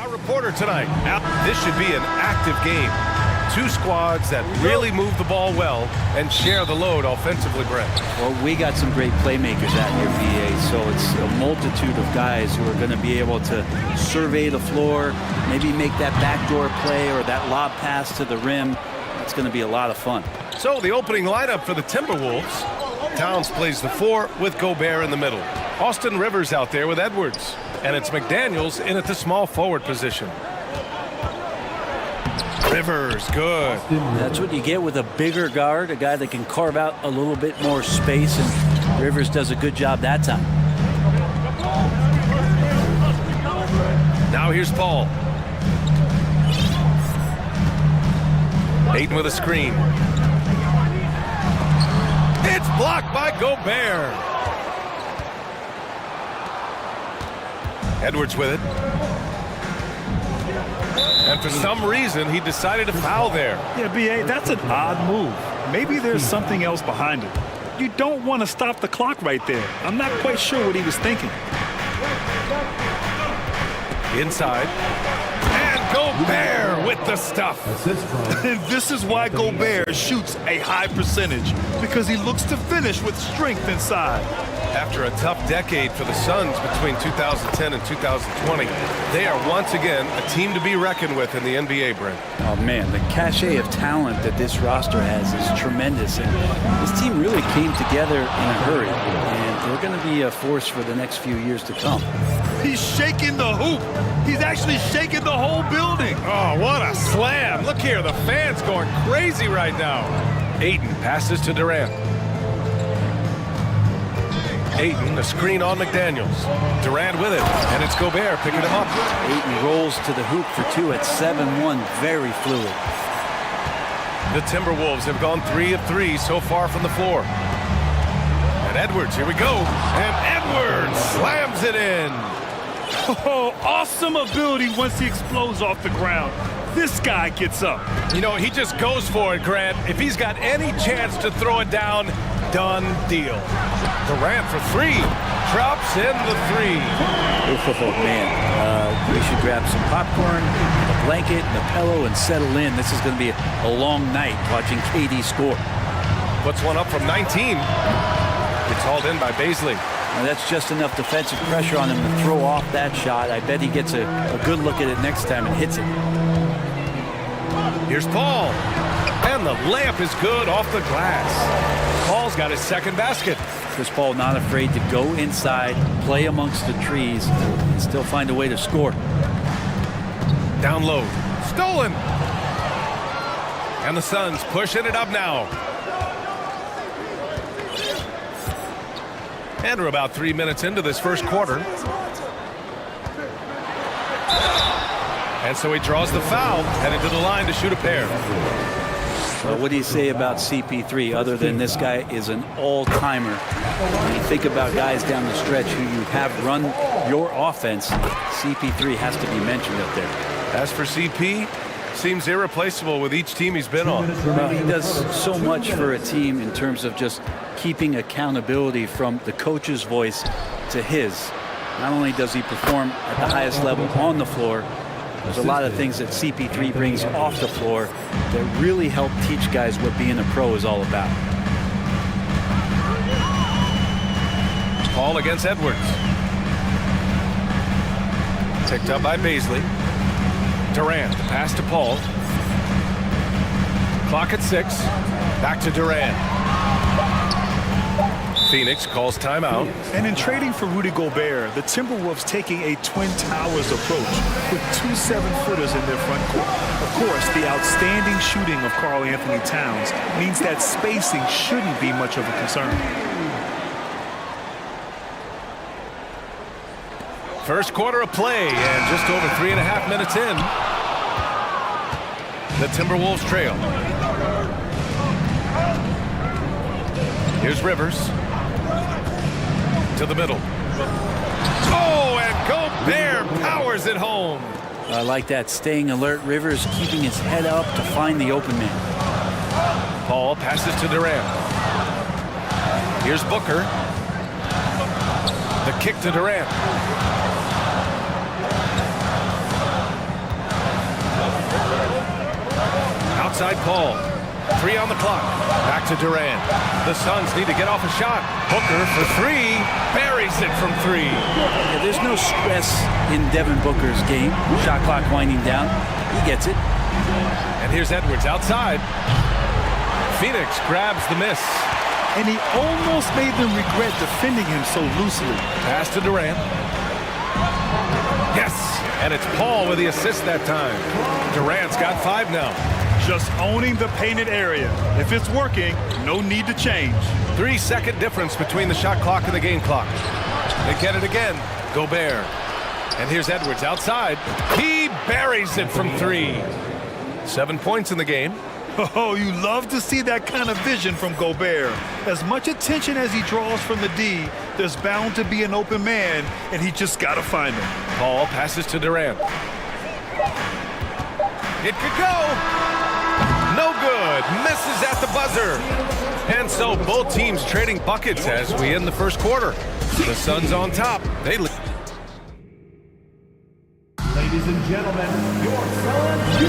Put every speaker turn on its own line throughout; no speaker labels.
our reporter tonight. Now, this should be an active game. Two squads that really move the ball well and share the load offensively, Brent.
Well, we got some great playmakers out here, VA, so it's a multitude of guys who are going to be able to survey the floor, maybe make that backdoor play or that lob pass to the rim. It's going to be a lot of fun.
So the opening lineup for the Timberwolves. Towns plays the 4 with Gobert in the middle. Austin Rivers out there with Edwards. And it's McDaniels in at the small forward position. Rivers, good.
That's what you get with a bigger guard, a guy that can carve out a little bit more space, and Rivers does a good job that time.
Now here's Paul. Ayton with a screen. It's blocked by Gobert. Edwards with it. And for some reason, he decided to foul there.
Yeah, B.A., that's an odd move. Maybe there's something else behind it. You don't want to stop the clock right there. I'm not quite sure what he was thinking.
Inside. And Gobert with the stuff.
And this is why Gobert shoots a high percentage, because he looks to finish with strength inside.
After a tough decade for the Suns between 2010 and 2020, they are once again a team to be reckoned with in the NBA, Brent.
Oh, man, the cachet of talent that this roster has is tremendous. And this team really came together in a hurry. And they're going to be a force for the next few years to come.
He's shaking the hoop. He's actually shaking the whole building.
Oh, what a slam. Look here, the fans going crazy right now. Ayton passes to Durant. Ayton, the screen on McDaniels. Durant with it, and it's Gobert picking him up.
Ayton rolls to the hoop for 2 at 7-1, very fluid.
The Timberwolves have gone 3 of 3 so far from the floor. And Edwards, here we go. And Edwards slams it in.
Oh, awesome ability once he explodes off the ground. This guy gets up.
You know, he just goes for it, Grant. If he's got any chance to throw it down, done deal. Durant for 3. Drops in the 3.
Oh, man. We should grab some popcorn, a blanket, and a pillow, and settle in. This is going to be a long night watching KD score.
Puts one up from 19. It's hauled in by Baisley.
Now that's just enough defensive pressure on him to throw off that shot. I bet he gets a good look at it next time and hits it.
Here's Paul. And the layup is good off the glass. Paul's got his second basket.
Chris Paul not afraid to go inside, play amongst the trees, and still find a way to score.
Down low. Stolen. And the Suns pushing it up now. And we're about 3 minutes into this first quarter. And so he draws the foul, headed to the line to shoot a pair.
Well, what do you say about CP3 other than this guy is an all-timer? When you think about guys down the stretch who you have run your offense, CP3 has to be mentioned up there.
As for CP, seems irreplaceable with each team he's been on.
Well, he does so much for a team in terms of just keeping accountability from the coach's voice to his. Not only does he perform at the highest level on the floor, there's a lot of things that CP3 brings off the floor that really help teach guys what being a pro is all about.
Paul against Edwards. Picked up by Baisley. Durant, pass to Paul. Clock at 6. Back to Durant. Phoenix calls timeout.
And in trading for Rudy Gobert, the Timberwolves taking a Twin Towers approach with 2 7-footers in their front court. Of course, the outstanding shooting of Karl Anthony Towns means that spacing shouldn't be much of a concern.
First quarter of play, and just over 3.5 minutes in, the Timberwolves trail. Here's Rivers. To the middle. Oh, and Gobert powers it home.
I like that, staying alert. Rivers keeping his head up to find the open man.
Paul passes to Durant. Here's Booker. The kick to Durant. Outside Paul. 3 on the clock. Back to Durant. The Suns need to get off a shot. Booker for 3. Buries it from 3.
Yeah, there's no stress in Devin Booker's game. Shot clock winding down. He gets it.
And here's Edwards outside. Phoenix grabs the miss.
And he almost made them regret defending him so loosely.
Pass to Durant. Yes, and it's Paul with the assist that time. Durant's got 5 now.
Just owning the painted area. If it's working, no need to change.
3-second difference between the shot clock and the game clock. They get it again. Gobert. And here's Edwards outside. He buries it from 3. 7 points in the game.
Oh, you love to see that kind of vision from Gobert. As much attention as he draws from the D, there's bound to be an open man, and he just got to find him.
Paul passes to Durant. It could go. No good. Misses at the buzzer. And so both teams trading buckets as we end the first quarter. The Suns on top. They lead.
Ladies and gentlemen, your Suns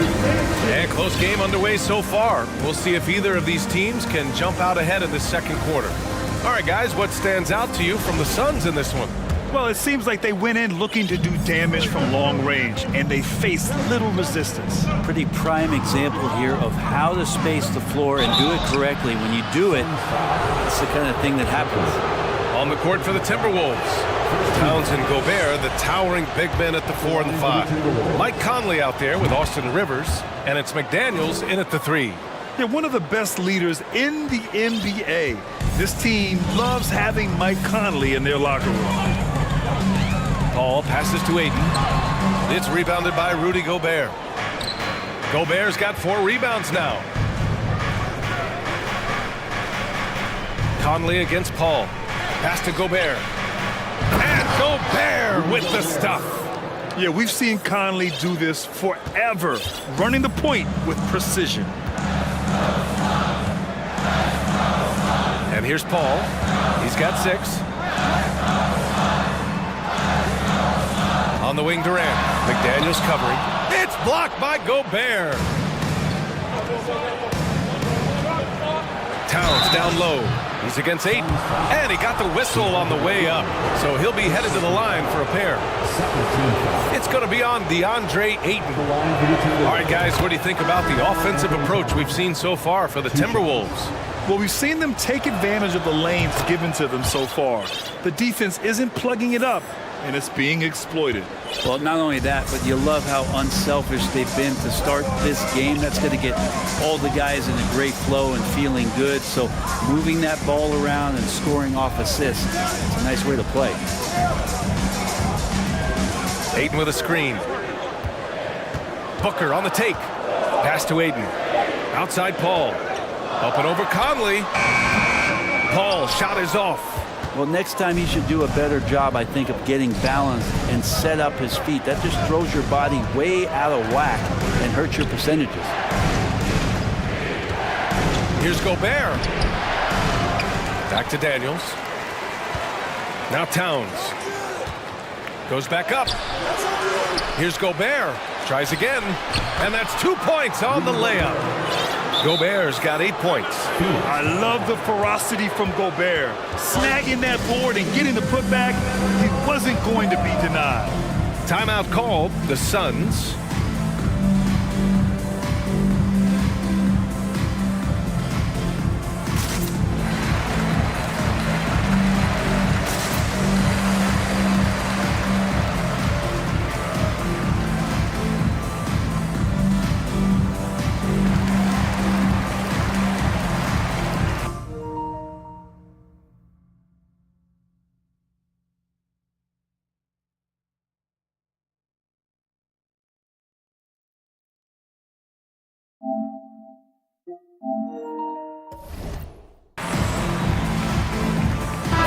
And close game underway so far. We'll see if either of these teams can jump out ahead in the second quarter. All right, guys, what stands out to you from the Suns in this one?
Well, it seems like they went in looking to do damage from long range, and they faced little resistance.
Pretty prime example here of how to space the floor and do it correctly. When you do it, it's the kind of thing that happens.
On the court for the Timberwolves. Towns and Gobert, the towering big men at the 4 and the 5. Mike Conley out there with Austin Rivers, and it's McDaniels in at the 3.
They're one of the best leaders in the NBA. This team loves having Mike Conley in their locker room.
Paul passes to Aiden. It's rebounded by Rudy Gobert. Gobert's got 4 rebounds now. Conley against Paul. Pass to Gobert. And Gobert with the stuff.
Yeah, we've seen Conley do this forever, running the point with precision.
And here's Paul. He's got 6. On the wing, Durant. McDaniels covering. It's blocked by Gobert. Towns down low. He's against Ayton. And he got the whistle on the way up. So he'll be headed to the line for a pair. It's going to be on DeAndre Ayton. All right, guys, what do you think about the offensive approach we've seen so far for the Timberwolves?
Well, we've seen them take advantage of the lanes given to them so far. The defense isn't plugging it up, and it's being exploited.
Well, not only that, but you love how unselfish they've been to start this game. That's going to get all the guys in a great flow and feeling good. So moving that ball around and scoring off assists, it's a nice way to play.
Ayton with a screen. Booker on the take. Pass to Ayton. Outside Paul. Up and over Conley. Paul shot is off.
Well, next time he should do a better job, I think, of getting balanced and set up his feet. That just throws your body way out of whack and hurts your percentages.
Here's Gobert. Back to Daniels. Now Towns. Goes back up. Here's Gobert. Tries again. And that's 2 points on the layup. Gobert's got 8 points.
I love the ferocity from Gobert. Snagging that board and getting the putback, he wasn't going to be denied.
Timeout called. The Suns.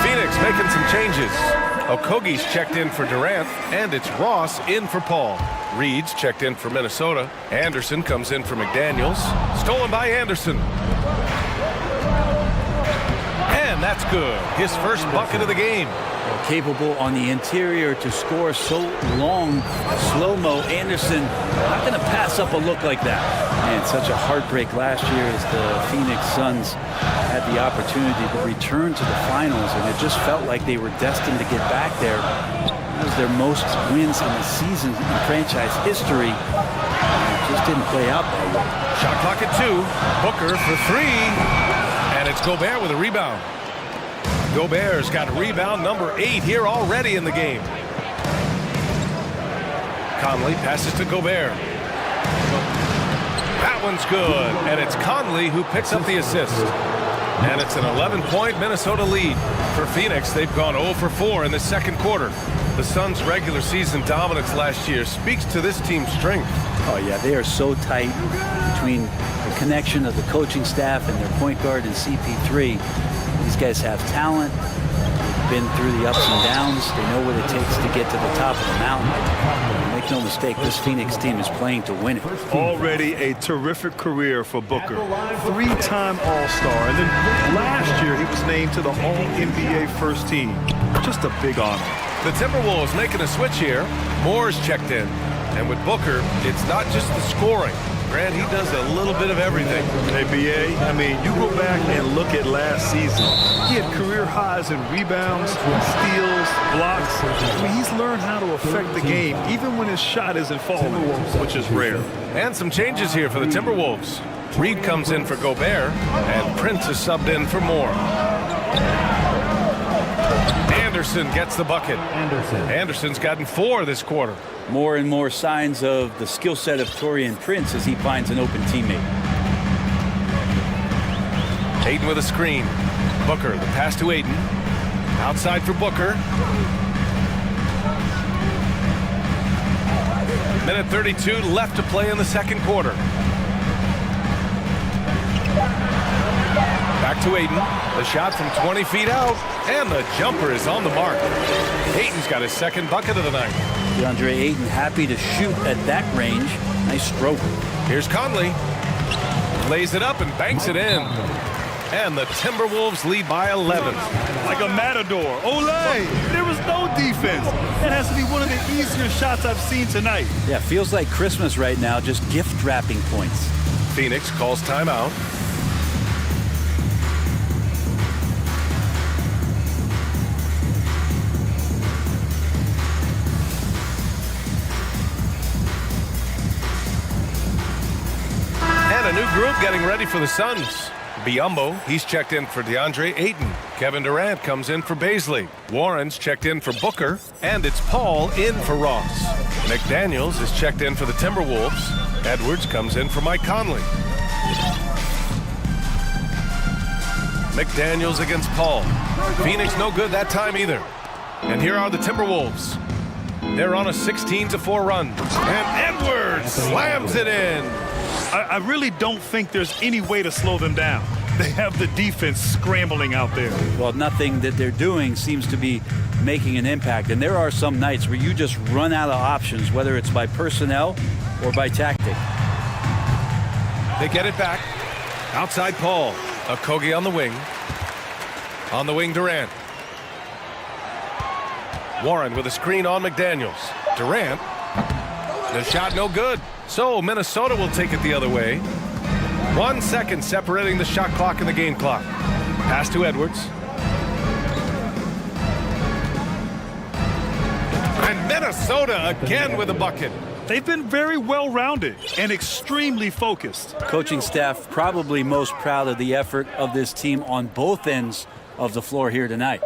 Phoenix making some changes. Okogie's checked in for Durant, and it's Ross in for Paul. Reed's checked in for Minnesota. Anderson comes in for McDaniels. Stolen by Anderson. And that's good. His first bucket of the game.
capable on the interior to score so long. Slow-mo, Anderson not going to pass up a look like that. Man, such a heartbreak last year as the Phoenix Suns had the opportunity to return to the finals, and it just felt like they were destined to get back there. It was their most wins in the season in franchise history. It just didn't play out that way.
Shot clock at 2. Booker for 3. And it's Gobert with a rebound. Gobert's got rebound number 8 here already in the game. Conley passes to Gobert. That one's good. And it's Conley who picks up the assist. And it's an 11-point Minnesota lead. For Phoenix, they've gone 0 for 4 in the second quarter. The Suns' regular season dominance last year speaks to this team's strength.
Oh, yeah, they are so tight between the connection of the coaching staff and their point guard and CP3. These guys have talent. They've been through the ups and downs. They know what it takes to get to the top of the mountain. Make no mistake, this Phoenix team is playing to win it.
Already a terrific career for Booker. 3-time All-Star. And then last year, he was named to the All-NBA first team. Just a big honor.
The Timberwolves making a switch here. Moore's checked in. And with Booker, it's not just the scoring. Grant, he does a little bit of everything.
Hey, BA, I mean, you go back and look at last season. He had career highs in rebounds, steals, blocks. I mean, he's learned how to affect the game, even when his shot isn't falling, which is rare.
And some changes here for the Timberwolves. Reed comes in for Gobert, and Prince is subbed in for Moore. Anderson gets the bucket. Anderson's gotten 4 this quarter.
More and more signs of the skill set of Taurean Prince as he finds an open teammate.
Ayton with a screen. Booker, the pass to Ayton. Outside for Booker. Minute 32 left to play in the second quarter. Back to Ayton. The shot from 20 feet out. And the jumper is on the mark. Ayton's got his second bucket of the night.
DeAndre Ayton happy to shoot at that range. Nice stroke.
Here's Conley. Lays it up and banks it in. And the Timberwolves lead by 11.
Like a matador. Olay! There was no defense. That has to be one of the easier shots I've seen tonight.
Yeah, feels like Christmas right now, just gift wrapping points.
Phoenix calls timeout. And a new group getting ready for the Suns. Biyombo, he's checked in for DeAndre Ayton. Kevin Durant comes in for Baisley. Warren's checked in for Booker. And it's Paul in for Ross. McDaniels is checked in for the Timberwolves. Edwards comes in for Mike Conley. McDaniels against Paul. Phoenix no good that time either. And here are the Timberwolves. They're on a 16-4 run. And Edwards slams it in.
I really don't think there's any way to slow them down. They have the defense scrambling out there.
Well, nothing that they're doing seems to be making an impact. And there are some nights where you just run out of options, whether it's by personnel or by tactic.
They get it back. Outside Paul. Okogie on the wing. On the wing, Durant. Warren with a screen on McDaniels. Durant. The shot no good. So Minnesota will take it the other way. 1 second separating the shot clock and the game clock. Pass to Edwards. And Minnesota again with a bucket.
They've been very well-rounded and extremely focused.
Coaching staff probably most proud of the effort of this team on both ends of the floor here tonight.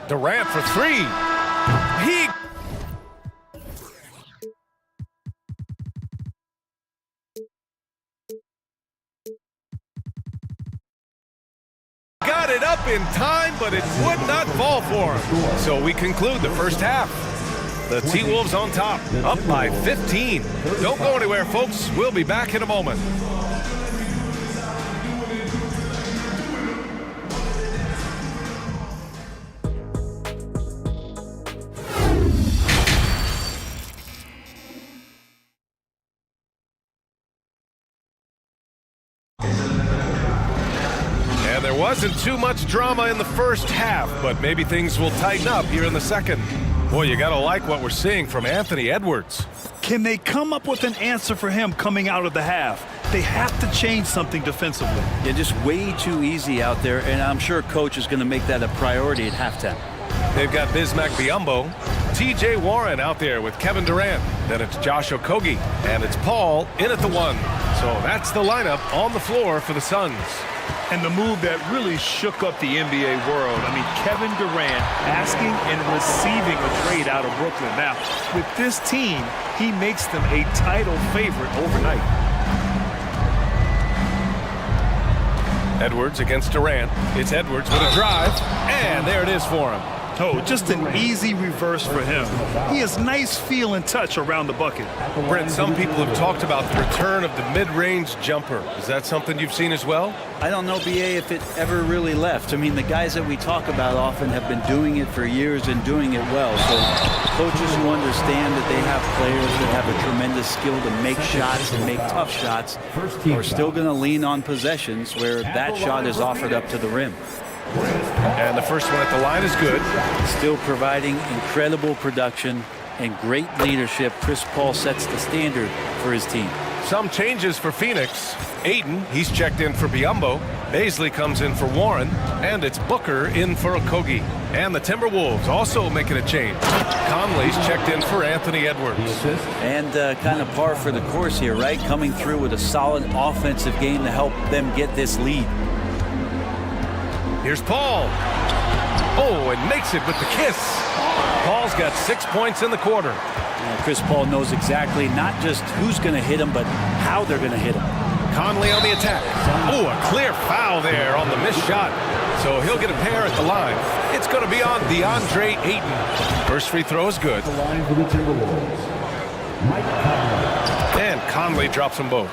Durant for 3. He got it up in time, but it would not fall for him. So we conclude the first half. The T-Wolves on top, up by 15. Don't go anywhere, folks. We'll be back in a moment. there wasn't too much drama in the first half, but maybe things will tighten up here in the second. Boy, you gotta like what we're seeing from Anthony Edwards.
Can they come up with an answer for him coming out of the half? They have to change something defensively.
Yeah, just way too easy out there, and I'm sure coach is going to make that a priority at halftime.
They've got Bismack Biyombo, TJ Warren out there with Kevin Durant. Then it's Josh Okogie, and it's Paul in at the 1. So that's the lineup on the floor for the Suns.
And the move that really shook up the NBA world. I mean, Kevin Durant asking and receiving a trade out of Brooklyn. Now, with this team, he makes them a title favorite overnight.
Edwards against Durant. It's Edwards with a drive, and there it is for him.
Oh, just an easy reverse for him. He has nice feel and touch around the bucket.
Brent, some people have talked about the return of the mid-range jumper. Is that something you've seen as well?
I don't know, BA, if it ever really left. I mean, the guys that we talk about often have been doing it for years and doing it well. So coaches who understand that they have players that have a tremendous skill to make shots and make tough shots are still going to lean on possessions where that shot is offered up to the rim.
And the first one at the line is good.
Still providing incredible production and great leadership. Chris Paul sets the standard for his team.
Some changes for Phoenix. Ayton, he's checked in for Biyombo. Baisley comes in for Warren. And it's Booker in for Okogie. And the Timberwolves also making a change. Conley's checked in for Anthony Edwards.
And kind of par for the course here, right? Coming through with a solid offensive game to help them get this lead.
Here's Paul. Oh, and makes it with the kiss. Paul's got 6 points in the quarter.
Chris Paul knows exactly not just who's going to hit him, but how they're going to hit him.
Conley on the attack. Oh, a clear foul there on the missed shot. So he'll get a pair at the line. It's going to be on DeAndre Ayton. First free throw is good.
The line for the Timberwolves. Mike Conley.
And Conley drops them both.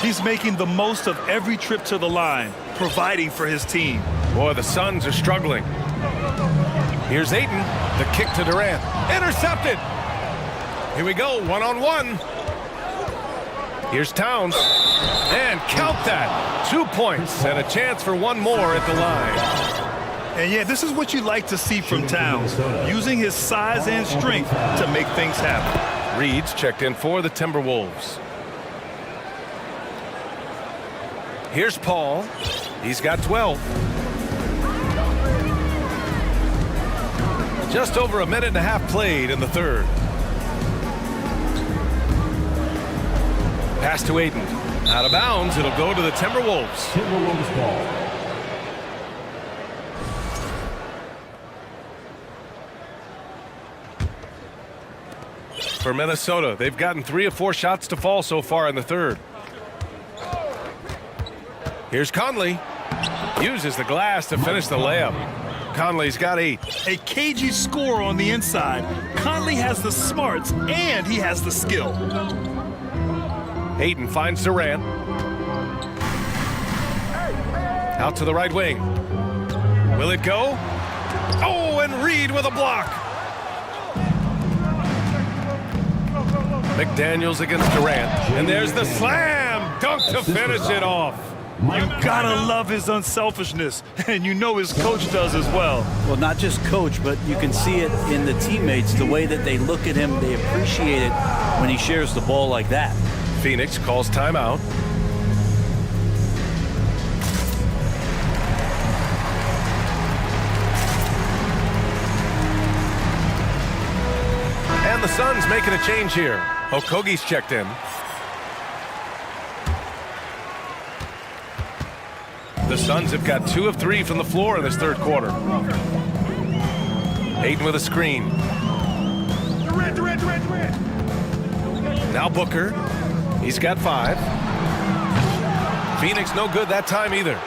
He's making the most of every trip to the line, providing for his team.
Boy, the Suns are struggling. Here's Ayton. The kick to Durant. Intercepted. Here we go, one-on-one. Here's Towns. And count that. 2 points and a chance for one more at the line.
And yeah, this is what you like to see from Towns, using his size and strength to make things happen.
Reed's checked in for the Timberwolves. Here's Paul. He's got 12. Just over a minute and a half played in the third. Pass to Ayton. Out of bounds. It'll go to the Timberwolves.
Timberwolves ball.
For Minnesota, they've gotten 3 of 4 shots to fall so far in the third. Here's Conley. Uses the glass to finish the layup. Conley's got 8.
A cagey score on the inside. Conley has the smarts and he has the skill.
Ayton finds Durant. Out to the right wing. Will it go? Oh, and Reed with a block. McDaniels against Durant. And there's the slam dunk to finish it off.
You gotta love his unselfishness, and you know his coach does as well.
Well, not just coach, but you can see it in the teammates, the way that they look at him. They appreciate it when he shares the ball like that.
Phoenix calls timeout. And the Suns making a change here. Okogie's checked in. The Suns have got 2 of 3 from the floor in this third quarter. Ayton with a screen. Now Booker. He's got 5. Phoenix no good that time either.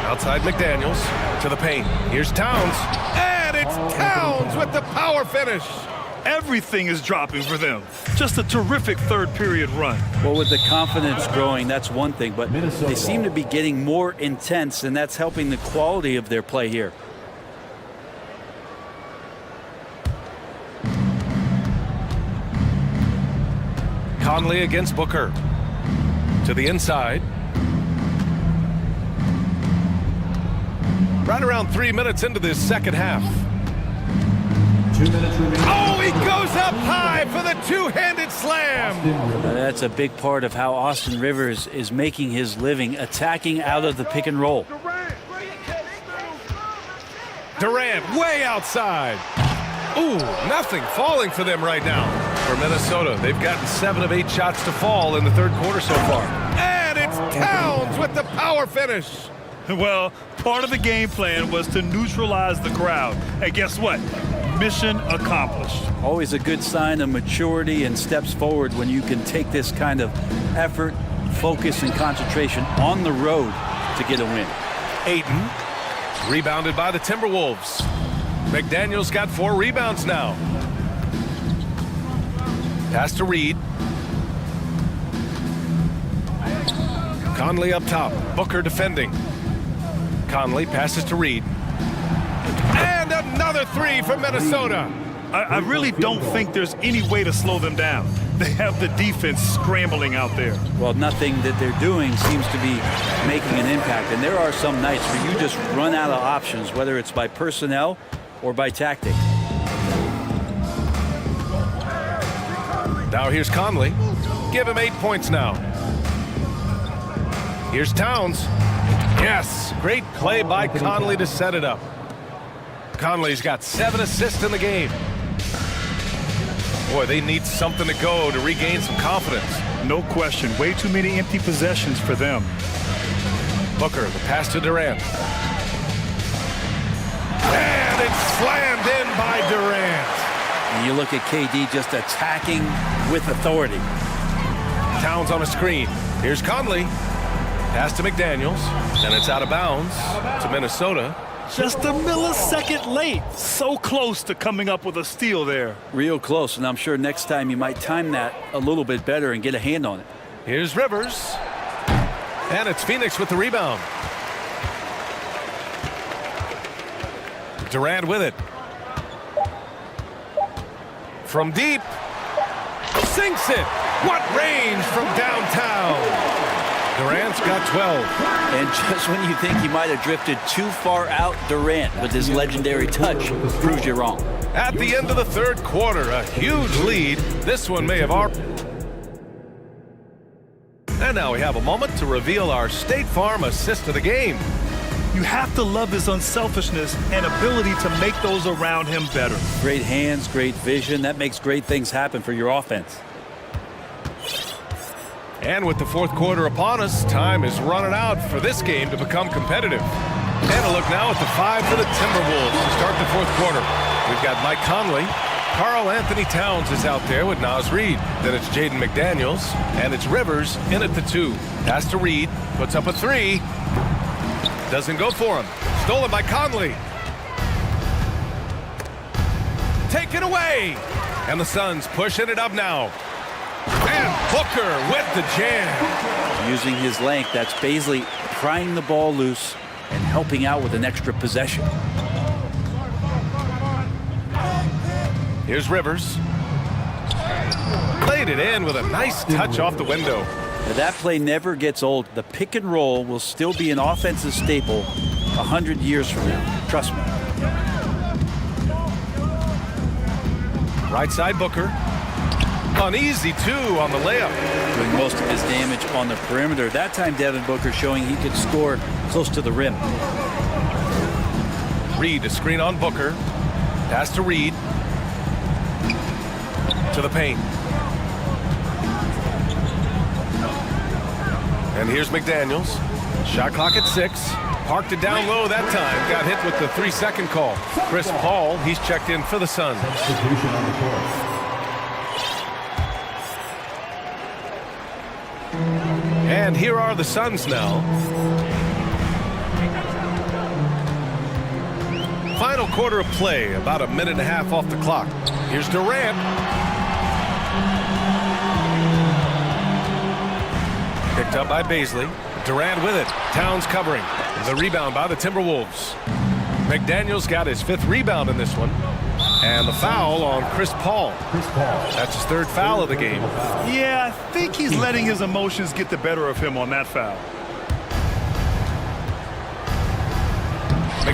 Outside McDaniels to the paint. Here's Towns. And it's Towns with the power finish.
Everything is dropping for them. Just a terrific third period run.
Well, with the confidence growing, that's one thing, but they seem to be getting more intense, and that's helping the quality of their play here. Conley
against Booker. To the inside. Right around 3 minutes into this second half.
2 minutes remaining.
Oh, he goes up high for the two-handed slam.
That's a big part of how Austin Rivers is making his living, attacking out of the pick and roll.
Durant way outside. Ooh, nothing falling for them right now. For Minnesota, they've gotten 7 of 8 shots to fall in the third quarter so far. And it's Towns with the power finish.
Well, part of the game plan was to neutralize the crowd. And guess what? Mission accomplished.
Always a good sign of maturity and steps forward when you can take this kind of effort, focus, and concentration on the road to get a win.
Ayton, rebounded by the Timberwolves. McDaniel's got 4 rebounds now. Pass to Reed. Conley up top. Booker defending. Conley passes to Reed. And another 3 for Minnesota.
I really don't think there's any way to slow them down. They have the defense scrambling out there.
Well, nothing that they're doing seems to be making an impact. And there are some nights where you just run out of options, whether it's by personnel or by tactic.
Now here's Conley. Give him 8 points now. Here's Towns. Yes, great play by Conley to set it up. Conley's got 7 assists in the game. Boy, they need something to go to regain some confidence.
No question. Way too many empty possessions for them.
Booker, the pass to Durant. And it's slammed in by Durant.
And you look at KD just attacking with authority.
Towns on a screen. Here's Conley. Pass to McDaniels. And it's out of bounds to Minnesota.
Just a millisecond late. So close to coming up with a steal there.
Real close, and I'm sure next time you might time that a little bit better and get a hand on it.
Here's Rivers. And it's Phoenix with the rebound. Durant with it. From deep. Sinks it. What range from downtown. Durant's got 12.
And just when you think he might have drifted too far out, Durant, with his legendary touch, proves you wrong.
At the end of the third quarter, a huge lead. This one may have our... And now we have a moment to reveal our State Farm assist of the game.
You have to love his unselfishness and ability to make those around him better.
Great hands, great vision. That makes great things happen for your offense.
And with the fourth quarter upon us, time is running out for this game to become competitive. And a look now at the 5 for the Timberwolves to start the fourth quarter. We've got Mike Conley. Karl Anthony Towns is out there with Naz Reid. Then it's Jaden McDaniels. And it's Rivers in at the 2. Pass to Reid. Puts up a 3. Doesn't go for him. Stolen by Conley. Taken away. And the Suns pushing it up now. And Booker with the jam.
Using his length, that's Baisley prying the ball loose and helping out with an extra possession.
Here's Rivers. Played it in with a nice touch off the window.
Now that play never gets old. The pick and roll will still be an offensive staple 100 years from now. Trust me.
Right side Booker. An easy 2 on the layup.
Doing most of his damage on the perimeter. That time Devin Booker showing he could score close to the rim.
Reed, a screen on Booker. Pass to Reed. To the paint. And here's McDaniels. Shot clock at 6. Parked it down low that time. Got hit with the 3-second call. Chris Paul, he's checked in for the Suns.
Substitution on the court.
And here are the Suns now. Final quarter of play, about a minute and a half off the clock. Here's Durant. Picked up by Baisley. Durant with it. Towns covering. The rebound by the Timberwolves. McDaniels got his 5th rebound in this one. And the foul on Chris Paul. That's his 3rd foul of the game.
Yeah, I think he's letting his emotions get the better of him on that foul.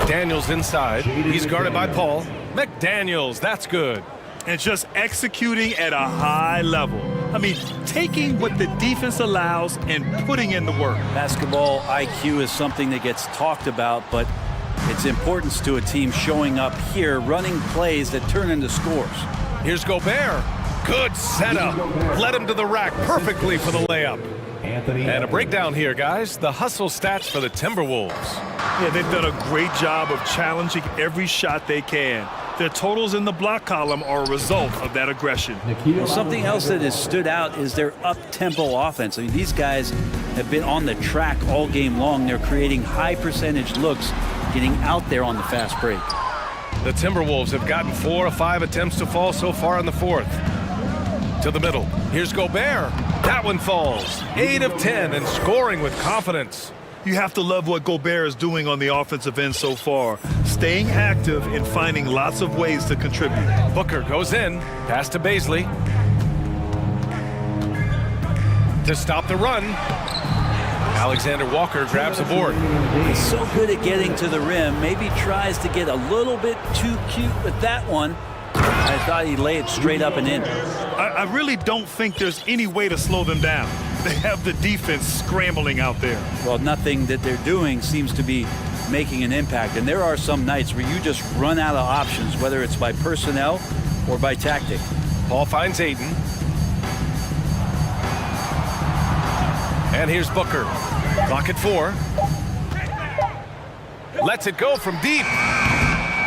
McDaniels inside. He's guarded by Paul. McDaniels, that's good.
And just executing at a high level. I mean, taking what the defense allows and putting in the work.
Basketball IQ is something that gets talked about, but its importance to a team showing up here, running plays that turn into scores.
Here's Gobert. Good setup. Led him to the rack perfectly for the layup. And a breakdown here, guys. The hustle stats for the Timberwolves.
Yeah, they've done a great job of challenging every shot they can. Their totals in the block column are a result of that aggression.
Well, something else that has stood out is their up-tempo offense. I mean, these guys have been on the track all game long. They're creating high-percentage looks, getting out there on the fast break.
The Timberwolves have gotten 4 of 5 attempts to fall so far in the fourth. To the middle. Here's Gobert. That one falls. 8 of 10 and scoring with confidence.
You have to love what Gobert is doing on the offensive end so far. Staying active and finding lots of ways to contribute.
Booker goes in. Pass to Baisley. To stop the run. Alexander Walker grabs the board.
He's so good at getting to the rim. Maybe tries to get a little bit too cute with that one. I thought he'd lay it straight up and in.
I really don't think there's any way to slow them down. They have the defense scrambling out there.
Well, nothing that they're doing seems to be making an impact. And there are some nights where you just run out of options, whether it's by personnel or by tactic.
Paul finds Aiden. And here's Booker. Clock at 4. Lets it go from deep.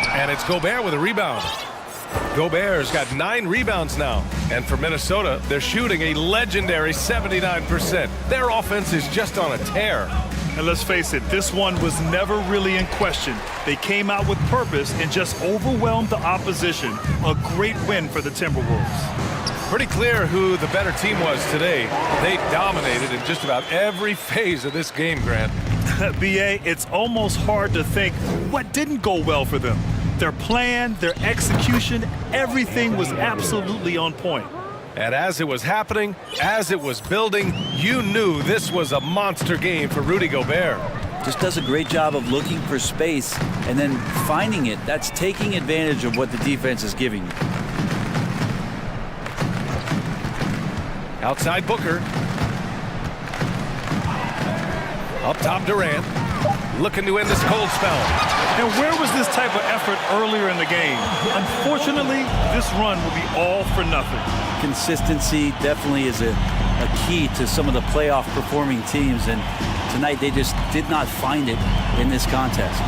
And it's Gobert with a rebound. Gobert's got 9 rebounds now. And for Minnesota, they're shooting a legendary 79%. Their offense is just on a tear.
And let's face it, this one was never really in question. They came out with purpose and just overwhelmed the opposition. A great win for the Timberwolves.
Pretty clear who the better team was today. They dominated in just about every phase of this game, Grant.
B.A., it's almost hard to think what didn't go well for them. Their plan, their execution, everything was absolutely on point.
And as it was happening, as it was building, you knew this was a monster game for Rudy Gobert.
Just does a great job of looking for space and then finding it. That's taking advantage of what the defense is giving you.
Outside Booker. Up top Durant. Looking to end this cold spell.
And where was this type of effort earlier in the game? Unfortunately, this run will be all for nothing.
Consistency definitely is a key to some of the playoff performing teams, and tonight they just did not find it in this contest.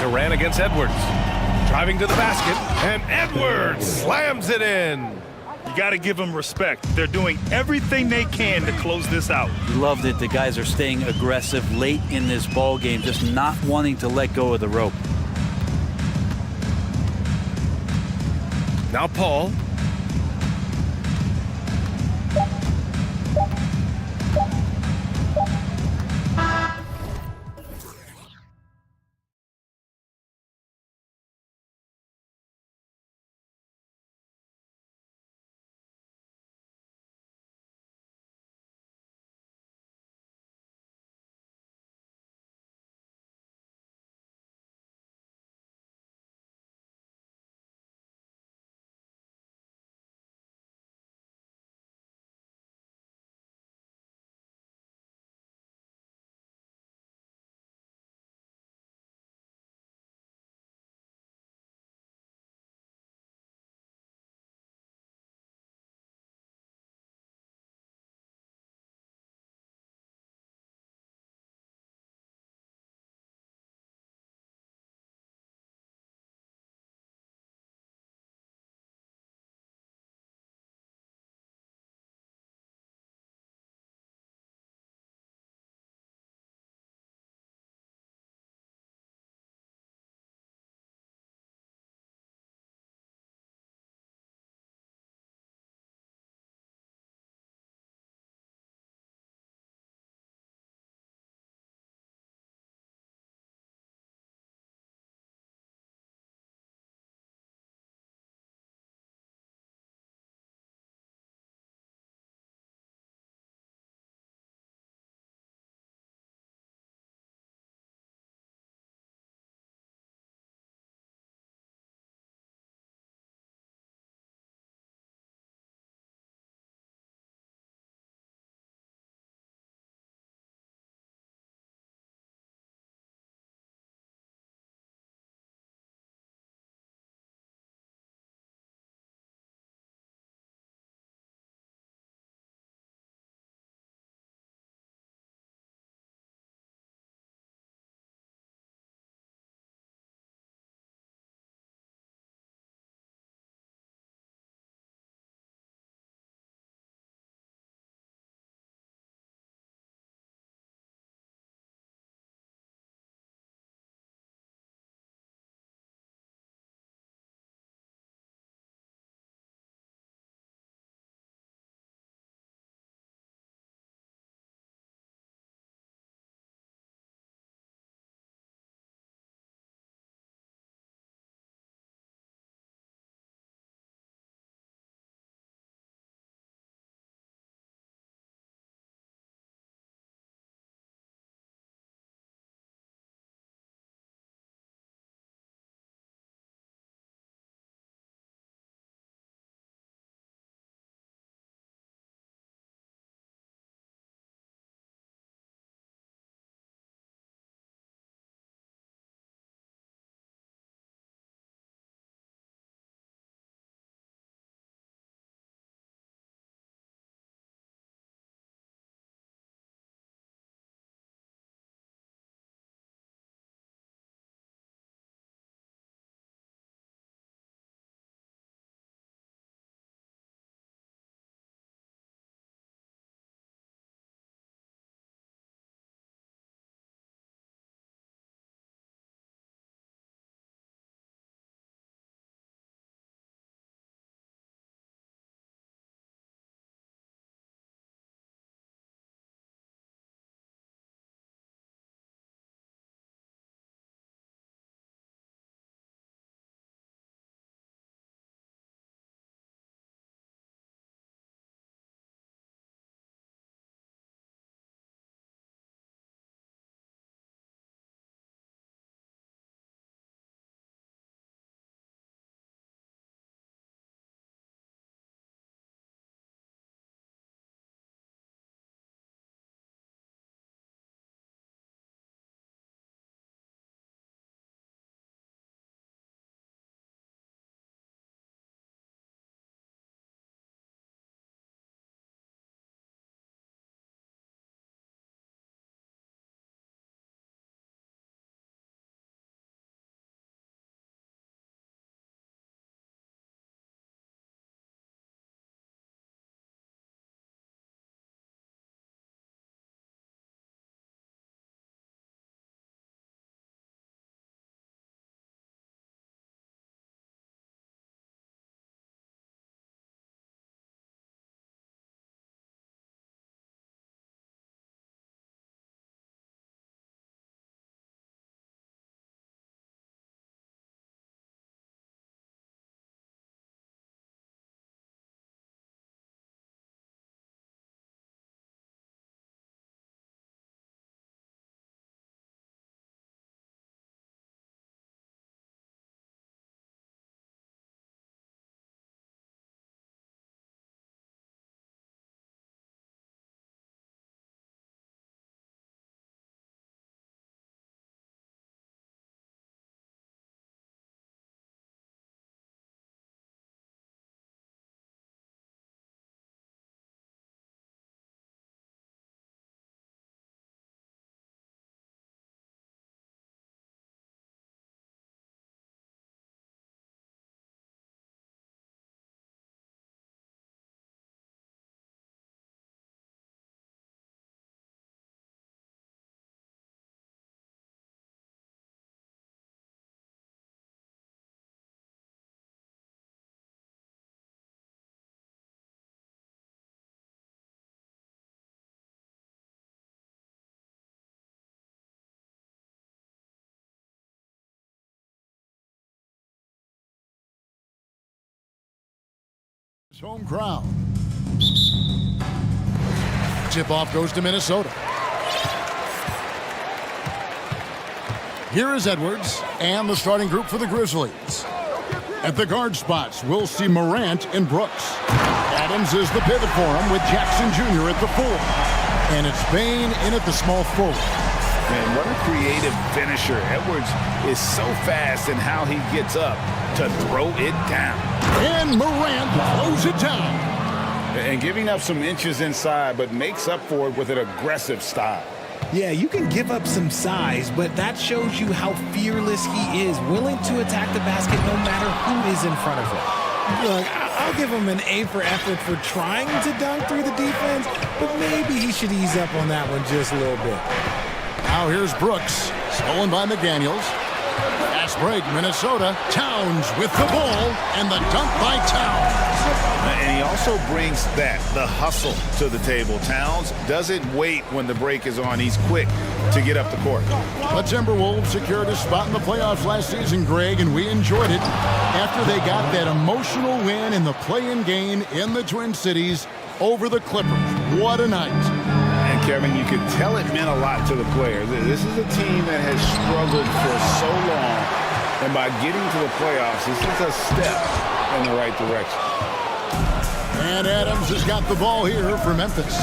Durant against Edwards. Driving to the basket, and Edwards slams it in.
You got to give them respect. They're doing everything they can to close this out.
Love that the guys are staying aggressive late in this ball game, just not wanting to let go of the rope.
Now Paul.
Home crowd. Tip-off goes to Minnesota. Here is Edwards and the starting group for the Grizzlies. At the guard spots, we'll see Morant and Brooks. Adams is the pivot for him with Jackson Jr. at the 4. And it's Bain in at the small forward.
Man, what a creative finisher. Edwards is so fast in how he gets up to throw it down.
And Morant throws it down.
And giving up some inches inside, but makes up for it with an aggressive style.
Yeah, you can give up some size, but that shows you how fearless he is, willing to attack the basket no matter who is in front of him. Look, I'll give him an A for effort for trying to dunk through the defense, but maybe he should ease up on that one just a little bit.
Now here's Brooks, stolen by McDaniels. Fast break, Minnesota. Towns with the ball, and the dunk by Towns.
And he also brings the hustle to the table. Towns doesn't wait when the break is on. He's quick to get up the court.
The Timberwolves secured a spot in the playoffs last season, Greg, and we enjoyed it after they got that emotional win in the play-in game in the Twin Cities over the Clippers. What a night.
And Kevin, you could tell it meant a lot to the players. This is a team that has struggled for so long, and by getting to the playoffs, this is a step in the right direction.
And Adams has got the ball here for Memphis.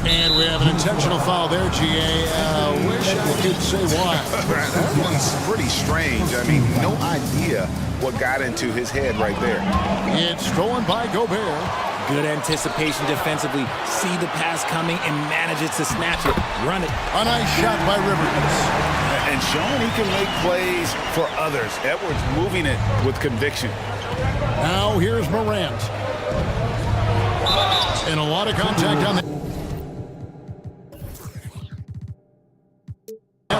And we have an intentional foul there, GA. Wish I could say why.
That one's pretty strange. I mean, no idea what got into his head right there.
It's stolen by Gobert.
Good anticipation defensively. See the pass coming and manages to snatch it. Run it.
A nice shot by Rivers.
And showing he can make plays for others. Edwards moving it with conviction.
Now here's Morant. And a lot of contact on that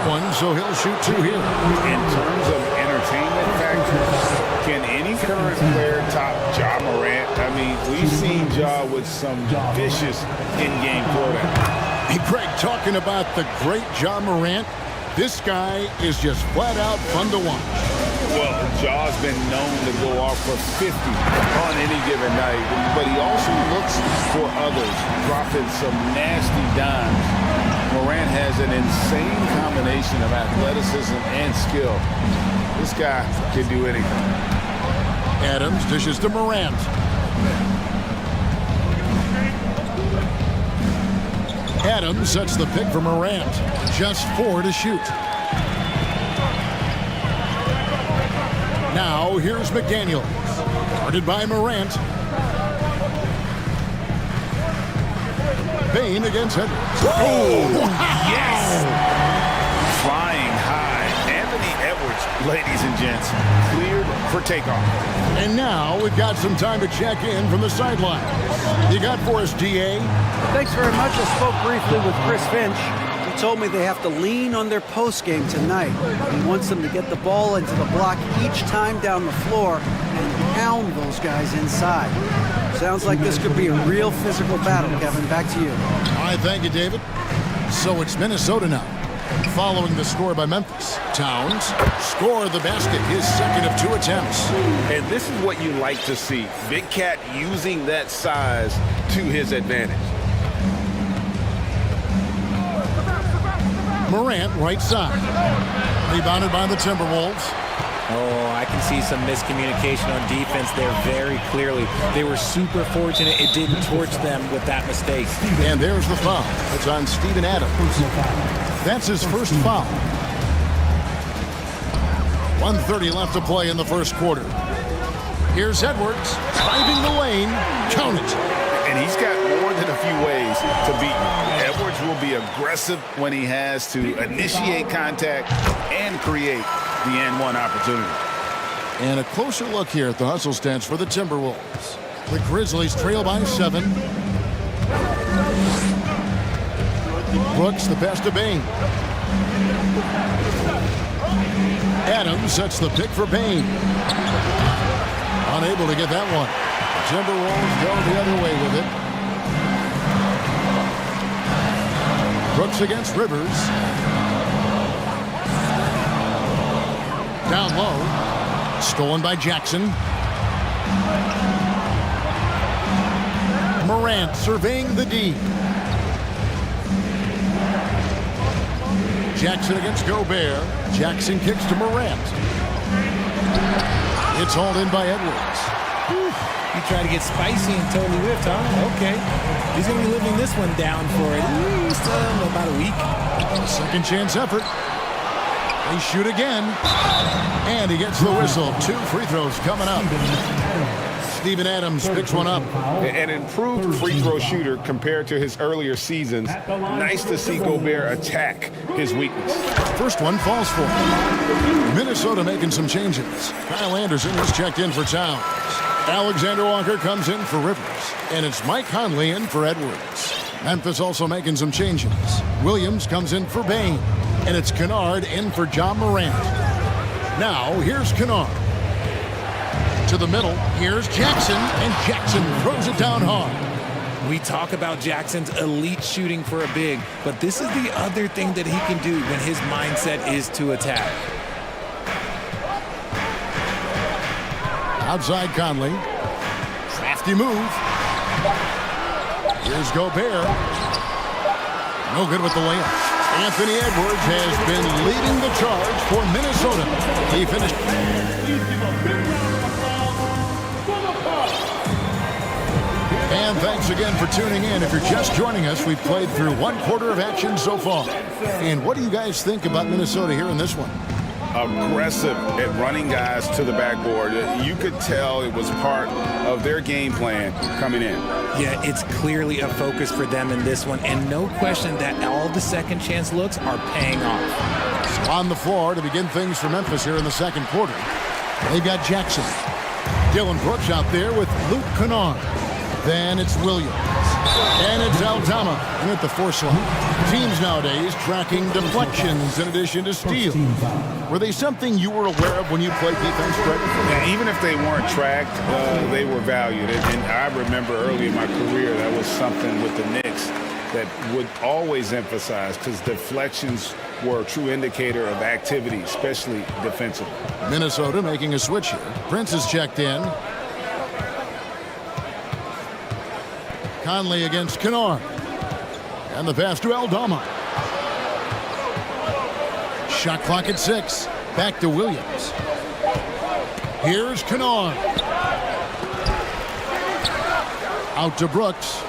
one, so he'll shoot 2 here.
In terms of entertainment factors, can any current player top Ja Morant? I mean, we've seen Ja with some vicious in-game throwdown.
Hey, Greg, talking about the great Ja Morant, this guy is just flat out fun to watch.
Well, Ja's been known to go off for 50 on any given night, but he also looks for others, dropping some nasty dimes. Morant has an insane combination of athleticism and skill. This guy can do anything.
Adams dishes to Morant. Adams sets the pick for Morant. Just 4 to shoot. Now, here's McDaniels. Guarded by Morant. Bain against Edwards.
Oh, yes! Flying high. Anthony Edwards, ladies and gents, cleared for takeoff.
And now we've got some time to check in from the sideline. You got for us, DA?
Thanks very much. I spoke briefly with Chris Finch. He told me they have to lean on their post game tonight. He wants them to get the ball into the block each time down the floor and pound those guys inside. Sounds like this could be a real physical battle, Kevin. Back to you.
All right, thank you, David. So it's Minnesota now. Following the score by Memphis, Towns scored the basket, his second of 2 attempts.
And this is what you like to see. Big Cat using that size to his advantage.
Morant, right side. Rebounded by the Timberwolves.
Oh, I can see some miscommunication on defense there very clearly. They were super fortunate it didn't torch them with that mistake.
And there's the foul. It's on Steven Adams. That's his first foul. 1:30 left to play in the first quarter. Here's Edwards, driving the lane. Count it.
And he's got more than a few ways to beat you. Edwards will be aggressive when he has to initiate contact and create the and-one opportunity.
And a closer look here at the hustle stats for the Timberwolves. The Grizzlies trail by 7. Brooks, the pass to Bain. Adams sets the pick for Bain. Unable to get that one. The Timberwolves go the other way with it. Brooks against Rivers. Down low. Stolen by Jackson. Morant surveying the D. Jackson against Gobert. Jackson kicks to Morant. It's hauled in by Edwards.
He tried to get spicy and totally whiffed, huh? Okay. He's going to be living this one down for at least about a week.
Second chance effort. They shoot again. And he gets the whistle. 2 free throws coming up. Steven Adams picks one up.
An improved free throw shooter compared to his earlier seasons. Nice to see Gobert attack his weakness.
First one falls for him. Minnesota making some changes. Kyle Anderson is checked in for Towns. Alexander Walker comes in for Rivers. And it's Mike Conley in for Edwards. Memphis also making some changes. Williams comes in for Bain. And it's Kennard in for John Morant. Now, here's Kennard. To the middle, here's Jackson, and Jackson throws it down hard.
We talk about Jackson's elite shooting for a big, but this is the other thing that he can do when his mindset is to attack.
Outside Conley. Crafty move. Here's Gobert. No good with the layup. Anthony Edwards has been leading the charge for Minnesota. He finished. And thanks again for tuning in. If you're just joining us, we've played through 1/4 of action so far. And what do you guys think about Minnesota here in this one?
Aggressive at running guys to the backboard. You could tell it was part of their game plan coming in.
Yeah, it's clearly a focus for them in this one, and no question that all the second chance looks are paying off.
So on the floor to begin things for Memphis here in the second quarter. They've got Jackson. Dylan Brooks out there with Luke Kennard. Then it's Williams. And it's Aldama in at the 4 slot. Teams nowadays tracking deflections in addition to steals. Were they something you were aware of when you played defense, Greg?
Yeah, even if they weren't tracked, they were valued. And I remember early in my career, that was something with the Knicks that would always emphasize, because deflections were a true indicator of activity, especially defensively.
Minnesota making a switch here. Prince is checked in. Conley against Kennard. And the pass to Aldama. Shot clock at 6. Back to Williams. Here's Kennard. Out to Brooks.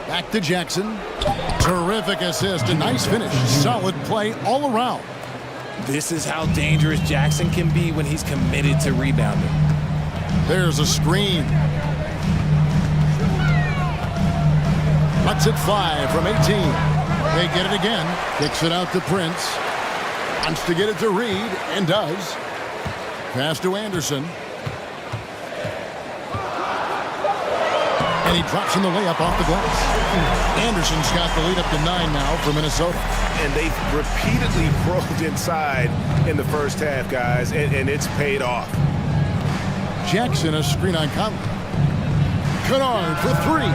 Back to Jackson. Terrific assist. A nice finish. Solid play all around.
This is how dangerous Jackson can be when he's committed to rebounding.
There's a screen. Lets it fly from 18. They get it again. Kicks it out to Prince. Wants to get it to Reed, and does. Pass to Anderson. And he drops in the layup off the glass. Anderson's got the lead up to 9 now for Minnesota.
And they repeatedly broke inside in the first half, guys, and it's paid off.
Jackson, a screen on Conley. Kennard for 3.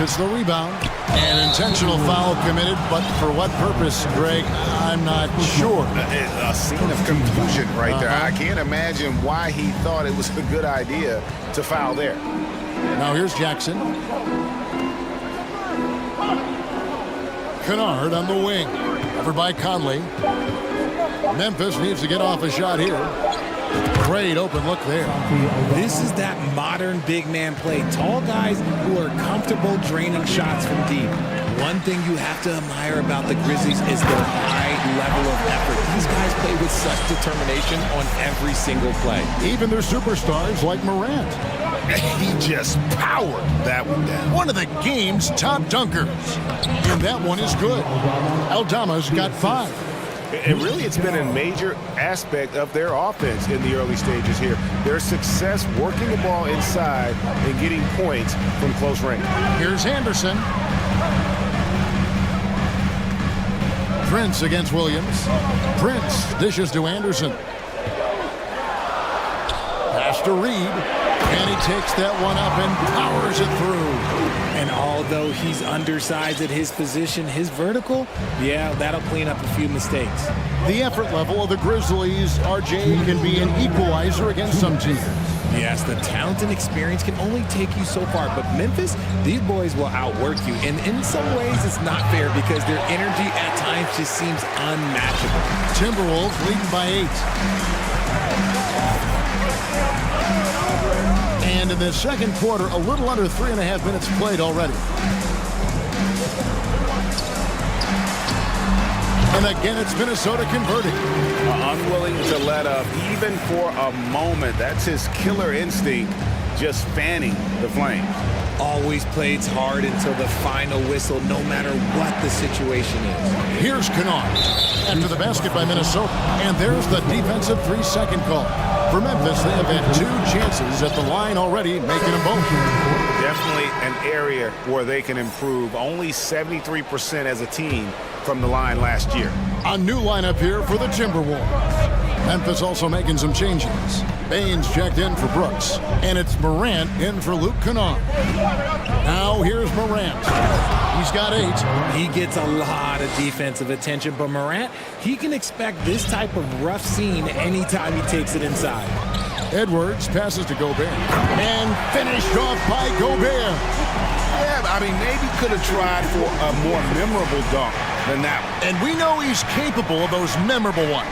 It's the rebound. An intentional foul committed, but for what purpose, Greg? I'm not sure.
A scene of confusion right there. I can't imagine why he thought it was a good idea to foul there.
Now here's Jackson. Kennard on the wing. Covered by Conley. Memphis needs to get off a shot here. Great open look there.
This is that modern big man play. Tall guys who are comfortable draining shots from deep. One thing you have to admire about the Grizzlies is their high level of effort. These guys play with such determination on every single play.
Even their superstars like Morant.
He just powered that one down.
One of the game's top dunkers. And that one is good. Aldama's got 5.
And really, it's been a major aspect of their offense in the early stages here. Their success working the ball inside and getting points from close range.
Here's Anderson. Prince against Williams. Prince dishes to Anderson. Pass to Reed. And he takes that one up and powers it through.
And although he's undersized at his position, his vertical, yeah, that'll clean up a few mistakes.
The effort level of the Grizzlies, RJ, can be an equalizer against some teams.
Yes, the talent and experience can only take you so far, but Memphis, these boys will outwork you. And in some ways, it's not fair because their energy at times just seems unmatchable.
Timberwolves leading by 8. And in the second quarter, a little under 3.5 minutes played already. And again, it's Minnesota converting.
Unwilling to let up even for a moment. That's his killer instinct, just fanning the flames.
Always plays hard until the final whistle, no matter what the situation is.
Here's Kennard after the basket by Minnesota. And there's the defensive 3-second call. For Memphis, they have had 2 chances at the line already, making them both.
Definitely an area where they can improve. Only 73% as a team from the line last year.
A new lineup here for the Timberwolves. Memphis also making some changes. Baines checked in for Brooks, and it's Morant in for Luke Kennard. Now here's Morant. He's got 8.
He gets a lot of defensive attention, but Morant, he can expect this type of rough scene anytime he takes it inside.
Edwards passes to Gobert, and finished off by Gobert.
Yeah, I mean, maybe could have tried for a more memorable dunk than that one.
And we know he's capable of those memorable ones.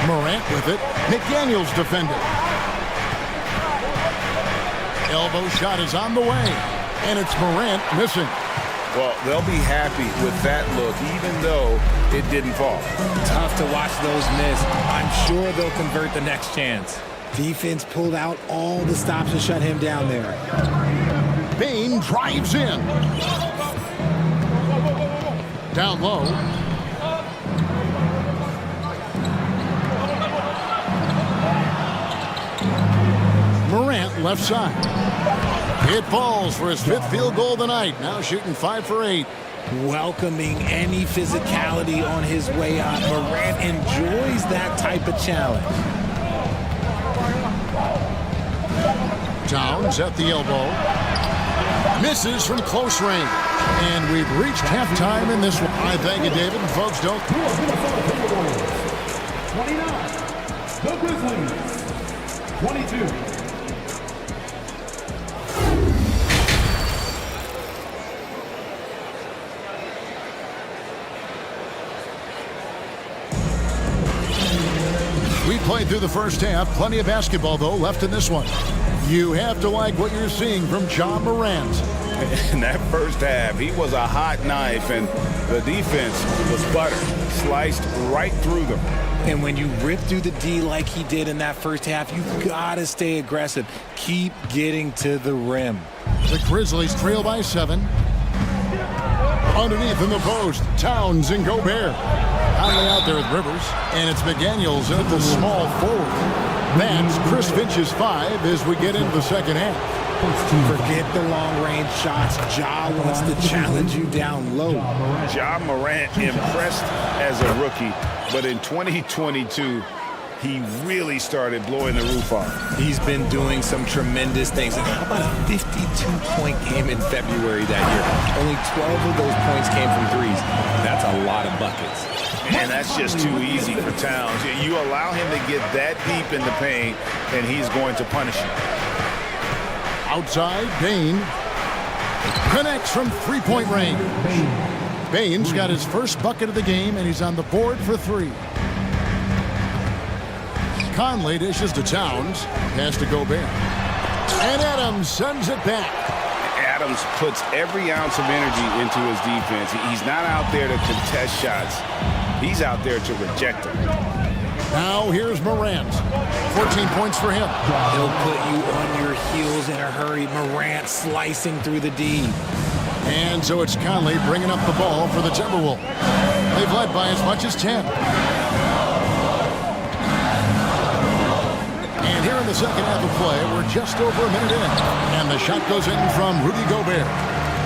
Morant with it. McDaniels defended. Elbow shot is on the way. And it's Morant missing.
Well, they'll be happy with that look, even though it didn't fall.
Tough to watch those miss. I'm sure they'll convert the next chance. Defense pulled out all the stops to shut him down there.
Bane drives in. Down low. Morant left side. It falls for his 5th field goal of the night. Now shooting 5 for 8.
Welcoming any physicality on his way out. Morant enjoys that type of challenge.
Towns at the elbow. Misses from close range. And we've reached halftime in this one. I thank you, David. And folks, don't...
29, the Grizzlies, 22.
We played through the first half. Plenty of basketball, though, left in this one. You have to like what you're seeing from Ja Morant.
In that first half, he was a hot knife, and the defense was butter, sliced right through them.
And when you rip through the D like he did in that first half, you gotta stay aggressive. Keep getting to the rim.
The Grizzlies trail by 7. Underneath in the post, Towns and Gobert. Conley out there with Rivers, and it's McDaniels at the small forward. That's Chris Finch's 5 as we get into the second half.
Forget the long-range shots. Ja wants to challenge you down low.
Ja Morant impressed as a rookie, but in 2022, he really started blowing the roof off.
He's been doing some tremendous things. And how about a 52-point game in February that year? Only 12 of those points came from threes. That's a lot of buckets.
And that's just too easy for Towns. You allow him to get that deep in the paint, and he's going to punish you.
Outside, Bane connects from 3-point range. Bane's got his first bucket of the game, and he's on the board for 3. Conley dishes to Towns. Pass to Gobert. And Adams sends it back.
Adams puts every ounce of energy into his defense. He's not out there to contest shots. He's out there to reject them.
Now here's Morant. 14 points for him.
He'll put you on your heels in a hurry. Morant slicing through the D.
And so it's Conley bringing up the ball for the Timberwolves. They've led by as much as 10. And here in the second half of play, we're just over a minute in. And the shot goes in from Rudy Gobert.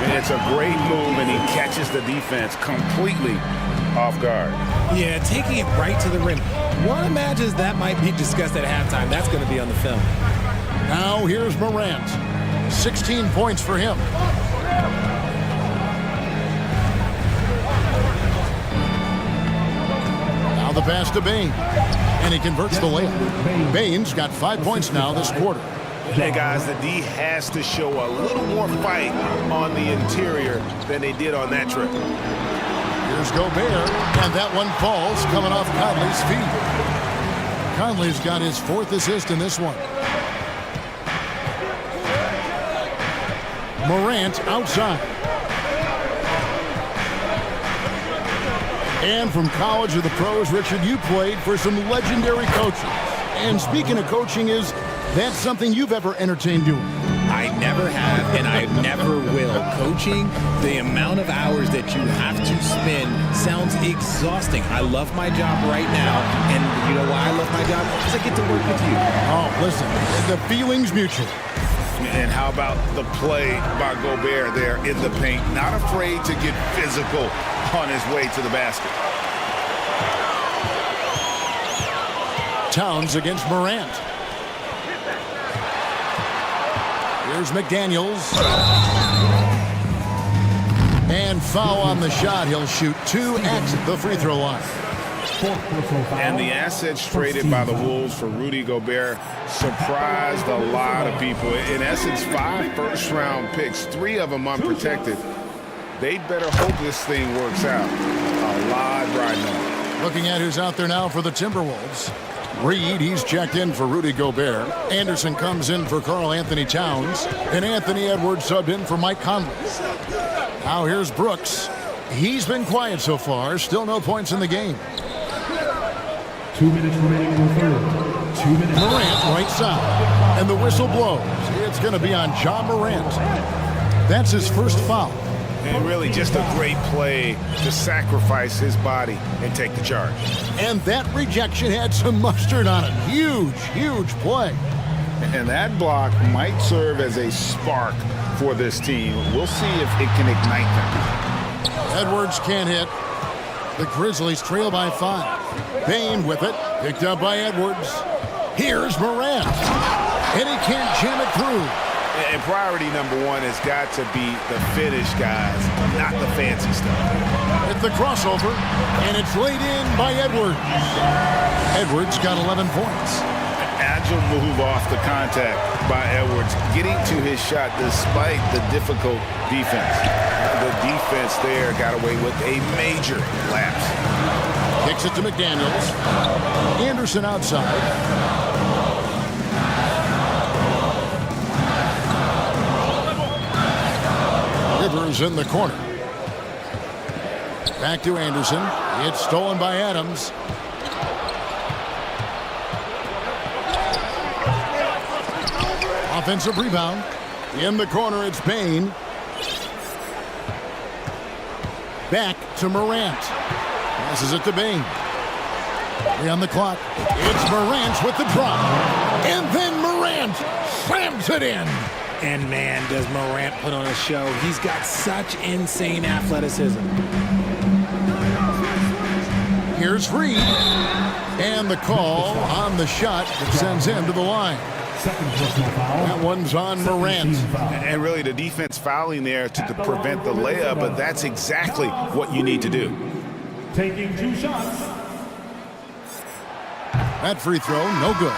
And it's a great move, and he catches the defense completely off guard.
Yeah, taking it right to the rim. One imagines that might be discussed at halftime. That's going to be on the film.
Now here's Morant. 16 points for him. Now the pass to Bain. And he converts the layup. Bain's got 5 points now this quarter.
Hey, guys, the D has to show a little more fight on the interior than they did on that trip.
Here's Gobert, and that one falls coming off Conley's feet. Conley's got his 4th assist in this one. Morant outside. And from college or the pros, Richard, you played for some legendary coaches. And speaking of coaching, is that something you've ever entertained doing?
I never have, and I never will. Coaching, the amount of hours that you have to spend sounds exhausting. I love my job right now, and you know why I love my job? Because I get to work with you.
Oh, listen, the feeling's mutual.
And how about the play by Gobert there in the paint? Not afraid to get physical on his way to the basket.
Towns against Morant. Here's McDaniels. And foul on the shot. He'll shoot 2 at the free throw line.
And the assets traded by the Wolves for Rudy Gobert surprised a lot of people. In essence, 5 first-round picks, 3 of them unprotected. They'd better hope this thing works out. A lot riding on.
Looking at who's out there now for the Timberwolves. Reed, he's checked in for Rudy Gobert. Anderson comes in for Karl Anthony Towns. And Anthony Edwards subbed in for Mike Conley. Now here's Brooks. He's been quiet so far. Still no points in the game.
2 minutes remaining in the third. 2 minutes.
Morant right side. And the whistle blows. It's going to be on John Morant. That's his first foul.
And really just a great play to sacrifice his body and take the charge.
And that rejection had some mustard on it. Huge, huge play.
And that block might serve as a spark for this team. We'll see if it can ignite them.
Edwards can't hit. The Grizzlies trail by 5. Bain with it. Picked up by Edwards. Here's Morant. And he can't jam it through.
And priority number 1 has got to be the finish, guys, not the fancy stuff.
It's the crossover, and it's laid in by Edwards. Edwards got 11 points.
Agile move off the contact by Edwards, getting to his shot despite the difficult defense. The defense there got away with a major lapse.
Kicks it to McDaniels. Anderson outside. Rivers in the corner. Back to Anderson. It's stolen by Adams. Offensive rebound. In the corner, it's Bain. Back to Morant. Passes it to Bain. 3 on the clock. It's Morant with the drop. And then Morant slams it in.
And man, does Morant put on a show. He's got such insane athleticism.
Here's Reed. And the call on the shot that sends him to the line.
Second personal foul.
That one's on Morant.
And really the defense fouling there to prevent the layup, but that's exactly what you need to do.
Taking 2 shots.
That free throw, no good.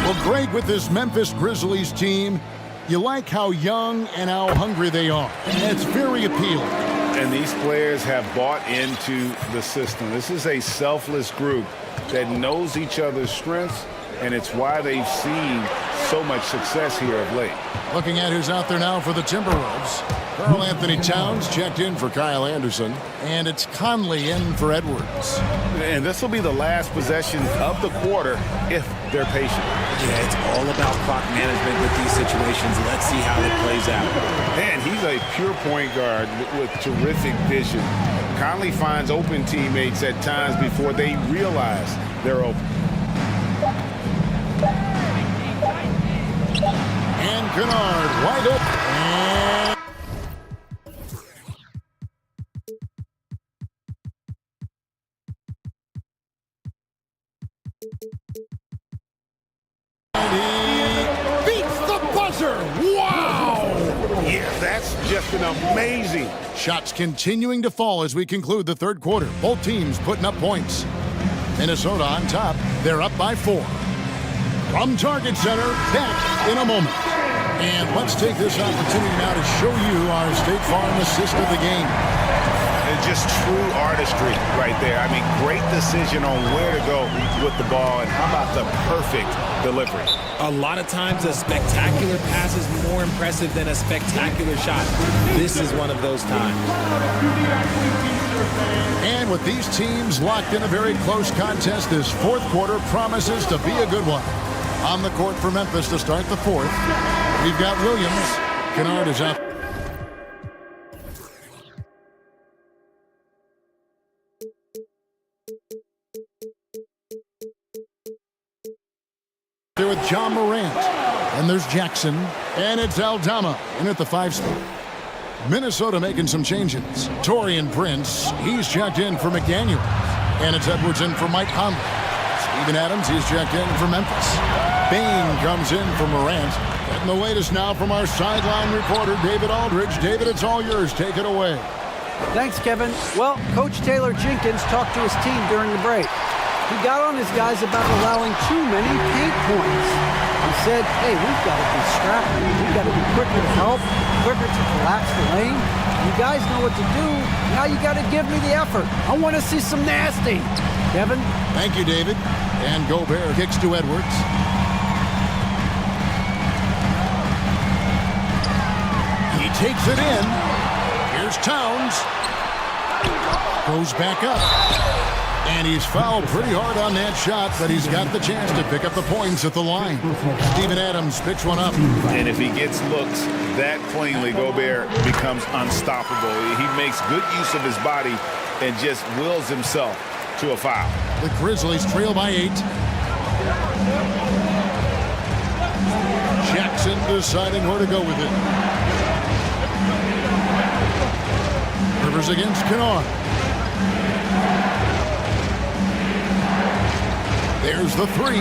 Well, Greg, with this Memphis Grizzlies team, you like how young and how hungry they are. It's very appealing.
And these players have bought into the system. This is a selfless group that knows each other's strengths, and it's why they've seen so much success here of late.
Looking at who's out there now for the Timberwolves. Karl Anthony Towns checked in for Kyle Anderson, and it's Conley in for Edwards.
And this will be the last possession of the quarter if they're patient.
Yeah, it's all about clock management with these situations. Let's see how it plays out.
And he's a pure point guard with terrific vision. Conley finds open teammates at times before they realize they're open.
And Kennard wide open. And he beats the buzzer. Wow!
Yeah, that's just an amazing.
Shots continuing to fall as we conclude the third quarter. Both teams putting up points. Minnesota on top. They're up by 4. From Target Center, back in a moment. And let's take this opportunity now to show you our State Farm assist of the game.
It's just true artistry right there. I mean, great decision on where to go with the ball, and how about the perfect delivery?
A lot of times a spectacular pass is more impressive than a spectacular shot. This is one of those times.
And with these teams locked in a very close contest, this fourth quarter promises to be a good one. On the court for Memphis to start the fourth, we've got Williams. Kennard is up. There with John Morant. And there's Jackson. And it's Aldama in at the 5 spot. Minnesota making some changes. Torian Prince, he's checked in for McDaniel. And it's Edwards in for Mike Conley. Steven Adams, he's checked in for Memphis. Bain comes in for Morant. Getting the latest now from our sideline reporter, David Aldridge. David, it's all yours. Take it away.
Thanks, Kevin. Well, Coach Taylor Jenkins talked to his team during the break. He got on his guys about allowing too many paint points. He said, hey, we've got to be scrappy. We've got to be quicker to help, quicker to collapse the lane. You guys know what to do. Now you got to give me the effort. I want to see some nasty. Kevin?
Thank you, David. And Gobert kicks to Edwards. He takes it in. Here's Towns. Goes back up. And he's fouled pretty hard on that shot, but he's got the chance to pick up the points at the line. Steven Adams picks one up.
And if he gets looks that cleanly, Gobert becomes unstoppable. He makes good use of his body and just wills himself to a foul.
The Grizzlies trail by 8. Jackson deciding where to go with it. Rivers against Kennard. There's the 3.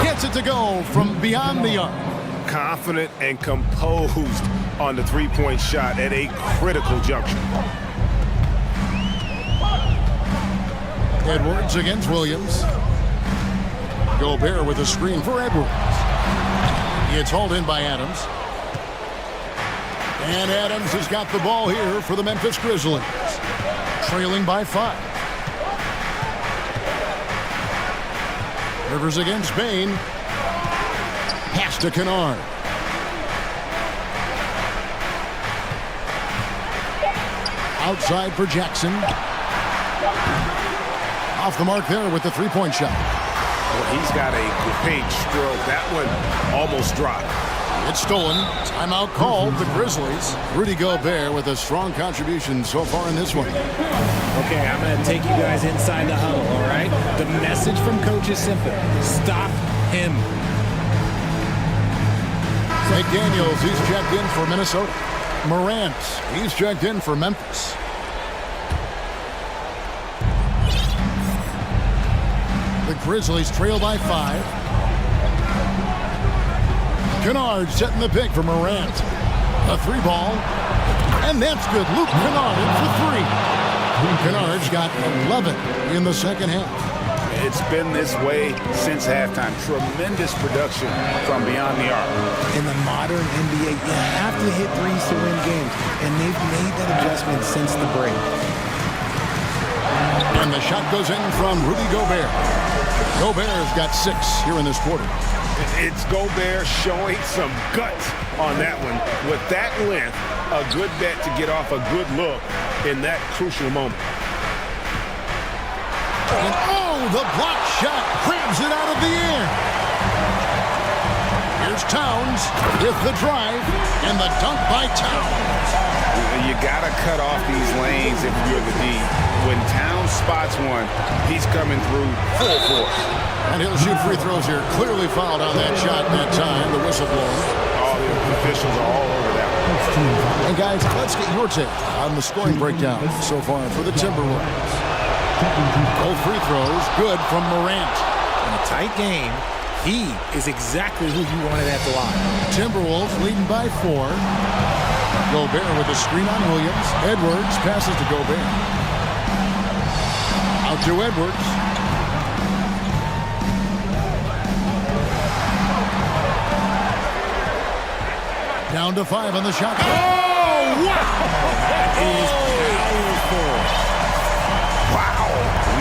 Gets it to go from beyond the arc.
Confident and composed on the three-point shot at a critical juncture.
Edwards against Williams. Gobert with a screen for Edwards. It's hauled in by Adams. And Adams has got the ball here for the Memphis Grizzlies. Trailing by 5. Rivers against Bain. Pass to Kennard. Outside for Jackson. Off the mark there with the three-point shot.
Well, he's got a great stroke. That one almost dropped.
It's stolen. Timeout called. The Grizzlies. Rudy Gobert with a strong contribution so far in this one.
Okay, I'm going to take you guys inside the huddle, all right? The message from Coach is simple. Stop him.
McDaniels, he's checked in for Minnesota. Morant, he's checked in for Memphis. The Grizzlies trail by 5. Kennard setting the pick for Morant. A 3 ball. And that's good. Luke Kennard in for 3. Kennard's got 11 in the second half.
It's been this way since halftime. Tremendous production from beyond the arc.
In the modern NBA, you have to hit threes to win games, and they've made that adjustment since the break.
And the shot goes in from Rudy Gobert. Gobert's got 6 here in this quarter.
It's Gobert showing some guts on that one. With that length, a good bet to get off a good look in that crucial moment.
And oh, the block shot grabs it out of the air. Here's Towns with the drive and the dunk by Towns.
You got to cut off these lanes if you're the D. When Towns spots one, he's coming through full force.
And he'll shoot free throws here. Clearly fouled on that shot that time. The whistle blows.
All the officials are all over that one.
And guys, let's get your take on the scoring breakdown so far for the Timberwolves. Both free throws good from Morant.
In a tight game, he is exactly who you wanted at the line.
Timberwolves leading by 4. Gobert with the screen on Williams. Edwards passes to Gobert. Out to Edwards. Down to 5 on the shot. Oh, wow!
That is powerful.
Wow.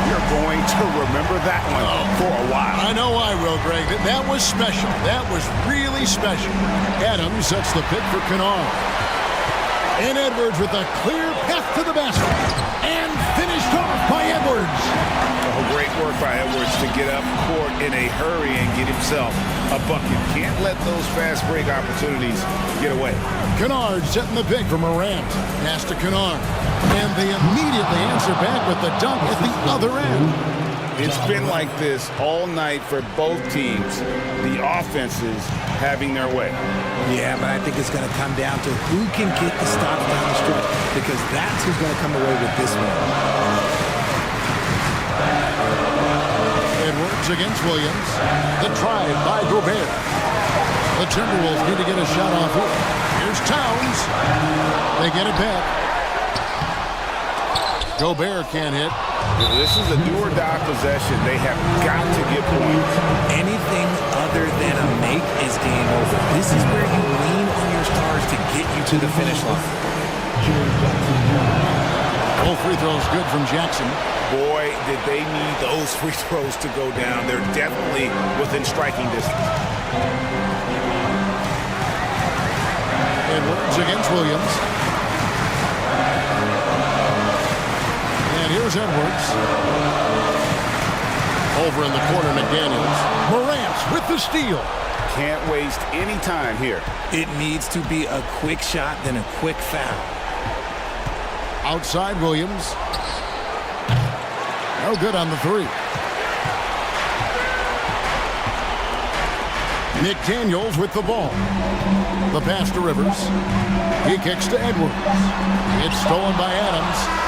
We are going to remember that one for a while.
I know I will, Greg. That was special. That was really special. Adams sets the pick for Kennard. And Edwards with a clear path to the basket. And finished off by Edwards.
Oh, great work by Edwards to get up court in a hurry and get himself a bucket. Can't let those fast break opportunities get away.
Kennard setting the pick for Morant. Pass to Kennard. And they immediately answer back with the dunk at the other end.
It's been like this all night for both teams. The offenses having their way.
Yeah, but I think it's going to come down to who can get the stops down the stretch, because that's who's going to come away with this one.
Edwards against Williams. The drive by Gobert. The Timberwolves need to get a shot off here. Here's Towns. They get it back. Gobert can't hit.
This is a do-or-die possession. They have got to get points.
Anything other than a make is game over. This is where you lean on your stars to get you to the finish line.
Both free throws good from Jackson.
Boy, did they need those free throws to go down. They're definitely within striking distance.
Edwards against Williams. And here's Edwards. Over in the corner, McDaniels. Morant with the steal.
Can't waste any time here.
It needs to be a quick shot, then a quick foul.
Outside Williams. No good on the three. McDaniels with the ball. The pass to Rivers. He kicks to Edwards. It's stolen by Adams.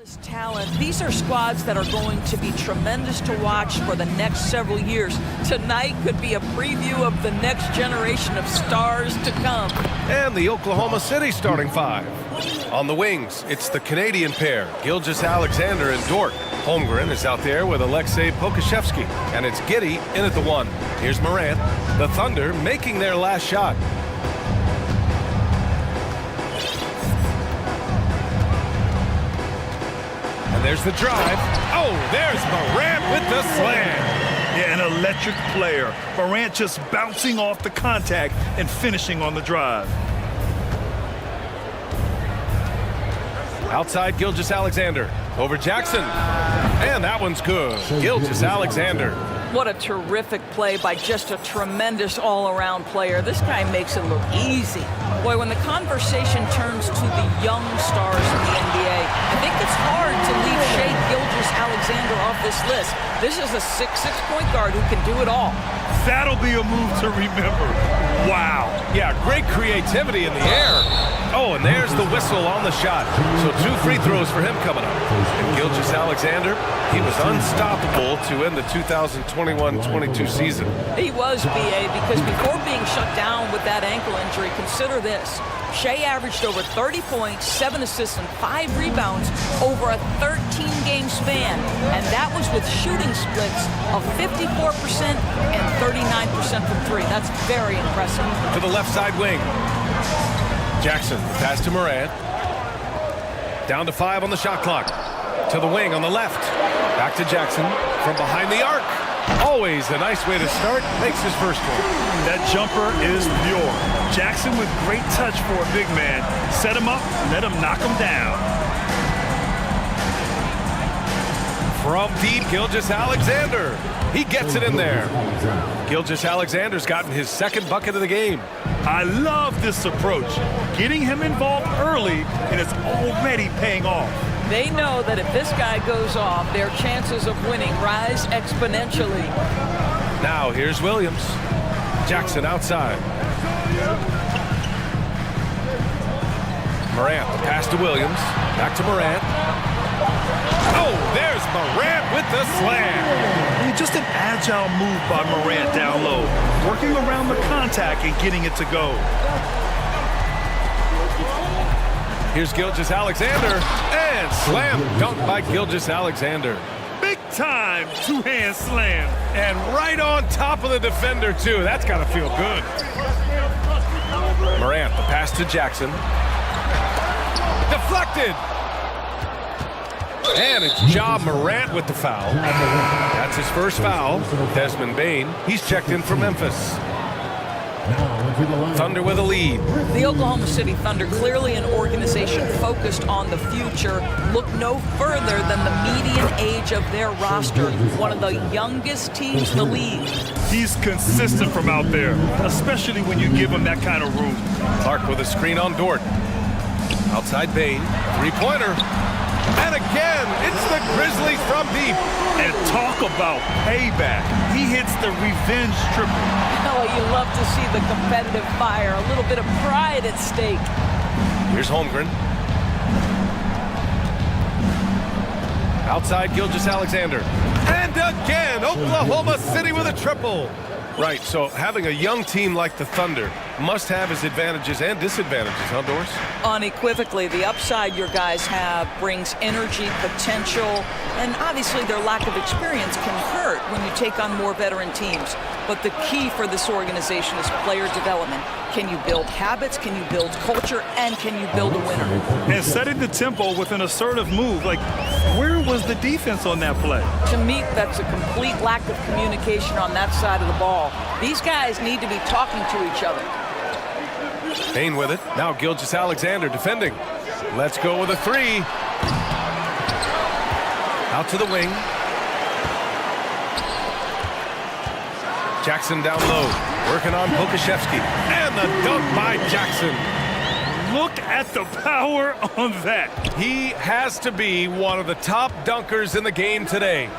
Talent. These are squads that are going to be tremendous to watch for the next several years. Tonight could be a preview of the next generation of stars to come.
And the Oklahoma City starting five. On the wings, it's the Canadian pair, Gilgeous-Alexander and Dort. Holmgren is out there with Alexei Pokashevsky, and it's Giddey in at the one. Here's Morant. The Thunder making their last shot. And there's the drive. Oh, there's Morant with the slam.
Yeah, an electric player. Morant just bouncing off the contact and finishing on the drive.
Outside Gilgeous-Alexander. Over Jackson. And that one's good. Gilgeous-Alexander.
What a terrific play by just a tremendous all-around player. This guy makes it look easy. Boy, when the conversation turns to the young stars in the NBA, I think it's hard to leave Shai Gilgeous-Alexander off this list. This is a 6'6" point guard who can do it all.
That'll be a move to remember. Wow.
Yeah, great creativity in the air. Oh, and there's the whistle on the shot. So 2 free throws for him coming up. And Gilgeous-Alexander, he was unstoppable to end the 2021-22 season.
He was, BA, because before being shut down with that ankle injury, consider this. Shai averaged over 30 points, 7 assists, and 5 rebounds over a 13-game span. And that was with shooting splits of 54% and 39% from 3. That's very impressive.
To the left side wing. Jackson, pass to Morant. Down to 5 on the shot clock. To the wing on the left. Back to Jackson from behind the arc. Always a nice way to start. Makes his first one.
That jumper is pure. Jackson with great touch for a big man. Set him up, let him knock him down.
From deep, Gilgeous-Alexander. He gets it in there. Gilgeous-Alexander's gotten his second bucket of the game.
I love this approach. Getting him involved early, and it's already paying off.
They know that if this guy goes off, their chances of winning rise exponentially.
Now here's Williams. Jackson outside. Morant, the pass to Williams. Back to Morant. Oh, there's Morant with the slam.
Just an agile move by Morant down low, working around the contact and getting it to go.
Here's Gilgeous-Alexander, and slam dunk by Gilgeous-Alexander.
Big time two-hand slam.
And right on top of the defender, too. That's got to feel good. Morant, the pass to Jackson. Deflected. And it's Ja Morant with the foul. That's his first foul. Desmond Bane, he's checked in for Memphis. Thunder with a lead.
The Oklahoma City Thunder, clearly an organization focused on the future, look no further than the median age of their roster, one of the youngest teams in the league.
He's consistent from out there, especially when you give him that kind of room.
Clark with a screen on Dort. Outside Bane, three-pointer. And again, it's the Grizzlies from deep.
And talk about payback. He hits the revenge triple.
Oh, you love to see the competitive fire, a little bit of pride at stake.
Here's Holmgren. Outside Gilgeous-Alexander. And again, Oklahoma City with a triple. Right, so having a young team like the Thunder must have its advantages and disadvantages, huh, Doris?
Unequivocally, the upside your guys have brings energy, potential, and obviously their lack of experience can hurt when you take on more veteran teams. But the key for this organization is player development. Can you build habits? Can you build culture? And can you build a winner?
And setting the tempo with an assertive move. Like, where was the defense on that play?
To me, that's a complete lack of communication on that side of the ball. These guys need to be talking to each other.
Bane with it. Now Gilgeous-Alexander defending. Let's go with a three. Out to the wing. Jackson down low, working on Pokashevsky. And the dunk by Jackson.
Look at the power on that.
He has to be one of the top dunkers in the game today.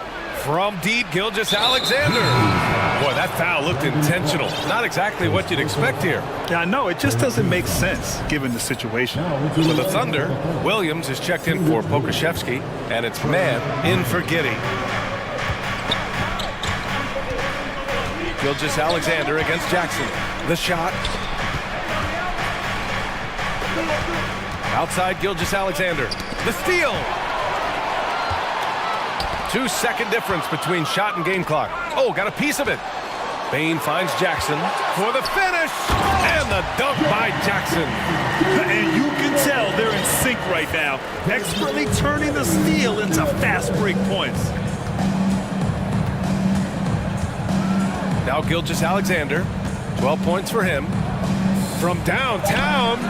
From deep, Gilgeous-Alexander. Boy, that foul looked intentional. Not exactly what you'd expect here.
Yeah, I know. It just doesn't make sense given the situation.
For the Thunder, Williams is checked in for Pokashevsky, and it's man in for Giddey. Gilgeous-Alexander against Jackson. The shot. Outside Gilgeous-Alexander. The steal. 2-second difference between shot and game clock. Oh, got a piece of it. Bain finds Jackson for the finish. And the dunk by Jackson.
And you can tell they're in sync right now, expertly turning the steal into fast break points.
Now Gilgeous-Alexander, 12 points for him. From downtown,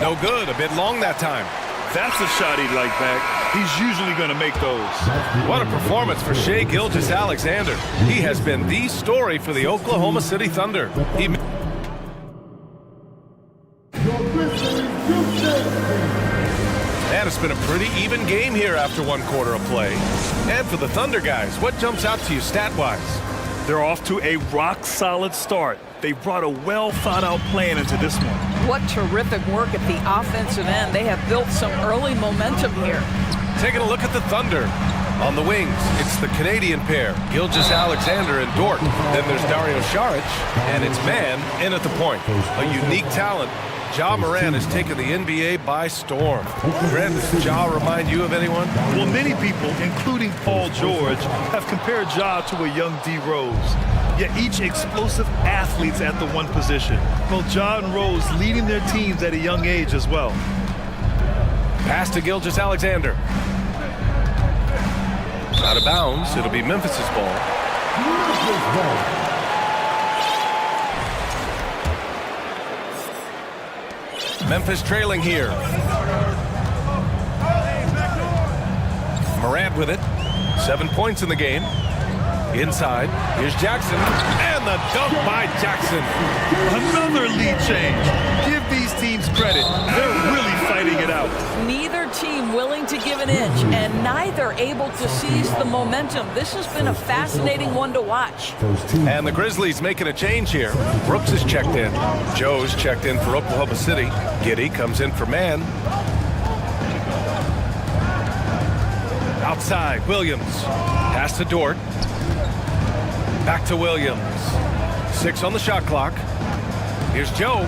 no good, a bit long that time.
That's a shot he'd like back. He's usually going to make those.
What a performance for Shai Gilgeous-Alexander. He has been the story for the Oklahoma City Thunder. And it's been a pretty even game here after one quarter of play. And for the Thunder guys, what jumps out to you stat-wise?
They're off to a rock-solid start. They brought a well-thought-out plan into this one.
What terrific work at the offensive end. They have built some early momentum here.
Taking a look at the Thunder. On the wings, it's the Canadian pair, Gilgeous-Alexander and Dort. Then there's Dario Saric, and it's man in at the point. A unique talent. Ja Morant has taken the NBA by storm. Grant, does Ja remind you of anyone?
Well, many people, including Paul George, have compared Ja to a young D. Rose. Yet each explosive athletes at the one position. Well, Ja and Rose leading their teams at a young age as well.
Pass to Gilgeous-Alexander. Out of bounds, it'll be Memphis's ball. Memphis trailing here. Morant with it. 7 points in the game. Inside, here's Jackson, and the dunk by Jackson.
Another lead change. Give these teams credit. They're really fighting it out.
Neither team willing to give an inch, and neither able to seize the momentum. This has been a fascinating one to watch.
And the Grizzlies making a change here. Brooks is checked in. Joe's checked in for Oklahoma City. Giddey comes in for man. Outside, Williams. Pass to Dort. Back to Williams. 6 on the shot clock. Here's Joe.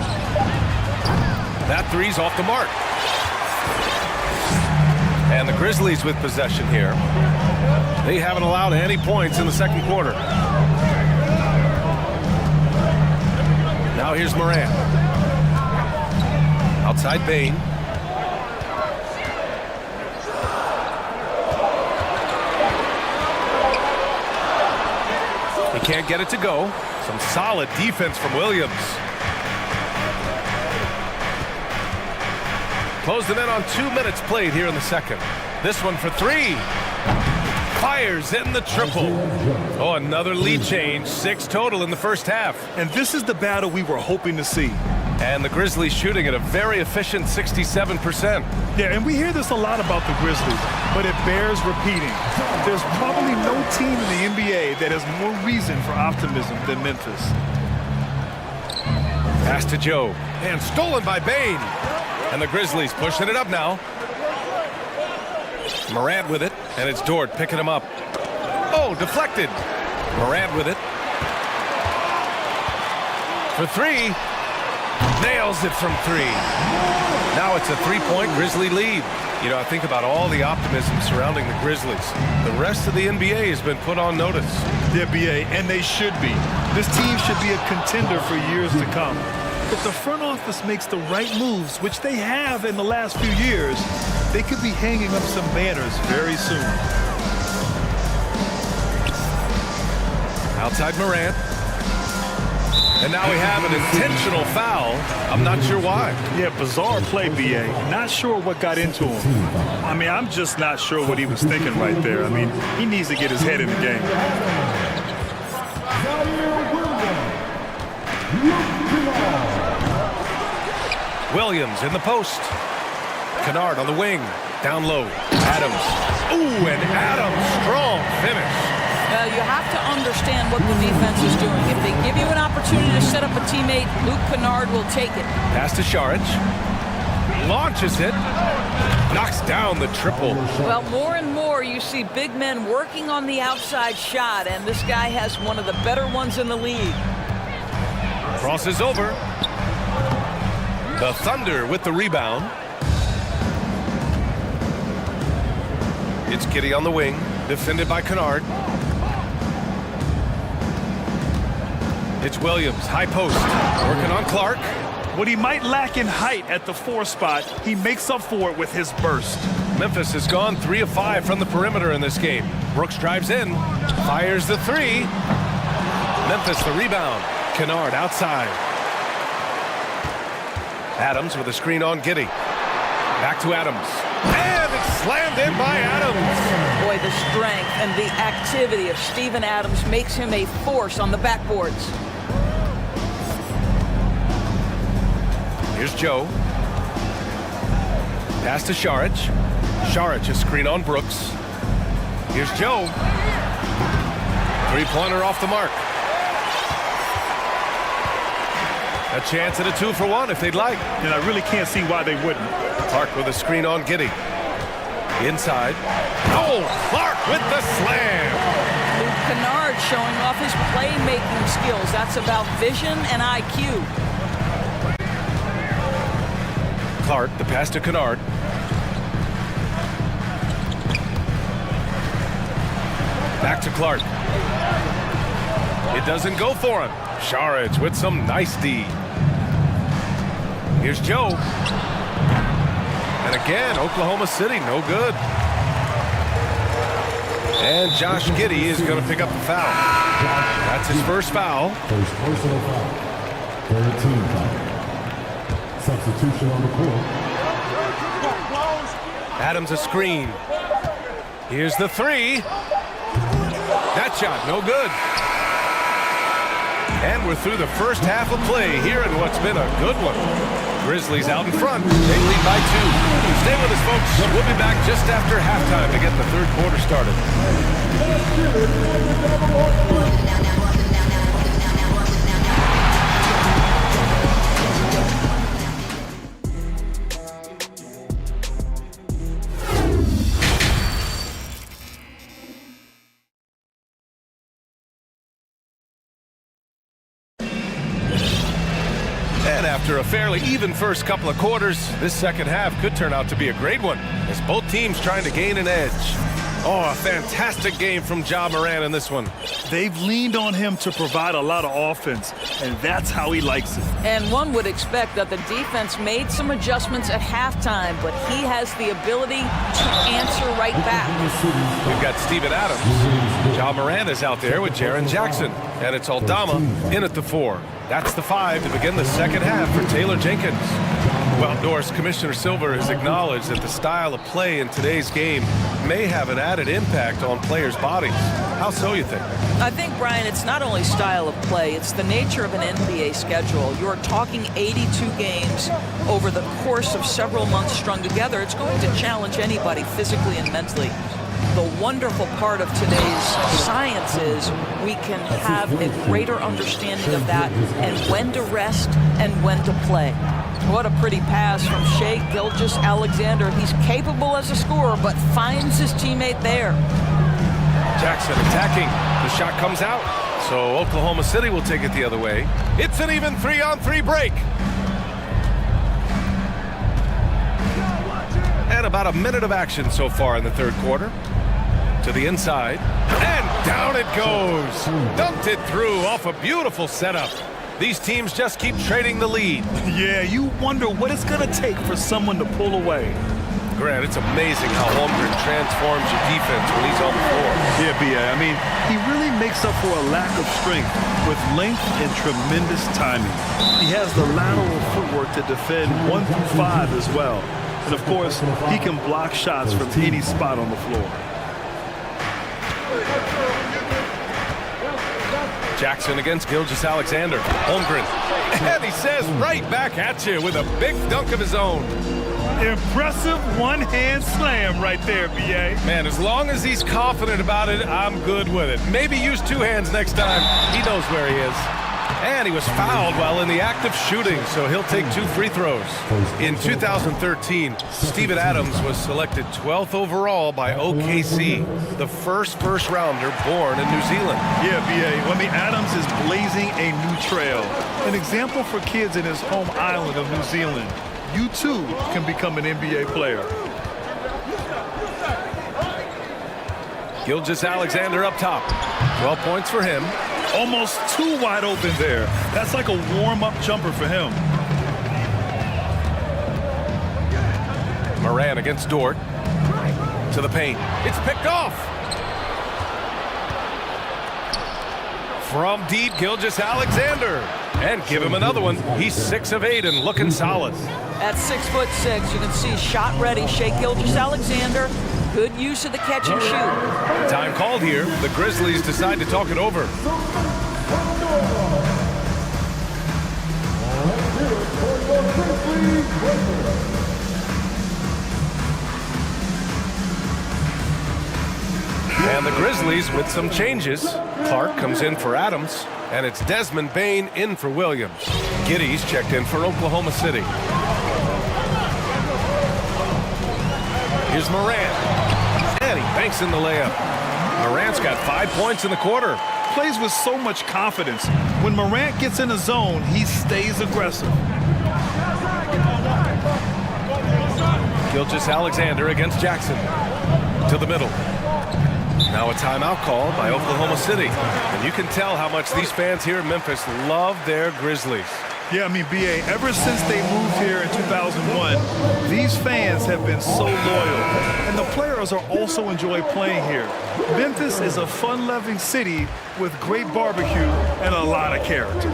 That three's off the mark. And the Grizzlies with possession here. They haven't allowed any points in the second quarter. Now here's Morant. Outside Bain. He can't get it to go. Some solid defense from Williams. Closed it in on 2 minutes played here in the second. This one for 3. Fires in the triple. Oh, another lead change. 6 total in the first half.
And this is the battle we were hoping to see.
And the Grizzlies shooting at a very efficient 67%.
Yeah, and we hear this a lot about the Grizzlies, but it bears repeating. There's probably no team in the NBA that has more reason for optimism than Memphis.
Pass to Joe. And stolen by Bain. And the Grizzlies pushing it up now. Morant with it, and it's Dort picking him up. Oh, deflected. Morant with it. For 3. Nails it from 3. Now it's a 3-point Grizzly lead. You know, I think about all the optimism surrounding the Grizzlies. The rest of the NBA has been put on notice.
The NBA, and they should be. This team should be a contender for years to come. If the front office makes the right moves, which they have in the last few years, they could be hanging up some banners very soon.
Outside Morant. And now we have an intentional foul. I'm not sure why.
Yeah, bizarre play, BA. Not sure what got into him. I mean, I'm just not sure what he was thinking right there. I mean, he needs to get his head in the game.
Williams in the post. Kennard on the wing. Down low. Adams. Ooh, and Adams, strong finish.
You have to understand what the defense is doing. If they give you an opportunity to set up a teammate, Luke Kennard will take it.
Pass to Šarić. Launches it. Knocks down the triple.
Well, more and more you see big men working on the outside shot, and this guy has one of the better ones in the league.
Crosses over. The Thunder with the rebound. It's Giddey on the wing, defended by Kennard. It's Williams, high post, working on Clark.
What he might lack in height at the 4 spot, he makes up for it with his burst.
Memphis has gone 3 of 5 from the perimeter in this game. Brooks drives in, fires the 3. Memphis the rebound. Kennard outside. Adams with a screen on Giddey. Back to Adams. And it's slammed in by Adams.
Boy, the strength and the activity of Steven Adams makes him a force on the backboards.
Here's Joe. Pass to Šarić. Šarić, a screen on Brooks. Here's Joe. 3-pointer off the mark. A chance at a 2-for-1 if they'd like.
And I really can't see why they wouldn't.
Clark with a screen on Giddey. Inside. Oh, Clark with the slam.
Luke Kennard showing off his playmaking skills. That's about vision and IQ.
Clark, the pass to Kennard. Back to Clark. It doesn't go for him. Šarić with some nice D. Here's Joe. And again, Oklahoma City, no good. And Josh Giddey is going to pick up the foul. That's his first foul.
First personal foul. Third team foul. Substitution on the court.
Adams a screen. Here's the 3. That shot, no good. And we're through the first half of play here in what's been a good one. Grizzlies out in front. They lead by 2. Stay with us, folks. We'll be back just after halftime to get the third quarter started. And after a fairly even first couple of quarters, this second half could turn out to be a great one as both teams trying to gain an edge. Oh, a fantastic game from Ja Morant in this one.
They've leaned on him to provide a lot of offense, and that's how he likes it.
And one would expect that the defense made some adjustments at halftime, but he has the ability to answer right back.
We've got Steven Adams. Ja Morant is out there with Jaren Jackson. And it's Aldama in at the 4. That's the 5 to begin the second half for Taylor Jenkins. Well, Norris, Commissioner Silver has acknowledged that the style of play in today's game may have an added impact on players' bodies. How so, you think?
I think, Brian, it's not only style of play, it's the nature of an NBA schedule. You're talking 82 games over the course of several months strung together. It's going to challenge anybody physically and mentally. The wonderful part of today's science is we can have a greater understanding of that and when to rest and when to play. What a pretty pass from Shai Gilgeous-Alexander. He's capable as a scorer, but finds his teammate there.
Jackson attacking. The shot comes out. So Oklahoma City will take it the other way. It's an even 3-on-3 break. And about a minute of action so far in the third quarter. To the inside. And down it goes. Dumped it through off a beautiful setup. These teams just keep trading the lead.
Yeah, you wonder what it's going to take for someone to pull away.
Grant, it's amazing how Holmgren transforms your defense when he's on the floor.
Yeah, B.A. I mean, he really makes up for a lack of strength with length and tremendous timing. He has the lateral footwork to defend 1 through 5 as well. And, of course, he can block shots from any spot on the floor.
Jackson against Gilgeous-Alexander. Holmgren. And he says right back at you with a big dunk of his own.
Impressive one-hand slam right there, B.A.
Man, as long as he's confident about it, I'm good with it. Maybe use two hands next time. He knows where he is. And he was fouled while in the act of shooting, so he'll take 2 free throws. In 2013, Steven Adams was selected 12th overall by OKC, the first rounder born in New Zealand.
Yeah, B.A. I mean, Adams is blazing a new trail. An example for kids in his home island of New Zealand. You too can become an NBA player.
Gilgeous-Alexander up top. 12 points for him.
Almost too wide open there. That's like a warm-up jumper for him.
Moran against Dort. To the paint. It's picked off. From deep, Gilgeous-Alexander. And give him another one. He's 6 of 8 and looking solid.
At 6'6", you can see shot ready, Shai Gilgeous-Alexander. Good use of the catch and shoot.
Time called here. The Grizzlies decide to talk it over. And the Grizzlies with some changes. Clark comes in for Adams, and it's Desmond Bane in for Williams. Giddey's checked in for Oklahoma City. Here's Moran. And he banks in the layup. Morant's got 5 points in the quarter.
Plays with so much confidence. When Morant gets in a zone, he stays aggressive.
Gilgeous-Alexander against Jackson. To the middle. Now a timeout called by Oklahoma City. And you can tell how much these fans here in Memphis love their Grizzlies.
Yeah, I mean, B.A., ever since they moved here in 2001, these fans have been so loyal. And the players are also enjoy playing here. Memphis is a fun-loving city with great barbecue and a lot of character.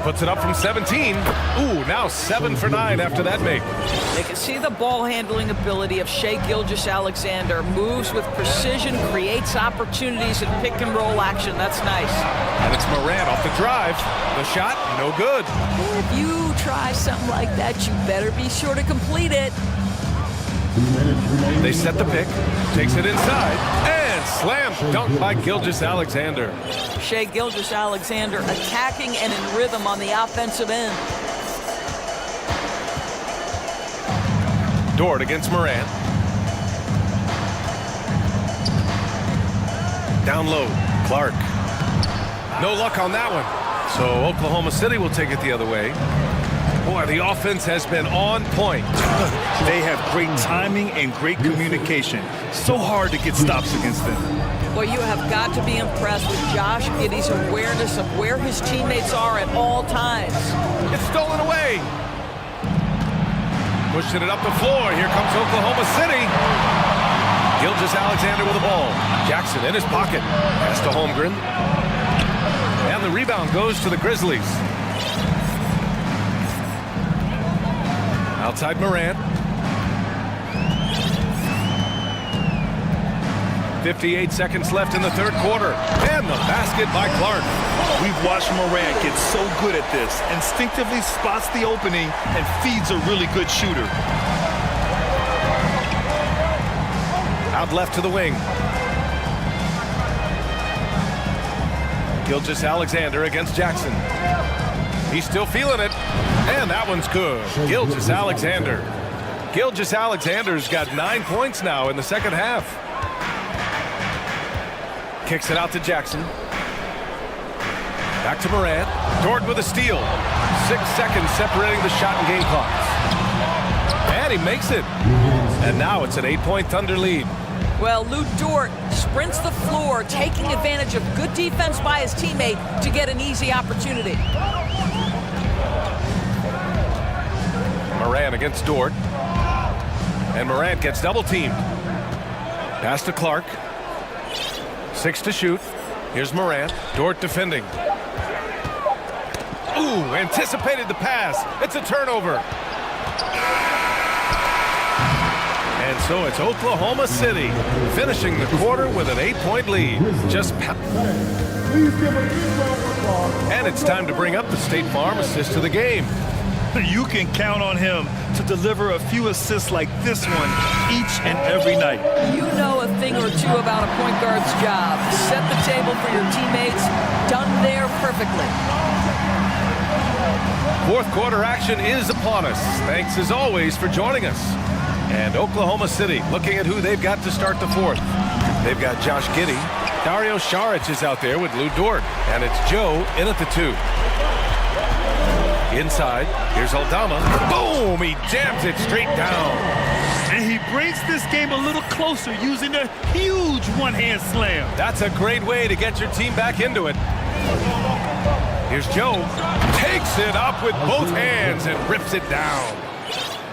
Puts it up from 17. Ooh, now 7 for 9 after that make.
They can see the ball handling ability of Shai Gilgeous-Alexander. Moves with precision, creates opportunities in pick and roll action. That's nice.
And it's Moran off the drive. The shot, no good.
If you try something like that, you better be sure to complete it.
They set the pick, takes it inside, and slam dunk by Gilgeous-Alexander.
Shai Gilgeous-Alexander attacking and in rhythm on the offensive end.
Dort against Moran. Down low, Clark. No luck on that one. So Oklahoma City will take it the other way. Boy, the offense has been on point.
They have great timing and great communication. So hard to get stops against them.
Well, you have got to be impressed with Josh Giddey's awareness of where his teammates are at all times.
It's stolen away. Pushing it up the floor. Here comes Oklahoma City. Gilgeous-Alexander with the ball. Jackson in his pocket. Pass to Holmgren. And the rebound goes to the Grizzlies. Outside Moran. 58 seconds left in the third quarter. And the basket by Clark.
We've watched Moran get so good at this. Instinctively spots the opening and feeds a really good shooter.
Out left to the wing. Gilgeous-Alexander against Jackson. He's still feeling it. And that one's good. Gilgeous-Alexander. Gilgeous-Alexander's got 9 points now in the second half. Kicks it out to Jackson. Back to Moran. Dort with a steal. 6 seconds separating the shot and game clocks. And he makes it. And now it's an 8-point Thunder lead.
Well, Lou Dort sprints the floor, taking advantage of good defense by his teammate to get an easy opportunity.
Moran against Dort. And Moran gets double teamed. Pass to Clark. 6 to shoot. Here's Moran. Dort defending. Ooh, anticipated the pass. It's a turnover. And so it's Oklahoma City finishing the quarter with an 8-point lead. And it's time to bring up the State Farm assist to the game.
You can count on him to deliver a few assists like this one each and every night.
You know a thing or two about a point guard's job. Set the table for your teammates. Done there perfectly.
Fourth quarter action is upon us. Thanks as always for joining us. And Oklahoma City looking at who they've got to start the fourth. They've got Josh Giddey. Dario Saric is out there with Lou Dort. And it's Joe in at the 2. Inside, here's Aldama. Boom! He jams it straight down.
And he brings this game a little closer using a huge one-hand slam.
That's a great way to get your team back into it. Here's Joe. Takes it up with both hands and rips it down.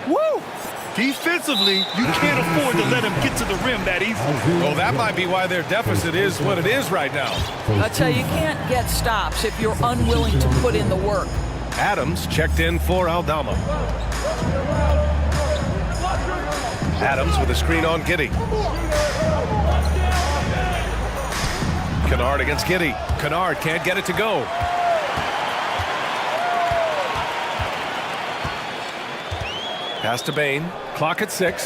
Woo! Defensively, you can't afford to let him get to the rim that easily.
Well, that might be why their deficit is what it is right now.
I tell you, you can't get stops if you're unwilling to put in the work.
Adams checked in for Aldama. Adams with a screen on Giddey. Kennard against Giddey. Kennard can't get it to go. Pass to Bain. Clock at 6.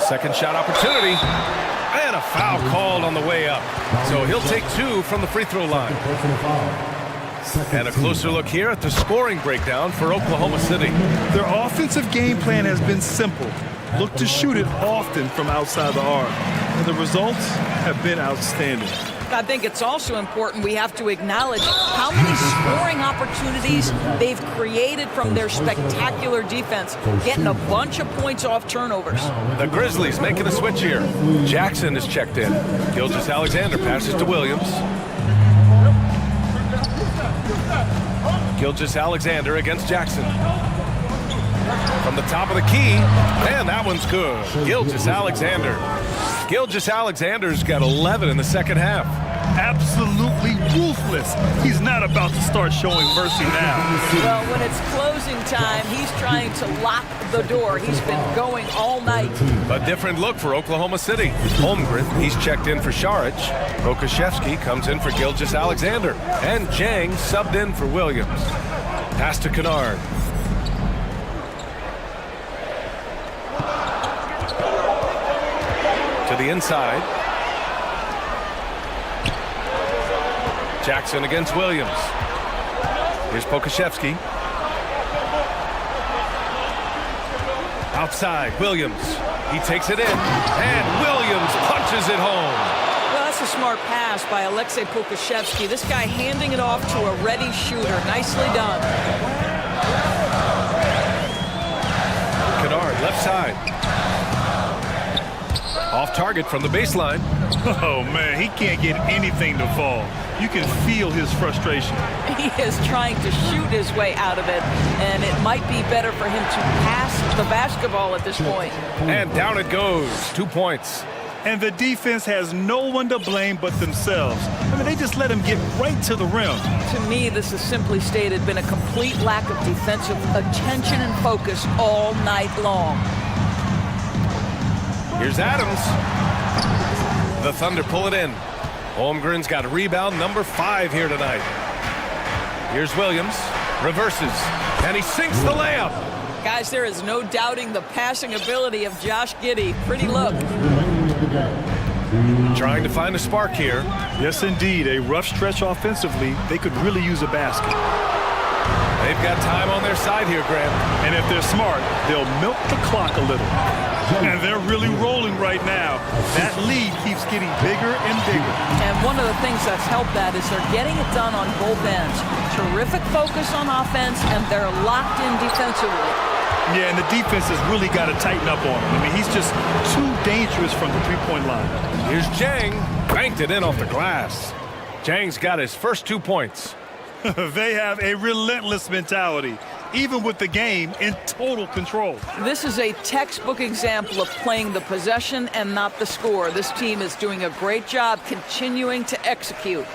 Second shot opportunity. And a foul called on the way up. So he'll take 2 from the free throw line. And a closer look here at the scoring breakdown for Oklahoma City.
Their offensive game plan has been simple. Look to shoot it often from outside the arc. And the results have been outstanding.
I think it's also important we have to acknowledge how many scoring opportunities they've created from their spectacular defense, getting a bunch of points off turnovers.
The Grizzlies making a switch here. Jackson is checked in. Gilgeous-Alexander passes to Williams. Gilgeous-Alexander against Jackson. From the top of the key, and that one's good. Gilgeous-Alexander. Gilgeous-Alexander's got 11 in the second half.
Absolutely ruthless. He's not about to start showing mercy now.
Well, when it's closing time, he's trying to lock the door. He's been going all night.
A different look for Oklahoma City. Holmgren, he's checked in for Saric. Okashevsky comes in for Gilgeous-Alexander. And Jang subbed in for Williams. Pass to Kennard. To the inside. Jackson against Williams. Here's Pokashevsky. Outside, Williams. He takes it in, and Williams punches it home.
Well, that's a smart pass by Alexei Pokashevsky. This guy handing it off to a ready shooter. Nicely done.
Kennard, left side. Off target from the baseline.
Oh, man, he can't get anything to fall. You can feel his frustration.
He is trying to shoot his way out of it, and it might be better for him to pass the basketball at this point.
And down it goes. 2 points.
And the defense has no one to blame but themselves. I mean, they just let him get right to the rim.
To me, this has simply stated been a complete lack of defensive attention and focus all night long.
Here's Adams. The Thunder pull it in. Holmgren's got rebound number 5 here tonight. Here's Williams. Reverses. And he sinks the layup.
Guys, there is no doubting the passing ability of Josh Giddey. Pretty look.
Trying to find a spark here.
Yes, indeed. A rough stretch offensively. They could really use a basket.
They've got time on their side here, Grant.
And if they're smart, they'll milk the clock a little. And they're really rolling right now. That lead keeps getting bigger and bigger.
And one of the things that's helped that is they're getting it done on both ends. Terrific focus on offense, and they're locked in defensively.
Yeah, and the defense has really got to tighten up on him. I mean, he's just too dangerous from the three-point line.
Here's Jang. Banked it in off the glass. Jang's got his first 2 points.
They have a relentless mentality, even with the game in total control.
This is a textbook example of playing the possession and not the score. This team is doing a great job continuing to execute.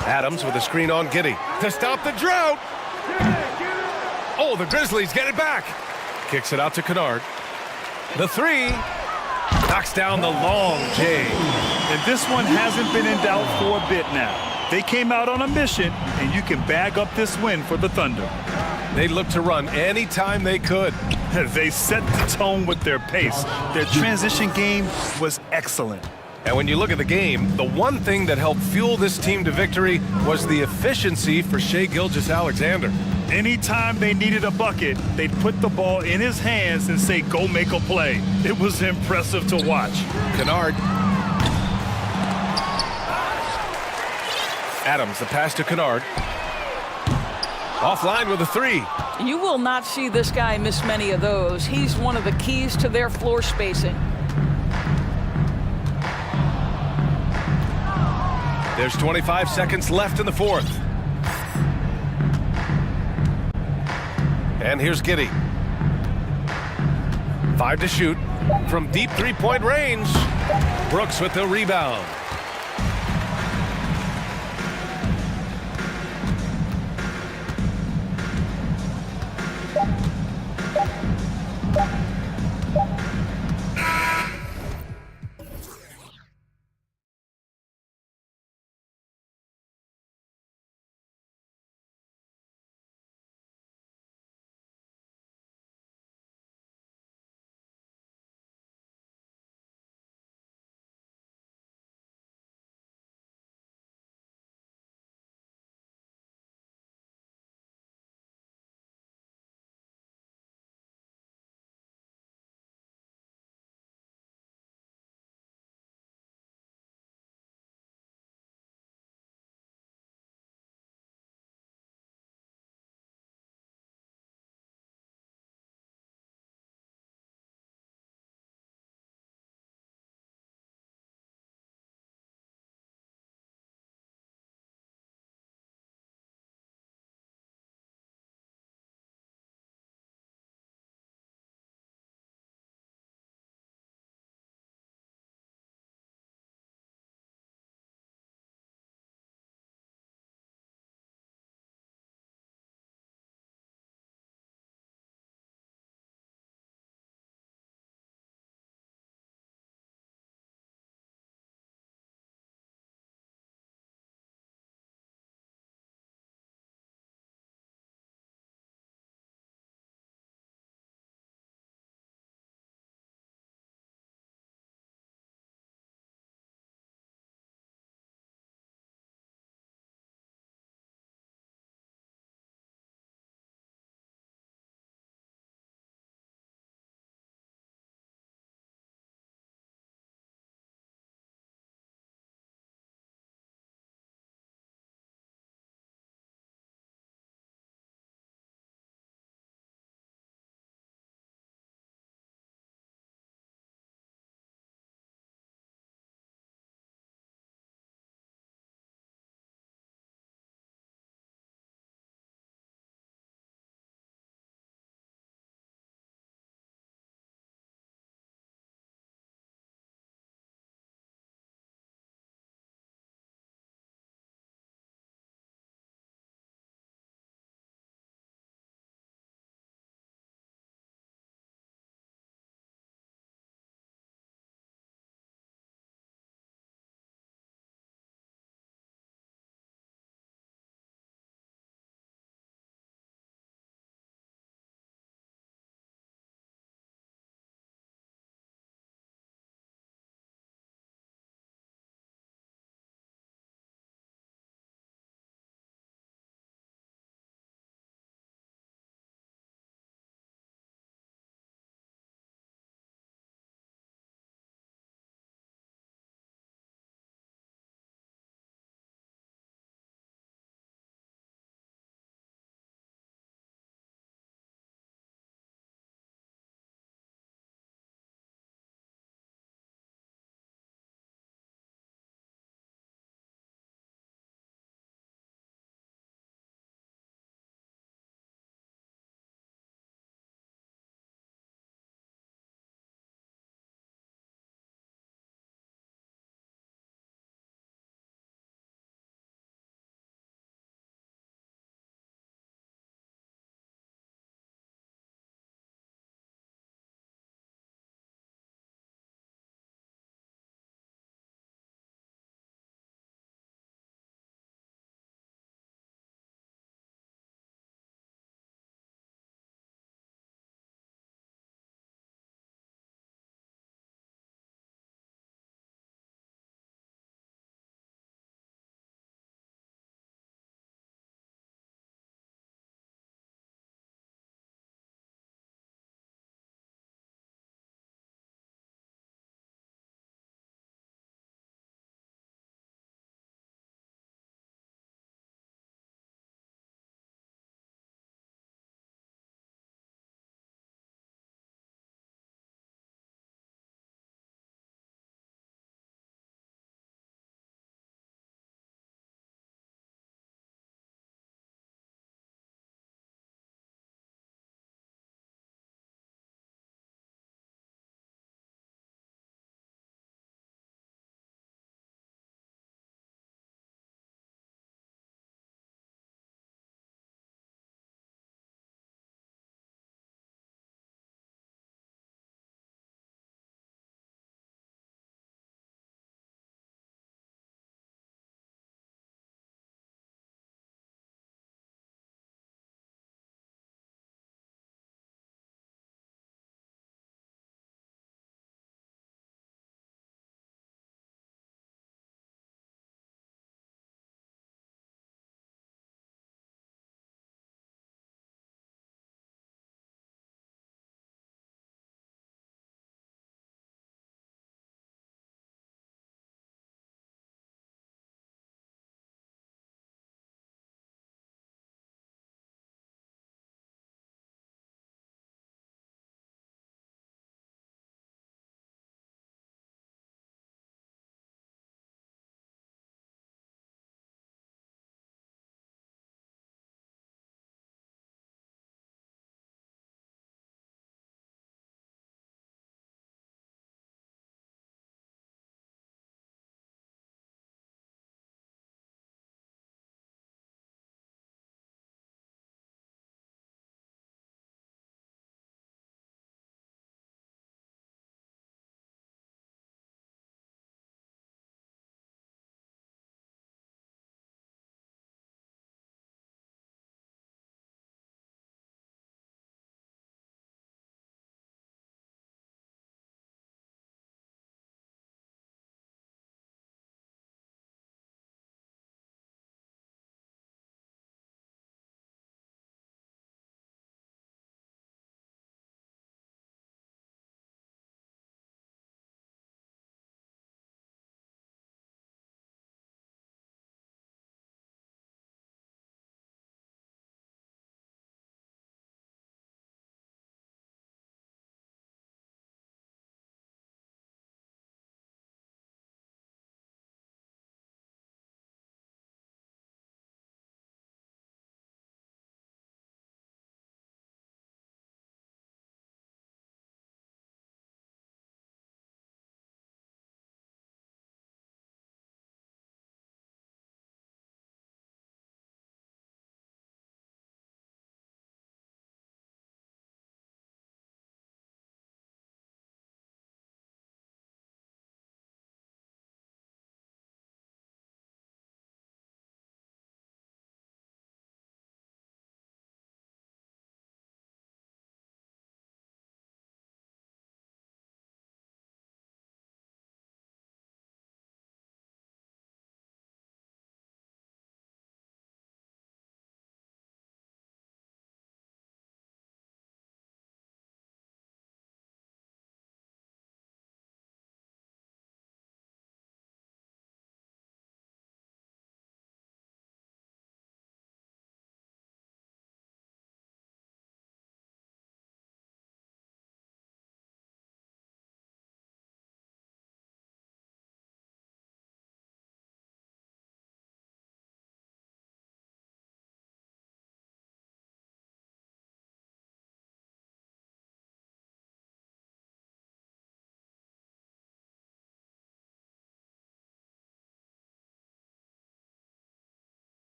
Adams with a screen on Giddey to stop the drought. Oh, the Grizzlies get it back. Kicks it out to Kennard. The 3 knocks down the long J.
And this one hasn't been in doubt for a bit now. They came out on a mission, and you can bag up this win for the Thunder.
They looked to run anytime they could.
They set the tone with their pace. Their transition game was excellent.
And when you look at the game, the one thing that helped fuel this team to victory was the efficiency for Shai Gilgeous-Alexander.
Anytime they needed a bucket, they'd put the ball in his hands and say, go make a play. It was impressive to watch.
Kennard. Adams, the pass to Kennard. Offline with a three.
You will not see this guy miss many of those. He's one of the keys to their floor spacing.
There's 25 seconds left in the fourth. And here's Giddey. 5 to shoot from deep three-point range. Brooks with the rebound.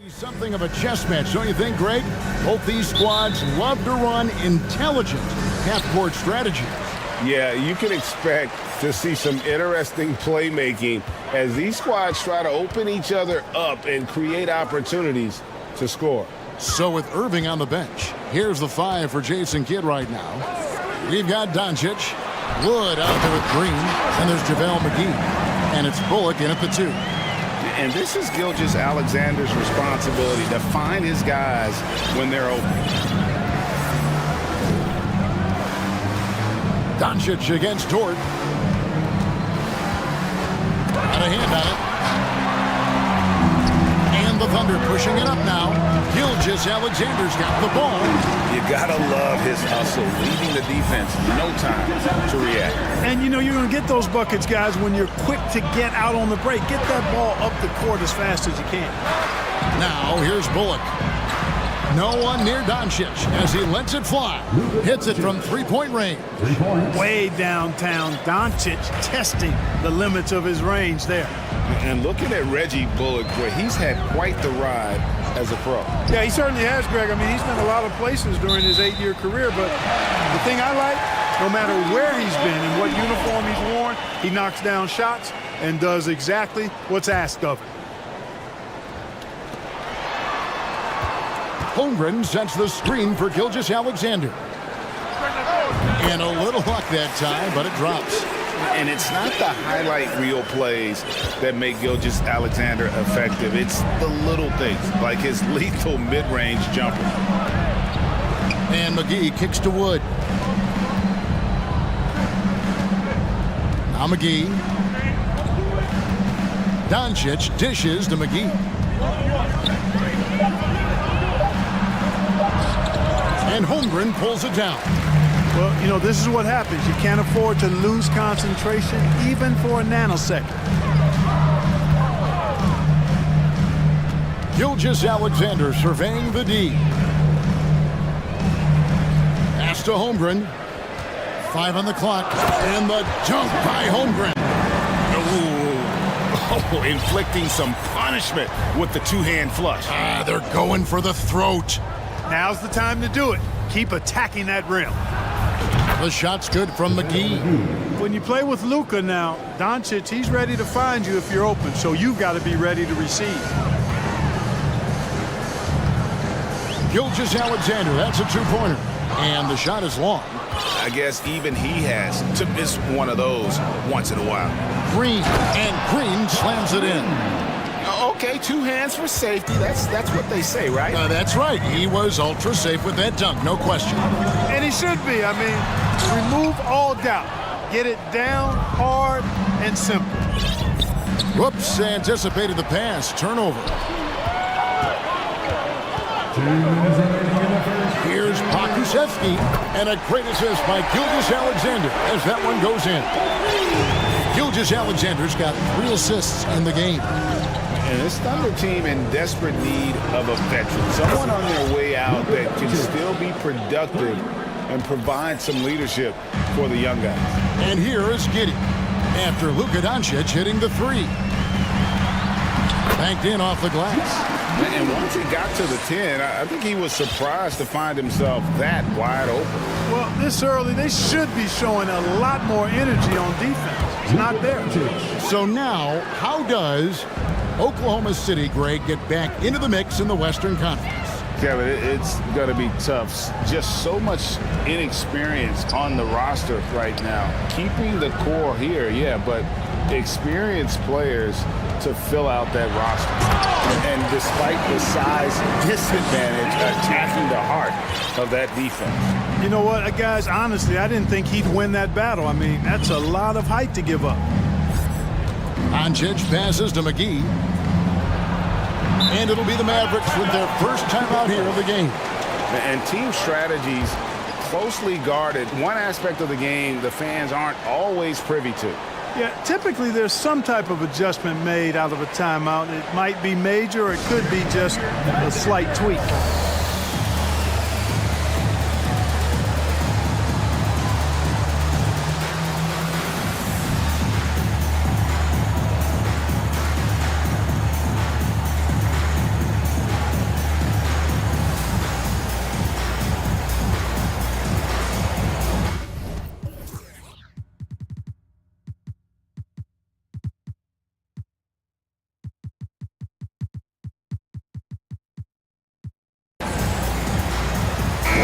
Something of a chess match, don't you think, Greg? Both these squads love to run intelligent half-court strategies.
Yeah, you can expect to see some interesting playmaking as these squads try to open each other up and create opportunities to score.
So with Irving on the bench, here's the 5 for Jason Kidd right now. We've got Doncic, Wood out there with Green, and there's JaVale McGee. And it's Bullock in at the 2.
And this is Gilgeous-Alexander's responsibility to find his guys when they're open.
Doncic against Dort. Got a hand on it. And the Thunder pushing it up now. Gilgeous-Alexander's got the ball.
You gotta love his hustle, leaving the defense no time to react.
And you know you're going to get those buckets, guys, when you're quick to get out on the break. Get that ball up the court as fast as you can.
Now here's Bullock. No one near Doncic as he lets it fly. Hits it from three-point range.
Way downtown, Doncic testing the limits of his range there.
And looking at Reggie Bullock, boy, he's had quite the ride as a pro.
Yeah, he certainly has, Greg. I mean, he's been a lot of places during his 8-year career, but the thing I like, no matter where he's been and what uniform he's worn, he knocks down shots and does exactly what's asked of him.
Holmgren sets the screen for Gilgeous-Alexander. And a little luck that time, but it drops.
And it's not the highlight reel plays that make Gilgeous-Alexander effective. It's the little things, like his lethal mid-range jumper.
And McGee kicks to Wood. Now McGee. Doncic dishes to McGee. And Holmgren pulls it down.
Well, you know, this is what happens. You can't afford to lose concentration even for a nanosecond.
Gilgeous-Alexander surveying the D. Pass to Holmgren. 5 on the clock. And the dunk by Holmgren.
Oh, inflicting some punishment with the two-hand flush.
They're going for the throat.
Now's the time to do it. Keep attacking that rim.
The shot's good from McGee.
When you play with Luka now, Doncic, he's ready to find you if you're open, so you've got to be ready to receive.
Gilgeous-Alexander, that's a two-pointer. And the shot is long.
I guess even he has to miss one of those once in a while.
Green, and Green slams it in.
Okay, 2 hands for safety. That's what they say, right?
That's right. He was ultra safe with that dunk, no question.
And he should be. I mean, remove all doubt. Get it down, hard, and simple.
Whoops, anticipated the pass. Turnover. Here's Pokusevski, and a great assist by Gilgeous-Alexander as that one goes in. Gilgeous-Alexander's got 3 assists in the game.
And this Thunder team in desperate need of a veteran, someone on their way out that can still be productive and provide some leadership for the young guys.
And here is Giddey after Luka Doncic hitting the 3. Banked in off the glass.
And once he got to the 10, I think he was surprised to find himself that wide open.
Well, this early, they should be showing a lot more energy on defense. It's not there.
So now, how does Oklahoma City, Greg, get back into the mix in the Western Conference?
Kevin, it's going to be tough. Just so much inexperience on the roster right now. Keeping the core here, yeah, but experienced players to fill out that roster. And despite the size disadvantage, attacking the heart of that defense.
You know what, guys, honestly, I didn't think he'd win that battle. I mean, that's a lot of height to give up.
Doncic passes to McGee. And it'll be the Mavericks with their first time out here of the game.
And team strategies closely guarded. One aspect of the game the fans aren't always privy to.
Yeah, typically there's some type of adjustment made out of a timeout. It might be major or it could be just a slight tweak.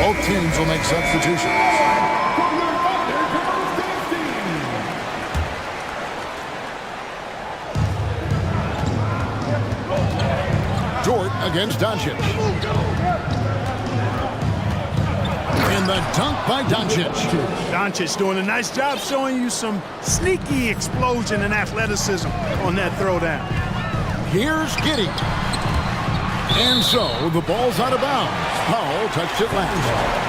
Both teams will make substitutions. Dort against Doncic. And the dunk by Doncic.
Doncic doing a nice job showing you some sneaky explosion and athleticism on that throwdown.
Here's Giddey. And so the ball's out of bounds. Powell touched it last.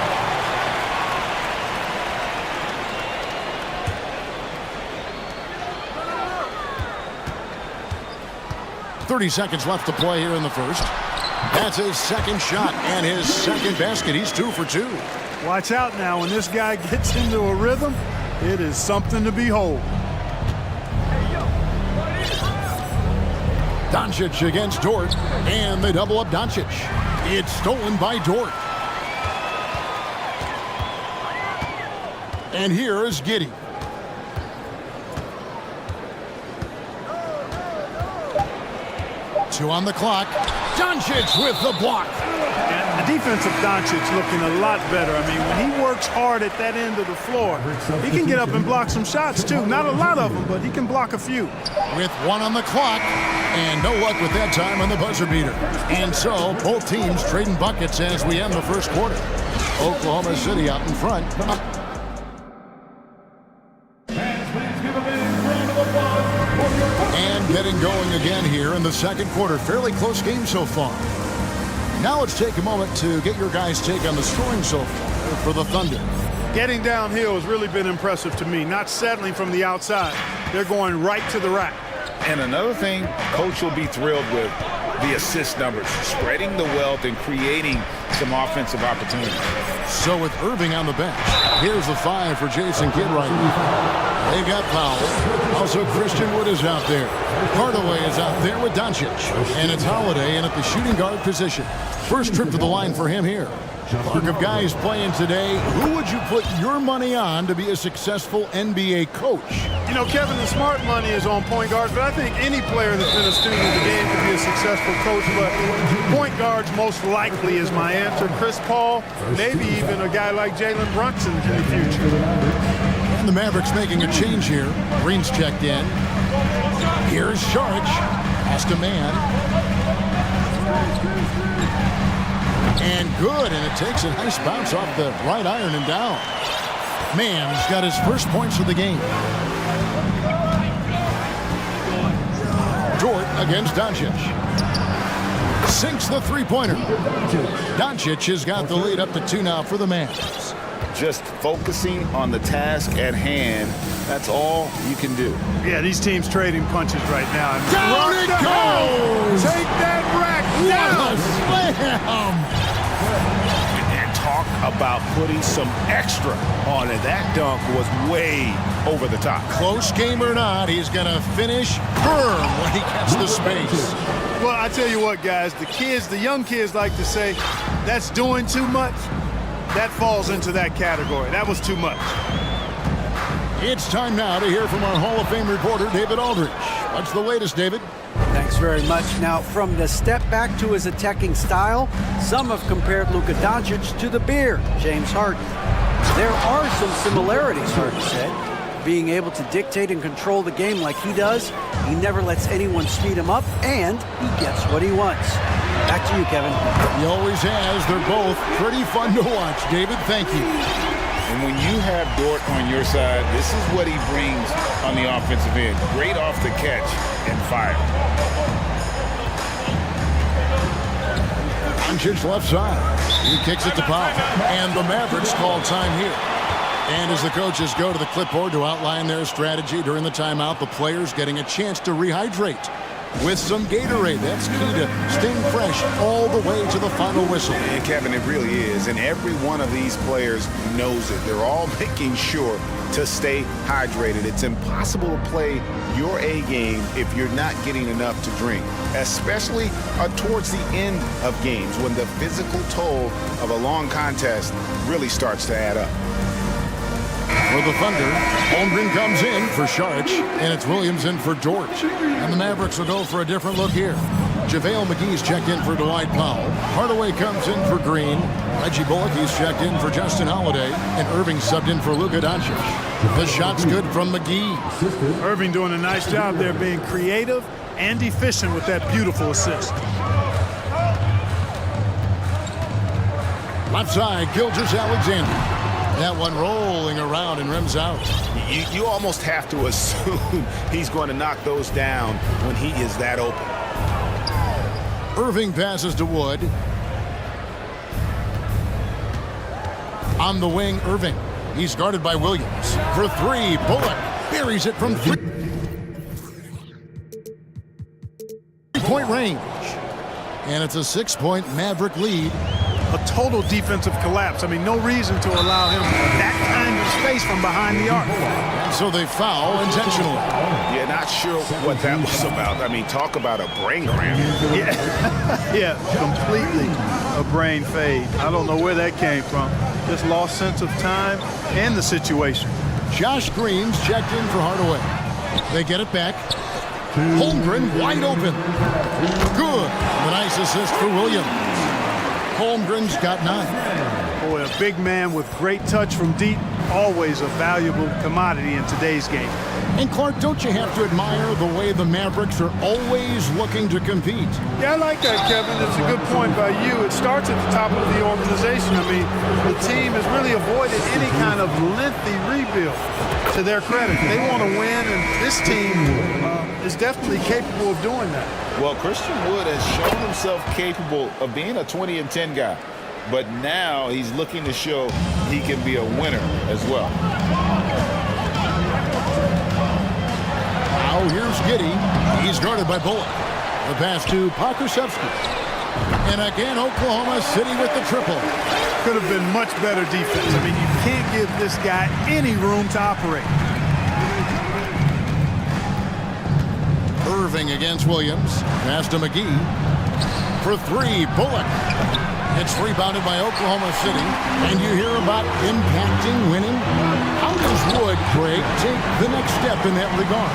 .30 seconds left to play here in the first. That's his second shot and his second basket. He's 2 for 2.
Watch out now. When this guy gets into a rhythm, it is something to behold.
Doncic against Dort, and they double up Doncic. It's stolen by Dort. And here is Giddey. Two on the clock. Doncic with the block.
And the defense of Doncic looking a lot better. I mean, when he works hard at that end of the floor, he can get up and block some shots too. Not a lot of them, but he can block a few.
With 1 on the clock, and no luck with that time on the buzzer beater. And so both teams trading buckets as we end the first quarter. Oklahoma City out in front. And getting going again here in the second quarter. Fairly close game so far. Now let's take a moment to get your guys' take on the scoring so far for the Thunder.
Getting downhill has really been impressive to me. Not settling from the outside. They're going right to the rack.
And another thing, coach will be thrilled with the assist numbers, spreading the wealth and creating some offensive opportunities.
So with Irving on the bench, here's the 5 for Jason Kidd right now. They've got Powell. Also Christian Wood is out there. Hardaway is out there with Doncic. And it's Holiday in at the shooting guard position. First trip to the line for him here. Mark of guys playing today. Who would you put your money on to be a successful NBA coach?
You know, Kevin, the smart money is on point guards, but I think any player that's been a student of the game could be a successful coach. But point guards most likely is my answer. Chris Paul, maybe even a guy like Jalen Brunson in the future.
And the Mavericks making a change here. Green's checked in. Here's Saric. Past a man. And good, and it takes a nice bounce off the right iron and down. Man, he's got his first points of the game. Dort against Doncic. Sinks the three-pointer. Doncic has got the lead up to 2 now for the Mavs.
Just focusing on the task at hand, that's all you can do.
Yeah, these teams trading punches right now.
Down it goes!
Take that rack down!
Slam!
And talk about putting some extra on it. That dunk was way over the top.
Close game or not, he's going to finish firm when he gets the space.
Well, I tell you what, guys, the young kids like to say, that's doing too much. That falls into that category. That was too much.
It's time now to hear from our Hall of Fame reporter, David Aldridge. What's the latest, David?
Thanks very much. Now, from the step back to his attacking style, some have compared Luka Doncic to the Bear, James Harden. There are some similarities, Harden said. Being able to dictate and control the game like he does, he never lets anyone speed him up, and he gets what he wants. Back to you, Kevin.
He always has. They're both pretty fun to watch. David, thank you.
And when you have Dort on your side, this is what he brings on the offensive end. Great off the catch and fire.
Doncic left side. He kicks it to Powell. And the Mavericks call time here. And as the coaches go to the clipboard to outline their strategy during the timeout, the players getting a chance to rehydrate with some Gatorade. That's key to staying fresh all the way to the final whistle.
And Kevin, it really is. And every one of these players knows it. They're all making sure to stay hydrated. It's impossible to play your A game if you're not getting enough to drink, especially towards the end of games when the physical toll of a long contest really starts to add up.
For the Thunder, Holmgren comes in for Saric, and it's Williams in for Dort. And the Mavericks will go for a different look here. JaVale McGee's checked in for Dwight Powell. Hardaway comes in for Green. Reggie Bullock, he's checked in for Justin Holiday. And Irving subbed in for Luka Doncic. The shot's good from McGee.
Irving doing a nice job there being creative and efficient with that beautiful assist.
Left side, Gilgeous-Alexander. That one rolling around and rims out.
You almost have to assume he's going to knock those down when he is that open.
Irving passes to Wood. On the wing, Irving. He's guarded by Williams. For three, Bullock buries it from three-point range. And it's a 6-point Maverick lead.
A total defensive collapse. I mean, no reason to allow him that kind of space from behind the arc.
And so they foul intentionally.
Yeah, not sure what that was about. I mean, talk about a brain cramp.
Yeah, completely a brain fade. I don't know where that came from. Just lost sense of time and the situation.
Josh Green's checked in for Hardaway. They get it back. Holmgren wide open. Good. A nice assist for Williams. Holmgren's got 9.
Boy, a big man with great touch from deep, always a valuable commodity in today's game.
And Clark, don't you have to admire the way the Mavericks are always looking to compete?
Yeah, I like that, Kevin. It's a good point by you. It starts at the top of the organization. I mean, the team has really avoided any kind of lengthy rebuild, to their credit. They want to win, and this team is definitely capable of doing that.
Well, Christian Wood has shown himself capable of being a 20-10 guy, but now he's looking to show he can be a winner as well.
Now here's Giddey. He's guarded by Bullock. The pass to Pokusevski. And again, Oklahoma City with the triple.
Could have been much better defense. I mean, you can't give this guy any room to operate.
Irving against Williams. Pass to McGee. For three, Bullock. It's rebounded by Oklahoma City. And you hear about impacting winning. How does Wood, Greg, take the next step in that regard?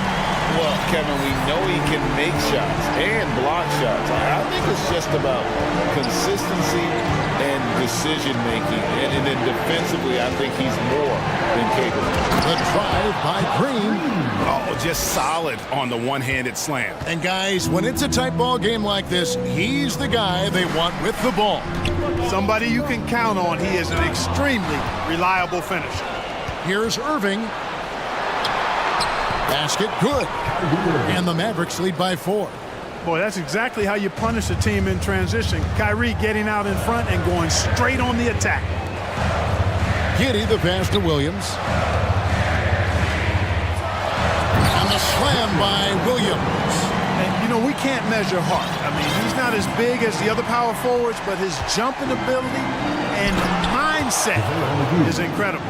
Well, Kevin, we know he can make shots and block shots. I think it's just about consistency and decision-making. And then defensively, I think he's more than capable.
The drive by Green.
Oh, just solid on the one-handed slam.
And guys, when it's a tight ball game like this, he's the guy they want with the ball.
Somebody you can count on. He is an extremely reliable finisher.
Here's Irving. Basket good. And the Mavericks lead by 4.
Boy, that's exactly how you punish a team in transition. Kyrie getting out in front and going straight on the attack.
Giddey, the pass to Williams. And the slam by Williams.
And, you know, we can't measure Hart. I mean, he's not as big as the other power forwards, but his jumping ability and mindset is incredible.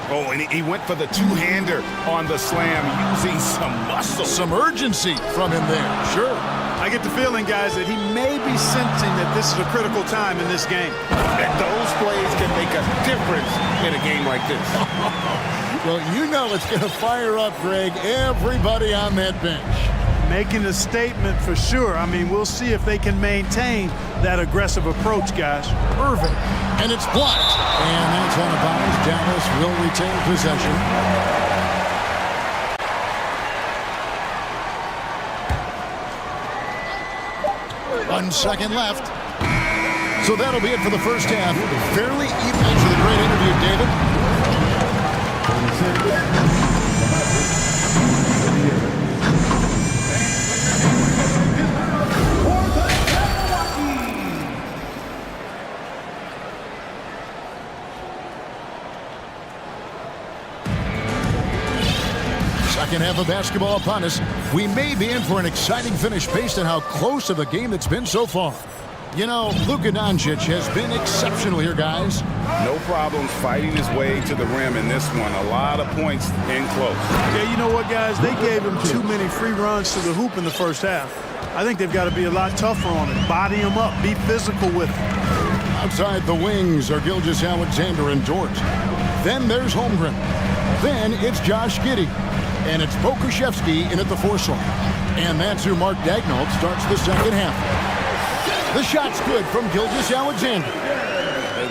Oh, and he went for the two-hander on the slam, using some muscle.
Some urgency from him there, sure.
I get the feeling, guys, that he may be sensing that this is a critical time in this game.
And those plays can make a difference in a game like this.
Well, you know it's going to fire up, Greg, everybody on that bench.
Making a statement for sure. I mean, we'll see if they can maintain that aggressive approach, guys.
Irving, and it's blocked. And that's on a bounce. Dallas will retain possession. 1 second left. So that'll be it for the first half. Fairly even. Thanks for the great interview, David. Second half of basketball upon us. We may be in for an exciting finish based on how close of a game it's been so far. You know, Luka Doncic has been exceptional here, guys.
No problems fighting his way to the rim in this one. A lot of points in close.
Yeah, you know what, guys? They gave him too many free runs to the hoop in the first half. I think they've got to be a lot tougher on him. Body him up. Be physical with him.
Outside the wings are Gilgeous-Alexander and Dort. Then there's Holmgren. Then it's Josh Giddey. And it's Pokushevsky in at the force line. And that's who Mark Daignault starts the second half. The shot's good from Gilgeous-Alexander.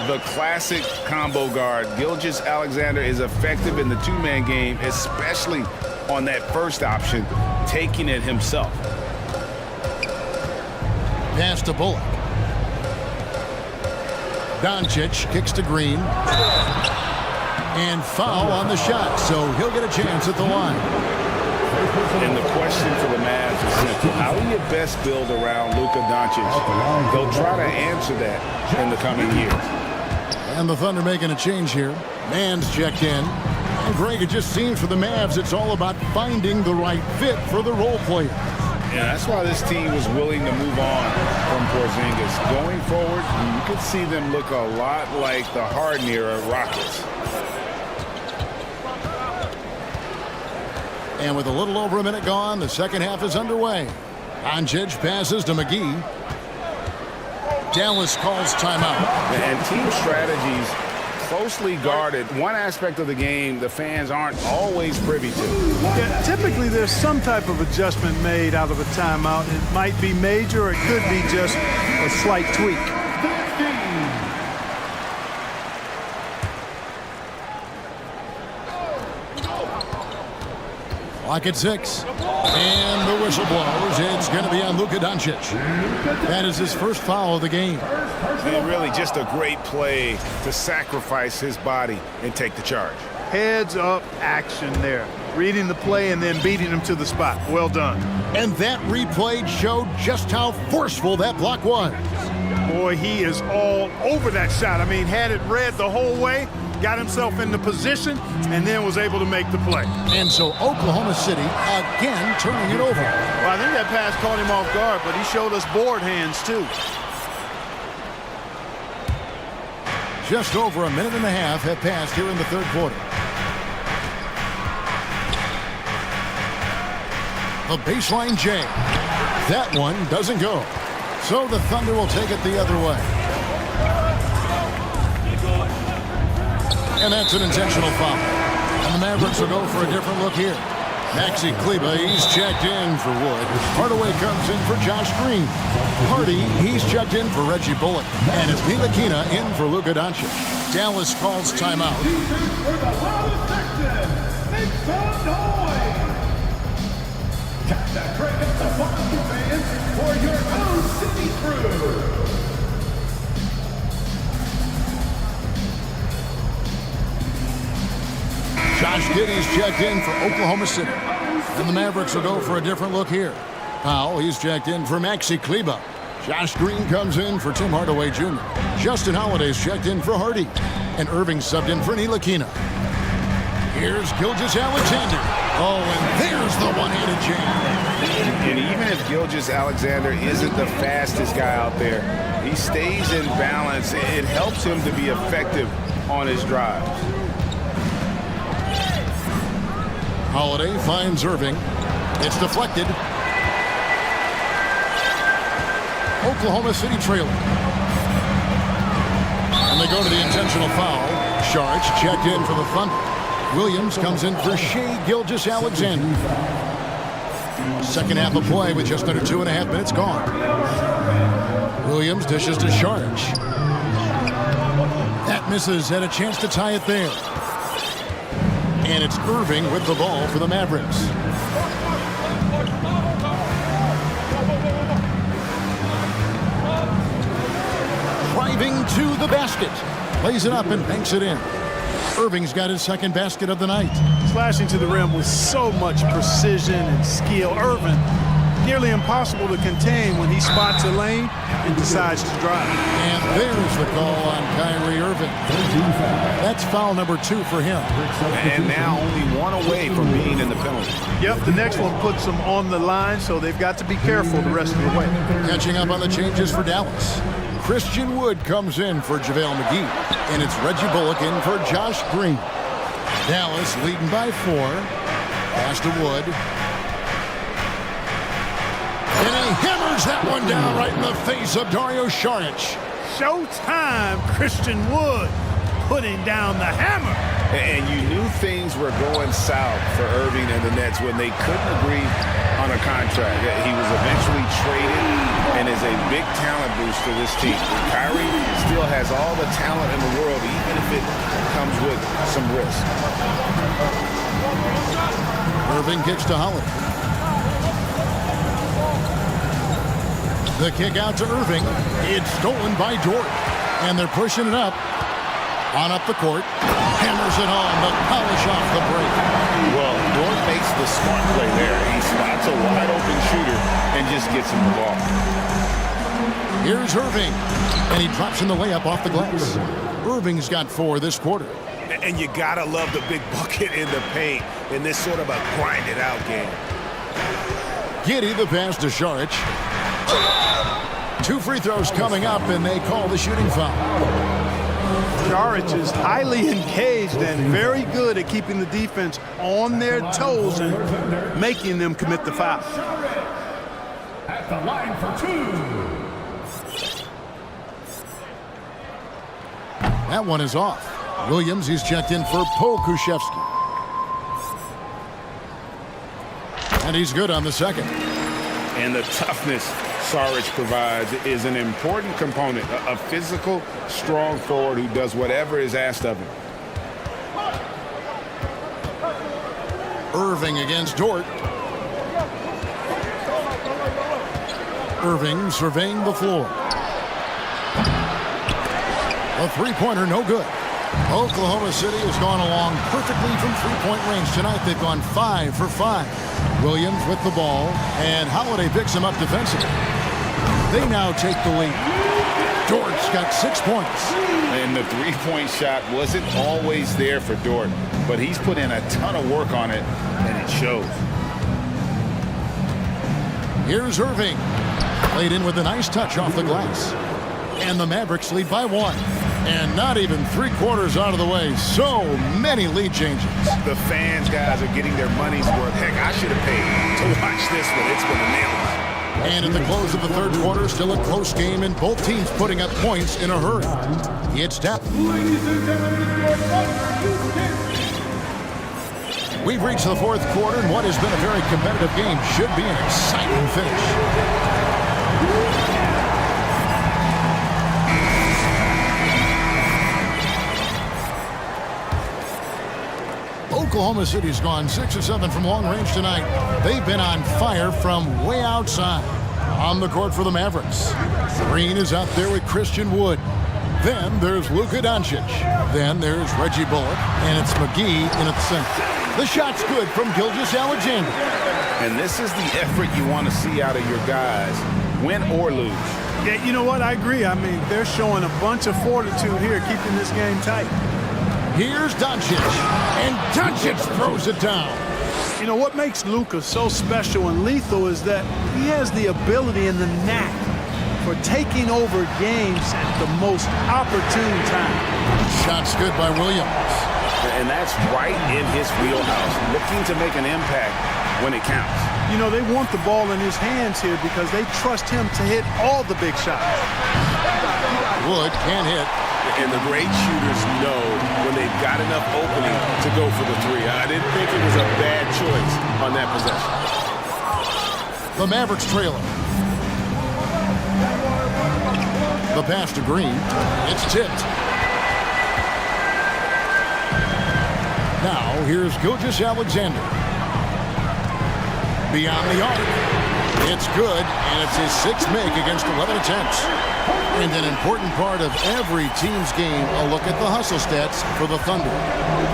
The classic combo guard. Gilgeous-Alexander is effective in the two-man game, especially on that first option, taking it himself.
Pass to Bullock. Doncic kicks to Green. And foul on the shot, so he'll get a chance at the line.
And the question for the Mavs is simple. How do you best build around Luka Doncic? They'll try to answer that in the coming years.
And the Thunder making a change here. Mann's checked in. And Greg, it just seems for the Mavs, it's all about finding the right fit for the role player.
Yeah, that's why this team was willing to move on from Porzingis. Going forward, you could see them look a lot like the Harden-era Rockets.
And with a little over a minute gone, the second half is underway. Doncic passes to McGee. Dallas calls timeout.
And team strategies closely guarded. One aspect of the game the fans aren't always privy to.
Yeah, typically there's some type of adjustment made out of a timeout. It might be major or it could be just a slight tweak.
Clock at 6. And the whistle blows. It's going to be on Luka Doncic. That is his first foul of the game.
And really just a great play to sacrifice his body and take the charge.
Heads up action there. Reading the play and then beating him to the spot. Well done.
And that replay showed just how forceful that block was.
Boy, he is all over that shot. I mean, had it read the whole way, got himself in the position, and then was able to make the play.
And so Oklahoma City again turning it over.
Well, I think that pass caught him off guard, but he showed us board hands too.
Just over a minute and a half have passed here in the third quarter. The baseline J. That one doesn't go. So the Thunder will take it the other way. And that's an intentional foul. And the Mavericks will go for a different look here. Maxi Kleber, he's checked in for Wood. Hardaway comes in for Josh Green. Hardy, he's checked in for Reggie Bullock. And it's Ntilikina in for Luka Doncic. Dallas calls timeout.
For your own city crew.
Josh Giddey's checked in for Oklahoma City. And the Mavericks will go for a different look here. Powell, he's checked in for Maxi Kleber. Josh Green comes in for Tim Hardaway Jr. Justin Holiday's checked in for Hardy. And Irving subbed in for Ntilikina. Here's Gilgeous-Alexander. Oh, and there's the one-handed jam.
And even if Gilgeous-Alexander isn't the fastest guy out there, he stays in balance. It helps him to be effective on his drives.
Holiday finds Irving. It's deflected. Oklahoma City trailing. And they go to the intentional foul. Sharch checked in for the Thunder. Williams comes in for Shai Gilgeous-Alexander. Second half of play with just under 2.5 minutes gone. Williams dishes to Sharch. That misses, had a chance to tie it there. And it's Irving with the ball for the Mavericks. Driving to the basket. Plays it up and banks it in. Irving's got his second basket of the night.
Slashing to the rim with so much precision and skill. Irving, nearly impossible to contain when he spots a lane and decides to drive.
And there's the call on Kyrie Irving. That's foul number 2 for him.
And now only one away from being in the penalty.
Yep, the next one puts them on the line, so they've got to be careful the rest of the way.
Catching up on the changes for Dallas. Christian Wood comes in for JaVale McGee. And it's Reggie Bullock in for Josh Green. Dallas leading by 4. Pass to Wood. And he hammers that one down right in the face of Dario Saric.
Showtime, Christian Wood putting down the hammer.
And you knew things were going south for Irving and the Nets when they couldn't agree on a contract. He was eventually traded and is a big talent boost to this team. Kyrie still has all the talent in the world, even if it comes with some risk.
Irving kicks to Holiday. The kick out to Irving. It's stolen by Dort. And they're pushing it up. On up the court. Hammers it home to polish off the break.
Well, Dort makes the smart play there. He spots a wide open shooter and just gets him the ball.
Here's Irving. And he drops in the layup off the glass. Irving's got 4 this quarter.
And you gotta love the big bucket in the paint in this sort of a grinded out game.
Giddey the pass to Šarić. 2 free throws coming up, and they call the shooting foul.
Šarić is highly engaged and very good at keeping the defense on their toes and making them commit the foul.
At the line for 2.
That one is off. Williams, he's checked in for Pokuševski. And he's good on the second.
And the toughness Šarić provides is an important component. A physical, strong forward who does whatever is asked of him.
Irving against Dort. Irving surveying the floor. A three-pointer, no good. Oklahoma City has gone along perfectly from three-point range tonight. They've gone 5 for 5. Williams with the ball, and Holiday picks him up defensively. They now take the lead. Dort's got 6 points.
And the three-point shot wasn't always there for Dort, but he's put in a ton of work on it, and it shows.
Here's Irving. Played in with a nice touch off the glass. And the Mavericks lead by 1. And not even 3/4 out of the way. So many lead changes.
The fans, guys, are getting their money's worth. Heck, I should have paid to watch this one. It's been a nail.
And at the close of the third quarter, still a close game, and both teams putting up points in a hurry. It's tap. We've reached the fourth quarter, and what has been a very competitive game should be an exciting finish. Oklahoma City's gone 6 of 7 from long range tonight. They've been on fire from way outside. On the court for the Mavericks. Green is out there with Christian Wood. Then there's Luka Doncic. Then there's Reggie Bullock. And it's McGee in at the center. The shot's good from Gilgeous-Alexander.
And this is the effort you want to see out of your guys, win or lose.
Yeah, you know what? I agree. I mean, they're showing a bunch of fortitude here, keeping this game tight.
Here's Doncic, and Doncic throws it down.
You know, what makes Luka so special and lethal is that he has the ability and the knack for taking over games at the most opportune time.
Shot's good by Williams.
And that's right in his wheelhouse, looking to make an impact when it counts.
You know, they want the ball in his hands here because they trust him to hit all the big shots.
Wood can hit.
And the great shooters know when they've got enough opening to go for the three. I didn't think it was a bad choice on that possession.
The Mavericks trailing. The pass to Green. It's tipped. Now here's Gilgeous-Alexander. Beyond the arc. It's good, and it's his 6th make against 11 attempts. And an important part of every team's game, a look at the hustle stats for the Thunder.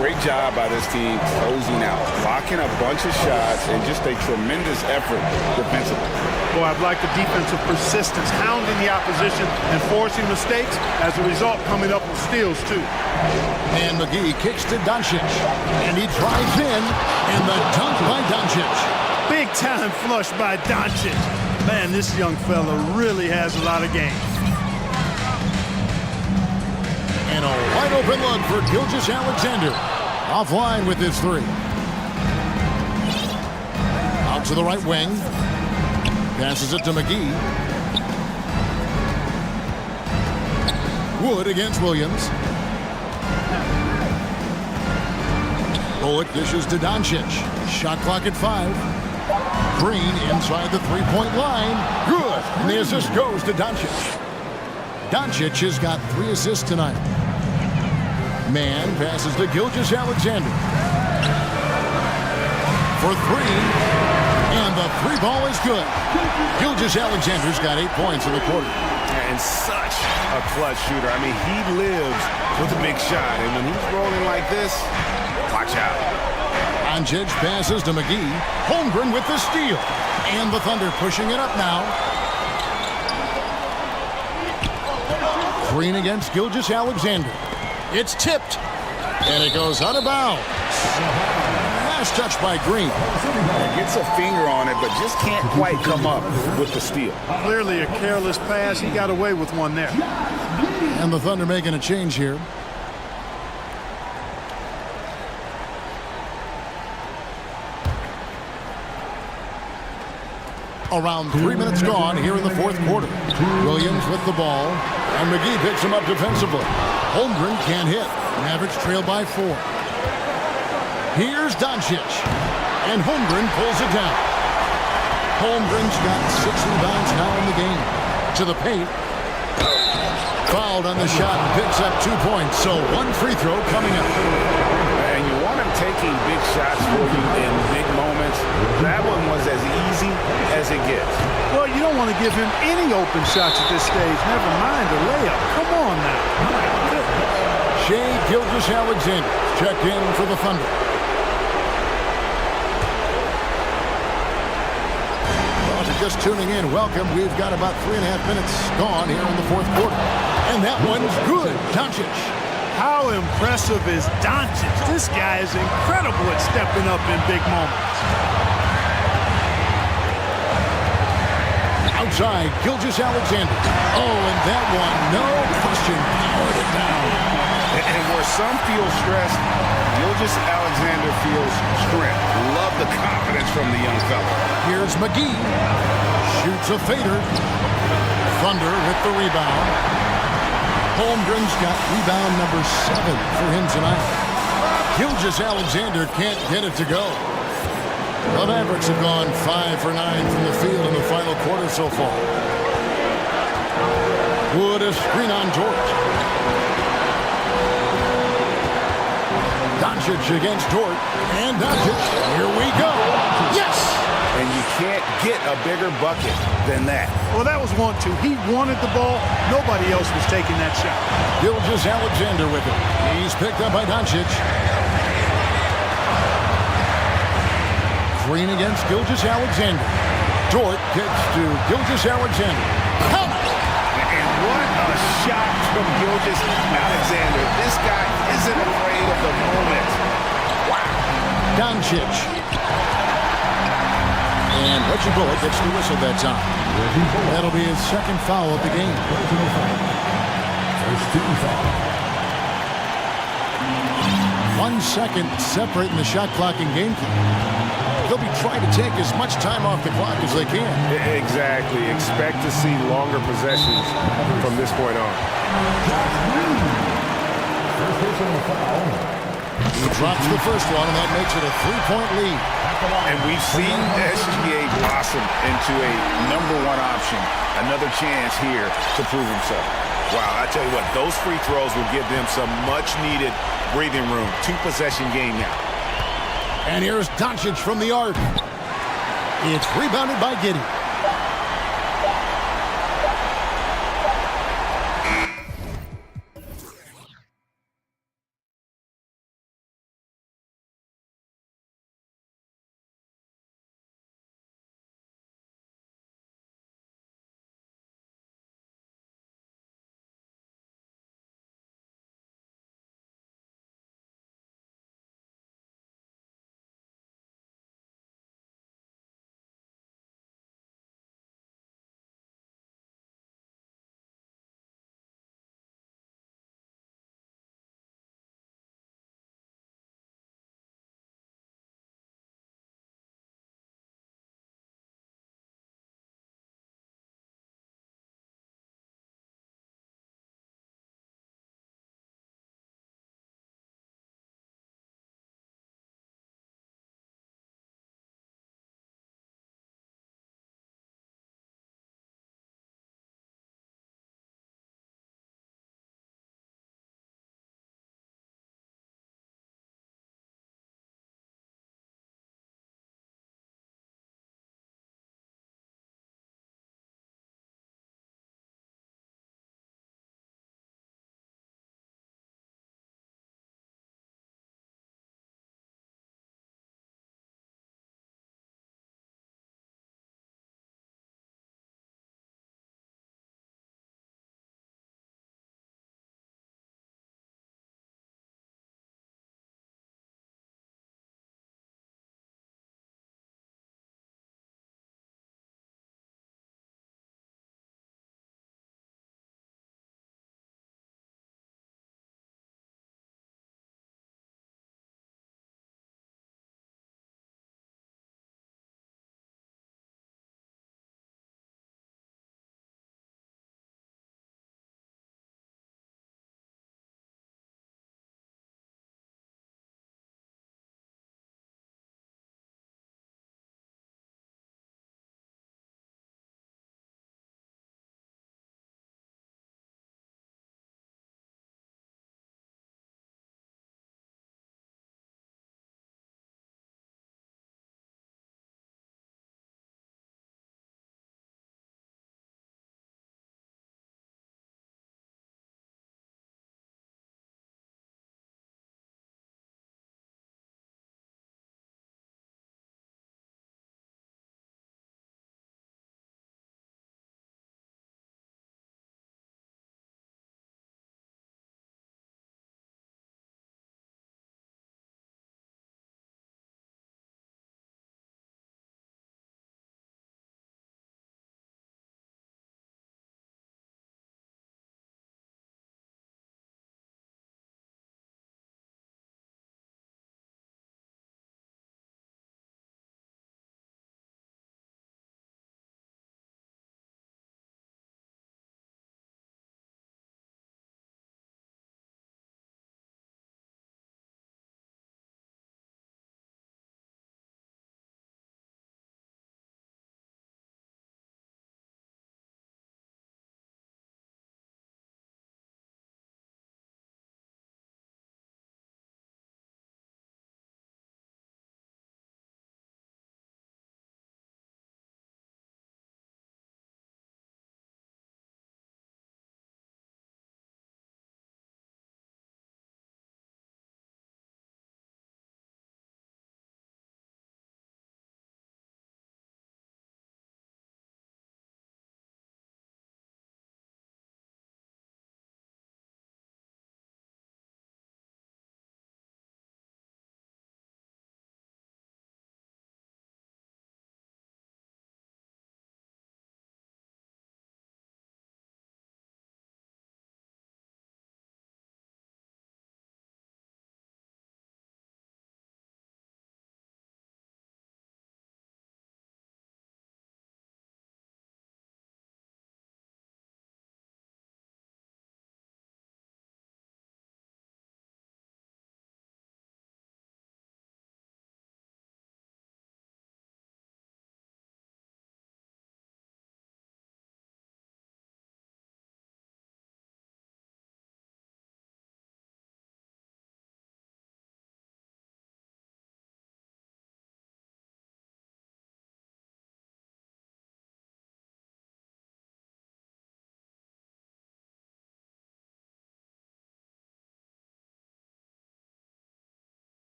Great job by this team closing out, blocking a bunch of shots, and just a tremendous effort defensively.
Boy, I've liked the defensive persistence, hounding the opposition and forcing mistakes. As a result, coming up with steals, too.
And McGee kicks to Doncic. And he drives in, and the dunk by Doncic.
Big-time flush by Doncic. Man, this young fella really has a lot of game.
And a wide-open look for Gilgeous-Alexander. Offline with his 3. Out to the right wing. Passes it to McGee. Wood against Williams. Bullock dishes to Doncic. Shot clock at 5. Green inside the three-point line. Good. And the assist goes to Doncic. Doncic has got 3 assists tonight. Man passes to Gilgeous-Alexander. For 3. And the 3 ball is good. Gilgeous-Alexander's got 8 points in the quarter.
And such a clutch shooter. I mean, he lives with a big shot. And when he's rolling like this, watch out.
Doncic passes to McGee. Holmgren with the steal. And the Thunder pushing it up now. Green against Gilgeous-Alexander. It's tipped. And it goes out of bounds. Last touch by Green.
Gets a finger on it, but just can't quite come up with the steal.
Clearly a careless pass. He got away with one there.
And the Thunder making a change here. Around 3 minutes gone here in the fourth quarter. Williams with the ball, and McGee picks him up defensively. Holmgren can't hit. Mavericks trail by 4. Here's Doncic, and Holmgren pulls it down. Holmgren's got 6 rebounds now in the game. To the paint. Fouled on the shot and picks up 2 points, so 1 free throw coming up.
And you want him taking big shots for you in big moments. That one was as easy as it gets.
Well, you don't want to give him any open shots at this stage. Never mind a layup. Come on now. My goodness.
Shai Gilgeous-Alexander checked in for the Thunder. Well, if you're just tuning in, welcome. We've got about 3.5 minutes gone here in the fourth quarter. And that one's good. Doncic.
How impressive is Doncic? This guy is incredible at stepping up in big moments.
Outside, Gilgeous-Alexander. Oh, and that one, no question, powered it down.
And where some feel stressed, Gilgeous-Alexander feels strength. Love the confidence from the young fella.
Here's McGee. Shoots a fader. Thunder with the rebound. Holmgren's got rebound number 7 for him tonight. Gilgeous-Alexander can't get it to go. The Mavericks have gone 5 for 9 from the field in the final quarter so far. Wood a screen on Dort. Doncic against Dort. And Doncic, here we go. Yes!
And you can't get a bigger bucket than that.
Well, that was 1-2. He wanted the ball. Nobody else was taking that shot.
Gilgeous-Alexander with it. He's picked up by Doncic. Green against Gilgeous-Alexander. Dort kicks to Gilgeous-Alexander. Count!
And what a shot from Gilgeous-Alexander. This guy isn't afraid of the moment. Wow.
Doncic. And Reggie Bullock gets the whistle that time. That'll be his second foul of the game.
First team foul.
1 second separating the shot clock and game clock. They'll be trying to take as much time off the clock as they can.
Exactly. Expect to see longer possessions from this point on.
He drops the first one, and that makes it a 3-point lead.
And we've seen the SGA blossom into a #1 option. Another chance here to prove himself. Wow, I tell you what, those free throws will give them some much-needed breathing room. 2-possession game now.
And here's Doncic from the arc. It's rebounded by Giddey.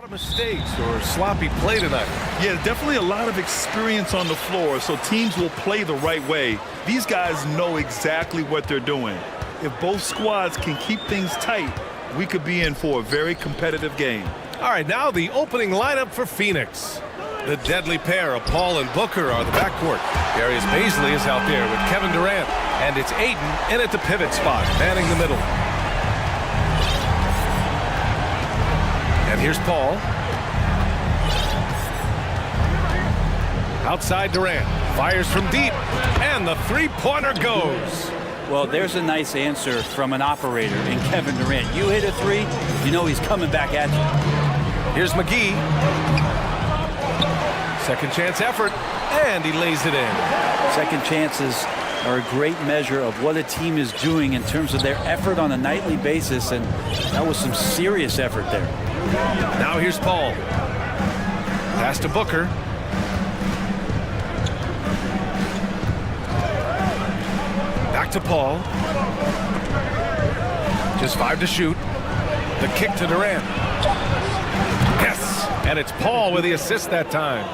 Mistakes or sloppy play tonight.
Yeah, definitely a lot of experience on the floor, so teams will play the right way. These guys know exactly what they're doing. If both squads can keep things tight, we could be in for a very competitive game.
All right, now the opening lineup for Phoenix. The deadly pair of Paul and Booker are the backcourt. Darius Baisley is out there with Kevin Durant, and it's Ayton in at the pivot spot, manning the middle. And here's Paul. Outside Durant, fires from deep, and the three-pointer goes.
Well, there's a nice answer from an operator in Kevin Durant. You hit a three, you know he's coming back at you.
Here's McGee. Second chance effort, and he lays it in.
Second chances are a great measure of what a team is doing in terms of their effort on a nightly basis, and that was some serious effort there.
Now here's Paul. Pass to Booker. Back to Paul. Just 5 to shoot. The kick to Durant. Yes! And it's Paul with the assist that time.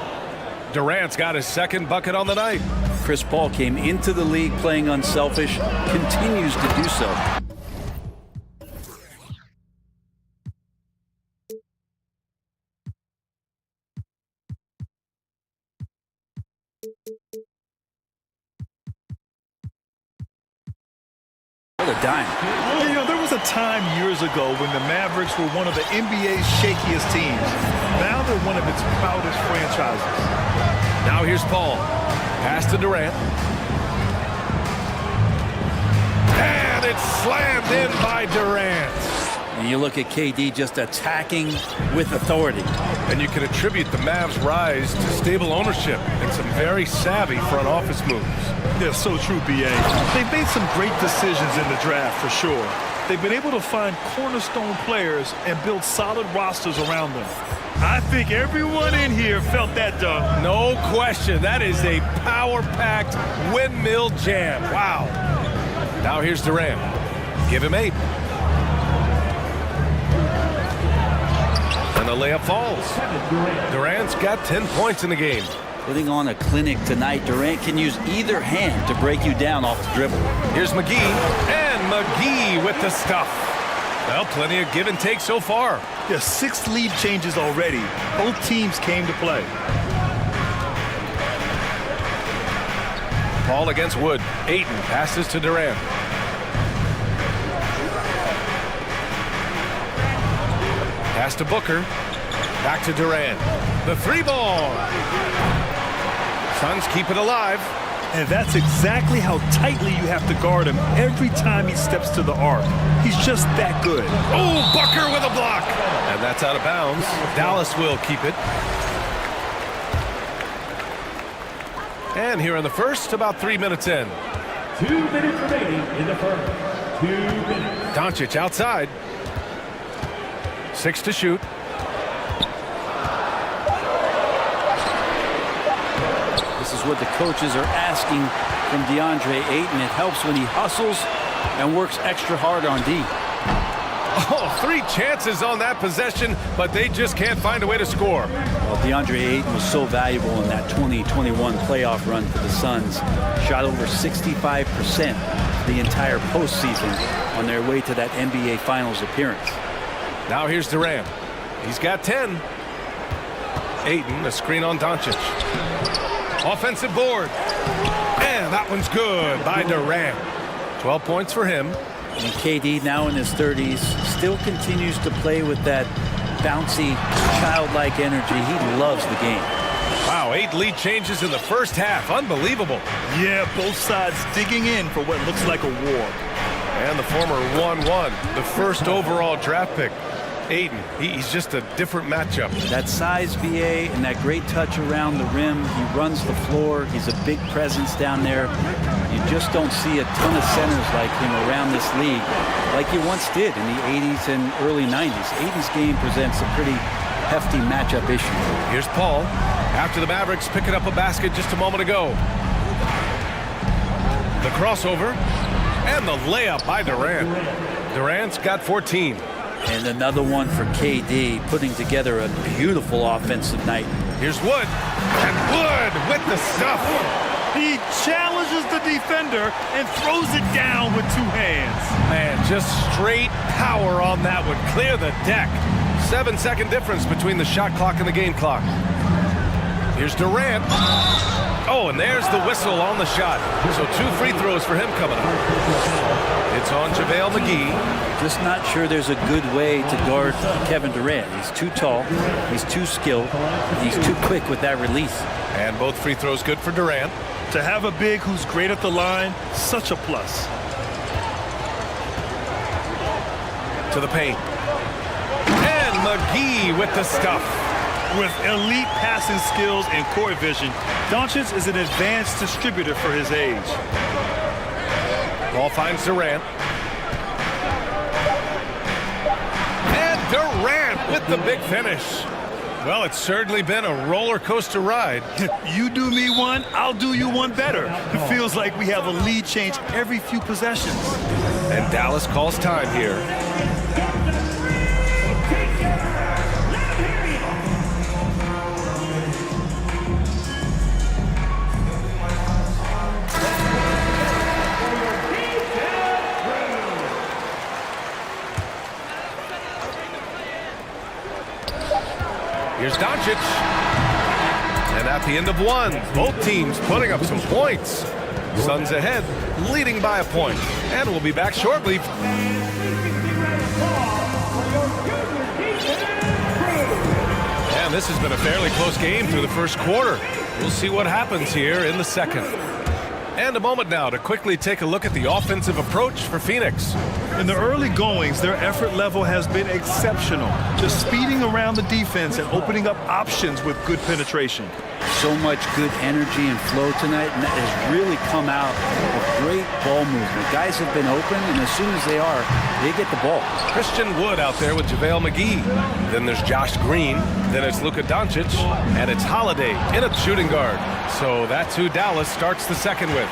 Durant's got his second bucket on the night.
Chris Paul came into the league playing unselfish, continues to do so. What a dime.
You know, there was a time years ago when the Mavericks were one of the NBA's shakiest teams. Now they're one of its proudest franchises.
Now here's Paul. Pass to Durant. And it's slammed in by Durant.
And you look at KD just attacking with authority.
And you can attribute the Mavs' rise to stable ownership and some very savvy front office moves.
Yeah, so true, B.A. They've made some great decisions in the draft, for sure. They've been able to find cornerstone players and build solid rosters around them. I think everyone in here felt that dunk.
No question. That is a power-packed windmill jam. Wow. Now here's Durant. Give him 8. And the layup falls. Durant's got 10 points in the game.
Putting on a clinic tonight, Durant can use either hand to break you down off the dribble.
Here's McGee, and McGee with the stuff. Well, plenty of give and take so far.
Yeah, 6 lead changes already. Both teams came to play.
Paul against Wood. Ayton passes to Durant. Pass to Booker. Back to Durant. The 3-ball. Suns keep it alive.
And that's exactly how tightly you have to guard him every time he steps to the arc. He's just that good.
Oh, Booker with a block. And that's out of bounds. Dallas will keep it. And here in the first, about 3 minutes in.
2 minutes remaining in the first. 2 minutes.
Doncic outside. 6 to shoot.
This is what the coaches are asking from DeAndre Ayton. It helps when he hustles and works extra hard on D.
Oh, 3 chances on that possession, but they just can't find a way to score.
Well, DeAndre Ayton was so valuable in that 2021 playoff run for the Suns. Shot over 65% the entire postseason on their way to that NBA Finals appearance.
Now here's Durant. He's got 10. Ayton, a screen on Doncic. Offensive board. And that one's good by Durant. 12 points for him.
And KD, now in his 30s, still continues to play with that bouncy, childlike energy. He loves the game.
Wow, 8 lead changes in the first half. Unbelievable.
Yeah, both sides digging in for what looks like a war.
And the former 1-1, the first overall draft pick. Ayton, he's just a different matchup.
That size, BA, and that great touch around the rim. He runs the floor. He's a big presence down there. You just don't see a ton of centers like him around this league like you once did in the 80s and early 90s. Ayton's game presents a pretty hefty matchup issue.
Here's Paul. After the Mavericks picking up a basket just a moment ago. The crossover and the layup by Durant. Durant's got 14.
And another one for KD, putting together a beautiful offensive night.
Here's Wood. And Wood with the stuff.
He challenges the defender and throws it down with two hands.
Man, just straight power on that one. Clear the deck. 7-second difference between the shot clock and the game clock. Here's Durant. Oh, and there's the whistle on the shot. So 2 free throws for him coming up. It's on JaVale McGee.
Just not sure there's a good way to guard Kevin Durant. He's too tall, he's too skilled, he's too quick with that release.
And both free throws good for Durant.
To have a big who's great at the line, such a plus.
To the paint. And McGee with the stuff.
With elite passing skills and court vision, Doncic is an advanced distributor for his age.
Ball finds Durant. And Durant with the big finish. Well, it's certainly been a roller coaster ride.
You do me one, I'll do you one better. It feels like we have a lead change every few possessions.
And Dallas calls time here. Here's Doncic. And at the end of one, both teams putting up some points. Suns ahead, leading by a point. And we'll be back shortly. And this has been a fairly close game through the first quarter. We'll see what happens here in the second. And a moment now to quickly take a look at the offensive approach for Phoenix.
In the early goings, their effort level has been exceptional. Just speeding around the defense and opening up options with good penetration.
So much good energy and flow tonight, and that has really come out of great ball movement. Guys have been open, and as soon as they are, they get the ball.
Christian Wood out there with JaVale McGee. Then there's Josh Green. Then it's Luka Doncic. And it's Holiday in a shooting guard. So that's who Dallas starts the second with.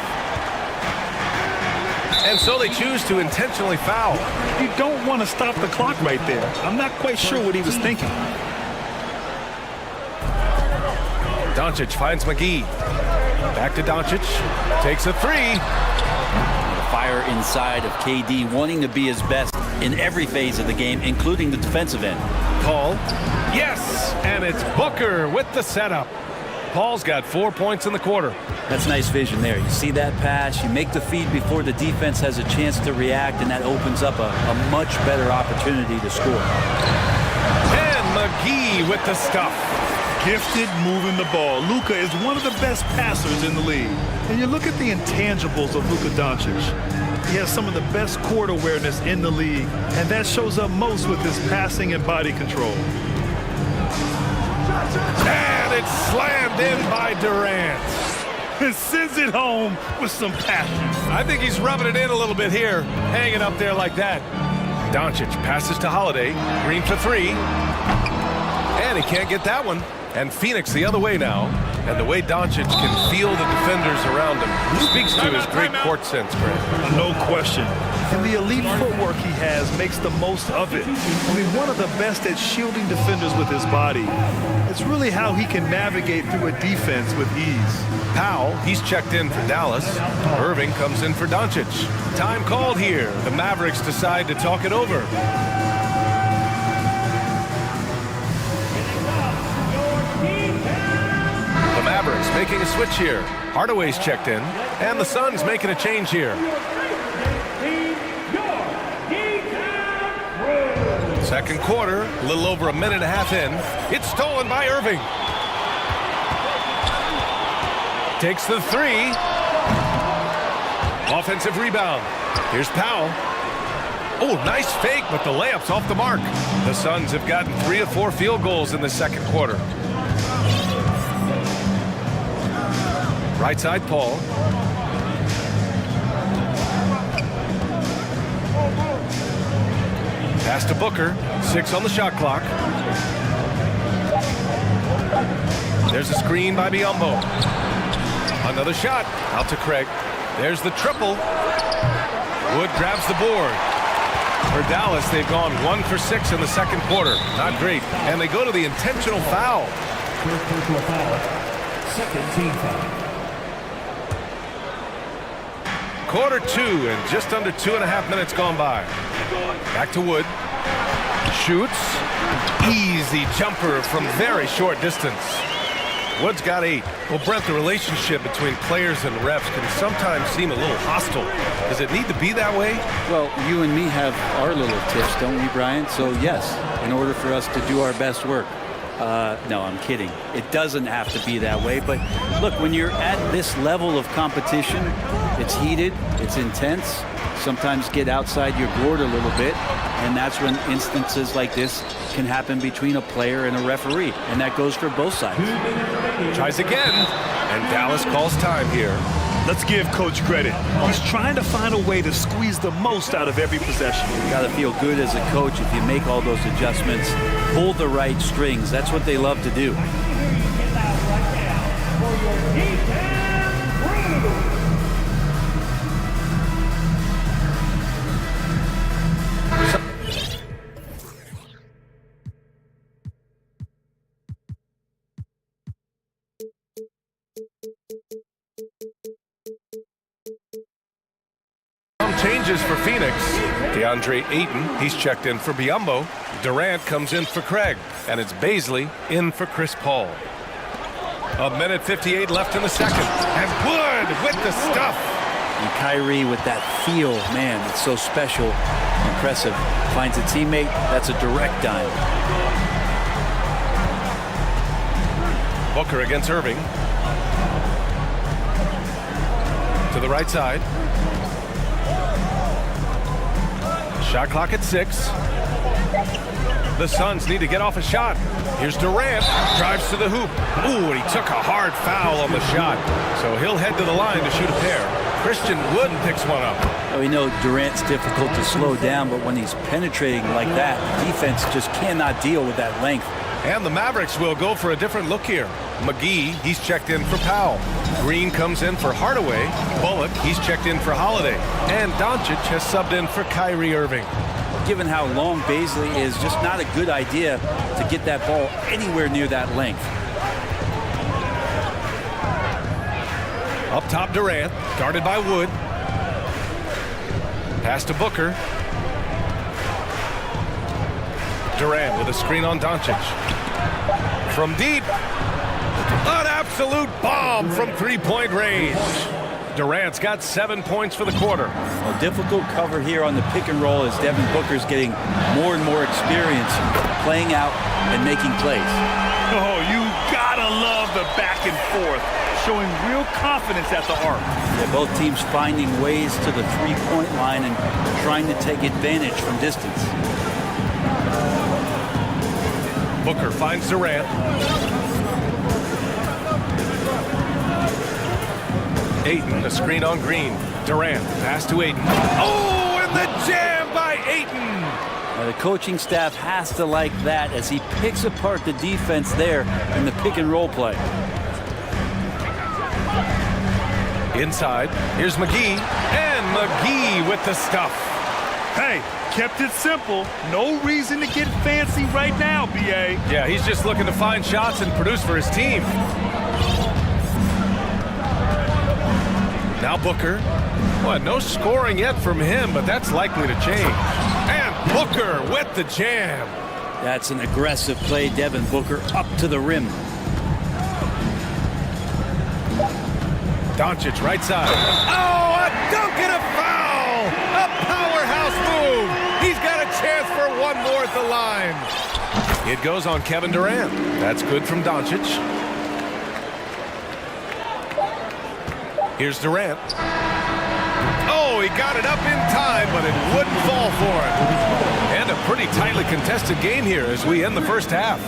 And so they choose to intentionally foul.
You don't want to stop the clock right there. I'm not quite sure what he was thinking.
Doncic finds McGee. Back to Doncic. Takes a three.
The fire inside of KD, wanting to be his best in every phase of the game, including the defensive end.
Paul. Yes! And it's Booker with the setup. Paul's got 4 points in the quarter.
That's nice vision there. You see that pass, you make the feed before the defense has a chance to react, and that opens up a much better opportunity to score.
And McGee with the stuff.
Gifted moving the ball. Luka is one of the best passers in the league. And you look at the intangibles of Luka Doncic. He has some of the best court awareness in the league, and that shows up most with his passing and body control.
And it's slammed in by Durant.
And sends it home with some passion.
I think he's rubbing it in a little bit here, hanging up there like that. Doncic passes to Holiday. Green for three. And he can't get that one. And Phoenix the other way now. And the way Doncic can feel the defenders around him speaks to his great court sense, Grant.
No question. And the elite footwork he has makes the most of it. I mean, one of the best at shielding defenders with his body. It's really how he can navigate through a defense with ease.
Powell, he's checked in for Dallas. Irving comes in for Doncic. Time called here. The Mavericks decide to talk it over. The Mavericks making a switch here. Hardaway's checked in, and the Suns making a change here. Second quarter, a little over a minute and a half in. It's stolen by Irving. Takes the three. Offensive rebound. Here's Powell. Oh, nice fake, but the layup's off the mark. The Suns have gotten 3 of 4 field goals in the second quarter. Right side, Paul. Pass to Booker. 6 on the shot clock. There's a screen by Biyombo. Another shot. Out to Craig. There's the triple. Wood grabs the board. For Dallas, they've gone 1 for 6 in the second quarter. Not great. And they go to the intentional foul.
Personal foul. Second team foul.
Quarter 2 and just under 2.5 minutes gone by. Back to Wood. Shoots. Easy jumper from very short distance. Wood's got 8. Well, Brent, the relationship between players and refs can sometimes seem a little hostile. Does it need to be that way?
Well, you and me have our little tips, don't we, Brian? So, yes, in order for us to do our best work. No, I'm kidding. It doesn't have to be that way. But look, when you're at this level of competition, it's heated, it's intense. Sometimes get outside your board a little bit, and that's when instances like this can happen between a player and a referee, and that goes for both sides.
Tries again, and Dallas calls time here.
Let's give Coach credit. He's trying to find a way to squeeze the most out of every possession.
You got to feel good as a coach if you make all those adjustments, pull the right strings. That's what they love to do.
Changes for Phoenix. DeAndre Ayton, he's checked in for Biyombo. Durant comes in for Craig. And it's Baisley in for Chris Paul. 1:58 left in the second. And Wood with the stuff.
And Kyrie with that feel, man, it's so special, impressive. Finds a teammate, that's a direct dime.
Booker against Irving. To the right side. Shot clock at 6. The Suns need to get off a shot. Here's Durant, drives to the hoop. Ooh, and he took a hard foul on the shot. So he'll head to the line to shoot a pair. Christian Wood picks one up.
Oh, we know Durant's difficult to slow down, but when he's penetrating like that, defense just cannot deal with that length.
And the Mavericks will go for a different look here. McGee, he's checked in for Powell. Green comes in for Hardaway. Bullock, he's checked in for Holiday. And Doncic has subbed in for Kyrie Irving.
Given how long Baisley is, just not a good idea to get that ball anywhere near that length.
Up top, Durant, guarded by Wood. Pass to Booker. Durant with a screen on Doncic. From deep. An absolute bomb from three-point range. Durant's got 7 points for the quarter.
A difficult cover here on the pick and roll as Devin Booker's getting more and more experience playing out and making plays.
Oh, you gotta love the back and forth, showing real confidence at the arc.
Yeah, both teams finding ways to the three-point line and trying to take advantage from distance.
Booker finds Durant. Ayton, a screen on Green. Durant, pass to Ayton. Oh, and the jam by Ayton!
Now, the coaching staff has to like that as he picks apart the defense there in the pick and roll play.
Inside, here's McGee, and McGee with the stuff.
Hey, kept it simple. No reason to get fancy right now, B.A.
Yeah, he's just looking to find shots and produce for his team. Now Booker. Well, no scoring yet from him, but that's likely to change. And Booker with the jam.
That's an aggressive play. Devin Booker up to the rim.
Doncic right side. Oh, a dunk and a foul! A powerhouse move! He's got a chance for one more at the line. It goes on Kevin Durant. That's good from Doncic. Here's Durant. Oh, he got it up in time, but it wouldn't fall for him. And a pretty tightly contested game here as we end the first half.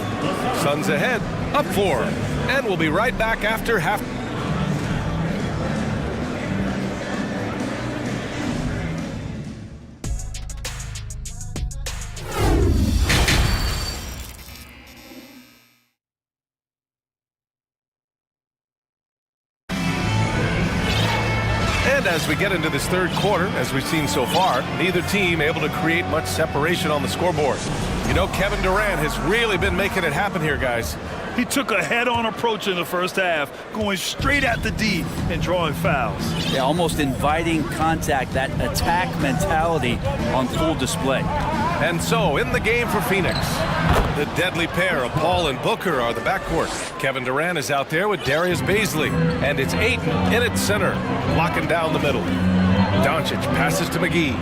Suns ahead, up 4. And we'll be right back after half. And as we get into this third quarter, as we've seen so far, neither team able to create much separation on the scoreboard. You know, Kevin Durant has really been making it happen here, guys.
He took a head-on approach in the first half, going straight at the D and drawing fouls.
Yeah, almost inviting contact, that attack mentality on full display.
And so, in the game for Phoenix, the deadly pair of Paul and Booker are the backcourt. Kevin Durant is out there with Darius Baisley, and it's Ayton in its center, locking down the middle. Doncic passes to McGee.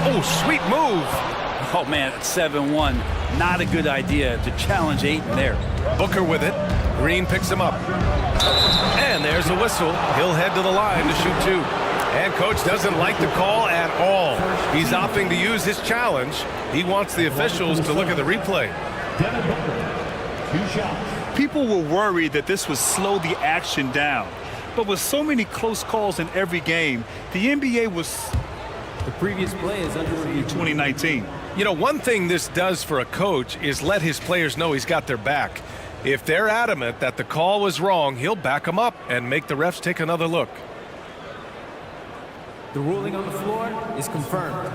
Oh, sweet move.
Oh, man, it's 7-1. Not a good idea to challenge Ayton there.
Booker with it. Green picks him up. And there's a whistle. He'll head to the line to shoot two. And coach doesn't like the call at all. He's opting to use his challenge. He wants the officials to look at the replay.
People were worried that this would slow the action down. But with so many close calls in every game, the NBA was...
The previous play is under review.
2019.
You know, one thing this does for a coach is let his players know he's got their back. If they're adamant that the call was wrong, he'll back them up and make the refs take another look.
The ruling on the floor is confirmed.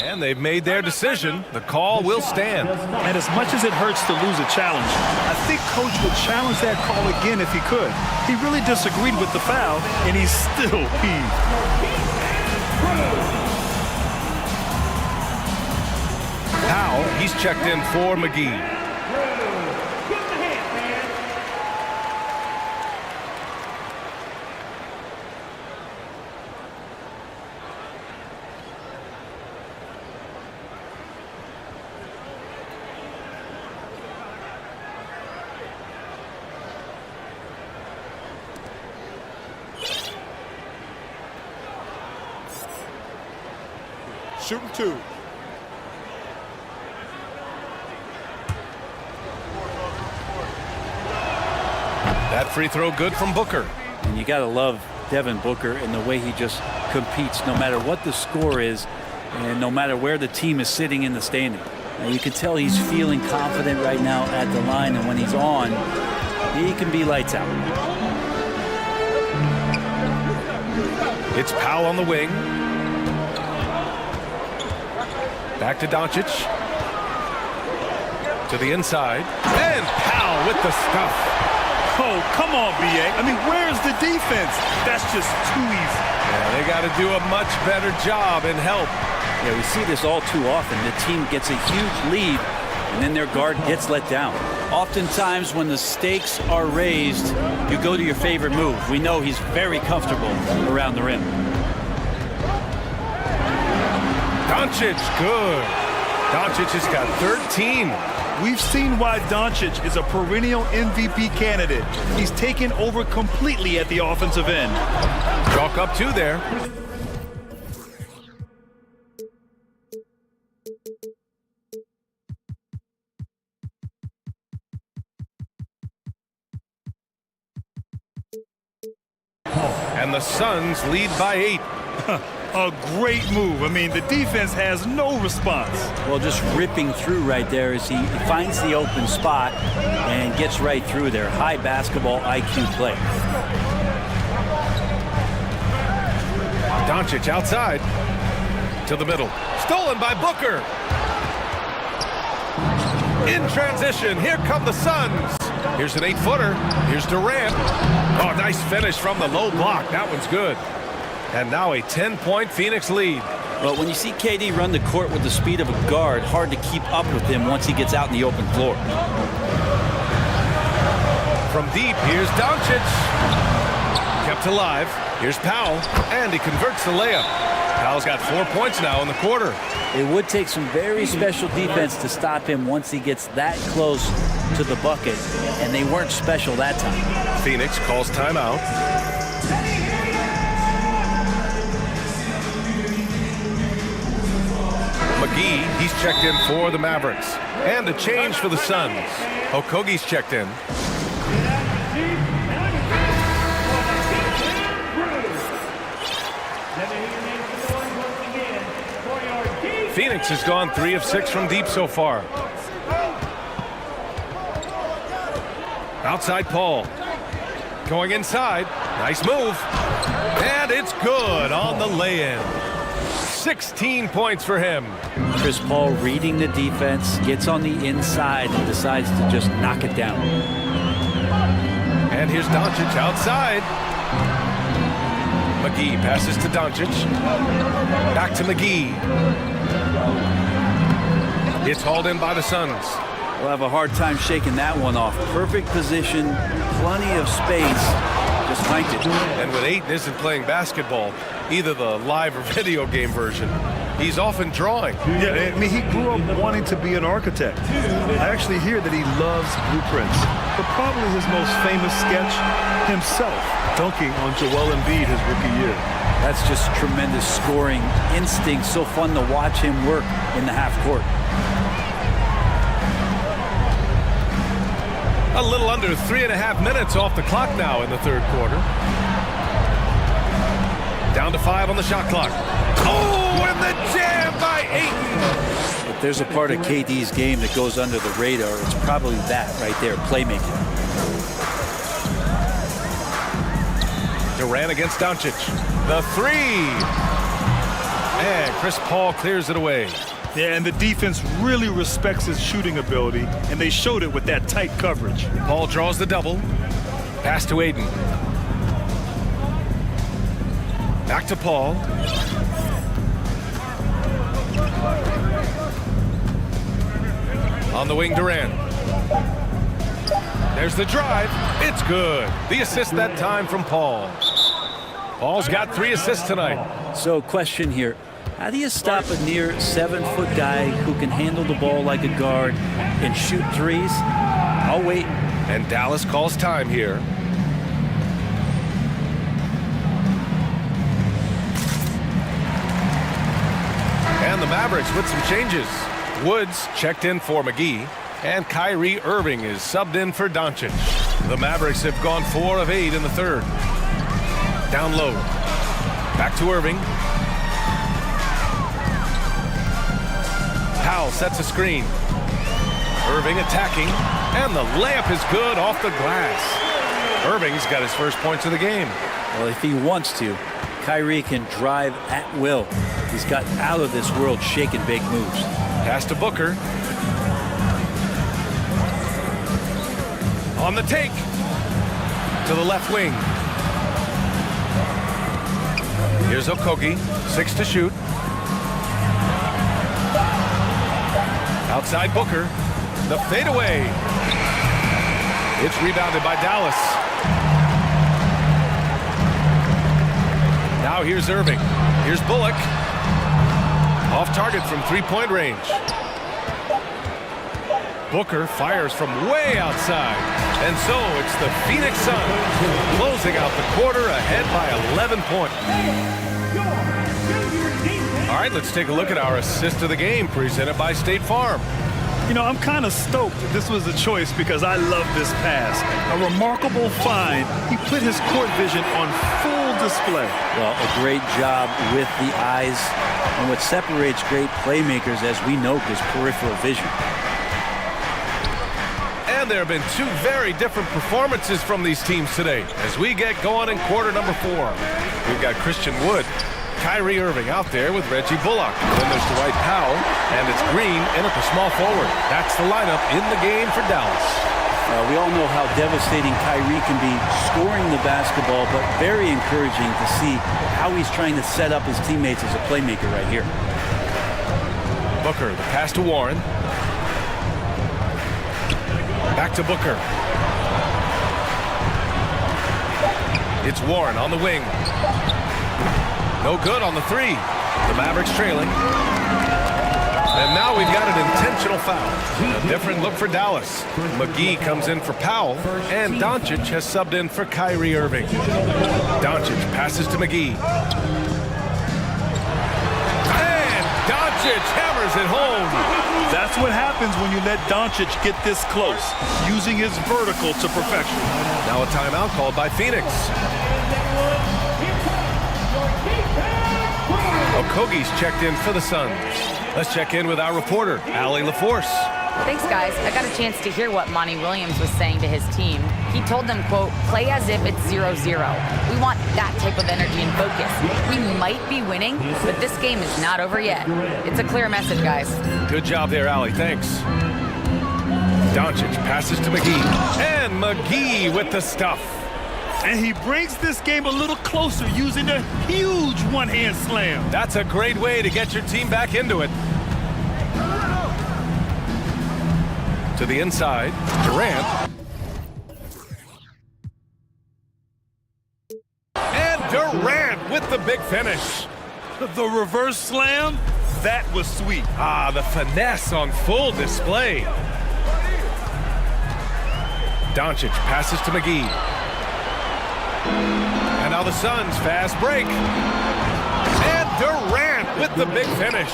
And they've made their decision. The call will stand.
And as much as it hurts to lose a challenge, I think coach would challenge that call again if he could. He really disagreed with the foul, and he's still peeved.
Powell, he's checked in for McGee.
Shooting two.
That free throw good from Booker.
And you got to love Devin Booker and the way he just competes no matter what the score is and no matter where the team is sitting in the standing. Now, you can tell he's feeling confident right now at the line, and when he's on, he can be lights out.
It's Powell on the wing. Back to Doncic. To the inside. And Powell with the stuff.
Oh, come on, B.A. I mean, where's the defense? That's just too easy.
Yeah, they got to do a much better job and help.
Yeah, we see this all too often. The team gets a huge lead, and then their guard gets let down. Oftentimes, when the stakes are raised, you go to your favorite move. We know he's very comfortable around the rim.
Doncic, good. Doncic has got 13.
We've seen why Doncic is a perennial MVP candidate. He's taken over completely at the offensive end.
Chalk up two there. And the Suns lead by 8.
A great move. I mean, the defense has no response.
Well, just ripping through right there as he finds the open spot and gets right through there. High basketball IQ play.
Doncic outside to the middle. Stolen by Booker. In transition, here come the Suns. Here's an 8-footer. Here's Durant. Oh, nice finish from the low block. That one's good. And now a 10-point Phoenix lead.
Well, when you see KD run the court with the speed of a guard, hard to keep up with him once he gets out in the open floor.
From deep, here's Doncic. Kept alive. Here's Powell, and he converts the layup. Powell's got 4 points now in the quarter.
It would take some very special defense to stop him once he gets that close to the bucket, and they weren't special that time.
Phoenix calls timeout. McGee, he's checked in for the Mavericks. And a change for the Suns. Okogie's checked in. Phoenix has gone 3 of 6 from deep so far. Outside Paul. Going inside. Nice move. And it's good on the lay-in. 16 points for him.
Chris Paul reading the defense, gets on the inside and decides to just knock it down.
And here's Doncic outside. McGee passes to Doncic. Back to McGee. It's hauled in by the Suns.
We'll have a hard time shaking that one off. Perfect position, plenty of space. Just flanked it.
And when Ayton isn't playing basketball, either the live or video game version, he's often drawing.
Yeah, I mean, he grew up wanting to be an architect. I actually hear that he loves blueprints. But probably his most famous sketch, himself dunking on Joel Embiid his rookie year.
That's just tremendous scoring instinct. So fun to watch him work in the half court.
A little under 3.5 minutes off the clock now in the third quarter. Down to 5 on the shot clock. Oh, and the jam by Ayton.
If there's a part of KD's game that goes under the radar, it's probably that right there, playmaking.
Durant against Doncic. The three. And Chris Paul clears it away.
Yeah, and the defense really respects his shooting ability, and they showed it with that tight coverage.
Paul draws the double. Pass to Ayton. Back to Paul. On the wing, Durant. There's the drive. It's good. The assist that time from Paul. Paul's got 3 assists tonight.
So question here. How do you stop a near 7-foot guy who can handle the ball like a guard and shoot threes? I'll wait.
And Dallas calls time here. And the Mavericks with some changes. Woods checked in for McGee, and Kyrie Irving is subbed in for Doncic. The Mavericks have gone 4 of 8 in the third. Down low. Back to Irving. Powell sets a screen. Irving attacking, and the layup is good off the glass. Irving's got his first points of the game.
Well, if he wants to, Kyrie can drive at will. He's got out of this world shake and bake moves.
Pass to Booker. On the take. To the left wing. Here's Okogie. 6 to shoot. Outside Booker. The fadeaway. It's rebounded by Dallas. Now here's Irving. Here's Bullock. Off target from 3-point range. Booker fires from way outside. And so it's the Phoenix Suns closing out the quarter ahead by 11 points. All right, let's take a look at our assist of the game presented by State Farm.
You know, I'm kind of stoked this was a choice because I love this pass. A remarkable find. He put his court vision on full display.
Well, a great job with the eyes. And what separates great playmakers, as we know, is peripheral vision.
And there have been 2 very different performances from these teams today as we get going in quarter number 4. We've got Christian Wood, Kyrie Irving out there with Reggie Bullock. Then there's Dwight Powell, and it's Green in at the small forward. That's the lineup in the game for Dallas.
We all know how devastating Kyrie can be scoring the basketball, but very encouraging to see how he's trying to set up his teammates as a playmaker right here.
Booker, the pass to Warren. Back to Booker. It's Warren on the wing. No good on the 3. The Mavericks trailing. And now we've got an intentional foul. A different look for Dallas. McGee comes in for Powell, and Doncic has subbed in for Kyrie Irving. Doncic passes to McGee. And Doncic hammers it home.
That's what happens when you let Doncic get this close, using his vertical to perfection.
Now a timeout called by Phoenix. Okogie's checked in for the Suns. Let's check in with our reporter, Allie LaForce.
Thanks, guys. I got a chance to hear what Monty Williams was saying to his team. He told them, quote, play as if it's 0-0. We want that type of energy and focus. We might be winning, but this game is not over yet. It's a clear message, guys.
Good job there, Allie. Thanks. Doncic passes to McGee. And McGee with the stuff.
And he brings this game a little closer using a huge one-hand slam.
That's a great way to get your team back into it. To the inside, Durant. And Durant with the big finish.
The reverse slam, that was sweet.
Ah, the finesse on full display. Doncic passes to McGee. And now the Suns fast break. And Durant with the big finish.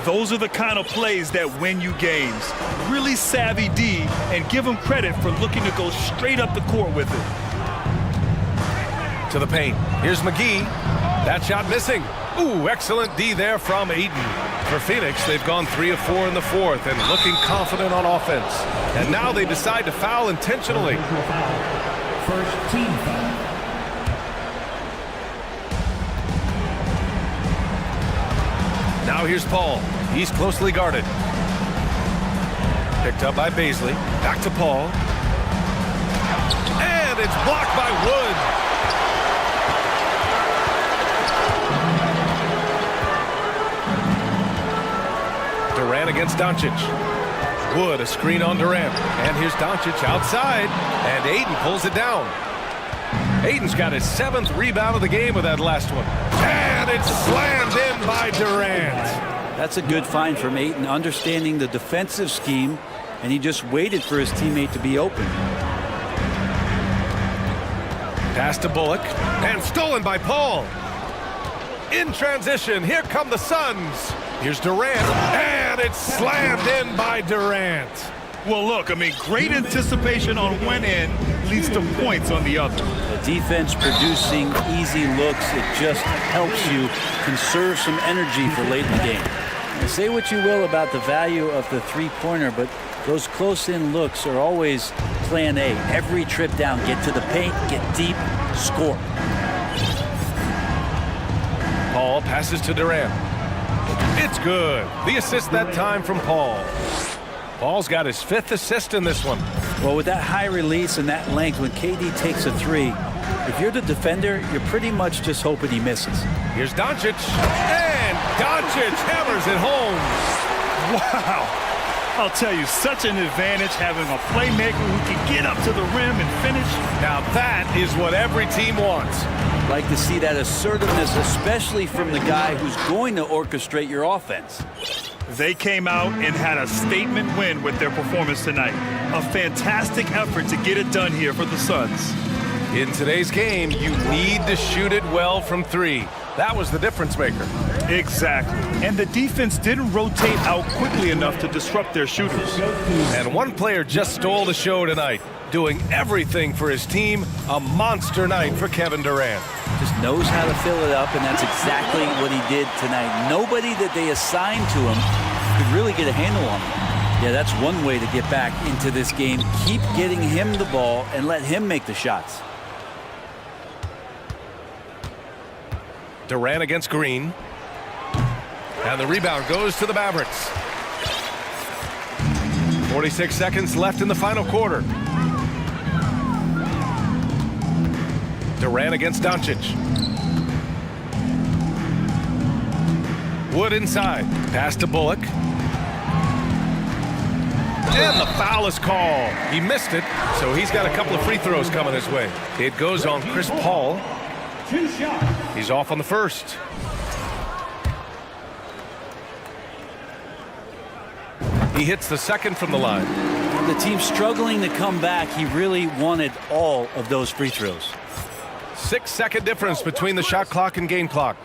Those are the kind of plays that win you games. Really savvy D, and give him credit for looking to go straight up the court with it.
To the paint. Here's McGee. That shot missing. Ooh, excellent D there from Ayton. For Phoenix, they've gone 3 of 4 in the fourth and looking confident on offense. And now they decide to foul intentionally.
First team foul.
Now here's Paul. He's closely guarded. Picked up by Baisley. Back to Paul. And it's blocked by Wood. Durant against Doncic. Wood, a screen on Durant. And here's Doncic outside. And Ayton pulls it down. Ayton's got his 7th rebound of the game with that last one. And it's slammed in by Durant.
That's a good find from Ayton, understanding the defensive scheme, and he just waited for his teammate to be open.
Pass to Bullock, and stolen by Paul. In transition, here come the Suns. Here's Durant, and it's slammed in by Durant.
Well, look, I mean, great anticipation on one end leads to points on the other.
The defense producing easy looks, it just helps you conserve some energy for late in the game. And say what you will about the value of the three-pointer, but those close-in looks are always plan A. Every trip down, get to the paint, get deep, score.
Paul passes to Durant. It's good. The assist that time from Paul. Paul's got his 5th assist in this one.
Well, with that high release and that length, when KD takes a three, if you're the defender, you're pretty much just hoping he misses.
Here's Doncic, and Doncic hammers it home.
Wow. I'll tell you, such an advantage having a playmaker who can get up to the rim and finish.
Now that is what every team wants.
Like to see that assertiveness, especially from the guy who's going to orchestrate your offense.
They came out and had a statement win with their performance tonight. A fantastic effort to get it done here for the Suns.
In today's game, you need to shoot it well from 3. That was the difference maker.
Exactly. And the defense didn't rotate out quickly enough to disrupt their shooters.
And one player just stole the show tonight, doing everything for his team. A monster night for Kevin Durant.
Just knows how to fill it up, and that's exactly what he did tonight. Nobody that they assigned to him could really get a handle on him. Yeah, that's one way to get back into this game. Keep getting him the ball and let him make the shots.
Durant against Green. And the rebound goes to the Mavericks. 46 seconds left in the final quarter. Durant against Doncic. Wood inside. Pass to Bullock. And the foul is called. He missed it, so he's got a couple of free throws coming his way. It goes on Chris Paul. He's off on the first. He hits the second from the line.
The team's struggling to come back. He really wanted all of those free throws.
6-second difference between the shot clock and game clock.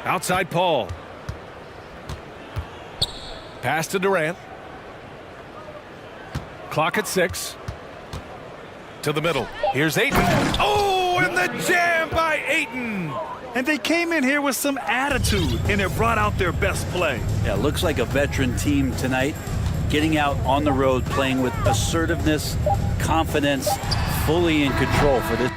Outside Paul. Pass to Durant. Clock at 6. To the middle. Here's Ayton. Oh, and the jam by Ayton.
And they came in here with some attitude, and it brought out their best play.
Yeah, looks like a veteran team tonight. getting out on the road, playing with assertiveness, confidence, fully in control for this.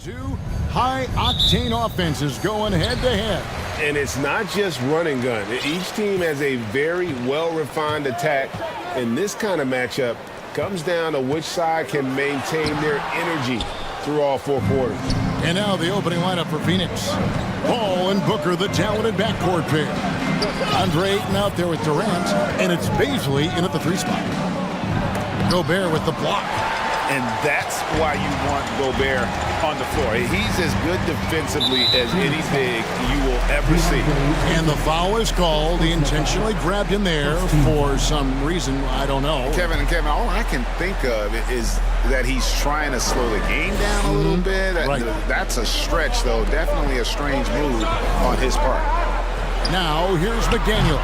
Two high-octane offenses going head-to-head.
And it's not just run and gun. Each team has a very well-refined attack. And this kind of matchup comes down to which side can maintain their energy through all 4 quarters.
And now the opening lineup for Phoenix. Paul and Booker, the talented backcourt pair. Andre Ayton out there with Durant, and it's Baisley in at the 3 spot. Gobert with the block.
And that's why you want Gobert on the floor. He's as good defensively as any big you will ever see.
And the foul is called. He intentionally grabbed him there for some reason, I don't know.
Kevin, all I can think of is that he's trying to slow the game down a little bit.
Right.
That's a stretch, though. Definitely a strange move on his part.
Now, here's McDaniels.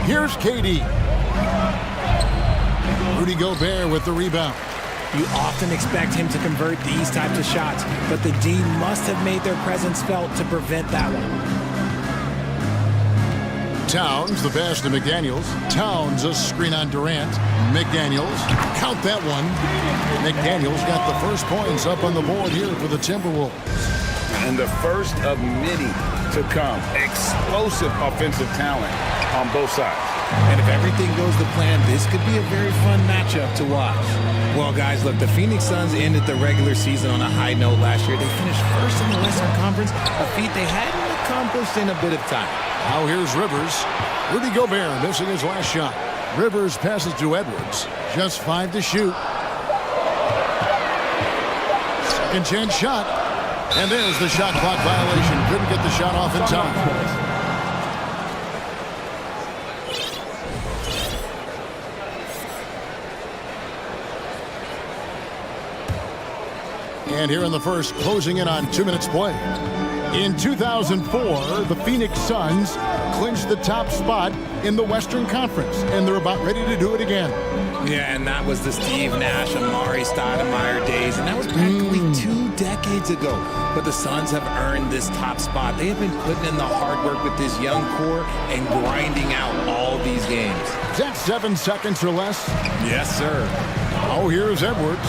Here's KD. Rudy Gobert with the rebound.
You often expect him to convert these types of shots, but the D must have made their presence felt to prevent that one.
Towns, the pass to McDaniels. Towns, a screen on Durant. McDaniels, count that one. McDaniels got the first points up on the board here for the Timberwolves.
And the first of many to come. Explosive offensive talent on both sides.
And if everything goes to plan, this could be a very fun matchup to watch. Well, guys, look, the Phoenix Suns ended the regular season on a high note last year. They finished first in the Western Conference, a feat they hadn't accomplished in a bit of time.
Now here's Rivers. Rudy Gobert missing his last shot. Rivers passes to Edwards. Just 5 to shoot. Second chance shot. And there's the shot clock violation. Couldn't get the shot off in time. And here in the first, closing in on 2 minutes play. In 2004, the Phoenix Suns clinched the top spot in the Western Conference, and they're about ready to do it again.
Yeah, and that was the Steve Nash, Amari Stoudemire days, and that was practically 2 decades ago. But the Suns have earned this top spot. They have been putting in the hard work with this young core and grinding out all these games.
Is that 7 seconds or less?
Yes, sir.
Oh, here's Edwards.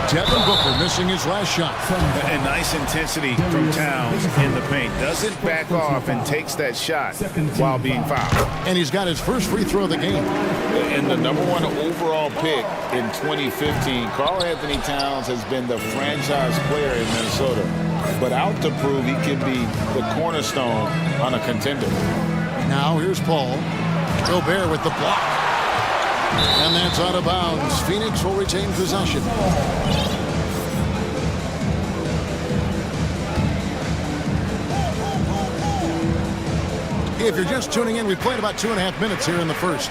Devin Booker missing his last shot.
And nice intensity from Towns in the paint. Doesn't back off and takes that shot while being fouled.
And he's got his first free throw of the game.
And the #1 overall pick in 2015, Karl Anthony Towns has been the franchise player in Minnesota. But out to prove he can be the cornerstone on a contender.
Now here's Paul. Gobert with the block. And that's out of bounds. Phoenix will retain possession. If you're just tuning in, we played about 2.5 minutes here in the first.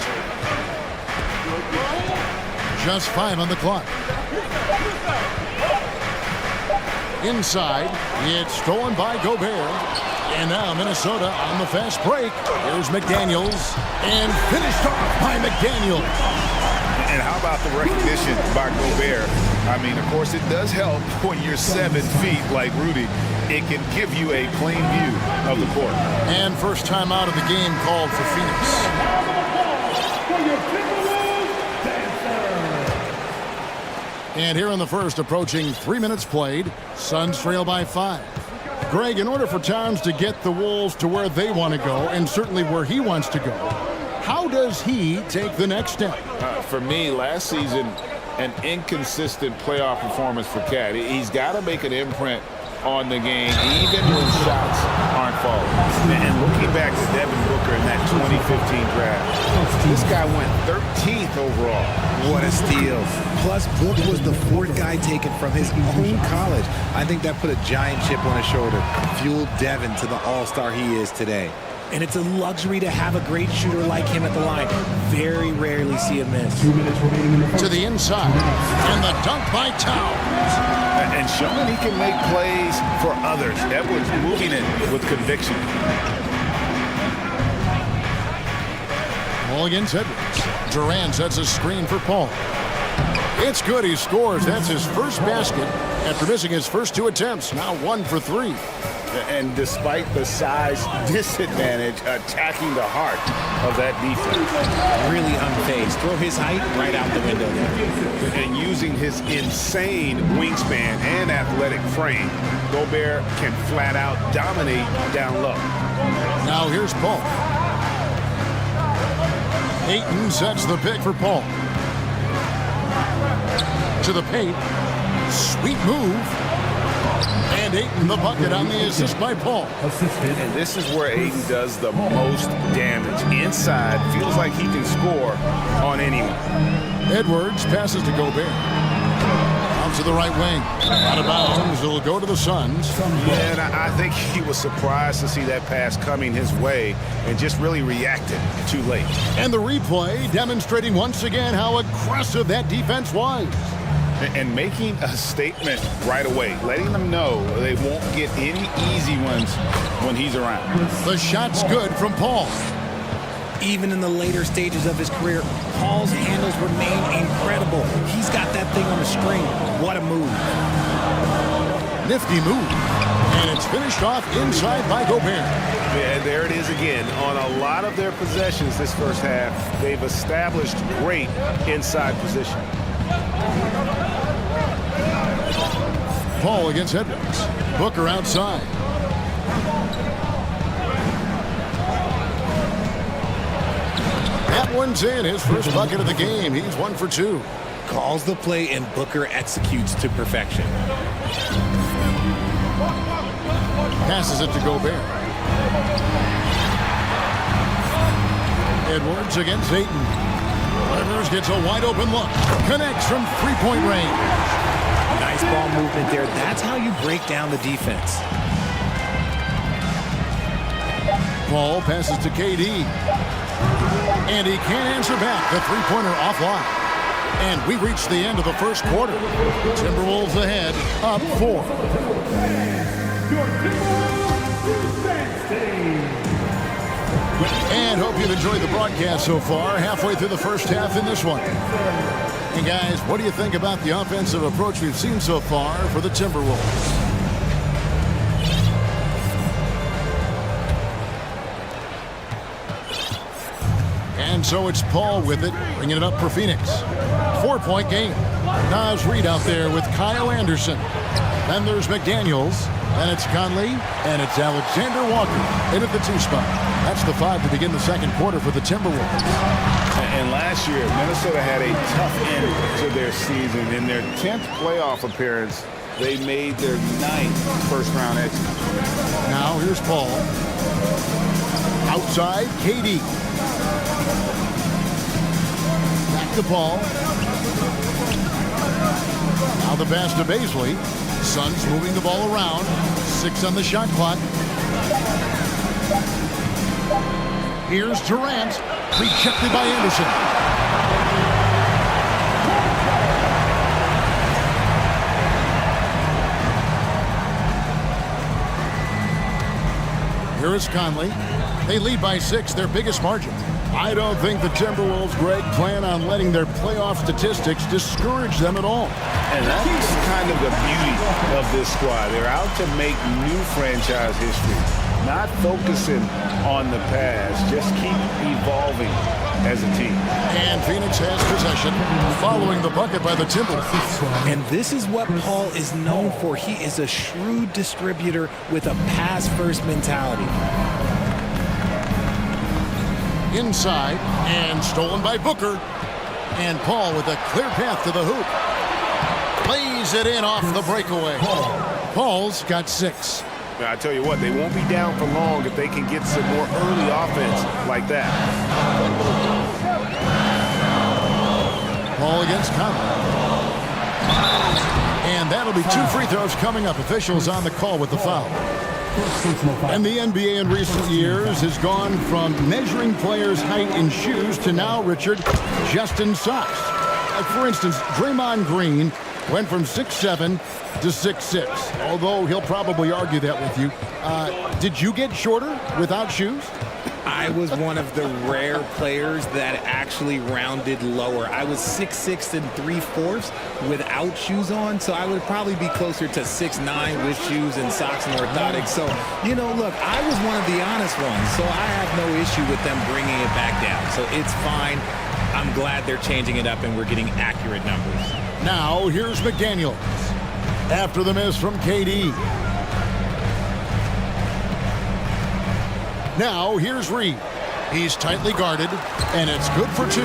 Just 5 on the clock. Inside, it's stolen by Gobert. And now Minnesota on the fast break. Here's McDaniels. And finished off by McDaniels.
And how about the recognition by Gobert? I mean, of course, it does help when you're 7 feet like Rudy. It can give you a plain view of the court.
And first time out of the game called for Phoenix. And here in the first, approaching 3 minutes played, Suns trail by 5. Greg, in order for Towns to get the Wolves to where they want to go, and certainly where he wants to go, how does he take the next step?
For me, last season, an inconsistent playoff performance for Cat. He's got to make an imprint on the game, even when shots aren't falling.
And looking back to Devin Booker in that 2015 draft, this guy went 13th overall.
What a steal. Plus, Book was the 4th guy taken from his own college. I think that put a giant chip on his shoulder, fueled Devin to the all-star he is today. And it's a luxury to have a great shooter like him at the line. Very rarely see a miss.
To the inside, and the dunk by Towns.
And showing he can make plays for others. Edwards moving it with conviction.
Paul against Edwards. Durant sets a screen for Paul. It's good. He scores. That's his first basket after missing his first 2 attempts. Now 1 for 3.
And despite the size disadvantage, attacking the heart of that defense.
Really unfazed. Throw his height right out the window there.
And using his insane wingspan and athletic frame, Gobert can flat out dominate down low.
Now here's Paul. Ayton sets the pick for Paul. To the paint. Sweet move. And Ayton the bucket on the assist by Paul.
And this is where Ayton does the most damage. Inside, feels like he can score on anyone.
Edwards passes to Gobert. Out to the right wing. Out of bounds. It'll go to the Suns.
Yeah, and I think he was surprised to see that pass coming his way and just really reacted too late.
And the replay demonstrating once again how aggressive that defense was.
And making a statement right away, letting them know they won't get any easy ones when he's around.
The shot's good from Paul.
Even in the later stages of his career, Paul's handles remain incredible. He's got that thing on a string. What a move.
Nifty move. And it's finished off inside by Gobert.
Yeah, there it is again. On a lot of their possessions this first half, they've established great inside position.
Paul against Edwards. Booker outside. That one's in. His first bucket of the game. He's 1 for 2.
Calls the play and Booker executes to perfection.
Passes it to Gobert. Edwards against Ayton. Rivers gets a wide open look. Connects from three-point range.
Nice ball movement there. That's how you break down the defense.
Paul passes to KD. And he can't answer back. The three-pointer offline. And we reach the end of the first quarter. Timberwolves ahead, up 4. And hope you've enjoyed the broadcast so far. Halfway through the first half in this one. And guys, what do you think about the offensive approach we've seen so far for the Timberwolves? And so it's Paul with it, bringing it up for Phoenix. 4-point game. Naz Reid out there with Kyle Anderson. Then there's McDaniels. Then it's Conley. And it's Alexander Walker in at the 2 spot. That's the 5 to begin the second quarter for the Timberwolves.
And last year, Minnesota had a tough end to their season. In their 10th playoff appearance, they made their 9th first-round exit.
Now here's Paul. Outside, KD. Back to Paul. Now the pass to Baisley. Suns moving the ball around. 6 on the shot clock. Here's Durant. Rejected by Anderson. Here is Conley. They lead by 6, their biggest margin. I don't think the Timberwolves, Greg, plan on letting their playoff statistics discourage them at all.
And that's kind of the beauty of this squad. They're out to make new franchise history. Not focusing on the past, just keep evolving as a team.
And Phoenix has possession, following the bucket by the Timberwolves.
And this is what Paul is known for. He is a shrewd distributor with a pass-first mentality.
Inside, and stolen by Booker. And Paul with a clear path to the hoop. Lays it in off the breakaway. Paul's got 6.
Now, I tell you what, they won't be down for long if they can get some more early offense like that.
Paul against Conley. And that'll be 2 free throws coming up. Officials on the call with the foul. And the NBA in recent years has gone from measuring players' height in shoes to now, Richard, just in socks. For instance, Draymond Green went from 6'7" to 6'6", although he'll probably argue that with you. Did you get shorter without shoes?
I was one of the rare players that actually rounded lower. I was 6'6" and 3/4 without shoes on, so I would probably be closer to 6'9" with shoes and socks and orthotics. So, you know, look, I was one of the honest ones, so I have no issue with them bringing it back down. So it's fine. I'm glad they're changing it up and we're getting accurate numbers.
Now, here's McDaniels. After the miss from KD. Now, here's Reed. He's tightly guarded, and it's good for 2.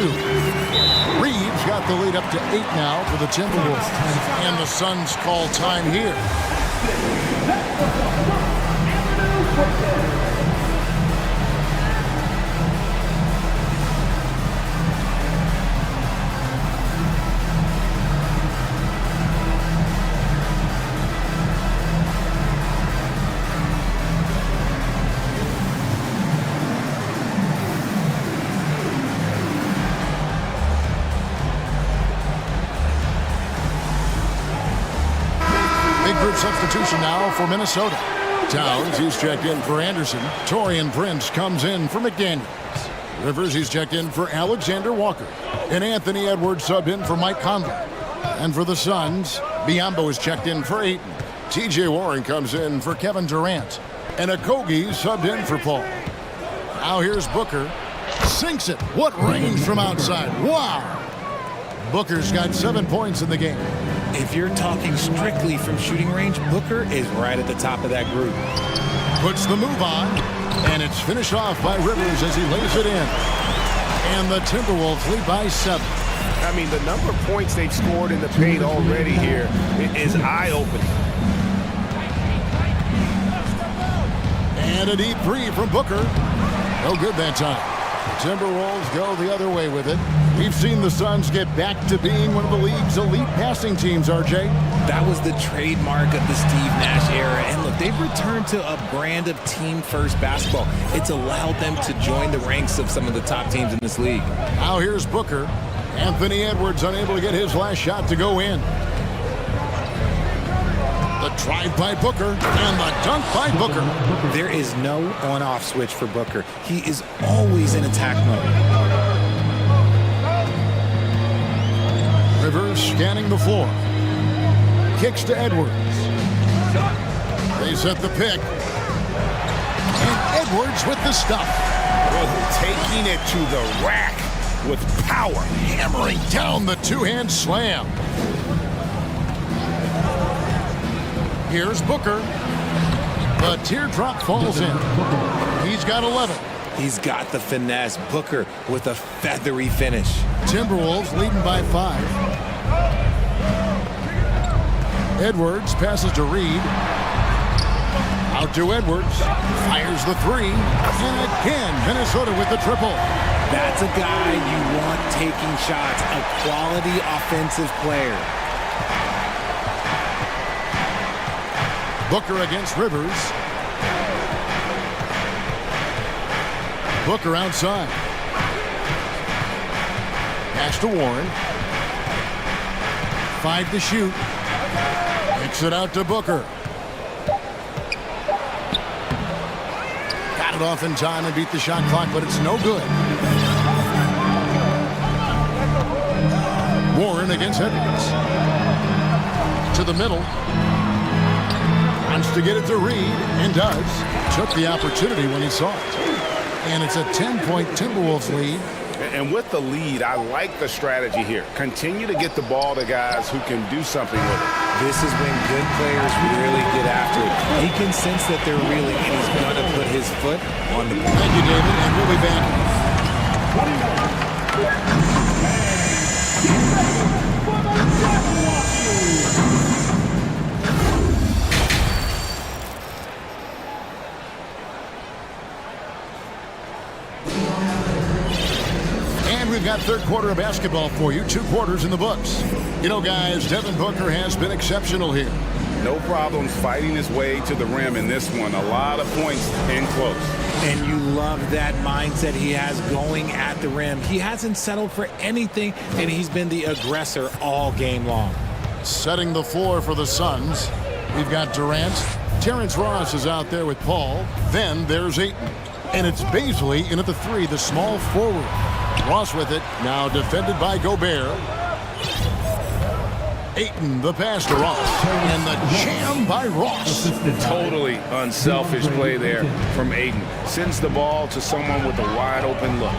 Reed's got the lead up to 8 now for the Timberwolves. And the Suns call time here. Group substitution now for Minnesota. Towns, he's checked in for Anderson. Torian Prince comes in for McDaniels. Rivers, he's checked in for Alexander Walker. And Anthony Edwards subbed in for Mike Conley. And for the Suns, Biyombo is checked in for Ayton. TJ Warren comes in for Kevin Durant. And Okogie subbed in for Paul. Now here's Booker. Sinks it. What range from outside. Wow. Booker's got 7 points in the game.
If you're talking strictly from shooting range, Booker is right at the top of that group.
Puts the move on, and it's finished off by Rivers as he lays it in. And the Timberwolves lead by 7.
I mean, the number of points they've scored in the paint already here is eye-opening.
And a deep 3 from Booker. No good that time. The Timberwolves go the other way with it. We've seen the Suns get back to being one of the league's elite passing teams, RJ.
That was the trademark of the Steve Nash era. And look, they've returned to a brand of team-first basketball. It's allowed them to join the ranks of some of the top teams in this league.
Now here's Booker. Anthony Edwards unable to get his last shot to go in. The drive by Booker and the dunk by Booker.
There is no on-off switch for Booker. He is always in attack mode. Rivers
scanning the floor. Kicks to Edwards. They set the pick. And Edwards with the stuff.
Taking it to the rack with power.
Hammering down the two-hand slam. Here's Booker. The teardrop falls in. He's got 11.
He's got the finesse. Booker with a feathery finish.
Timberwolves leading by 5. Edwards passes to Reed. Out to Edwards. Fires the 3. And again, Minnesota with the triple.
That's a guy you want taking shots. A quality offensive player.
Booker against Rivers. Booker outside. Pass to Warren. 5 to shoot. Kicks it out to Booker. Got it off in time and beat the shot clock, but it's no good. Warren against Edwards. To the middle. Wants to get it to Reed, and does. Took the opportunity when he saw it. And it's a 10-point Timberwolves lead.
And with the lead, I like the strategy here. Continue to get the ball to guys who can do something with it.
This is when good players really get after it. He can sense that they're reeling, and he's going to put his foot on the ball.
Thank you, David, and we'll be back. We've got third quarter of basketball for you. 2 quarters in the books. You know, guys, Devin Booker has been exceptional here.
No problems fighting his way to the rim in this one. A lot of points in close.
And you love that mindset he has going at the rim. He hasn't settled for anything, and he's been the aggressor all game long.
Setting the floor for the Suns. We've got Durant. Terrence Ross is out there with Paul. Then there's Ayton. And it's Baisley in at the 3, the small forward. Ross with it, now defended by Gobert. Ayton, the pass to Ross. And the jam by Ross.
Totally unselfish play there from Ayton. Sends the ball to someone with a wide open look.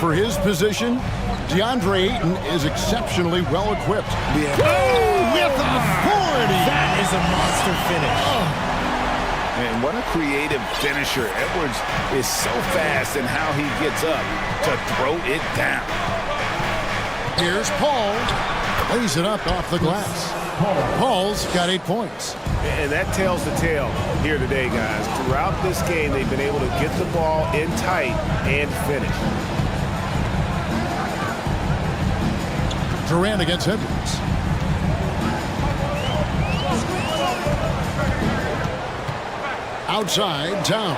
For his position, DeAndre Ayton is exceptionally well equipped.
Yeah.
Oh, with authority!
That is a monster finish.
And what a creative finisher. Edwards is so fast in how he gets up to throw it down.
Here's Paul. Lays it up off the glass. Paul's got 8 points.
And that tells the tale here today, guys. Throughout this game, they've been able to get the ball in tight and finish.
Durant against Edwards. Outside, Towns.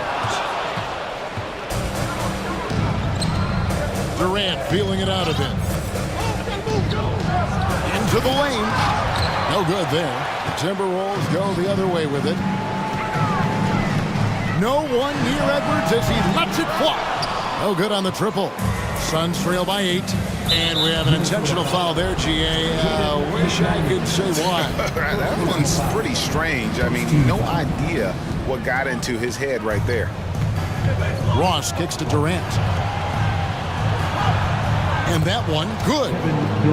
Durant feeling it out a bit. Into the lane. No good there. The Timberwolves go the other way with it. No one near Edwards as he lets it fly. No good on the triple. Suns trail by 8. And we have an intentional foul there, GA. Wish I could say why.
That one's pretty strange. I mean, no idea what got into his head right there.
Ross kicks to Durant. And that one, good.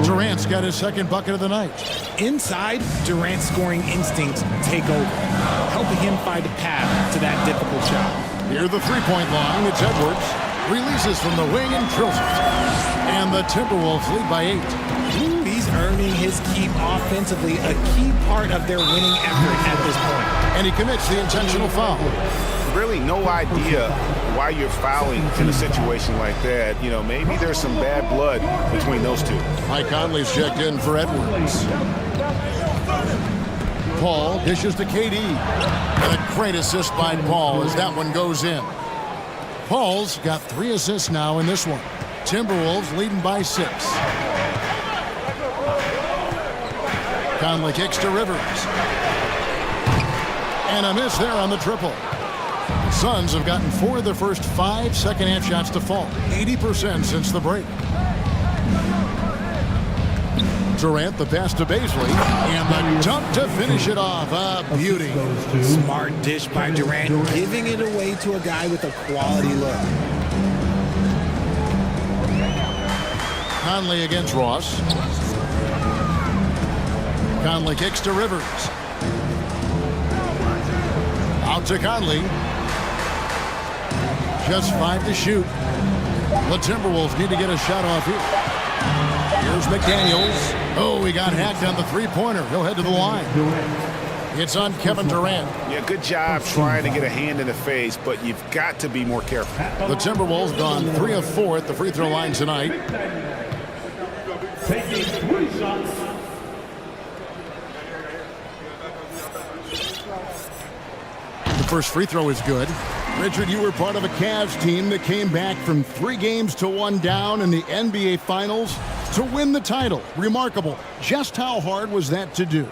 Durant's got his second bucket of the night.
Inside, Durant's scoring instincts take over, helping him find a path to that difficult shot.
Near the three-point line, it's Edwards. Releases from the wing and drills it. And the Timberwolves lead by 8.
He's earning his keep offensively, a key part of their winning effort at this point.
And he commits the intentional foul.
Really no idea why you're fouling in a situation like that. You know, maybe there's some bad blood between those two.
Mike Conley's checked in for Edwards. Paul dishes to KD. And a great assist by Paul as that one goes in. Paul's got 3 assists now in this one. Timberwolves leading by 6. Conley kicks to Rivers. And a miss there on the triple. The Suns have gotten 4 of their first 5 second-half shots to fall. 80% since the break. Durant, the pass to Baisley. And the dunk to finish it off. A beauty.
Smart dish by Durant, giving it away to a guy with a quality look.
Conley against Ross. Conley kicks to Rivers. Out to Conley. Just 5 to shoot. The Timberwolves need to get a shot off here. Here's McDaniels. Oh, he got hacked on the three-pointer. He'll head to the line. It's on Kevin Durant.
Yeah, good job trying to get a hand in the face, but you've got to be more careful.
The Timberwolves gone 3 of 4 at the free throw line tonight.
Taking 3 shots.
The first free throw is good. Richard, you were part of a Cavs team that came back from 3 games to 1 down in the NBA Finals to win the title. Remarkable. Just how hard was that to do?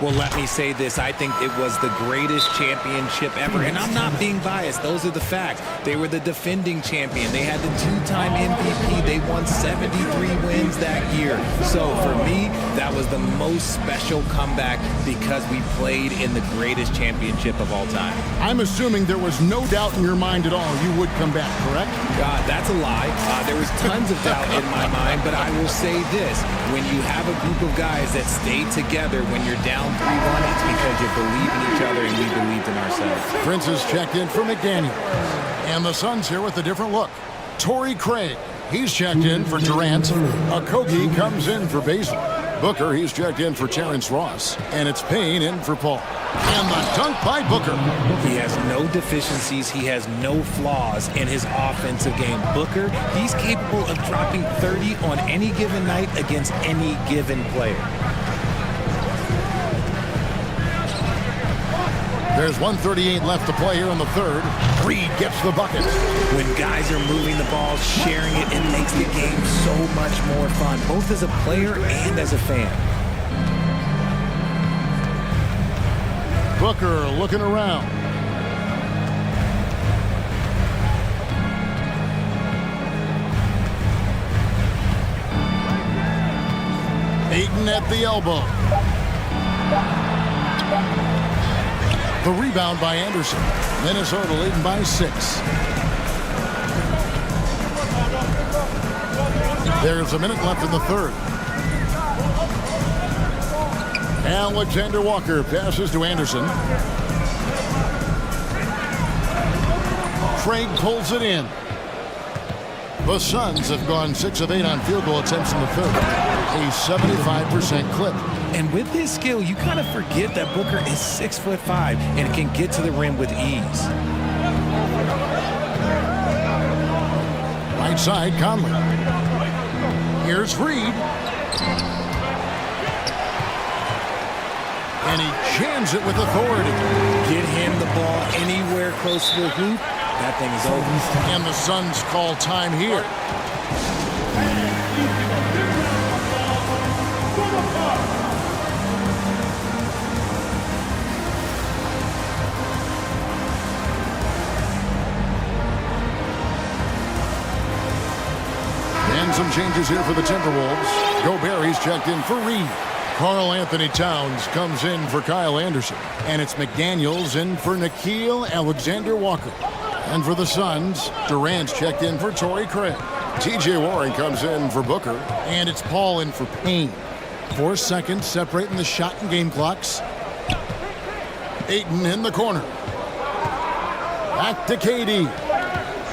Well, let me say this. I think it was the greatest championship ever. And I'm not being biased. Those are the facts. They were the defending champion. They had the 2-time MVP. They won 73 wins that year. So for me, that was the most special comeback because we played in the greatest championship of all time.
I'm assuming there was no doubt in your mind at all you would come back, correct?
God, that's a lie. There was tons of doubt in my mind, but I will say this. When you have a group of guys that stay together when you're down 3-1, it's because you believe in each other and we believed in ourselves.
Prince is checked in for McDaniel. And the Suns here with a different look. Torrey Craig, he's checked in for Durant. Okogie comes in for Baisley. Booker, he's checked in for Terrence Ross. And it's Payne in for Paul. And the dunk by Booker.
He has no deficiencies. He has no flaws in his offensive game. Booker, he's capable of dropping 30 on any given night against any given player.
There's 1:38 left to play here in the third. Reed gets the bucket.
When guys are moving the ball, sharing it, it makes the game so much more fun, both as a player and as a fan. Booker looking around.
at the elbow. The rebound by Anderson. Minnesota leading by 6. There's a minute left in the third. Alexander Walker passes to Anderson. Craig pulls it in. The Suns have gone 6 of 8 on field goal attempts in the third. A 75% clip.
And with his skill, you kind of forget that Booker is 6'5" and can get to the rim with ease.
Right side, Conley. Here's Reed. And he jams it with authority.
Get him the ball anywhere close to the hoop. That thing is over.
And the Suns call time here. And some changes here for the Timberwolves. Gobert, he's checked in for Reed. Karl Anthony Towns comes in for Kyle Anderson. And it's McDaniels in for Nickeil Alexander-Walker. And for the Suns, Durant's checked in for Torrey Craig. T.J. Warren comes in for Booker. And it's Paul in for Payne. 4 seconds separating the shot and game clocks. Ayton in the corner. Back to KD.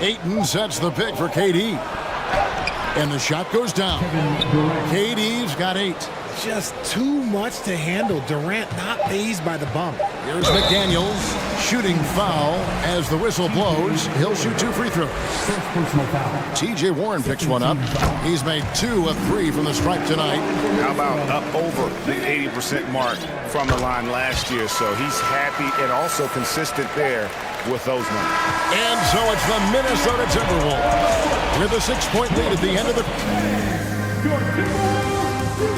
Ayton sets the pick for KD. And the shot goes down. KD's got 8.
Just too much to handle. Durant not fazed by the bump.
Here's McDaniels shooting foul as the whistle blows. He'll shoot 2 free throws. T.J. Warren picks one up. He's made 2 of 3 from the stripe tonight.
How about up over the 80% mark from the line last year? So he's happy and also consistent there with those numbers.
And so it's the Minnesota Timberwolves with a 6-point lead at the end of the...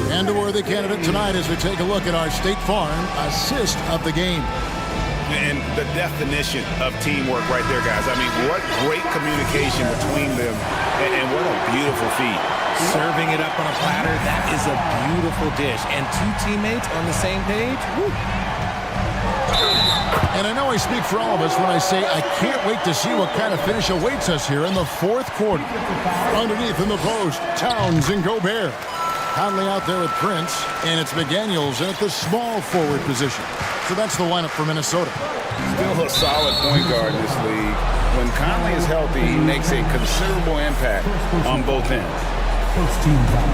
And a worthy candidate tonight as we take a look at our State Farm assist of the game.
And the definition of teamwork right there, guys. I mean, what great communication between them, and what a beautiful feat.
Serving it up on a platter, that is a beautiful dish. And 2 teammates on the same page. Woo.
And I know I speak for all of us when I say I can't wait to see what kind of finish awaits us here in the 4th quarter. Underneath in the post, Towns and Gobert. Conley out there with Prince, and it's McDaniels in at the small forward position. So that's the lineup for Minnesota.
Still a solid point guard in this league. When Conley is healthy, he makes a considerable impact on both ends.
First team foul.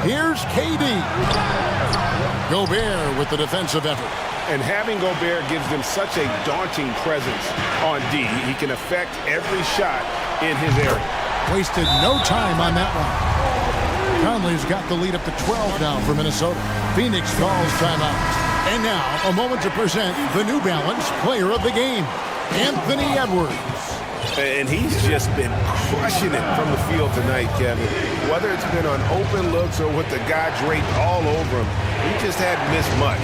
Here's KD. Gobert with the defensive effort.
And having Gobert gives them such a daunting presence on D. He can affect every shot in his area.
Wasted no time on that one. Conley's got the lead up to 12 now for Minnesota. Phoenix calls timeout. And now, a moment to present the New Balance Player of the Game, Anthony Edwards.
And he's just been crushing it from the field tonight, Kevin. Whether it's been on open looks or with the guy draped all over him, he just hadn't missed much.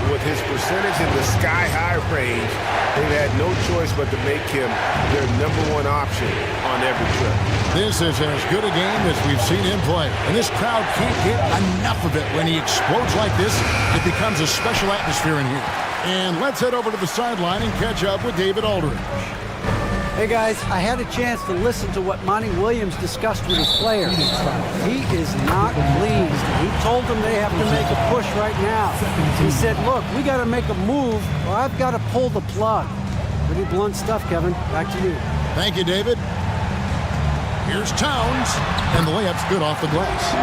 With his percentage in the sky-high range, they've had no choice but to make him their #1 option on every trip.
This is as good a game as we've seen him play. And this crowd can't get enough of it. When he explodes like this, it becomes a special atmosphere in here. And let's head over to the sideline and catch up with David Aldridge.
Hey guys, I had a chance to listen to what Monty Williams discussed with his players. He is not pleased. He told them they have to make a push right now. He said, look, we got to make a move or I've got to pull the plug. Pretty blunt stuff, Kevin. Back to you.
Thank you, David. Here's Towns, and the layup's good off the glass.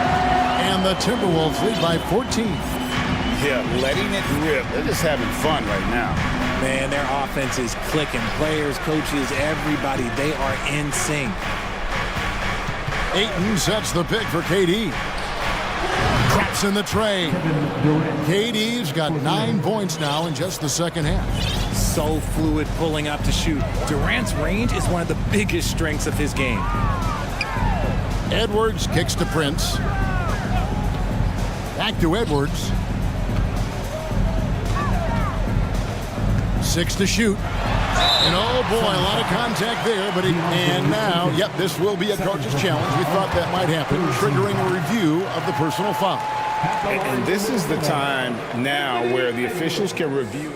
And the Timberwolves lead by 14.
Yeah, letting it rip. They're just having fun right now.
Man, their offense is clicking. Players, coaches, everybody, they are in sync.
Ayton sets the pick for KD. Drops in the tray. KD's got 9 points now in just the second half.
So fluid pulling up to shoot. Durant's range is one of the biggest strengths of his game.
Edwards kicks to Prince. Back to Edwards. 6 to shoot. And oh boy, a lot of contact there, but and now, yep, this will be a coach's challenge. We thought that might happen, triggering a review of the personal foul.
And this is the time now where the officials can review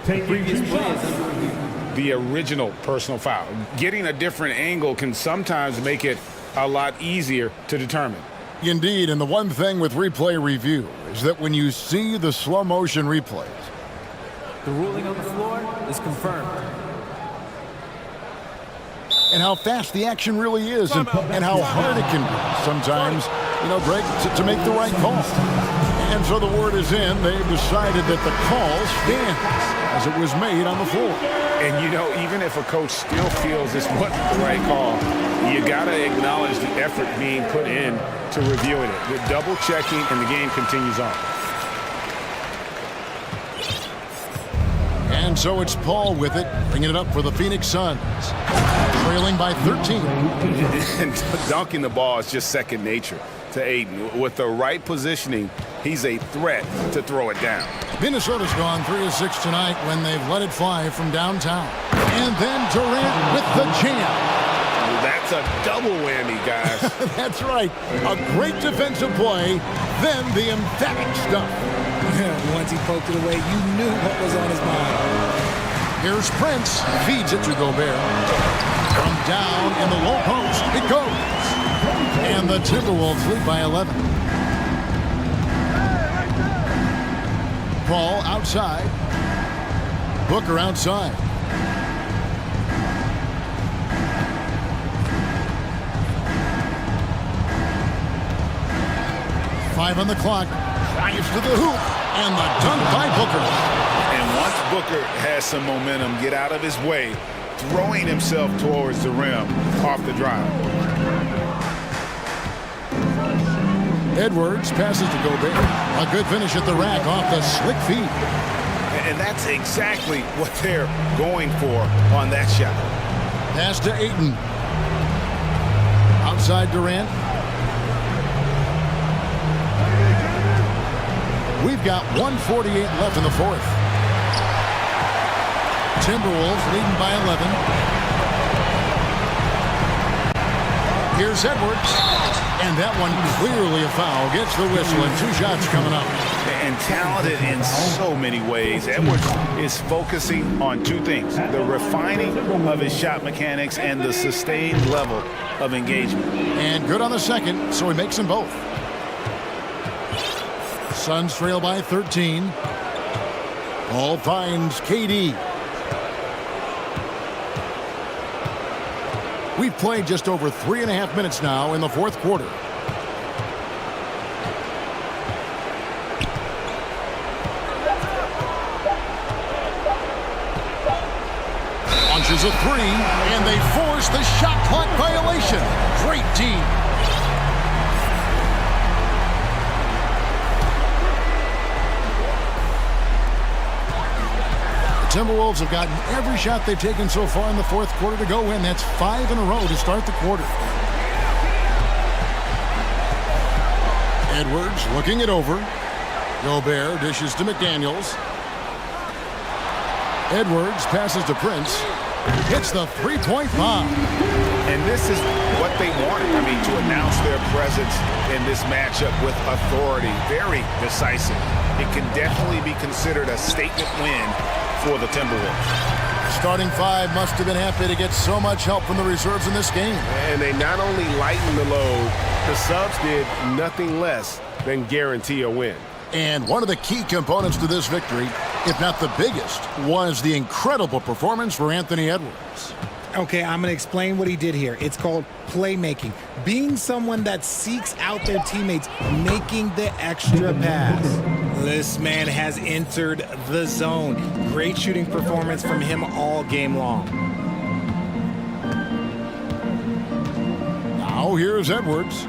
Previous play is under review.
the original personal foul. Getting a different angle can sometimes make it a lot easier to determine.
Indeed, and the one thing with replay review is that when you see the slow motion replays,
The ruling on the floor is confirmed.
and how fast the action really is and how hard it can be sometimes, Greg, to make the right call. And so the word is in. They've decided that the call stands as it was made on the floor.
And, even if a coach still feels this wasn't the right call, you got to acknowledge the effort being put in to reviewing it. The double checking, and the game continues on.
And so it's Paul with it, bringing it up for the Phoenix Suns. Trailing by 13.
And dunking the ball is just second nature to Aiden. With the right positioning, he's a threat to throw it down.
Minnesota's gone 3 of 6 tonight when they've let it fly from downtown. And then Durant with the jam.
That's a double whammy, guys.
That's right. A great defensive play, then the emphatic stuff.
Once he poked it away, you knew what was on his mind.
Here's Prince. Feeds it to Gobert. From down in the low post, it goes. And the Timberwolves lead by 11. Paul outside. Booker outside. Five on the clock. Drives to the hoop. And the dunk by Booker.
And once Booker has some momentum, get out of his way, throwing himself towards the rim off the drive.
Edwards passes to Gobert. A good finish at the rack off the slick feed.
And that's exactly what they're going for on that shot.
Pass to Ayton. Outside Durant. We've got 1:48 left in the fourth. Timberwolves leading by 11. Here's Edwards. And that one clearly a foul. Gets the whistle and 2 shots coming up.
And talented in so many ways. Edwards is focusing on 2 things. The refining of his shot mechanics and the sustained level of engagement.
And good on the second, so he makes them both. Suns trail by 13. Ball finds KD. We've played just over 3.5 minutes now in the fourth quarter. Launches a 3, and they force the shot clock violation. Great team. Timberwolves have gotten every shot they've taken so far in the fourth quarter to go in. That's 5 in a row to start the quarter. Edwards looking it over. Gobert dishes to McDaniels. Edwards passes to Prince. Hits the three-point bomb.
And this is what they wanted. To announce their presence in this matchup with authority. Very decisive. It can definitely be considered a statement win for the Timberwolves.
Starting 5 must have been happy to get so much help from the reserves in this game.
And they not only lightened the load, the subs did nothing less than guarantee a win.
And one of the key components to this victory, if not the biggest, was the incredible performance for Anthony Edwards.
Okay, I'm going to explain what he did here. It's called playmaking. Being someone that seeks out their teammates, making the extra pass. This man has entered the zone. Great shooting performance from him all game long.
Now here's Edwards.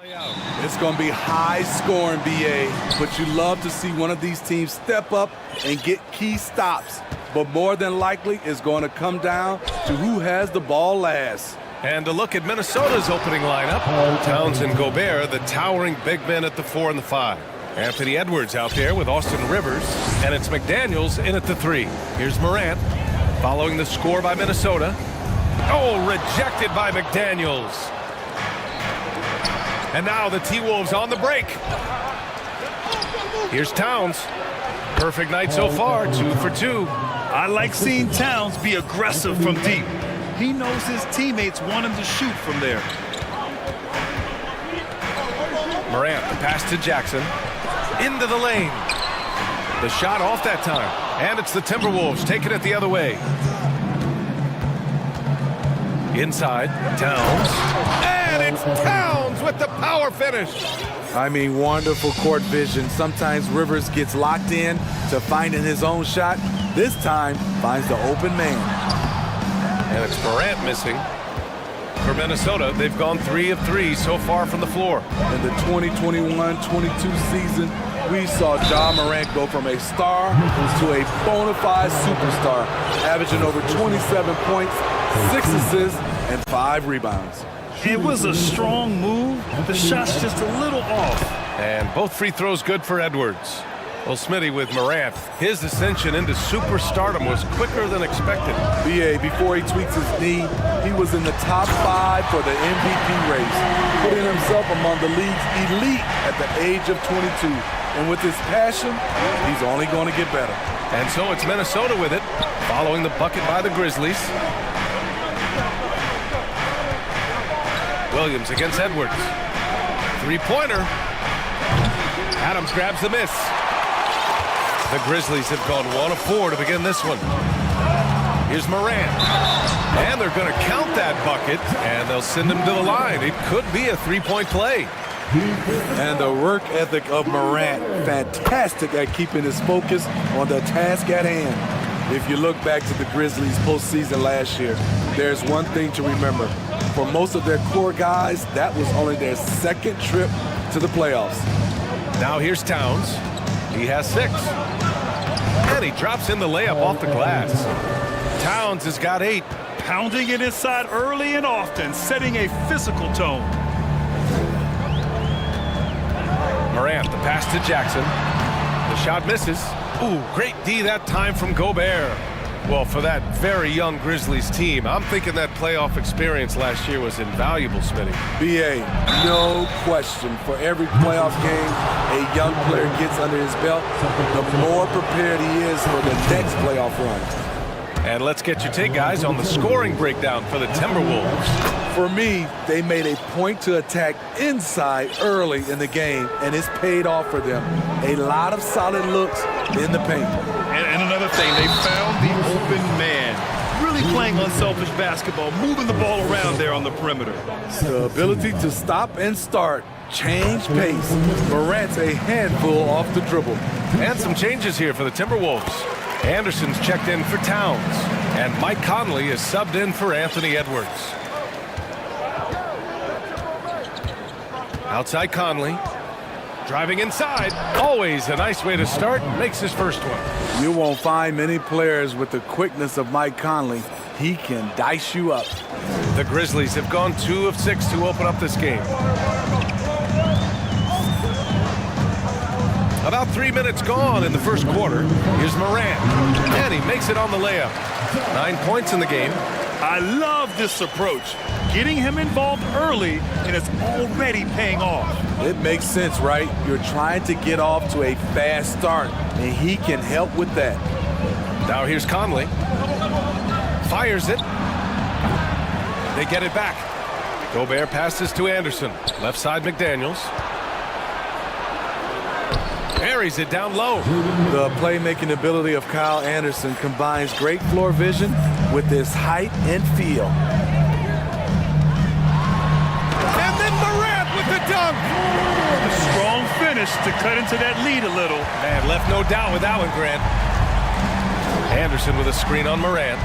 It's going to be high scoring, BA, but you love to see one of these teams step up and get key stops. But more than likely, it's going to come down to who has the ball last.
And a look at Minnesota's opening lineup. Towns and Gobert, the towering big men at the 4 and the 5. Anthony Edwards out there with Austin Rivers, and it's McDaniels in at the 3. Here's Morant, following the score by Minnesota. Oh, rejected by McDaniels. And now the T-Wolves on the break. Here's Towns. Perfect night so far, 2 for 2.
I like seeing Towns be aggressive from deep. He knows his teammates want him to shoot from there.
Morant, the pass to Jackson. Into the lane. The shot off that time. And it's the Timberwolves taking it the other way. Inside, Towns. And it's Towns with the power finish.
I mean, wonderful court vision. Sometimes Rivers gets locked in to finding his own shot. This time, finds the open man.
And it's Morant missing. For Minnesota, they've gone 3 of 3 so far from the floor.
In the 2021-22 season, we saw Ja Morant go from a star to a bona fide superstar, averaging over 27 points, 6 assists, and 5 rebounds.
It was a strong move. The shot's just a little off.
And both free throws good for Edwards. Well, Smitty with Morant, his ascension into superstardom was quicker than expected.
BA, before he tweaks his knee, he was in the top 5 for the MVP race, putting himself among the league's elite at the age of 22. And with his passion, he's only going to get better.
And so it's Minnesota with it, following the bucket by the Grizzlies. Williams against Edwards. Three-pointer. Adams grabs the miss. The Grizzlies have gone 1 of 4 to begin this one. Here's Morant. And they're going to count that bucket, and they'll send him to the line. It could be a three-point play.
And the work ethic of Morant, fantastic at keeping his focus on the task at hand. If you look back to the Grizzlies postseason last year, there's one thing to remember. For most of their core guys, that was only their 2nd trip to the playoffs.
Now here's Towns. He has 6. And he drops in the layup off the glass. Towns has got 8.
Pounding it inside early and often, setting a physical tone.
Morant, the pass to Jackson. The shot misses. Ooh, great D that time from Gobert. Well, for that very young Grizzlies team, I'm thinking that playoff experience last year was invaluable, Smitty.
BA, no question. For every playoff game a young player gets under his belt, the more prepared he is for the next playoff run.
And let's get your take, guys, on the scoring breakdown for the Timberwolves.
For me, they made a point to attack inside early in the game, and it's paid off for them. A lot of solid looks in the paint.
And another thing, they found the open man. Really playing unselfish basketball, moving the ball around there on the perimeter.
The ability to stop and start, change pace. Morant's a handful off the dribble.
And some changes here for the Timberwolves. Anderson's checked in for Towns. And Mike Conley is subbed in for Anthony Edwards. Outside Conley. Driving inside. Always a nice way to start. Makes his first one.
You won't find many players with the quickness of Mike Conley. He can dice you up.
The Grizzlies have gone 2 of 6 to open up this game. About 3 minutes gone in the first quarter. Here's Morant. And he makes it on the layup. 9 points in the game.
I love this approach. Getting him involved early, and it's already paying off.
It makes sense, right? You're trying to get off to a fast start, and he can help with that.
Now here's Conley. Fires it. They get it back. Gobert passes to Anderson. Left side McDaniels. Buries it down low.
The playmaking ability of Kyle Anderson combines great floor vision with his height and feel.
And then Morant with the dunk.
A strong finish to cut into that lead a little.
Man, left no doubt with that one, Grant. Anderson with a screen on Morant.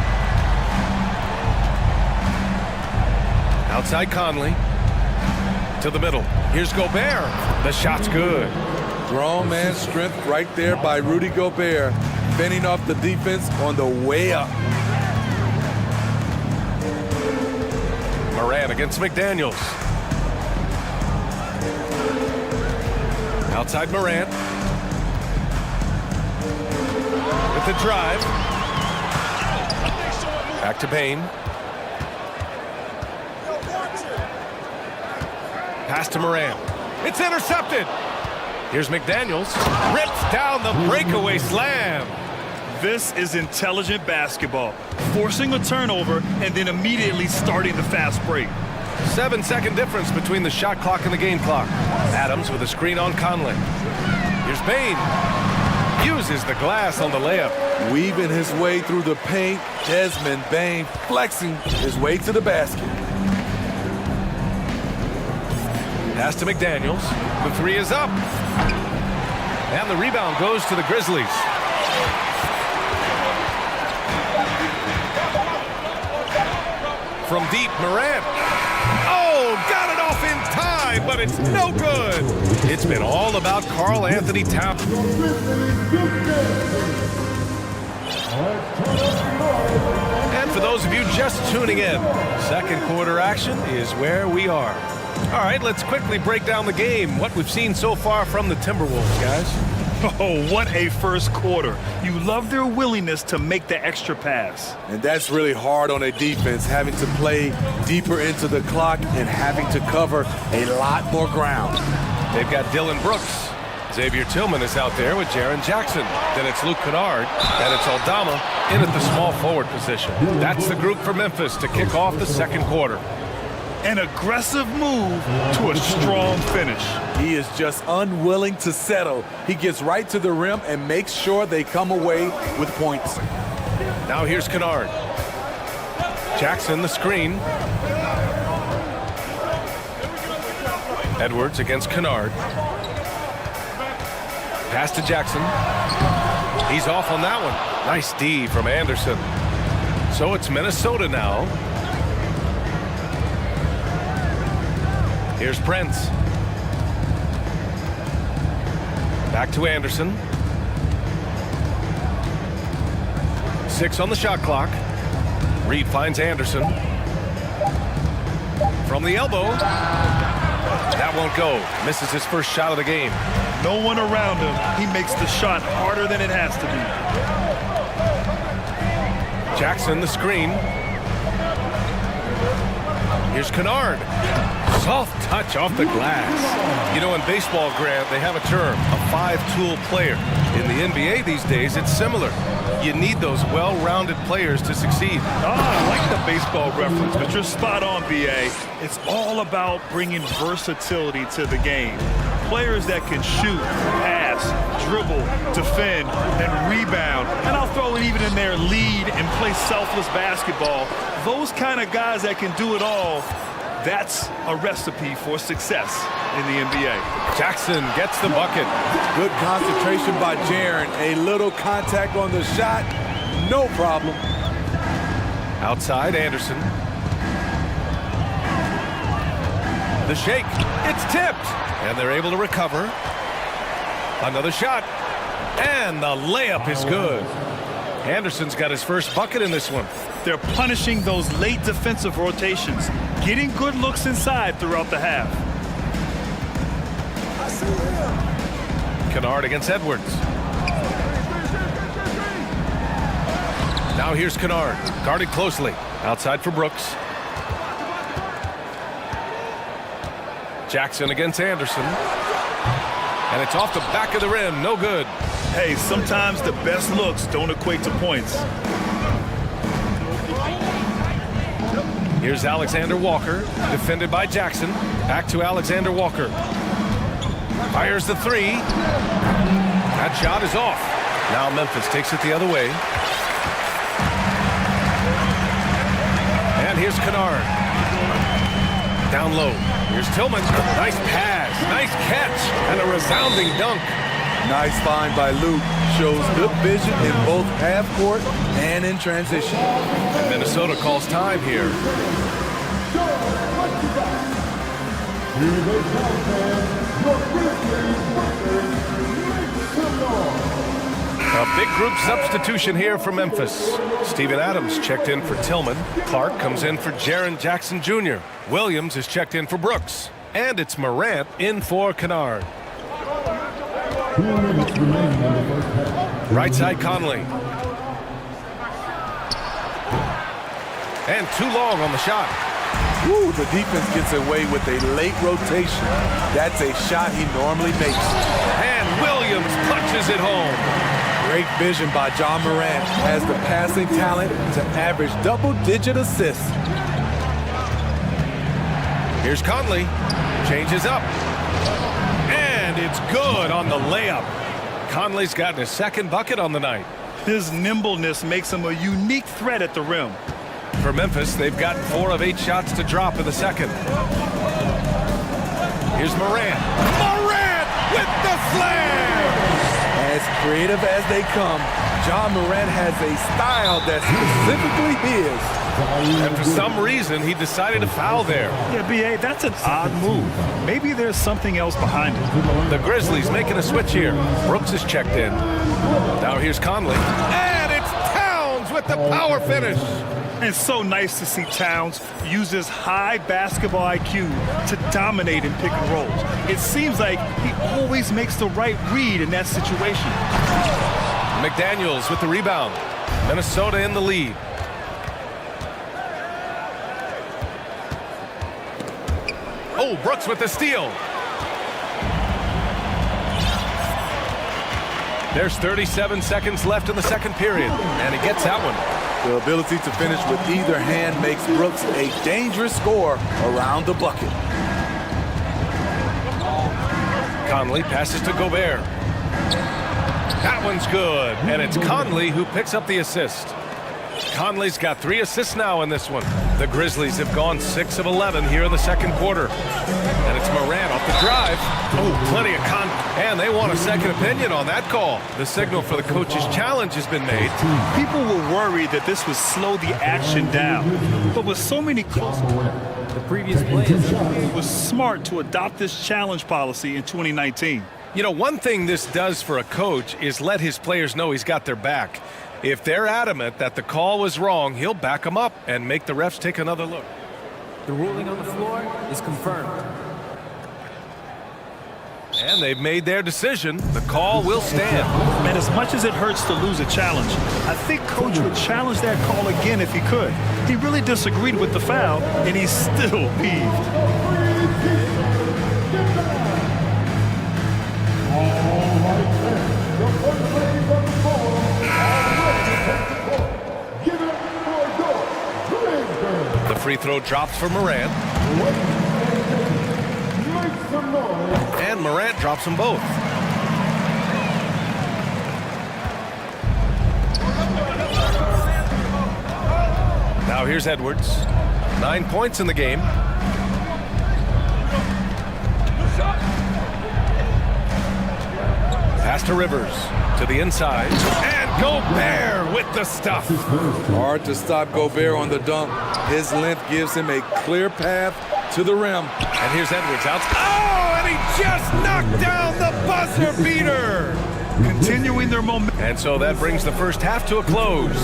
Outside Conley. To the middle. Here's Gobert. The shot's good.
Strong man strength right there by Rudy Gobert, fending off the defense on the way up.
Morant against McDaniels. Outside Morant. With the drive. Back to Bain. Pass to Morant. It's intercepted. Here's McDaniels. Rips down the breakaway slam.
This is intelligent basketball. Forcing a turnover and then immediately starting the fast break.
7-second difference between the shot clock and the game clock. Adams with a screen on Conley. Here's Bain. Uses the glass on the layup.
Weaving his way through the paint, Desmond Bain flexing his way to the basket.
Pass to McDaniels. The three is up. And the rebound goes to the Grizzlies. From deep, Morant. Oh, got it off in time, but it's no good. It's been all about Karl Anthony Towns. And for those of you just tuning in, second quarter action is where we are. All right, let's quickly break down the game. What we've seen so far from the Timberwolves, guys.
Oh, what a first quarter. You love their willingness to make the extra pass.
And that's really hard on a defense, having to play deeper into the clock and having to cover a lot more ground.
They've got Dylan Brooks. Xavier Tillman is out there with Jaren Jackson. Then it's Luke Kennard, and it's Aldama in at the small forward position. That's the group for Memphis to kick off the second quarter.
An aggressive move to a strong finish.
He is just unwilling to settle. He gets right to the rim and makes sure they come away with points.
Now here's Kennard. Jackson the screen. Edwards against Kennard. Pass to Jackson. He's off on that one. Nice D from Anderson. So it's Minnesota now. Here's Prince. Back to Anderson. 6 on the shot clock. Reed finds Anderson. From the elbow. That won't go. Misses his first shot of the game.
No one around him. He makes the shot harder than it has to be.
Jackson the screen. Here's Kennard. Soft touch off the glass. You know, in baseball, Grant, they have a term, a five-tool player. In the NBA these days, it's similar. You need those well-rounded players to succeed.
I like the baseball reference, but you're spot on, BA. It's all about bringing versatility to the game. Players that can shoot, pass, dribble, defend, and rebound. And I'll throw it even in there, lead and play selfless basketball. Those kind of guys that can do it all, that's a recipe for success in the NBA.
Jackson gets the bucket.
Good concentration by Jaren. A little contact on the shot, no problem.
Outside, Anderson. The shake, it's tipped. And they're able to recover. Another shot. And the layup is good. Anderson's got his first bucket in this one.
They're punishing those late defensive rotations, getting good looks inside throughout the half.
Kennard against Edwards. Now here's Kennard, guarded closely. Outside for Brooks. Jackson against Anderson. And it's off the back of the rim, no good.
Hey, sometimes the best looks don't equate to points.
Here's Alexander Walker, defended by Jackson. Back to Alexander Walker. Fires the three. That shot is off. Now Memphis takes it the other way. And here's Kennard. Down low. Here's Tillman. Nice pass, nice catch, and a resounding dunk.
Nice find by Luke. Shows good vision in both half court and in transition.
And Minnesota calls time here. A big group substitution here for Memphis. Steven Adams checked in for Tillman. Clark comes in for Jaren Jackson Jr. Williams is checked in for Brooks. And it's Morant in for Kennard. Right side Conley. And too long on the shot.
Woo, the defense gets away with a late rotation. That's a shot he normally makes.
And Williams punches it home.
Great vision by John Morant, has the passing talent to average double-digit assists.
Here's Conley, changes up, and it's good on the layup. Conley's gotten his second bucket on the night.
His nimbleness makes him a unique threat at the rim.
For Memphis, they've got 4 of 8 shots to drop in the second. Here's Morant. Morant with the slam!
As creative as they come, John Morant has a style that's specifically his.
And for some reason, he decided to foul there.
Yeah, B.A., that's an odd move. Maybe there's something else behind it.
The Grizzlies making a switch here. Brooks is checked in. Now here's Conley. And it's Towns with the power finish.
It's so nice to see Towns use his high basketball IQ to dominate in pick and rolls. It seems like he always makes the right read in that situation.
McDaniels with the rebound. Minnesota in the lead. Oh, Brooks with the steal. There's 37 seconds left in the second period, and he gets that one.
The ability to finish with either hand makes Brooks a dangerous scorer around the bucket.
Conley passes to Gobert. That one's good, and it's Conley who picks up the assist. Conley's got 3 assists now in this one. The Grizzlies have gone 6 of 11 here in the second quarter. And it's Morant off the drive. Oh, plenty of and they want a second opinion on that call. The signal for the coach's challenge has been made.
People were worried that this would slow the action down. But with so many close,
the previous play
it was smart to adopt this challenge policy in 2019.
You know, one thing this does for a coach is let his players know he's got their back. If they're adamant that the call was wrong, he'll back them up and make the refs take another look.
The ruling on the floor is confirmed.
And they've made their decision. The call will stand.
And as much as it hurts to lose a challenge, I think Coach would challenge that call again if he could. He really disagreed with the foul, and he's still peeved.
The free throw drops for Morant. And Morant drops them both. Now here's Edwards. 9 points in the game. Pass to Rivers. To the inside. And Gobert with the stuff.
Hard to stop Gobert on the dunk. His length gives him a clear path to the rim.
And here's Edwards out. Oh, and he just knocked down the buzzer beater.
Continuing their momentum.
And so that brings the first half to a close.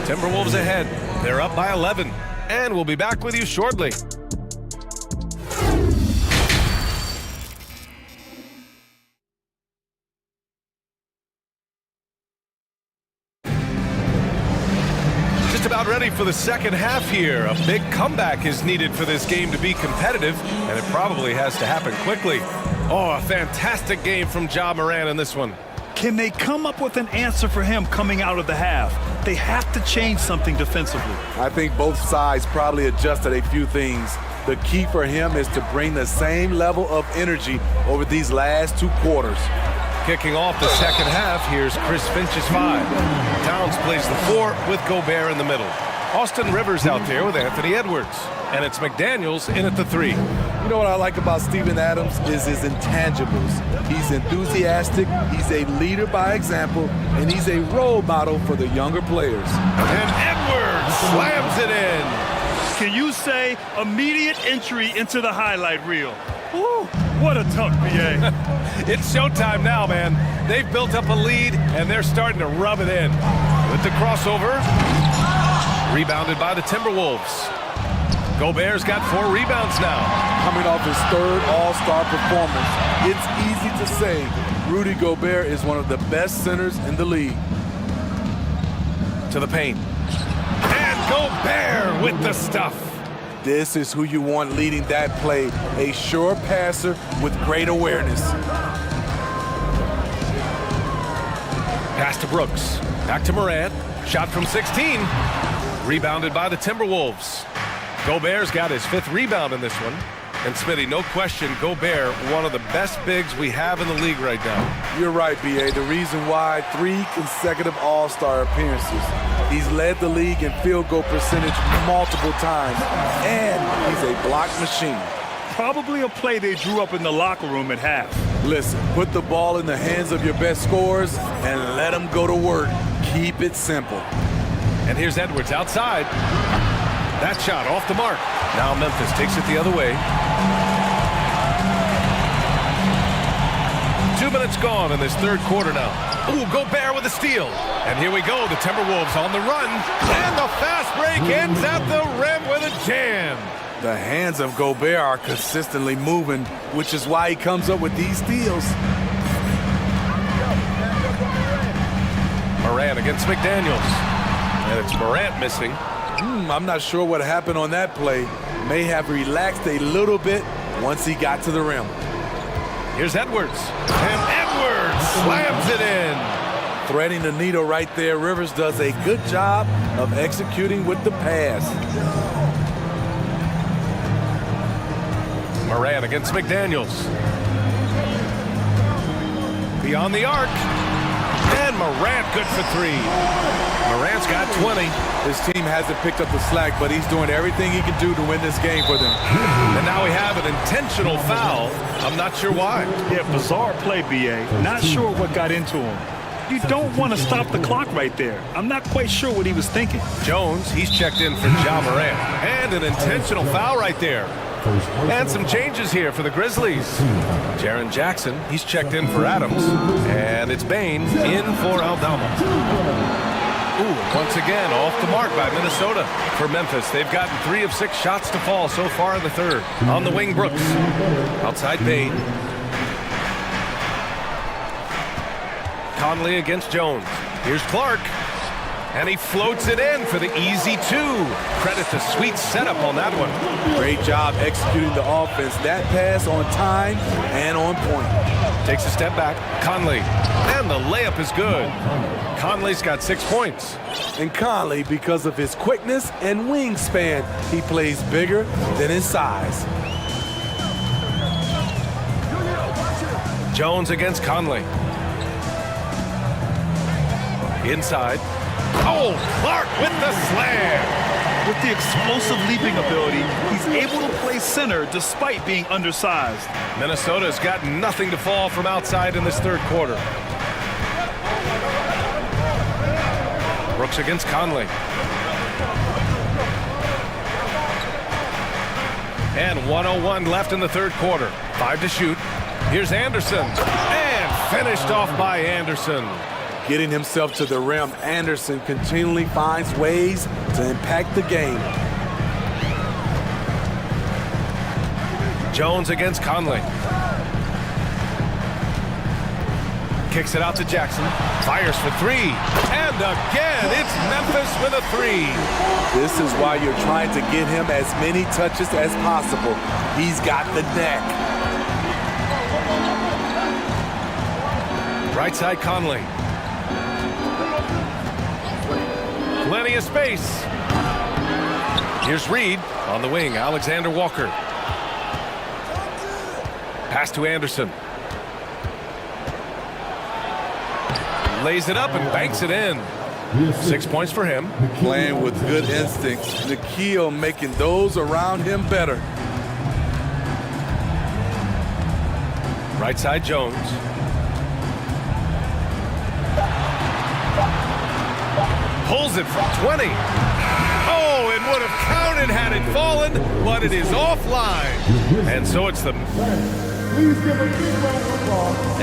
Timberwolves ahead. They're up by 11. And we'll be back with you shortly. About ready for the second half here. A big comeback is needed for this game to be competitive, and it probably has to happen quickly. Oh, a fantastic game from Ja Morant in this one.
Can they come up with an answer for him coming out of the half? They have to change something defensively.
I think both sides probably adjusted a few things. The key for him is to bring the same level of energy over these last 2 quarters.
Kicking off the second half, here's Chris Finch's 5. Towns plays the 4 with Gobert in the middle. Austin Rivers out there with Anthony Edwards. And it's McDaniels in at the 3.
You know what I like about Steven Adams is his intangibles. He's enthusiastic, he's a leader by example, and he's a role model for the younger players.
And Edwards slams it in.
Can you say immediate entry into the highlight reel? Woo, what a dunk, BA.
It's showtime now, man. They've built up a lead, and they're starting to rub it in. With the crossover, rebounded by the Timberwolves. Gobert's got 4 rebounds now.
Coming off his 3rd All-Star performance, it's easy to say Rudy Gobert is one of the best centers in the league.
To the paint. And Gobert with the stuff.
This is who you want leading that play, a sure passer with great awareness.
Pass to Brooks. Back to Morant. Shot from 16. Rebounded by the Timberwolves. Gobert's got his 5th rebound in this one. And Smitty, no question, Gobert, one of the best bigs we have in the league right now.
You're right, B.A. The reason why 3 consecutive All-Star appearances. He's led the league in field goal percentage multiple times, and he's a block machine.
Probably a play they drew up in the locker room at half.
Listen, put the ball in the hands of your best scorers and let them go to work. Keep it simple.
And here's Edwards outside. That shot off the mark. Now Memphis takes it the other way. 2 minutes gone in this 3rd quarter now. Ooh, Gobert with a steal. And here we go, the Timberwolves on the run. And the fast break ends at the rim with a jam.
The hands of Gobert are consistently moving, which is why he comes up with these steals.
Morant against McDaniels. And it's Morant missing.
I'm not sure what happened on that play. May have relaxed a little bit once he got to the rim.
Here's Edwards. And Edwards slams it in.
Threading the needle right there. Rivers does a good job of executing with the pass.
Morant against McDaniels. Beyond the arc. And Morant good for 3. Morant's got 20.
His team hasn't picked up the slack, but he's doing everything he can do to win this game for them.
And now we have an intentional foul. I'm not sure why.
Yeah, bizarre play, BA. Not sure what got into him. You don't want to stop the clock right there. I'm not quite sure what he was thinking.
Jones, he's checked in for Ja Morant. And an intentional foul right there. And some changes here for the Grizzlies. Jaren Jackson, he's checked in for Adams. And it's Bane in for Aldama. Ooh, once again, off the mark by Minnesota. For Memphis, they've gotten 3 of 6 shots to fall so far in the 3rd. On the wing, Brooks. Outside Bane. Conley against Jones. Here's Clark. And he floats it in for the easy 2. Credit to sweet setup on that one.
Great job executing the offense. That pass on time and on point.
Takes a step back. Conley. And the layup is good. Conley's got 6 points.
And Conley, because of his quickness and wingspan, he plays bigger than his size.
Jones against Conley. Inside. Oh, Clark with the slam.
With the explosive leaping ability, he's able to play center despite being undersized.
Minnesota's got nothing to fall from outside in this 3rd quarter. Brooks against Conley. And 1:01 left in the 3rd quarter. 5 to shoot. Here's Anderson. And finished off by Anderson.
Getting himself to the rim, Anderson continually finds ways to impact the game.
Jones against Conley. Kicks it out to Jackson. Fires for 3. And again, it's Memphis with a 3.
This is why you're trying to get him as many touches as possible. He's got the neck.
Right side Conley. Plenty of space. Here's Reed on the wing. Alexander Walker. Pass to Anderson. Lays it up and banks it in. 6 points for him.
Playing with good instincts. Nikhil making those around him better.
Right side Jones. Pulls it from 20. Oh, it would have counted had it fallen, but it is offline. And so it's the...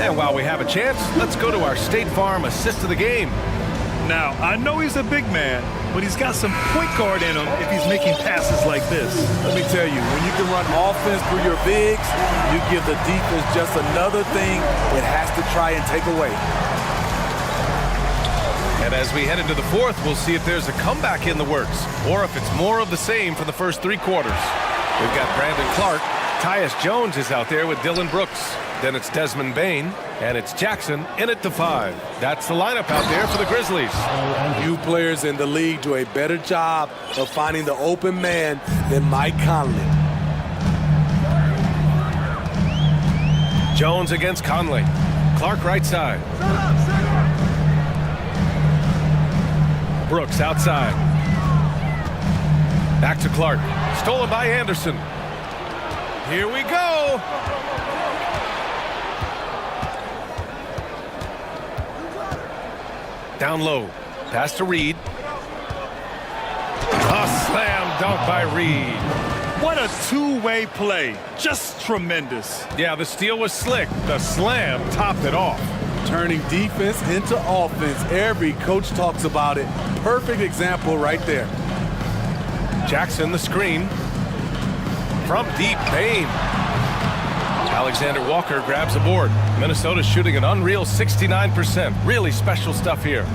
And while we have a chance, let's go to our State Farm assist of the game.
Now, I know he's a big man, but he's got some point guard in him if he's making passes like this.
Let me tell you, when you can run offense through your bigs, you give the defense just another thing it has to try and take away.
And as we head into the fourth, we'll see if there's a comeback in the works, or if it's more of the same for the first three quarters. We've got Brandon Clark. Tyus Jones is out there with Dylan Brooks. Then it's Desmond Bain, and it's Jackson in at the 5. That's the lineup out there for the Grizzlies.
Few players in the league do a better job of finding the open man than Mike Conley.
Jones against Conley. Clark right side. Brooks outside. Back to Clark. Stolen by Anderson. Here we go. Down low. Pass to Reed. A slam dunk by Reed.
What a two-way play. Just tremendous.
Yeah, the steal was slick. The slam topped it off.
Turning defense into offense. Every coach talks about it. Perfect example right there.
Jackson the screen. From deep, Bain. Alexander Walker grabs a board. Minnesota shooting an unreal 69%. Really special stuff here.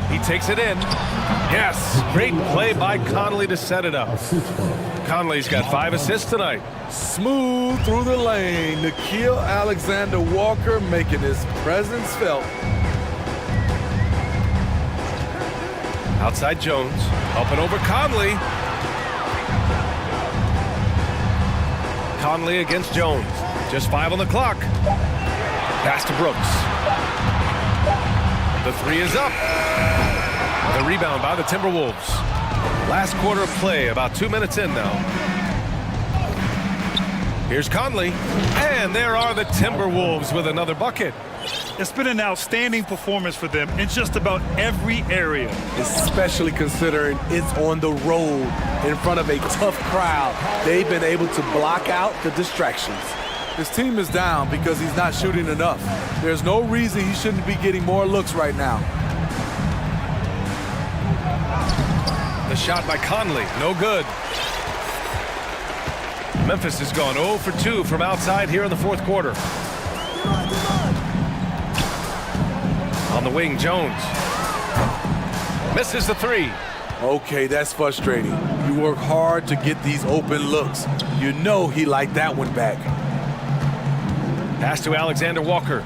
He takes it in. Yes, great play by Conley to set it up. Conley's got 5 assists tonight.
Smooth through the lane. Nickeil Alexander-Walker making his presence felt.
Outside Jones. Up and over Conley. Conley against Jones. Just 5 on the clock. Pass to Brooks. The 3 is up. The rebound by the Timberwolves. Last quarter of play, about 2 minutes in now. Here's Conley. And there are the Timberwolves with another bucket.
It's been an outstanding performance for them in just about every area.
Especially considering it's on the road in front of a tough crowd. They've been able to block out the distractions. His team is down because he's not shooting enough. There's no reason he shouldn't be getting more looks right now.
The shot by Conley, no good. Memphis has gone 0 for 2 from outside here in the fourth quarter. On the wing, Jones. Misses the 3.
Okay, that's frustrating. You work hard to get these open looks. You know he liked that one back.
Pass to Alexander Walker.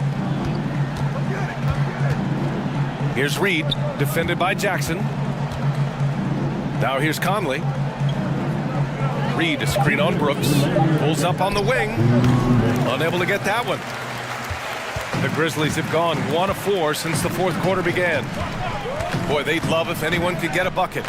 Here's Reed, defended by Jackson. Now here's Conley. Reed, a screen on Brooks. Pulls up on the wing. Unable to get that one. The Grizzlies have gone 1 of 4 since the fourth quarter began. Boy, they'd love if anyone could get a bucket.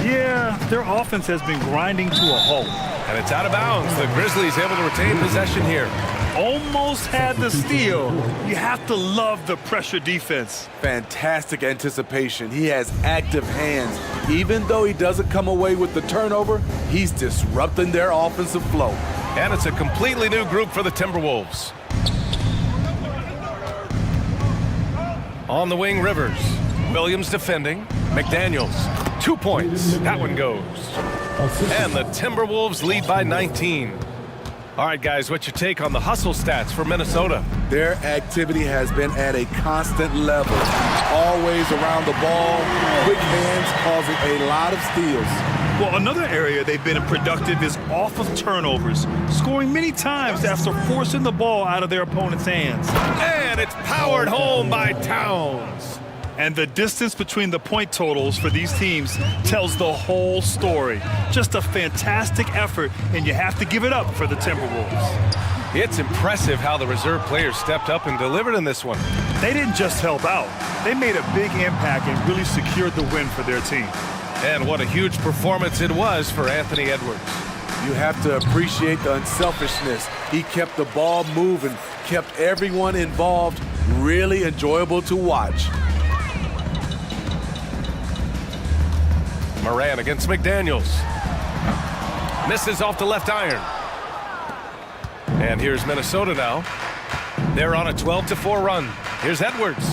Yeah, their offense has been grinding to a halt.
And it's out of bounds. The Grizzlies able to retain possession here.
Almost had the steal. You have to love the pressure defense.
Fantastic anticipation. He has active hands. Even though he doesn't come away with the turnover, he's disrupting their offensive flow.
And it's a completely new group for the Timberwolves. On the wing, Rivers. Williams defending. McDaniels, 2 points. That one goes. And the Timberwolves lead by 19. All right, guys, what's your take on the hustle stats for Minnesota?
Their activity has been at a constant level. Always around the ball, quick hands causing a lot of steals.
Well, another area they've been productive is off of turnovers, scoring many times after forcing the ball out of their opponent's hands.
And it's powered home by Towns.
And the distance between the point totals for these teams tells the whole story. Just a fantastic effort, and you have to give it up for the Timberwolves.
It's impressive how the reserve players stepped up and delivered in this one.
They didn't just help out. They made a big impact and really secured the win for their team.
And what a huge performance it was for Anthony Edwards.
You have to appreciate the unselfishness. He kept the ball moving, kept everyone involved, really enjoyable to watch.
Moran against McDaniels. Misses off the left iron. And here's Minnesota now. They're on a 12-4 run. Here's Edwards.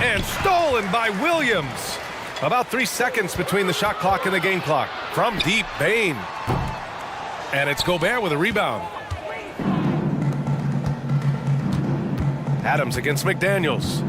And stolen by Williams. About 3 seconds between the shot clock and the game clock. From deep, Bain. And it's Gobert with a rebound. Adams against McDaniels.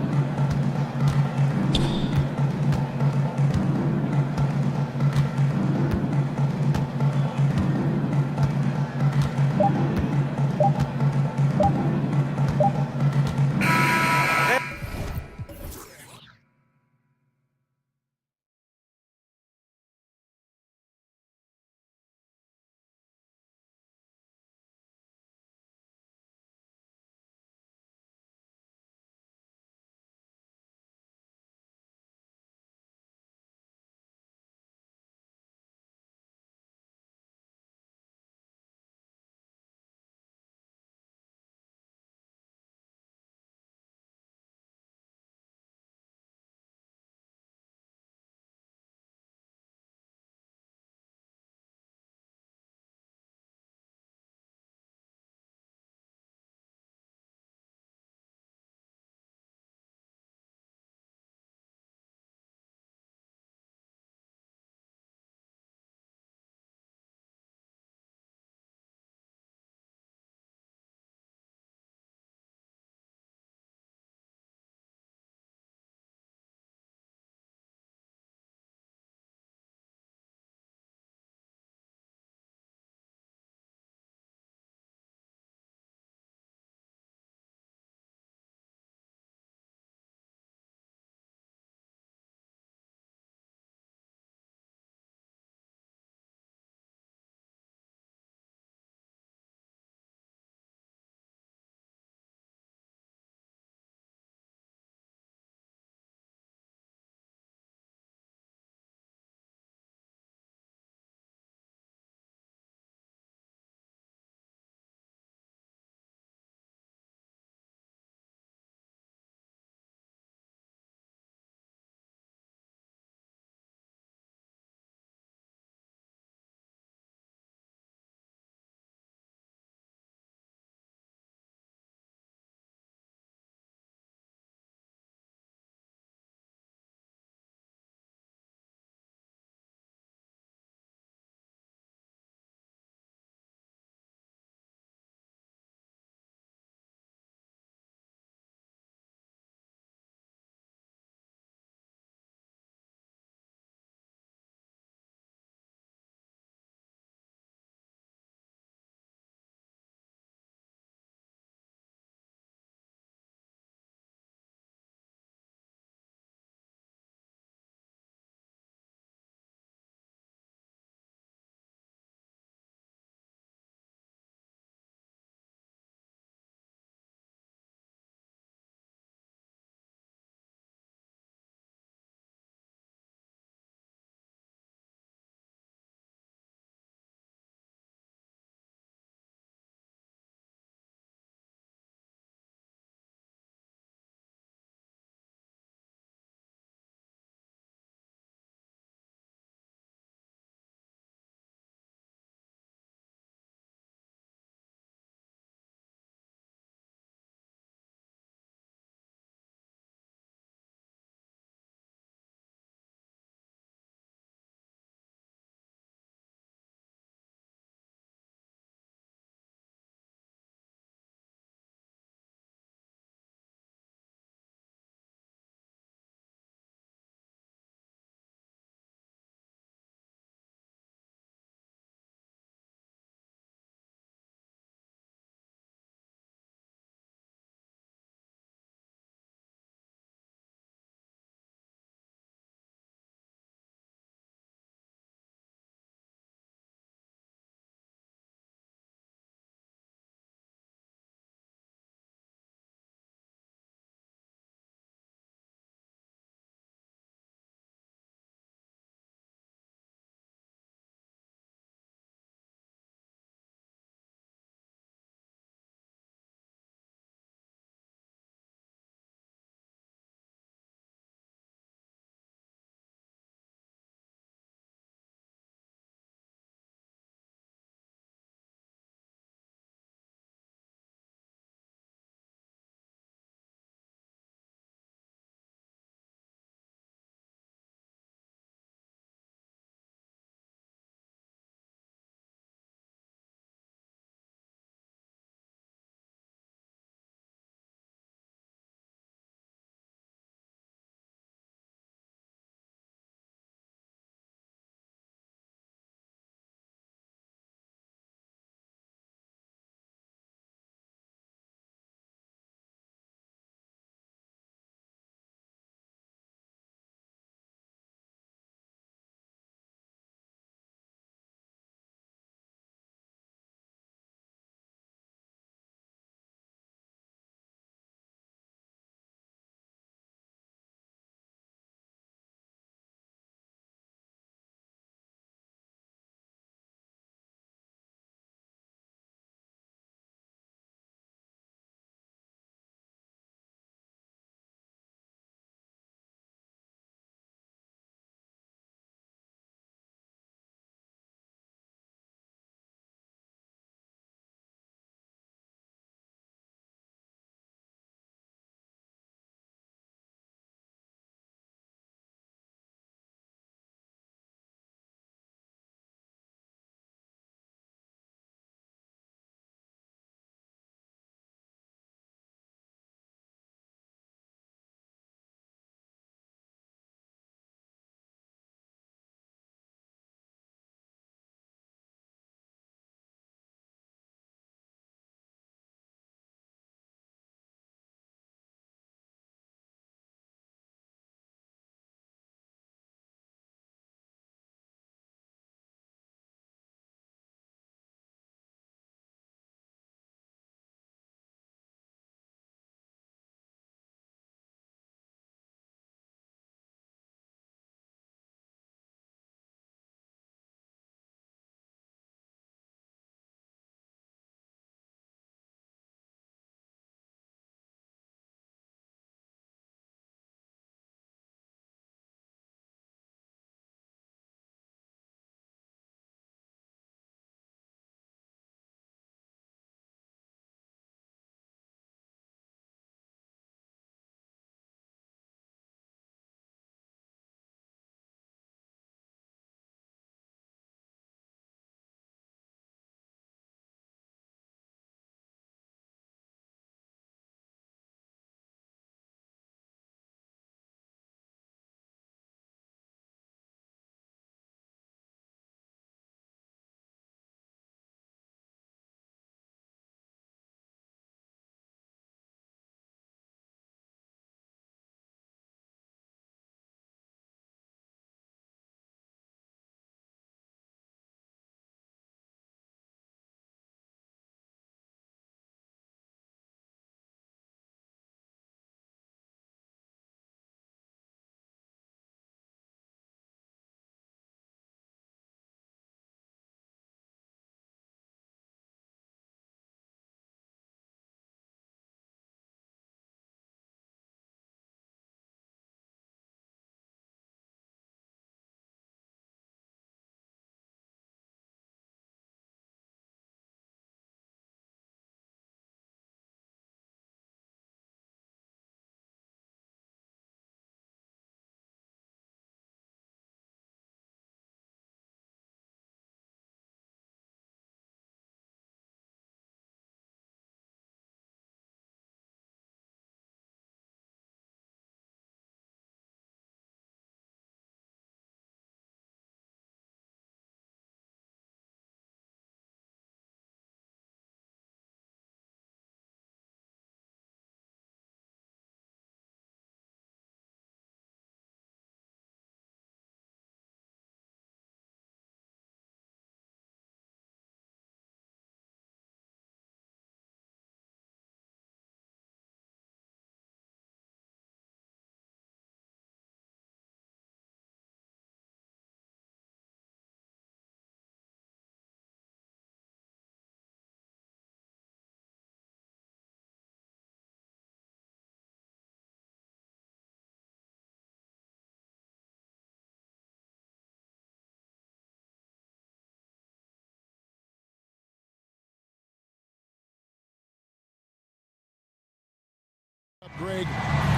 Greg,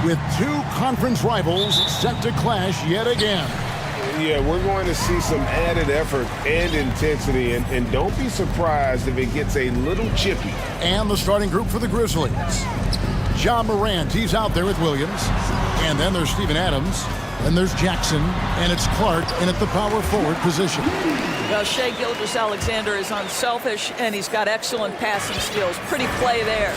with two conference rivals set to clash yet again.
Yeah, we're going to see some added effort and intensity, and don't be surprised if it gets a little chippy.
And the starting group for the Grizzlies. John Morant, he's out there with Williams. And then there's Steven Adams. And there's Jackson. And it's Clark in at the power forward position.
Well, Shai Gilgeous-Alexander is unselfish, and he's got excellent passing skills. Pretty play there.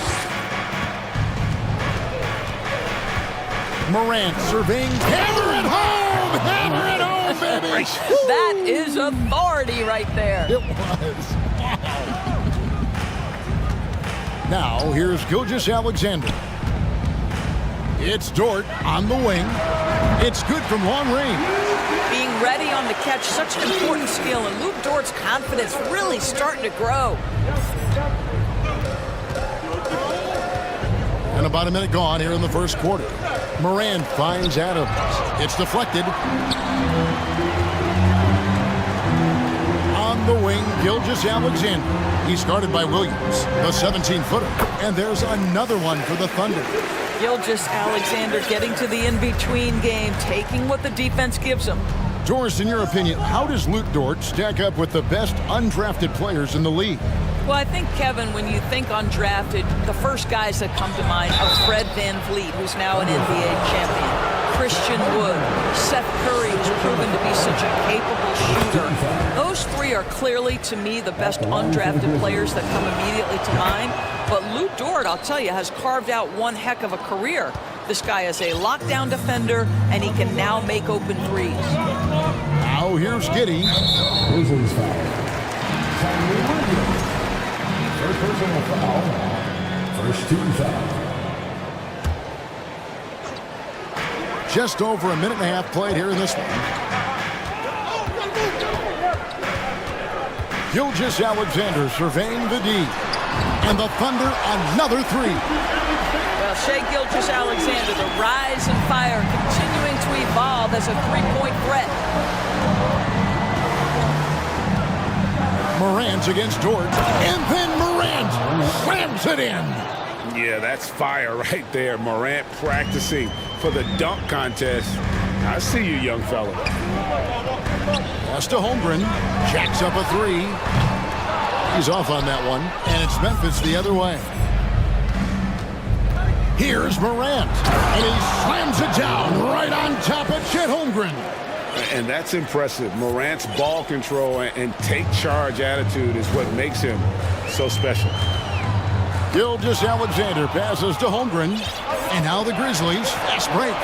Morant surveying. Hammer it home! Hammer it home, baby!
That is authority right there.
It was. Now, here's Gilgeous-Alexander. It's Dort on the wing. It's good from long range.
Being ready on the catch, such an important skill, and Luke Dort's confidence really starting to grow.
And about a minute gone here in the first quarter. Morant finds Adams. It's deflected. On the wing, Gilgeous-Alexander. He's guarded by Williams, the 17-footer. And there's another one for the Thunder.
Gilgeous-Alexander getting to the in-between game, taking what the defense gives him.
Doris, in your opinion, how does Luke Dort stack up with the best undrafted players in the league?
Well, I think, Kevin, when you think undrafted, the first guys that come to mind are Fred VanVleet, who's now an NBA champion, Christian Wood, Seth Curry, who's proven to be such a capable shooter. Those three are clearly, to me, the best undrafted players that come immediately to mind. But Luke Dort, I'll tell you, has carved out one heck of a career. This guy is a lockdown defender, and he can now make open threes.
Now here's Giddey.
Grizzlies foul. First personal foul. First team foul.
Just over a minute and a half played here in this one. Gilgeous-Alexander surveying the D. And the Thunder another three.
Well, Shai Gilgeous-Alexander, the rise and fire, continuing to evolve as a three-point threat.
Morant against Dort. And then Morant slams it in.
Yeah, that's fire right there. Morant practicing for the dunk contest. I see you, young fella.
Pass to Holmgren. Jacks up a three. He's off on that one. And it's Memphis the other way. Here's Morant. And he slams it down right on top of Chet Holmgren.
And that's impressive. Morant's ball control and take charge attitude is what makes him so special.
Gilgeous-Alexander passes to Holmgren. And now the Grizzlies. Fast break.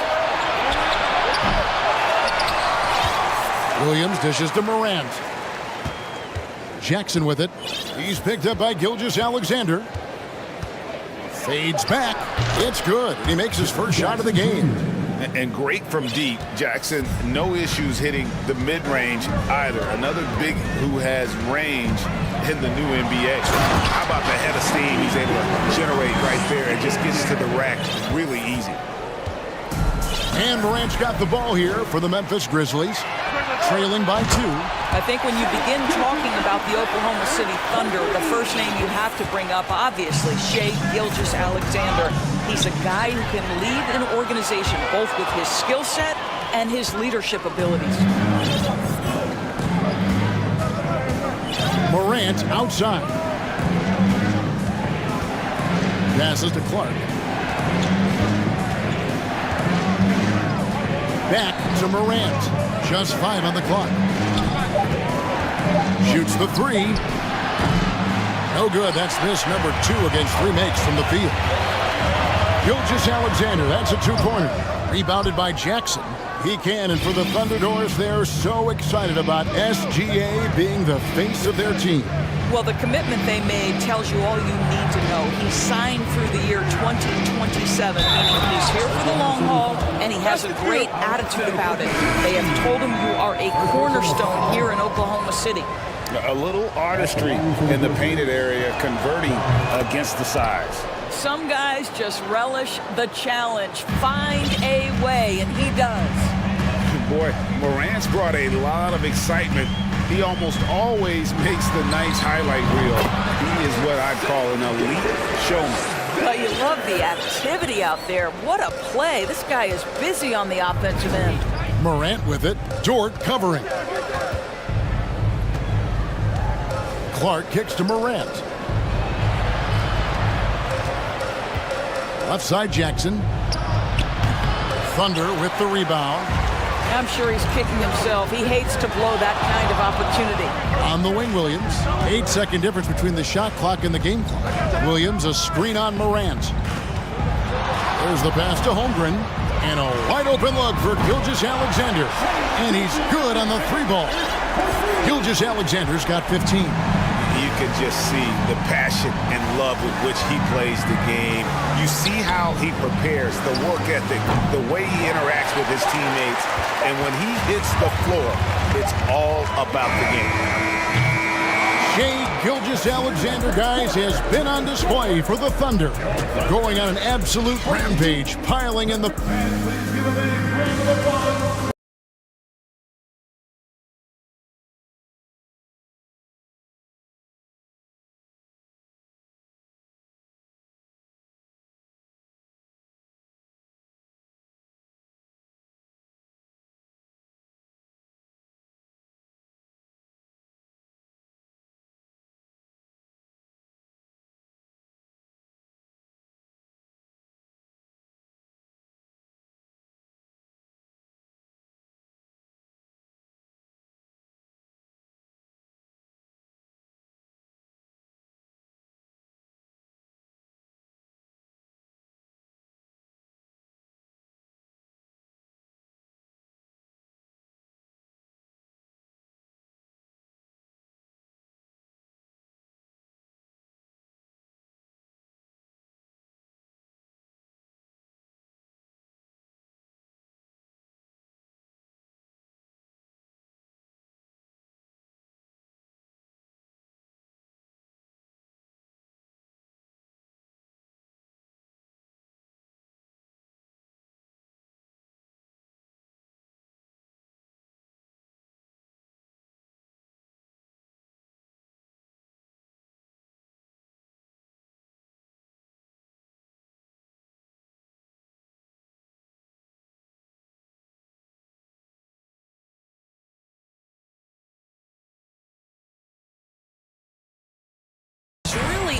Williams dishes to Morant. Jackson with it. He's picked up by Gilgeous-Alexander. Fades back. It's good. He makes his first shot of the game.
And great from deep. Jackson, no issues hitting the mid-range either. Another big who has range in the new NBA. How about the head of steam he's able to generate right there and just gets to the rack really easy.
And Morant's got the ball here for the Memphis Grizzlies, trailing by 2.
I think when you begin talking about the Oklahoma City Thunder, the first name you have to bring up, obviously, Shai Gilgeous-Alexander. He's a guy who can lead an organization both with his skill set and his leadership abilities.
Morant outside. Passes to Clark. Back to Morant. Just 5 on the clock. Shoots the three. No good. That's miss number 2 against 3 makes from the field. Gilgeous-Alexander, that's a 2-pointer. Rebounded by Jackson. He can, and for the Thunderdoors, they're so excited about SGA being the face of their team.
Well, the commitment they made tells you all you need to know. He signed through the year 2027, meaning he's here for the long haul, and he has a great attitude about it. They have told him you are a cornerstone here in Oklahoma City.
A little artistry in the painted area, converting against the size.
Some guys just relish the challenge. Find a way, and he does.
Boy, Morant's brought a lot of excitement. He almost always makes the nice highlight reel. He is what I'd call an elite showman.
Well, you love the activity out there. What a play. This guy is busy on the offensive end.
Morant with it. Dort covering. Clark kicks to Morant. Left side Jackson. Thunder with the rebound.
I'm sure he's kicking himself. He hates to blow that kind of opportunity.
On the wing, Williams. 8-second difference between the shot clock and the game clock. Williams, a screen on Morant. There's the pass to Holmgren. And a wide open look for Gilgeous-Alexander. And he's good on the three ball. Gilgeous-Alexander's got 15.
You can just see the passion and love with which he plays the game. You see how he prepares, the work ethic, the way he interacts with his teammates. And when he hits the floor, it's all about the game.
Shai Gilgeous-Alexander, guys, has been on display for the Thunder. Going on an absolute rampage, piling in the...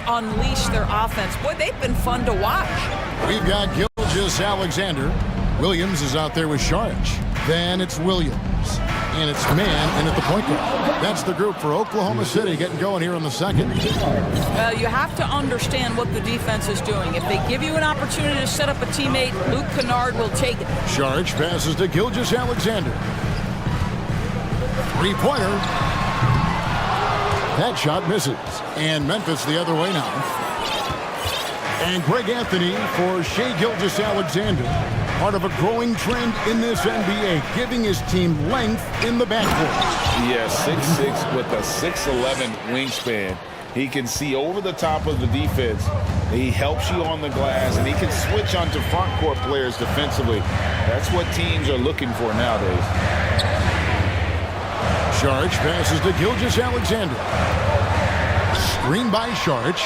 Unleash their offense. Boy, they've been fun to watch.
We've got Gilgeous-Alexander. Williams is out there with Saric. Then it's Williams. And it's man in at the point guard. That's the group for Oklahoma City getting going here in the second.
Well, you have to understand what the defense is doing. If they give you an opportunity to set up a teammate, Luke Kennard will take it.
Saric passes to Gilgeous-Alexander. Three-pointer. That shot misses. And Memphis the other way now. And Greg Anthony for Shai Gilgeous-Alexander. Part of a growing trend in this NBA, giving his team length in the backcourt.
Yeah, 6'6" with a 6'11" wingspan. He can see over the top of the defense. He helps you on the glass, and he can switch onto front court players defensively. That's what teams are looking for nowadays.
Saric passes to Gilgeous-Alexander. Screen by Saric.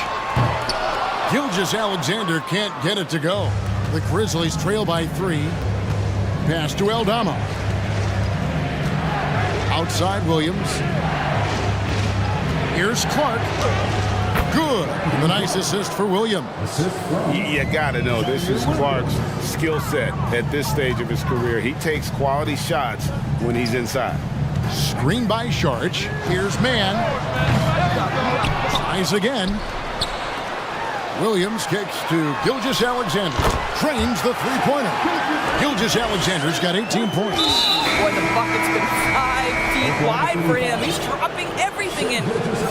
Gilgeous-Alexander can't get it to go. The Grizzlies trail by 3. Pass to Aldama. Outside Williams. Here's Clark. Good. And the nice assist for Williams.
You got to know, this is Clark's skill set at this stage of his career. He takes quality shots when he's inside.
Screen by Saric. Here's man. Tries again. Williams kicks to Gilgeous-Alexander. Trains the three-pointer. Gilgeous-Alexander's got 18 points.
Boy, the bucket's been 5 feet wide for him. He's dropping everything in.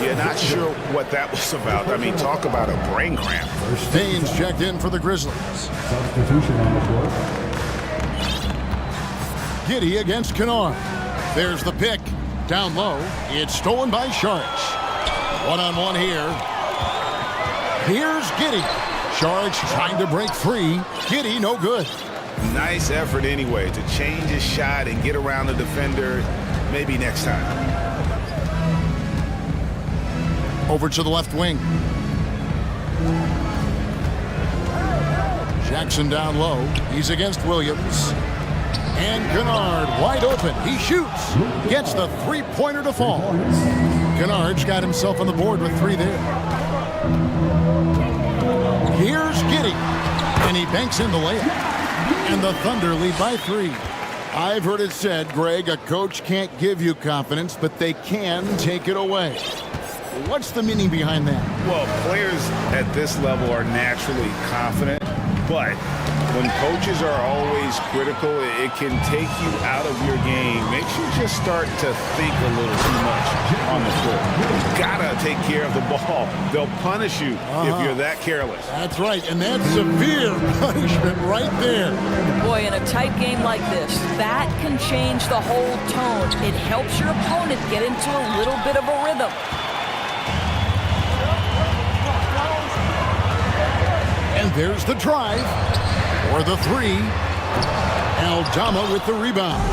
You're not sure what that was about. I mean, talk about a brain cramp.
Staines checked in for the Grizzlies.
Substitution on the court.
Giddey against Kennard. There's the pick. Down low. It's stolen by Saric. One-on-one here. Here's Giddey. Saric trying to break free. Giddey, no good.
Nice effort anyway to change his shot and get around the defender. Maybe next time.
Over to the left wing. Jackson down low. He's against Williams. And Kennard wide open. He shoots. Gets the three-pointer to fall. Kennard's got himself on the board with 3 there. Here's Giddey. And he banks in the layup. And the Thunder lead by 3. I've heard it said, Greg, a coach can't give you confidence, but they can take it away. What's the meaning behind that?
Well, players at this level are naturally confident, but when coaches are always critical, it can take you out of your game. Makes you just start to think a little too much on the floor. You've got to take care of the ball. They'll punish you if you're that careless.
That's right, and that's severe punishment right there.
Boy, in a tight game like this, that can change the whole tone. It helps your opponent get into a little bit of a rhythm.
And there's the drive for the 3. Aldama with the rebound.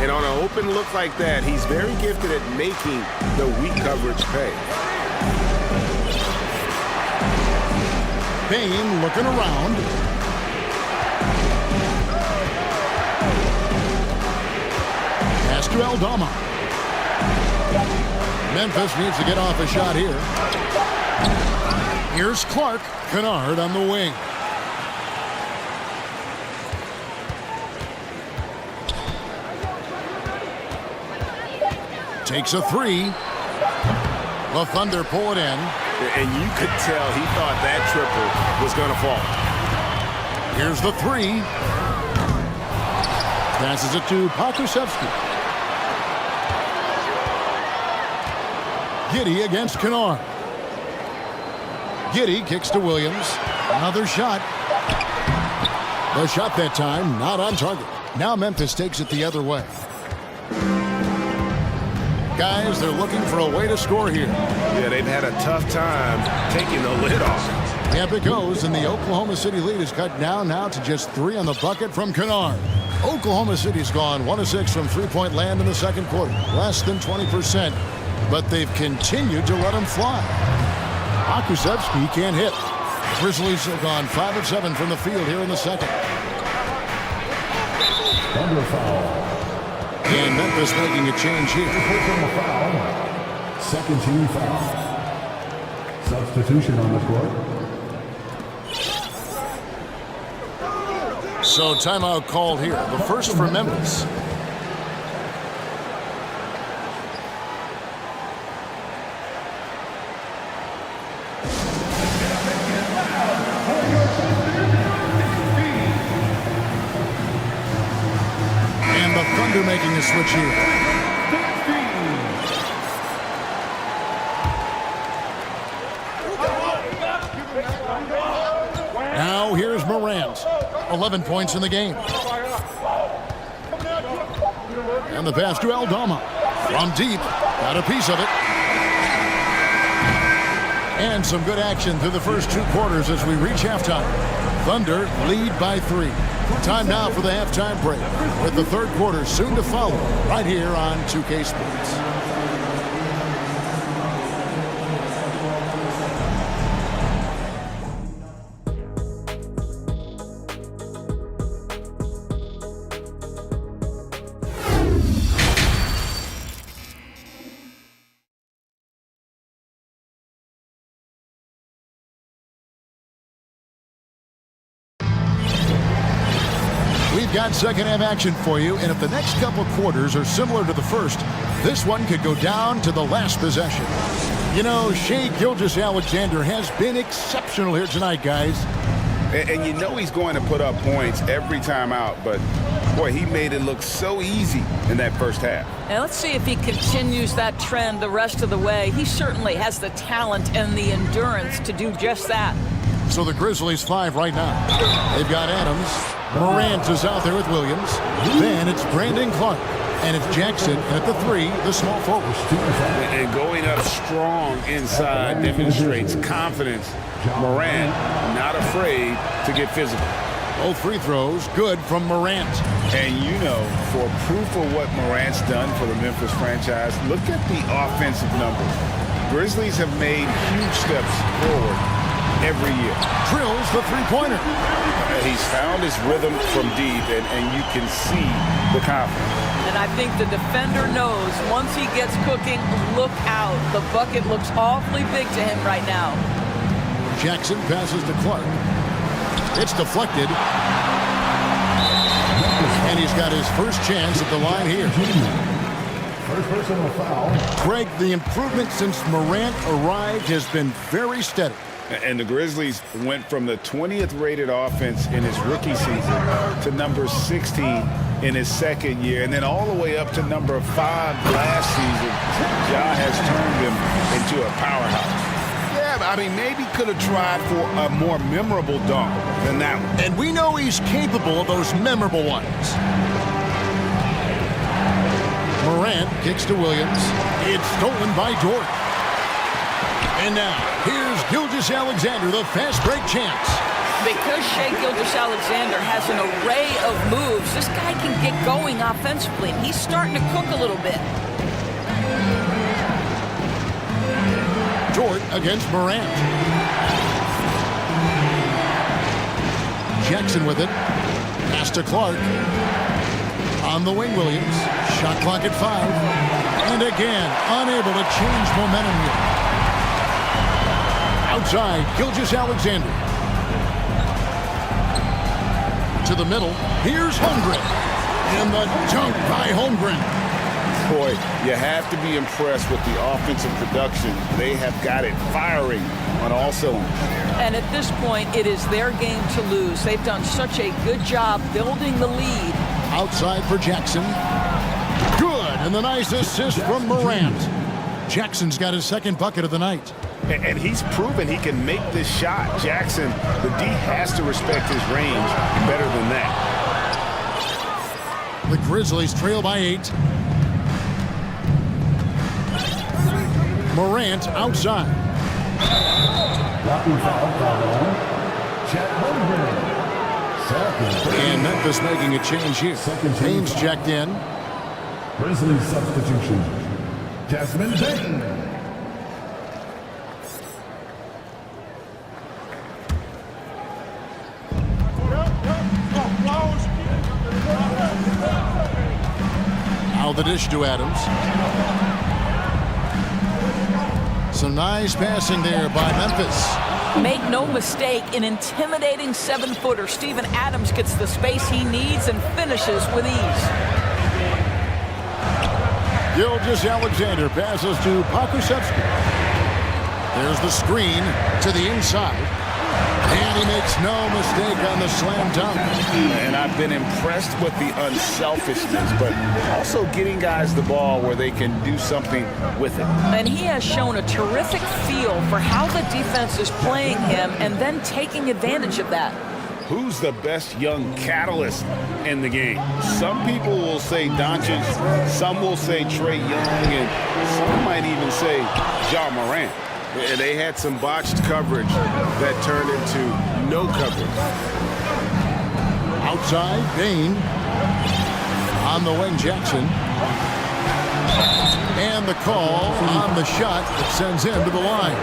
And on an open look like that, he's very gifted at making the weak coverage pay.
Bain looking around. Pass to Aldama. Memphis needs to get off a shot here. Here's Clark. Kennard on the wing. Takes a 3. The Thunder pull it in.
And you could tell he thought that triple was going to fall.
Here's the 3. Passes it to Pokusevski. Giddey against Kennard. Giddey kicks to Williams. Another shot. The shot that time not on target. Now Memphis takes it the other way. Guys, they're looking for a way to score here.
Yeah, they've had a tough time taking the lid off.
Up it goes, and the Oklahoma City lead is cut down now to just 3 on the bucket from Kennard. Oklahoma City's gone 1 of 6 from three-point land in the second quarter. Less than 20%, but they've continued to let them fly. Pokusevski can't hit. Grizzlies have gone 5 of 7 from the field here in the second.
Thunder foul.
And Memphis making a change here.
Second team foul. Substitution on the court.
So timeout called here. The first for Memphis. Making a switch here. Now here's Morant. 11 points in the game. And the pass to Aldama. From deep. Got a piece of it. And some good action through the first 2 quarters as we reach halftime. Thunder lead by 3. Time now for the halftime break, with the third quarter soon to follow, right here on 2K Sports. We've got second half action for you, and if the next couple quarters are similar to the first, this one could go down to the last possession. You know, Shai Gilgeous-Alexander has been exceptional here tonight, guys.
And you know he's going to put up points every time out, but boy, he made it look so easy in that first half.
And let's see if he continues that trend the rest of the way. He certainly has the talent and the endurance to do just that.
So the Grizzlies 5 right now. They've got Adams. Morant is out there with Williams. Then it's Brandon Clark. And it's Jackson. And at the 3, the small forward.
And going up strong inside demonstrates confidence. Morant not afraid to get physical.
Both free throws good from Morant.
And you know, for proof of what Morant's done for the Memphis franchise, look at the offensive numbers. Grizzlies have made huge steps forward every year.
Drills the three-pointer.
He's found his rhythm from deep, and you can see the confidence.
And I think the defender knows once he gets cooking, look out. The bucket looks awfully big to him right now.
Jackson passes to Clark. It's deflected. And he's got his first chance at the line here.
First personal foul.
Greg, the improvement since Morant arrived has been very steady.
And the Grizzlies went from the 20th rated offense in his rookie season to number 16 in his second year, and then all the way up to number 5 last season. Ja has turned him into a powerhouse. Yeah, I mean, maybe could have tried for a more memorable dunk than that one.
And we know he's capable of those memorable ones. Morant kicks to Williams. It's stolen by Dort. And now, here's Gilgeous-Alexander, the fast break chance.
Because Shai Gilgeous-Alexander has an array of moves, this guy can get going offensively, and he's starting to cook a little bit.
Dort against Morant. Jackson with it. Pass to Clark. On the wing, Williams. Shot clock at 5. And again, unable to change momentum here. Outside, Gilgeous-Alexander. To the middle. Here's Holmgren. And the dunk by Holmgren.
Boy, you have to be impressed with the offensive production. They have got it firing on all cylinders.
And at this point, it is their game to lose. They've done such a good job building the lead.
Outside for Jackson. Good, and the nice assist from Morant. Jackson's got his second bucket of the night.
And he's proven he can make this shot. Jackson, the D has to respect his range better than that.
The Grizzlies trail by 8. Morant outside. And Memphis making a change here. Baines checked in.
Grizzlies substitution. Jasmine Payton.
Now the dish to Adams. Some nice passing there by Memphis.
Make no mistake, an intimidating 7-footer. Steven Adams gets the space he needs and finishes with ease.
Gilgeous-Alexander passes to Pokusevski. There's the screen to the inside. And he makes no mistake on the slam dunk.
And I've been impressed with the unselfishness, but also getting guys the ball where they can do something with it.
And he has shown a terrific feel for how the defense is playing him and then taking advantage of that.
Who's the best young catalyst in the game? Some people will say Doncic, some will say Trae Young, and some might even say Ja Morant. And they had some botched coverage that turned into no coverage.
Outside, Bain. On the wing, Jackson. And the call on the shot that sends him to the line.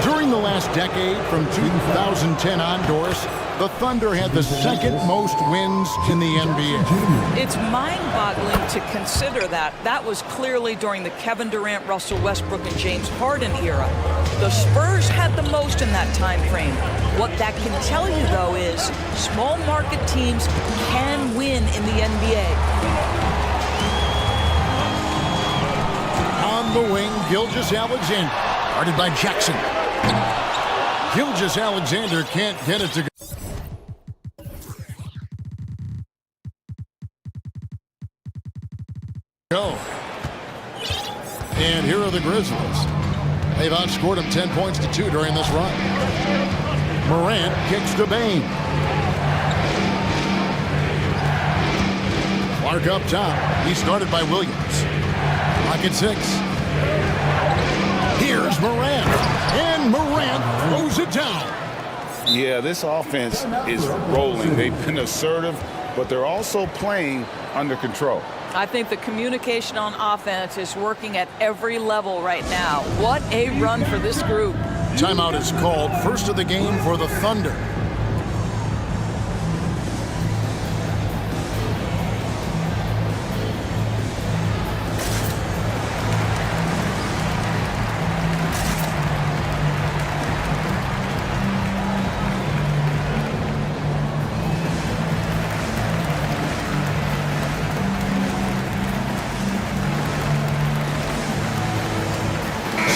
During the last decade, from 2010 on, Doris, the Thunder had the second most wins in the NBA.
It's mind-boggling to consider that. That was clearly during the Kevin Durant, Russell Westbrook, and James Harden era. The Spurs had the most in that time frame. What that can tell you, though, is small market teams can win in the NBA.
On the wing, Gilgeous-Alexander. Guarded by Jackson. Gilgeous-Alexander can't get it to go. And here are the Grizzlies. They've outscored them 10 points to 2 during this run. Morant kicks to Bain. Clark up top. He's started by Williams. Clock at 6. Here's Morant. And Morant throws it down.
Yeah, this offense is rolling. They've been assertive, but they're also playing under control.
I think the communication on offense is working at every level right now. What a run for this group.
Timeout is called. First of the game for the Thunder.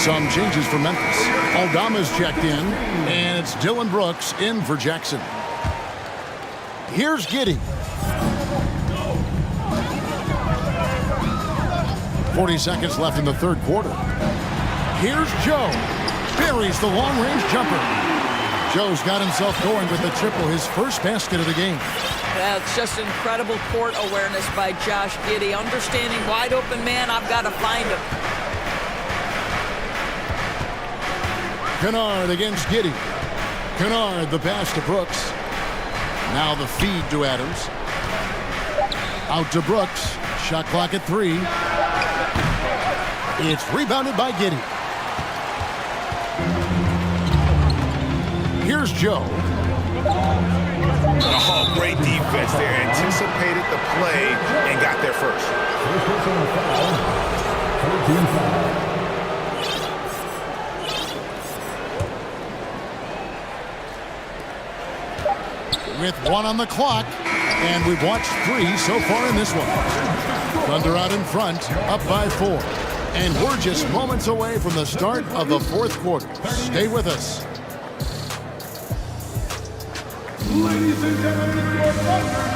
Some changes for Memphis. Aldama's checked in, and it's Dylan Brooks in for Jackson. Here's Giddey. 40 seconds left in the third quarter. Here's Joe. Buries the long-range jumper. Joe's got himself going with the triple, his first basket of the game.
That's just incredible court awareness by Josh Giddey. Understanding wide open man, I've got to find him.
Kennard against Giddey. Kennard, the pass to Brooks. Now the feed to Adams. Out to Brooks. Shot clock at 3. It's rebounded by Giddey. Here's Joe.
Oh, great defense there. Anticipated the play and got there first.
With 1 on the clock, and we've watched 3 so far in this one. Thunder out in front, up by 4. And we're just moments away from the start of the fourth quarter. Stay with us.
Ladies and gentlemen, your number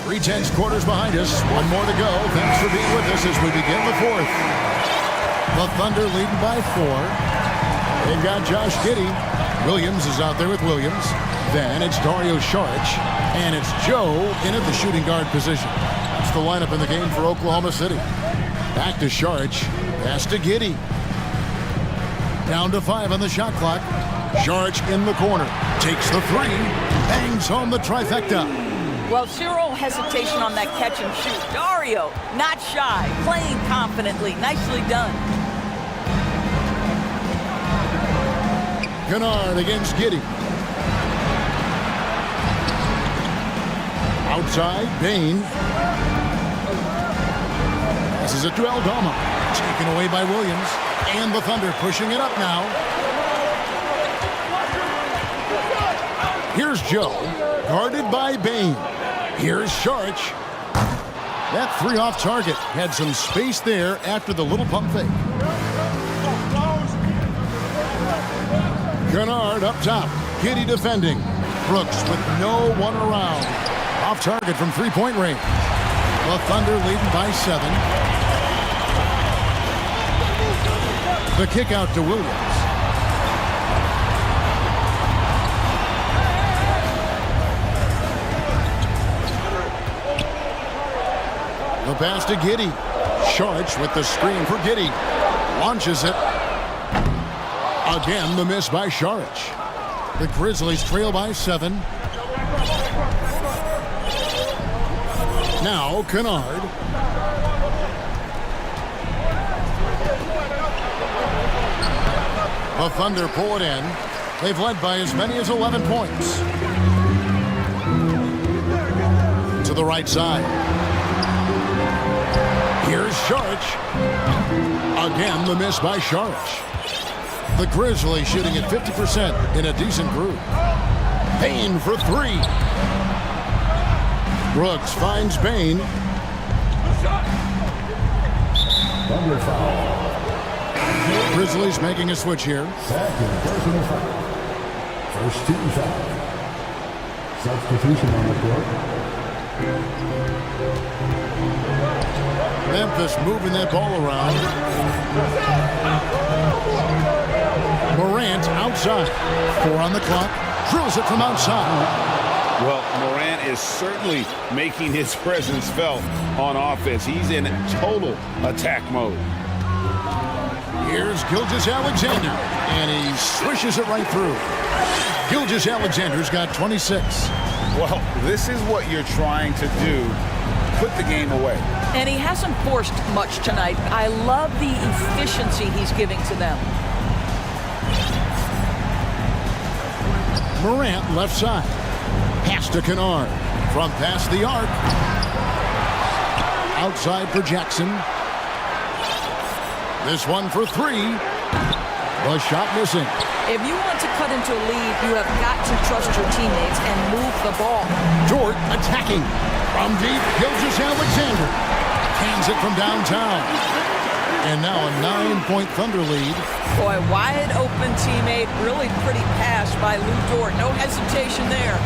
3/10 quarters behind us. One more to go. Thanks for being with us as we begin the fourth. The Thunder leading by 4. They've got Josh Giddey. Williams is out there with Williams. Then it's Dario Saric. And it's Joe in at the shooting guard position. That's the lineup in the game for Oklahoma City. Back to Saric. Pass to Giddey. Down to 5 on the shot clock. Saric in the corner. Takes the 3. Bangs home the trifecta.
Well, zero hesitation on that catch and shoot. Dario, not shy, playing confidently. Nicely done.
Kennard against Giddey. Outside, Bain. This is it to Aldama. Taken away by Williams. And the Thunder pushing it up now. Here's Joe. Guarded by Bain. Here's Saric. That 3 off target. Had some space there after the little pump fake. Kennard up top. Giddey defending. Brooks with no one around. Off target from three-point range. The Thunder leading by 7. The kick out to Williams. The pass to Giddey. Saric with the screen for Giddey. Launches it. Again, the miss by Saric. The Grizzlies trail by 7. Now, Kennard. The Thunder pull it in. They've led by as many as 11 points. To the right side. Here's Saric. Again, the miss by Saric. The Grizzlies shooting at 50% in a decent group. Bain for 3. Brooks finds Bain.
Thunder foul.
Grizzlies making a switch here.
Second personal foul. First team foul. Substitution on the court.
Memphis moving that ball around. Morant outside. 4 on the clock. Drills it from outside.
Well, Morant is certainly making his presence felt on offense. He's in total attack mode.
Here's Gilgeous-Alexander, and he swishes it right through. Gilgeous-Alexander's got 26.
Well, this is what you're trying to do. Put the game away.
And he hasn't forced much tonight. I love the efficiency he's giving to them.
Morant left side. Pass to Kennard. From past the arc. Outside for Jackson. This one for three. The shot missing.
If you want to cut into a lead, you have got to trust your teammates and move the ball.
Dort attacking. From deep, Gilgeous-Alexander. Cans it from downtown. And now a 9-point Thunder lead.
Boy, wide open teammate. Really pretty pass by Lou Dort. No hesitation there.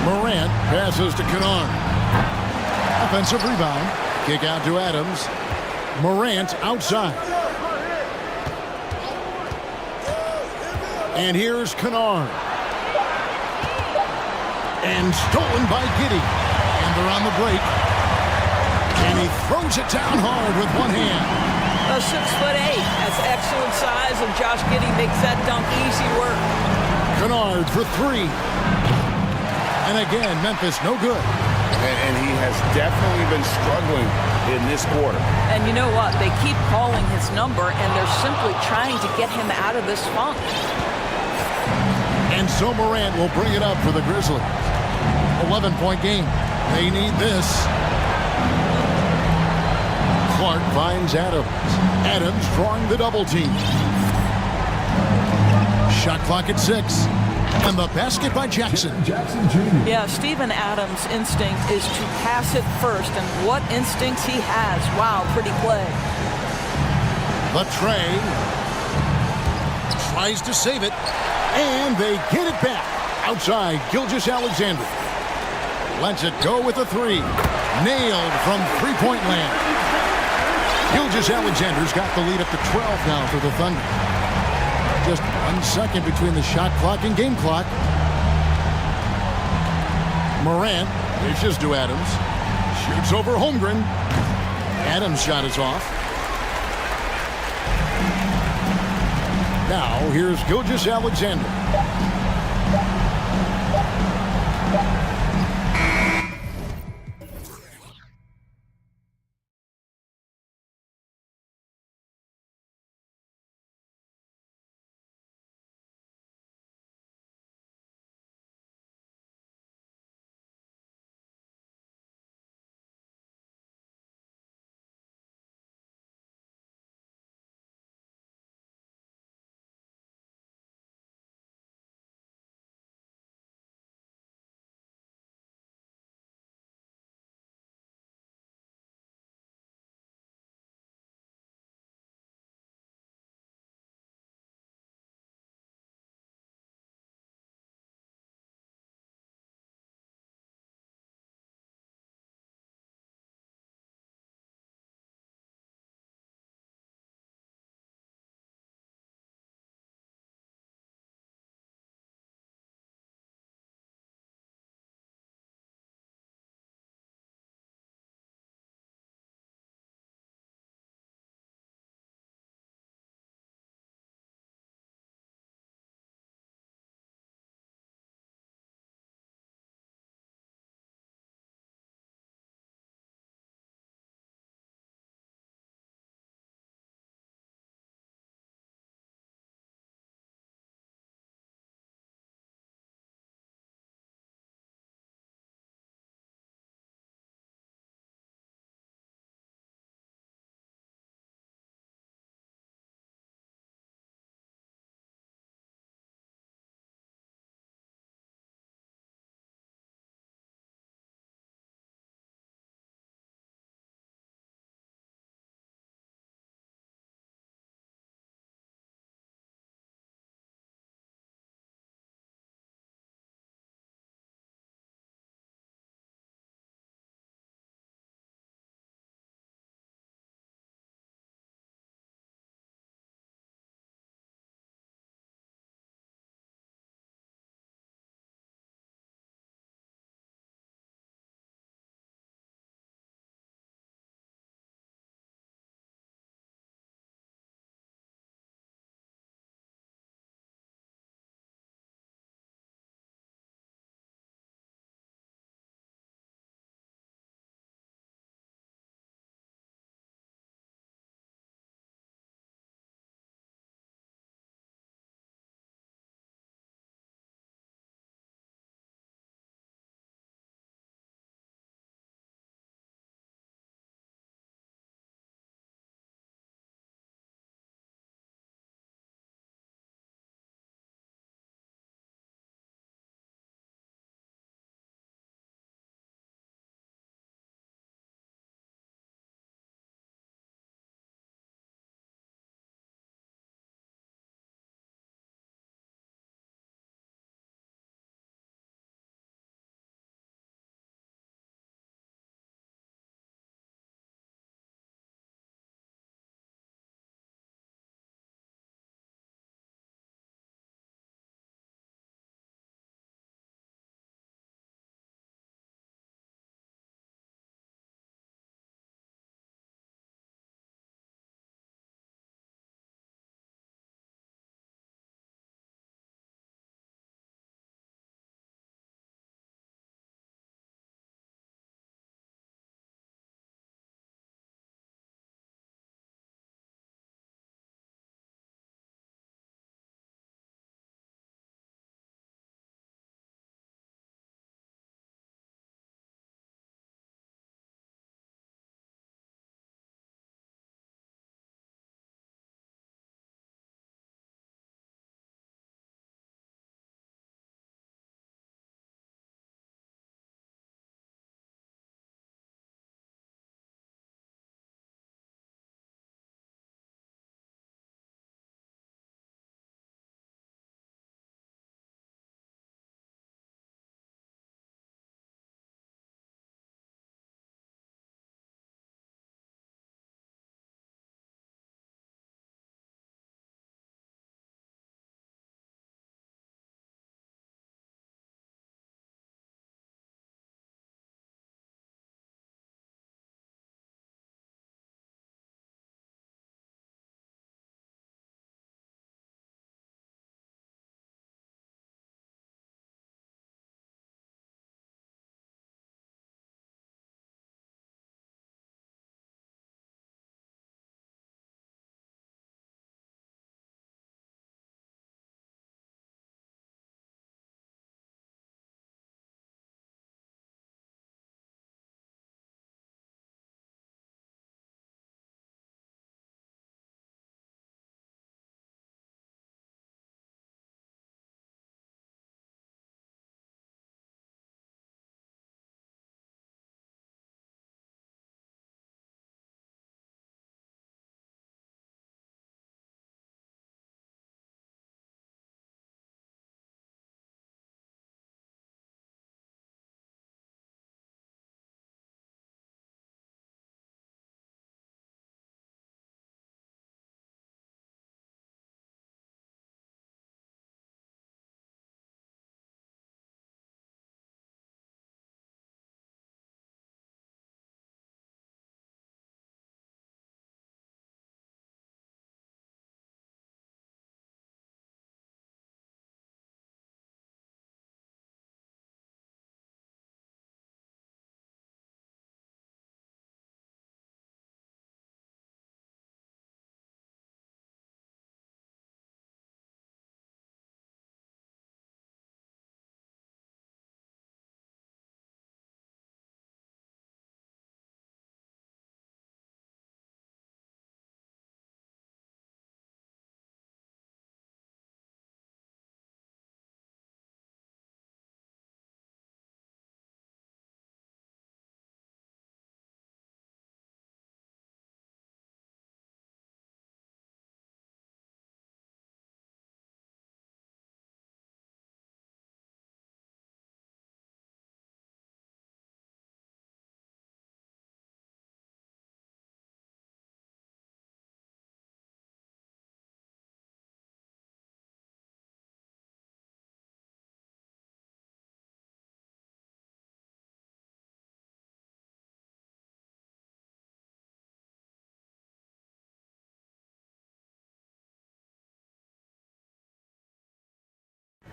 Morant passes to Kennard. Offensive rebound. Kick out to Adams. Morant outside. And here's Kennard. And stolen by Giddey. And they're on the break. And he throws it down hard with one hand.
A 6'8". That's excellent size, and Josh Giddey makes that dunk easy work.
Kennard for three. And again, Memphis no good.
And he has definitely been struggling in this quarter.
And you know what? They keep calling his number, and they're simply trying to get him out of this funk.
And so Morant will bring it up for the Grizzlies. 11-point game. They need this. Clark finds Adams. Adams drawing the double team. Shot clock at 6. And the basket by Jackson.
Jackson Jr.
Yeah, Steven Adams' instinct is to pass it first, and what instincts he has. Wow, pretty play.
Latrey tries to save it, and they get it back. Outside, Gilgeous-Alexander. Lets it go with a three. Nailed from three-point land. Gilgeous-Alexander's got the lead up to 12 now for the Thunder. Just 1 second between the shot clock and game clock. Morant dishes to Adams. Shoots over Holmgren. Adams' shot is off. Now here's Gilgeous-Alexander.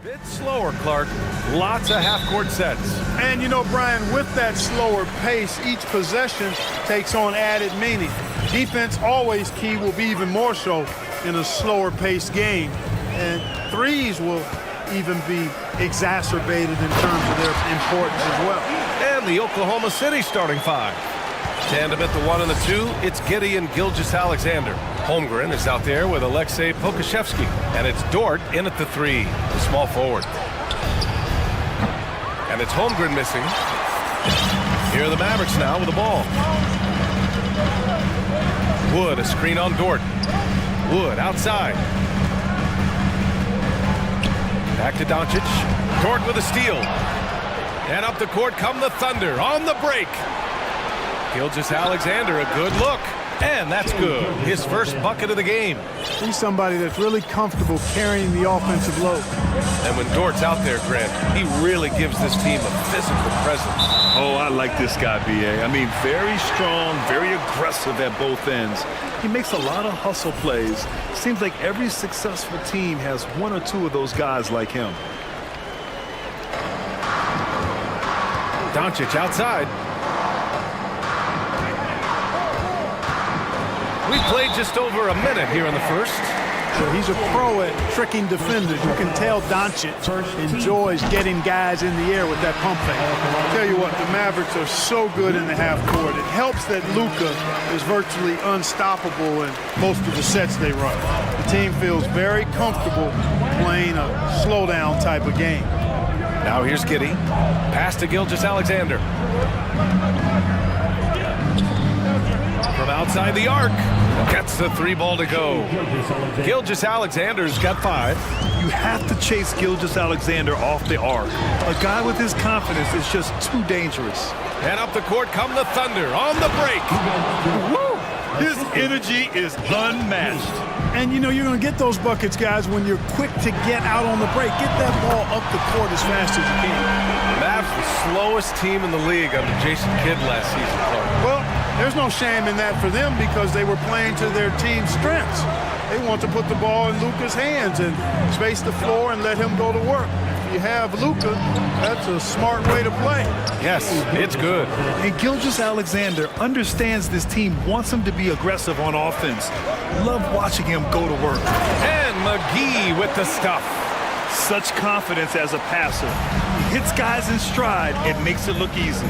Bit slower, Clark. Lots of half-court sets.
And you know, Brian, with that slower pace, each possession takes on added meaning. Defense always key, will be even more so in a slower paced game. And threes will even be exacerbated in terms of their importance as well.
And the Oklahoma City starting five. Tandem at the 1 and the 2, it's Giddey and Gilgeous-Alexander. Holmgren is out there with Alexei Pokashevsky. And it's Dort in at the 3, the small forward. And it's Holmgren missing. Here are the Mavericks now with the ball. Wood, a screen on Dort. Wood outside. Back to Doncic. Dort with a steal. And up the court come the Thunder on the break. Gilgeous-Alexander, a good look. And that's good. His first bucket of the game.
He's somebody that's really comfortable carrying the offensive load.
And when Dort's out there, Grant, he really gives this team a physical presence.
Oh, I like this guy, B.A. I mean, very strong, very aggressive at both ends. He makes a lot of hustle plays. Seems like every successful team has one or two of those guys like him.
Doncic outside. We played just over a minute here in the first.
So he's a pro at tricking defenders. You can tell Doncic enjoys getting guys in the air with that pump fake. I'll tell you what, the Mavericks are so good in the half court. It helps that Luka is virtually unstoppable in most of the sets they run. The team feels very comfortable playing a slowdown type of game.
Now here's Giddey. Pass to Gilgeous-Alexander. From outside the arc. Gets the 3 ball to go. Gilgeous-Alexander's got 5.
You have to chase Gilgeous-Alexander off the arc. A guy with his confidence is just too dangerous.
And up the court come the Thunder on the break.
Woo! His energy is unmatched.
And you know, you're going to get those buckets, guys, when you're quick to get out on the break. Get that ball up the court as fast as you can.
Mavs the slowest team in the league under Jason Kidd last season, Clark.
Well, there's no shame in that for them because they were playing to their team's strengths. They want to put the ball in Luka's hands and space the floor and let him go to work. If you have Luka, that's a smart way to play.
Yes, it's good.
And Gilgeous-Alexander understands this team wants him to be aggressive on offense. Love watching him go to work.
And McGee with the stuff.
Such confidence as a passer. He hits guys in stride. It makes it look easy.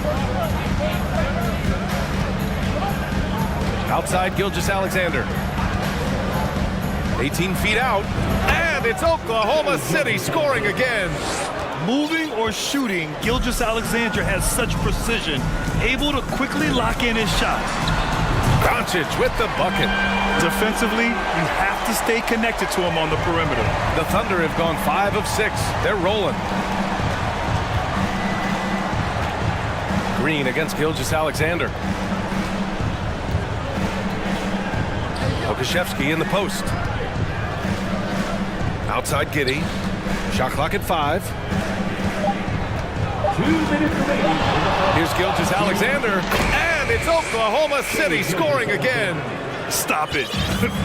Outside Gilgeous-Alexander. 18 feet out. And it's Oklahoma City scoring again.
Moving or shooting, Gilgeous-Alexander has such precision, able to quickly lock in his shot.
Doncic with the bucket.
Defensively, you have to stay connected to him on the perimeter.
The Thunder have gone 5 of 6. They're rolling. Green against Gilgeous-Alexander. Pokashevsky in the post. Outside Giddey. Shot clock at 5.
2 minutes remaining.
Here's Gilgeous-Alexander. And it's Oklahoma City scoring again.
Stop it.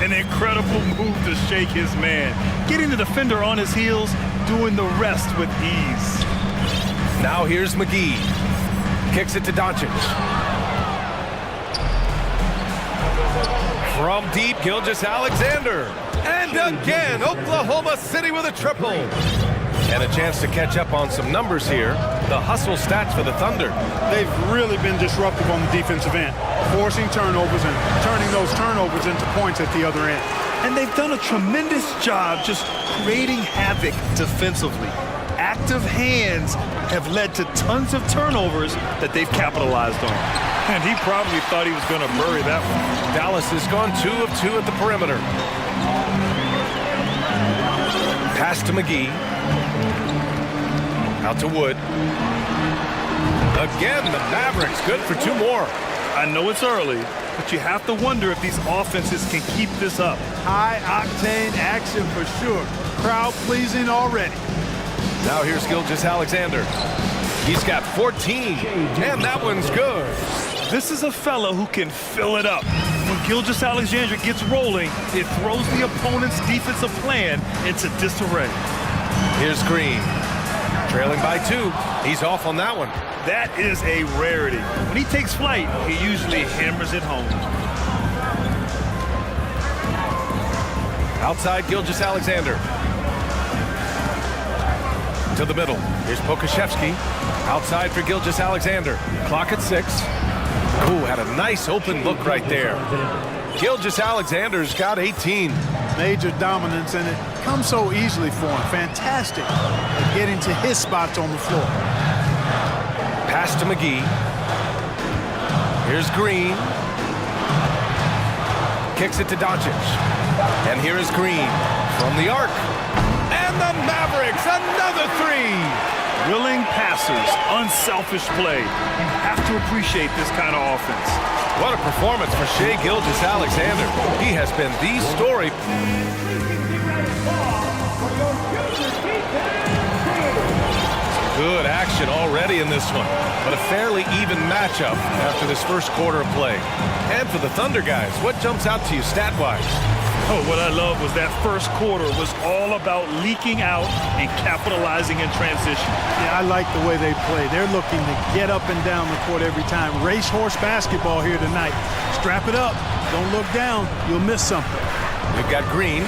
An incredible move to shake his man. Getting the defender on his heels, doing the rest with ease.
Now here's McGee. Kicks it to Doncic. From deep, Gilgeous-Alexander. And again, Oklahoma City with a triple. And a chance to catch up on some numbers here. The hustle stats for the Thunder.
They've really been disruptive on the defensive end, forcing turnovers and turning those turnovers into points at the other end.
And they've done a tremendous job just creating havoc defensively. Active hands have led to tons of turnovers that they've capitalized on. And he probably thought he was going to bury that one.
Dallas has gone 2 of 2 at the perimeter. Pass to McGee. Out to Wood. Again, the Mavericks good for 2 more.
I know it's early, but you have to wonder if these offenses can keep this up.
High-octane action for sure. Crowd-pleasing already.
Now here's Gilgeous-Alexander. He's got 14, and that one's good.
This is a fella who can fill it up. When Gilgeous-Alexander gets rolling, it throws the opponent's defensive plan into disarray.
Here's Green. Trailing by 2. He's off on that one.
That is a rarity. When he takes flight, he usually hammers it home.
Outside Gilgeous-Alexander. To the middle. Here's Pokashevsky. Outside for Gilgeous-Alexander. Clock at 6. Ooh, had a nice open look right there. Gilgeous-Alexander's got 18.
Major dominance, and it comes so easily for him. Fantastic at getting to his spots on the floor.
Pass to McGee. Here's Green. Kicks it to Doncic. And here is Green from the arc. And the Mavericks, another 3.
Willing passers, unselfish play. You have to appreciate this kind of offense.
What a performance for Shai Gilgeous-Alexander. He has been the story. Good action already in this one, but a fairly even matchup after this first quarter of play. And for the Thunder guys, what jumps out to you stat-wise?
Oh, what I love was that first quarter was all about leaking out and capitalizing in transition.
Yeah, I like the way they play. They're looking to get up and down the court every time. Racehorse basketball here tonight. Strap it up. Don't look down. You'll miss something.
We've got Green,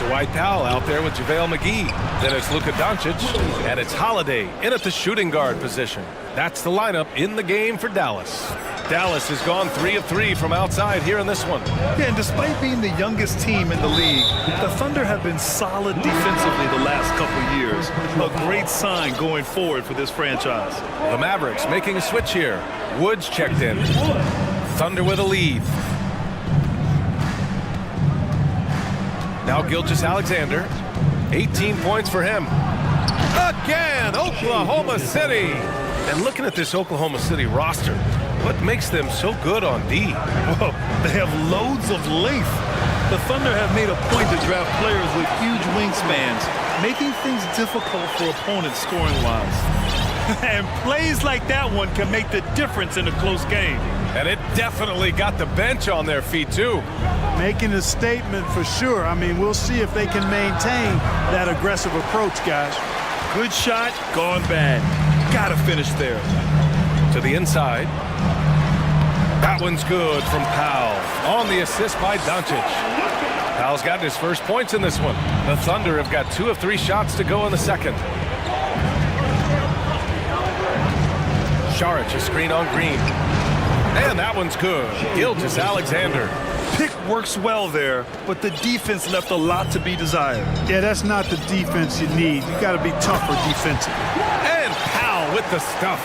Dwight Powell out there with JaVale McGee. Then it's Luka Doncic, and it's Holiday in at the shooting guard position. That's the lineup in the game for Dallas. Dallas has gone 3 of 3 from outside here in this one.
Yeah, and despite being the youngest team in the league, the Thunder have been solid defensively the last couple years. A great sign going forward for this franchise.
The Mavericks making a switch here. Woods checked in. Thunder with a lead. Now Gilgeous-Alexander. 18 points for him. Again, Oklahoma City. And looking at this Oklahoma City roster, what makes them so good on D?
Well, they have loads of length. The Thunder have made a point to draft players with huge wingspans, making things difficult for opponents scoring-wise. And plays like that one can make the difference in a close game.
And it definitely got the bench on their feet, too.
Making a statement for sure. I mean, we'll see if they can maintain that aggressive approach, guys.
Good shot, gone bad. Gotta finish there.
To the inside. That one's good from Powell. On the assist by Doncic. Powell's gotten his first points in this one. The Thunder have got 2 of 3 shots to go in the second. Šarić, a screen on Green. And that one's good. Gilgeous-Alexander.
Pick works well there, but the defense left a lot to be desired.
Yeah, that's not the defense you need. You got to be tougher defensively.
And Powell with the stuff.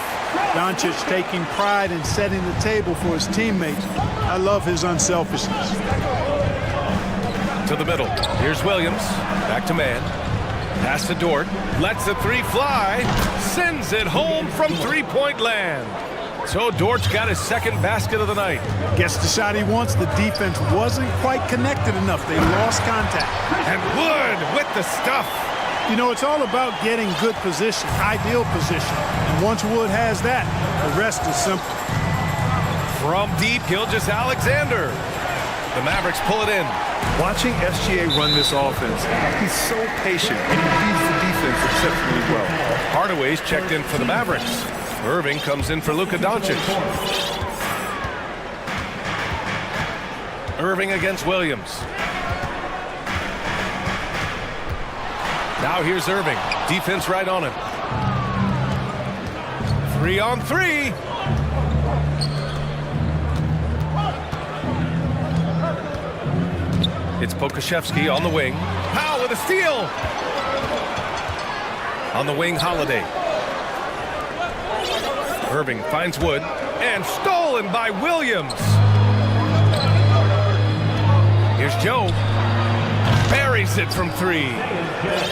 Doncic taking pride in setting the table for his teammates. I love his unselfishness.
To the middle. Here's Williams. Back to man. Pass to Dort. Lets the 3 fly. Sends it home from three-point land. So Dort's got his second basket of the night.
Gets the shot he wants. The defense wasn't quite connected enough. They lost contact.
And Wood with the stuff.
You know, it's all about getting good position, ideal position. And once Wood has that, the rest is simple.
From deep, Gilgeous-Alexander. The Mavericks pull it in.
Watching SGA run this offense, he's so patient and he reads the defense exceptionally well.
Hardaway's checked in for the Mavericks. Irving comes in for Luka Doncic. Irving against Williams. Now here's Irving. Defense right on him. 3-on-3. It's Pokashevsky on the wing. Powell with a steal. On the wing, Holiday. Irving finds Wood, and stolen by Williams. Here's Joe. Buries it from 3.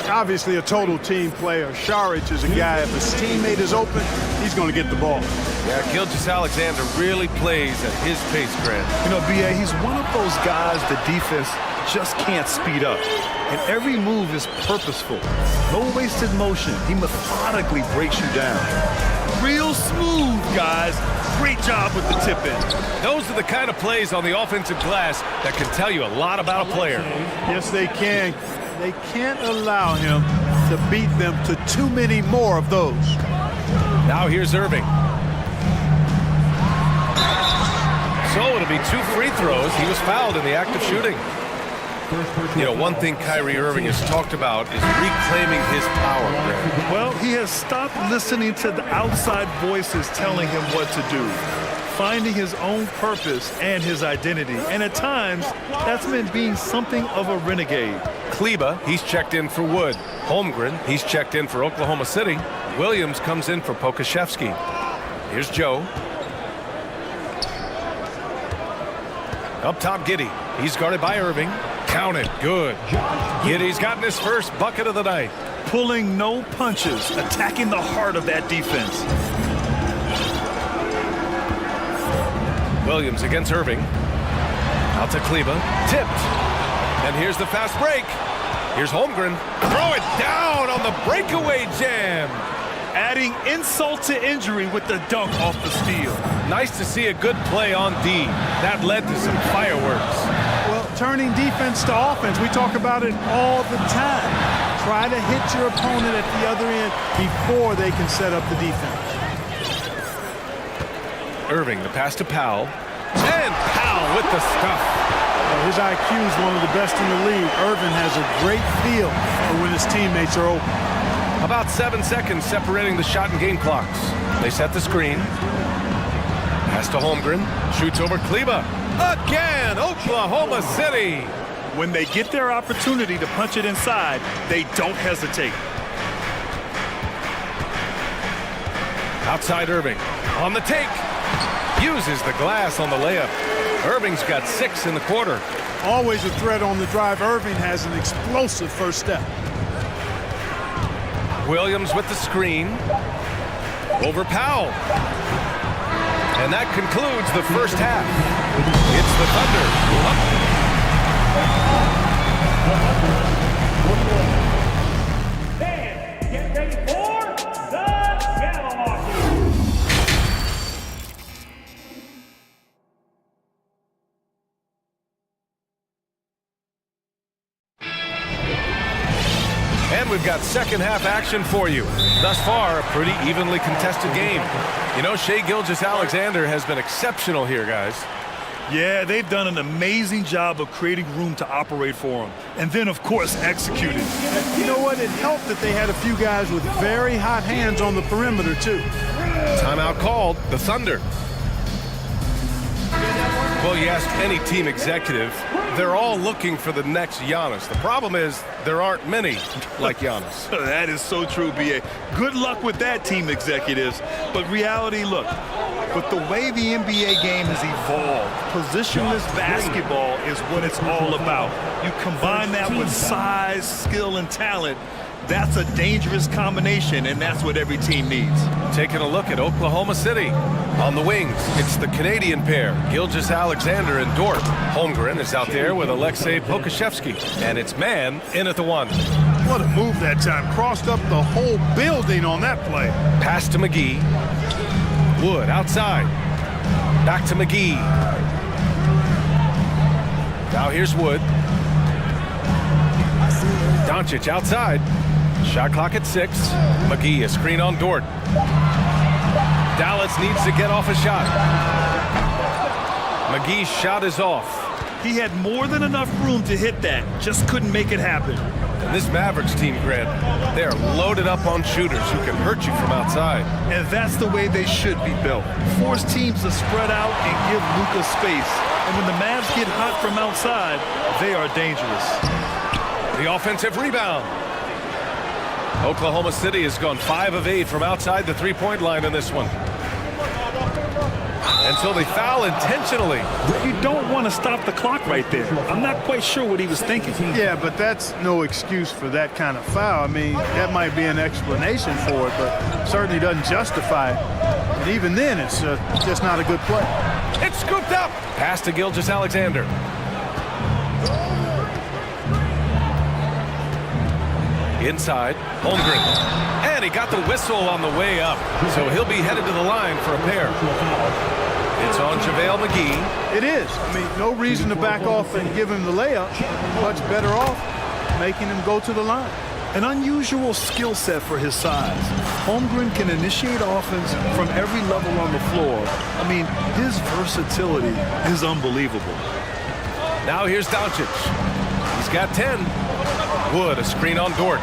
Obviously a total team player. Šarić is a guy, if his teammate is open, he's going to get the ball.
Yeah, Gilgeous-Alexander really plays at his pace, Grant.
You know, B.A., he's one of those guys the defense just can't speed up. And every move is purposeful. No wasted motion. He methodically breaks you down. Real smooth, guys. Great job with the tip-in.
Those are the kind of plays on the offensive glass that can tell you a lot about a player.
Yes, they can. They can't allow him to beat them to too many more of those.
Now here's Irving. So it'll be 2 free throws. He was fouled in the act of shooting. You know, one thing Kyrie Irving has talked about is reclaiming his power, Greg.
Well, he has stopped listening to the outside voices telling him what to do, finding his own purpose and his identity. And at times, that's meant being something of a renegade.
Kleba, he's checked in for Wood. Holmgren, he's checked in for Oklahoma City. Williams comes in for Pokashevsky. Here's Joe. Up top, Giddey. He's guarded by Irving. Counted. Good. Giddey's gotten his first bucket of the night.
Pulling no punches, attacking the heart of that defense.
Williams against Irving. Out to Kleba. Tipped. And here's the fast break. Here's Holmgren. Throw it down on the breakaway jam.
Adding insult to injury with the dunk off the steal.
Nice to see a good play on D. That led to some fireworks.
Well, turning defense to offense, we talk about it all the time. Try to hit your opponent at the other end before they can set up the defense.
Irving, the pass to Powell. And Powell with the stuff.
Well, his IQ is one of the best in the league. Irving has a great feel for when his teammates are open.
About 7 seconds separating the shot and game clocks. They set the screen. Pass to Holmgren. Shoots over Kleba. Again, Oklahoma City.
When they get their opportunity to punch it inside, they don't hesitate.
Outside Irving. On the take. Uses the glass on the layup. Irving's got 6 in the quarter.
Always a threat on the drive. Irving has an explosive first step.
Williams with the screen. Over Powell. And that concludes the first half. It's the Thunder.
Fans, get ready for the Battle.
And we've got second half action for you. Thus far, a pretty evenly contested game. You know, Shai Gilgeous-Alexander has been exceptional here, guys.
Yeah, they've done an amazing job of creating room to operate for him. And then, of course, executing.
You know what? It helped that they had a few guys with very hot hands on the perimeter, too.
Timeout called, the Thunder. Well, you ask any team executive, they're all looking for the next Giannis. The problem is there aren't many like Giannis.
That is so true, B.A. Good luck with that, team executives. But reality, look, with the way the NBA game has evolved, positionless basketball is what it's all about. You combine that with size, skill, and talent, that's a dangerous combination, and that's what every team needs.
Taking a look at Oklahoma City. On the wings, it's the Canadian pair, Gilgeous-Alexander and Dort. Holmgren is out there with Alexei Pokashevsky, and it's man in at the one.
What a move that time. Crossed up the whole building on that play.
Pass to McGee. Wood outside. Back to McGee. Now here's Wood. Doncic outside. Shot clock at 6. McGee, a screen on Dort. Dallas needs to get off a shot. McGee's shot is off.
He had more than enough room to hit that, just couldn't make it happen.
And this Mavericks team, Grant, they're loaded up on shooters who can hurt you from outside.
And that's the way they should be built. Force teams to spread out and give Luka space. And when the Mavs get hot from outside, they are dangerous.
The offensive rebound. Oklahoma City has gone 5 of 8 from outside the three-point line in this one. And so they foul intentionally.
You don't want to stop the clock right there. I'm not quite sure what he was thinking.
Yeah, but that's no excuse for that kind of foul. I mean, that might be an explanation for it, but certainly doesn't justify it. And even then, it's just not a good play.
It's scooped up. Pass to Gilgeous-Alexander. Inside, Holmgren. And he got the whistle on the way up. So he'll be headed to the line for a pair. It's on JaVale McGee.
It is. I mean, no reason to back off and give him the layup. Much better off making him go to the line.
An unusual skill set for his size. Holmgren can initiate offense from every level on the floor. I mean, his versatility is unbelievable.
Now here's Doncic. He's got 10. Wood, a screen on Dort.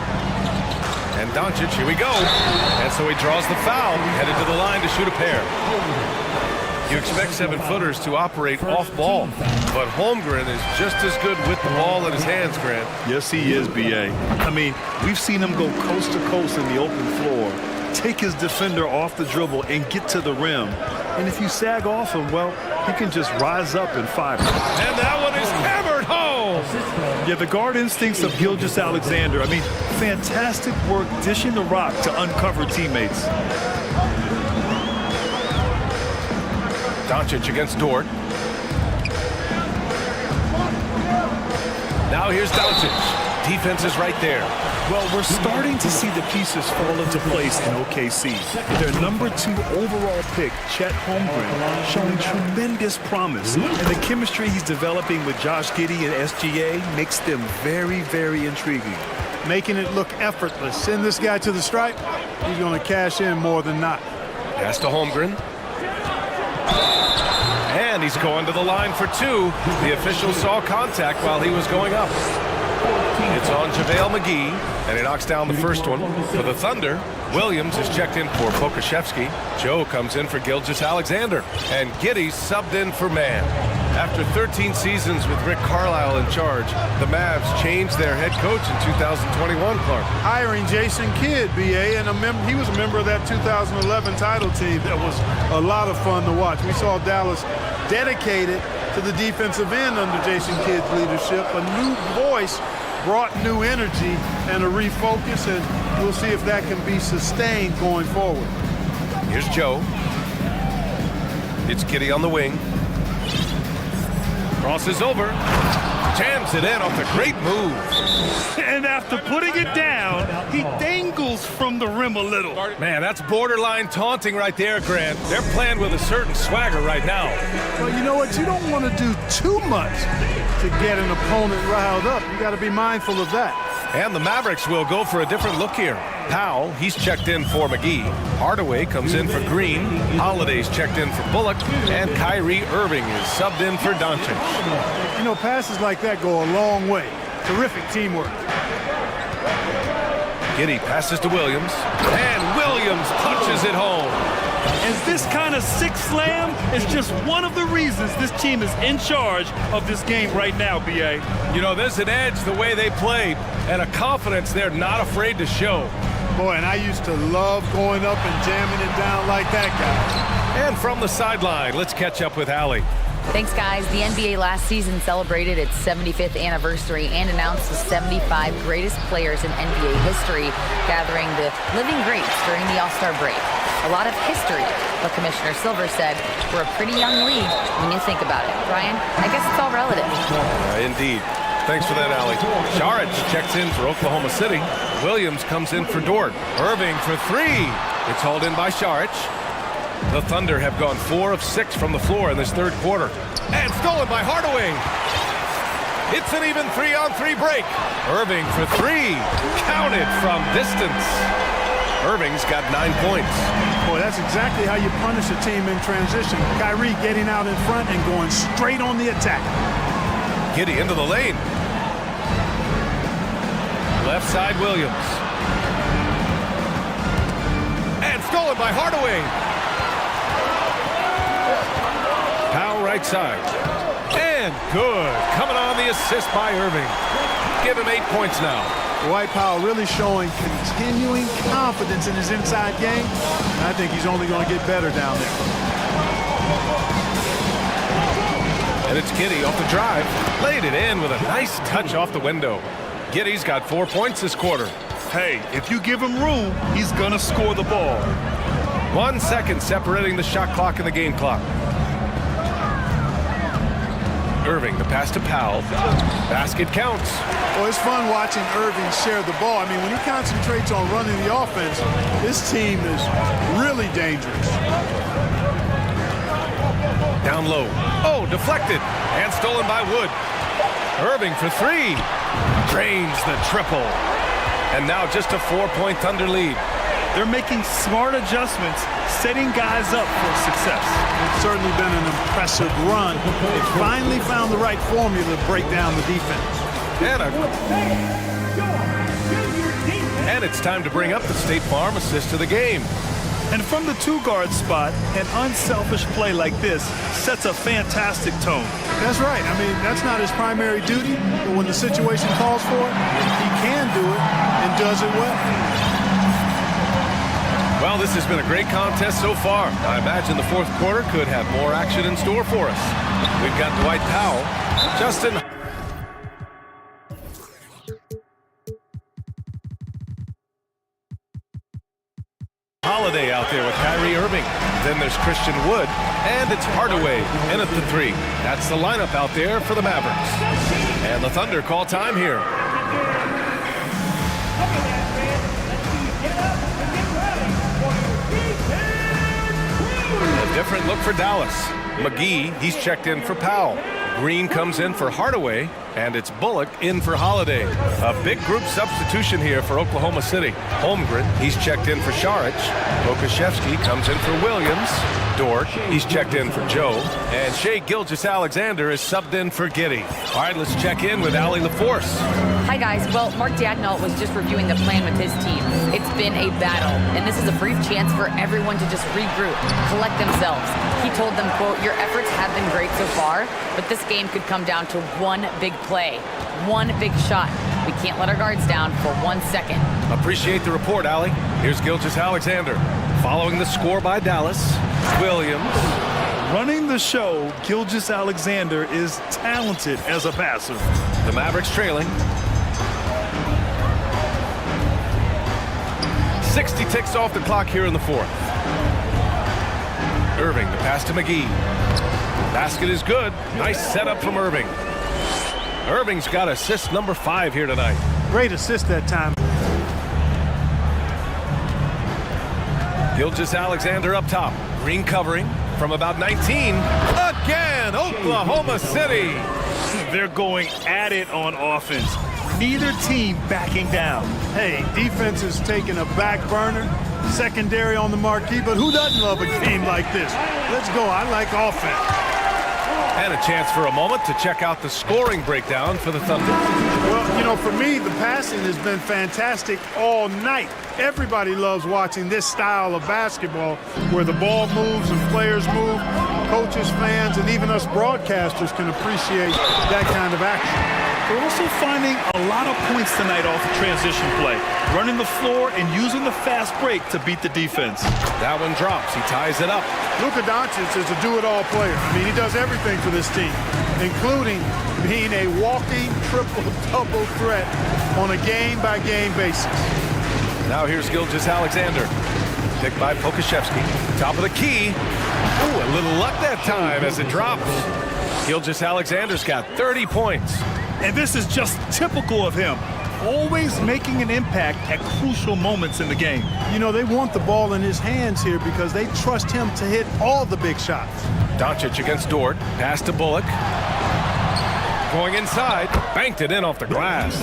And Doncic, here we go. And so he draws the foul, headed to the line to shoot a pair. You expect 7-footers to operate off ball, but Holmgren is just as good with the ball in his hands, Grant.
Yes, he is, B.A. I mean, we've seen him go coast to coast in the open floor, take his defender off the dribble and get to the rim. And if you sag off him, well, he can just rise up and fire.
And that one is hammered home.
Yeah, the guard instincts of Gilgeous-Alexander. I mean, fantastic work dishing the rock to uncover teammates.
Doncic against Dort. Now here's Doncic. Defense is right there.
Well, we're starting to see the pieces fall into place in OKC. Their #2 overall pick, Chet Holmgren, showing tremendous promise. And the chemistry he's developing with Josh Giddey and SGA makes them very, very intriguing.
Making it look effortless. Send this guy to the stripe, he's going to cash in more than not.
Pass to Holmgren. And he's going to the line for 2. The official saw contact while he was going up. It's on JaVale McGee, and he knocks down the first one. For the Thunder, Williams is checked in for Pokusevski. Joe comes in for Gilgeous-Alexander, and Giddey's subbed in for Mann. After 13 seasons with Rick Carlisle in charge, the Mavs changed their head coach in 2021, Clark.
Hiring Jason Kidd, B.A., and he was a member of that 2011 title team. That was a lot of fun to watch. We saw Dallas dedicated to the defensive end under Jason Kidd's leadership. A new voice brought new energy and a refocus, and we'll see if that can be sustained going forward.
Here's Joe. It's Giddey on the wing. Crosses over. Jams it in off a great move.
And after putting it down, he dangles from the rim a little.
Man, that's borderline taunting right there, Grant. They're playing with a certain swagger right now.
Well, you know what? You don't want to do too much to get an opponent riled up. You got to be mindful of that.
And the Mavericks will go for a different look here. Powell, he's checked in for McGee. Hardaway comes in for Green. Holiday's checked in for Bullock. And Kyrie Irving is subbed in for Doncic.
You know, passes like that go a long way. Terrific teamwork.
Giddey passes to Williams. And Williams punches it home.
And this kind of sick slam is just one of the reasons this team is in charge of this game right now, B.A.
You know, there's an edge the way they played and a confidence they're not afraid to show.
Boy, and I used to love going up and jamming it down like that guy.
And from the sideline, let's catch up with Allie.
Thanks, guys. The NBA last season celebrated its 75th anniversary and announced the 75 greatest players in NBA history, gathering the living greats during the All-Star break. A lot of history, but Commissioner Silver said we're a pretty young league when you think about it. Brian, I guess it's all relative.
Indeed. Thanks for that, Allie. Saric checks in for Oklahoma City. Williams comes in for Dort. Irving for 3. It's hauled in by Saric. The Thunder have gone 4 of 6 from the floor in this third quarter. And stolen by Hardaway. It's an even 3-on-3 break. Irving for 3. Counted from distance. Irving's got 9 points.
Boy, that's exactly how you punish a team in transition. Kyrie getting out in front and going straight on the attack.
Giddey into the lane. Left side, Williams. And stolen by Hardaway. Powell right side. And good. Coming on the assist by Irving. Give him 8 points now.
Dwight Powell really showing continuing confidence in his inside game. I think he's only going to get better down there.
And it's Giddey off the drive. Laid it in with a nice touch off the window. Giddey's got 4 points this quarter.
Hey, if you give him room, he's going to score the ball.
1 second separating the shot clock and the game clock. Irving, the pass to Powell. Basket counts.
Well, it's fun watching Irving share the ball. I mean, when he concentrates on running the offense, this team is really dangerous.
Down low. Oh, deflected. And stolen by Wood. Irving for 3. Drains the triple. And now just a 4-point Thunder lead.
They're making smart adjustments, setting guys up for success.
It's certainly been an impressive run. They finally found the right formula to break down the defense.
And it's time to bring up the State Farm assist to the game.
And from the two-guard spot, an unselfish play like this sets a fantastic tone.
That's right. I mean, that's not his primary duty, but when the situation calls for it, he can do it and does it well.
Well, this has been a great contest so far. I imagine the fourth quarter could have more action in store for us. We've got Dwight Powell, Justin Holiday out there with Kyrie Irving. Then there's Christian Wood, and it's Hardaway in at the 3. That's the lineup out there for the Mavericks. And the Thunder call time here. A different look for Dallas. McGee, he's checked in for Powell. Green comes in for Hardaway, and it's Bullock in for Holiday. A big group substitution here for Oklahoma City. Holmgren, he's checked in for Šarić. Okashevsky comes in for Williams. Dort, he's checked in for Joe. And Shai Gilgeous-Alexander is subbed in for Giddey. All right, let's check in with Allie LaForce.
Hi, guys. Well, Mark Dagnall was just reviewing the plan with his team. It's been a battle, and this is a brief chance for everyone to just regroup, collect themselves. He told them, quote, "Your efforts have been great so far, but this game could come down to one big play, one big shot. We can't let our guards down for 1 second."
Appreciate the report, Allie. Here's Gilgeous-Alexander. Following the score by Dallas, Williams.
Running the show, Gilgeous-Alexander is talented as a passer.
The Mavericks trailing. 60 ticks off the clock here in the fourth. Irving, the pass to McGee. Basket is good. Nice setup from Irving. Irving's got assist number 5 here tonight.
Great assist that time.
Gilgeous-Alexander up top. Green covering from about 19. Again, Oklahoma City.
They're going at it on offense. Neither team backing down.
Hey, defense is taking a back burner, secondary on the marquee, but who doesn't love a game like this? Let's go. I like offense.
And a chance for a moment to check out the scoring breakdown for the Thunder.
Well, you know, for me, the passing has been fantastic all night. Everybody loves watching this style of basketball where the ball moves and players move. Coaches, fans, and even us broadcasters can appreciate that kind of action.
We're also finding a lot of points tonight off the transition play, running the floor and using the fast break to beat the defense.
That one drops. He ties it up.
Luka Doncic is a do-it-all player. I mean, he does everything for this team, including being a walking triple-double threat on a game-by-game basis.
Now here's Gilgeous-Alexander. Picked by Pokashevsky. Top of the key. Ooh, a little luck that time as it drops. Gilgeous-Alexander's got 30 points.
And this is just typical of him, always making an impact at crucial moments in the game.
You know, they want the ball in his hands here because they trust him to hit all the big shots.
Doncic against Dort. Pass to Bullock. Going inside. Banked it in off the glass.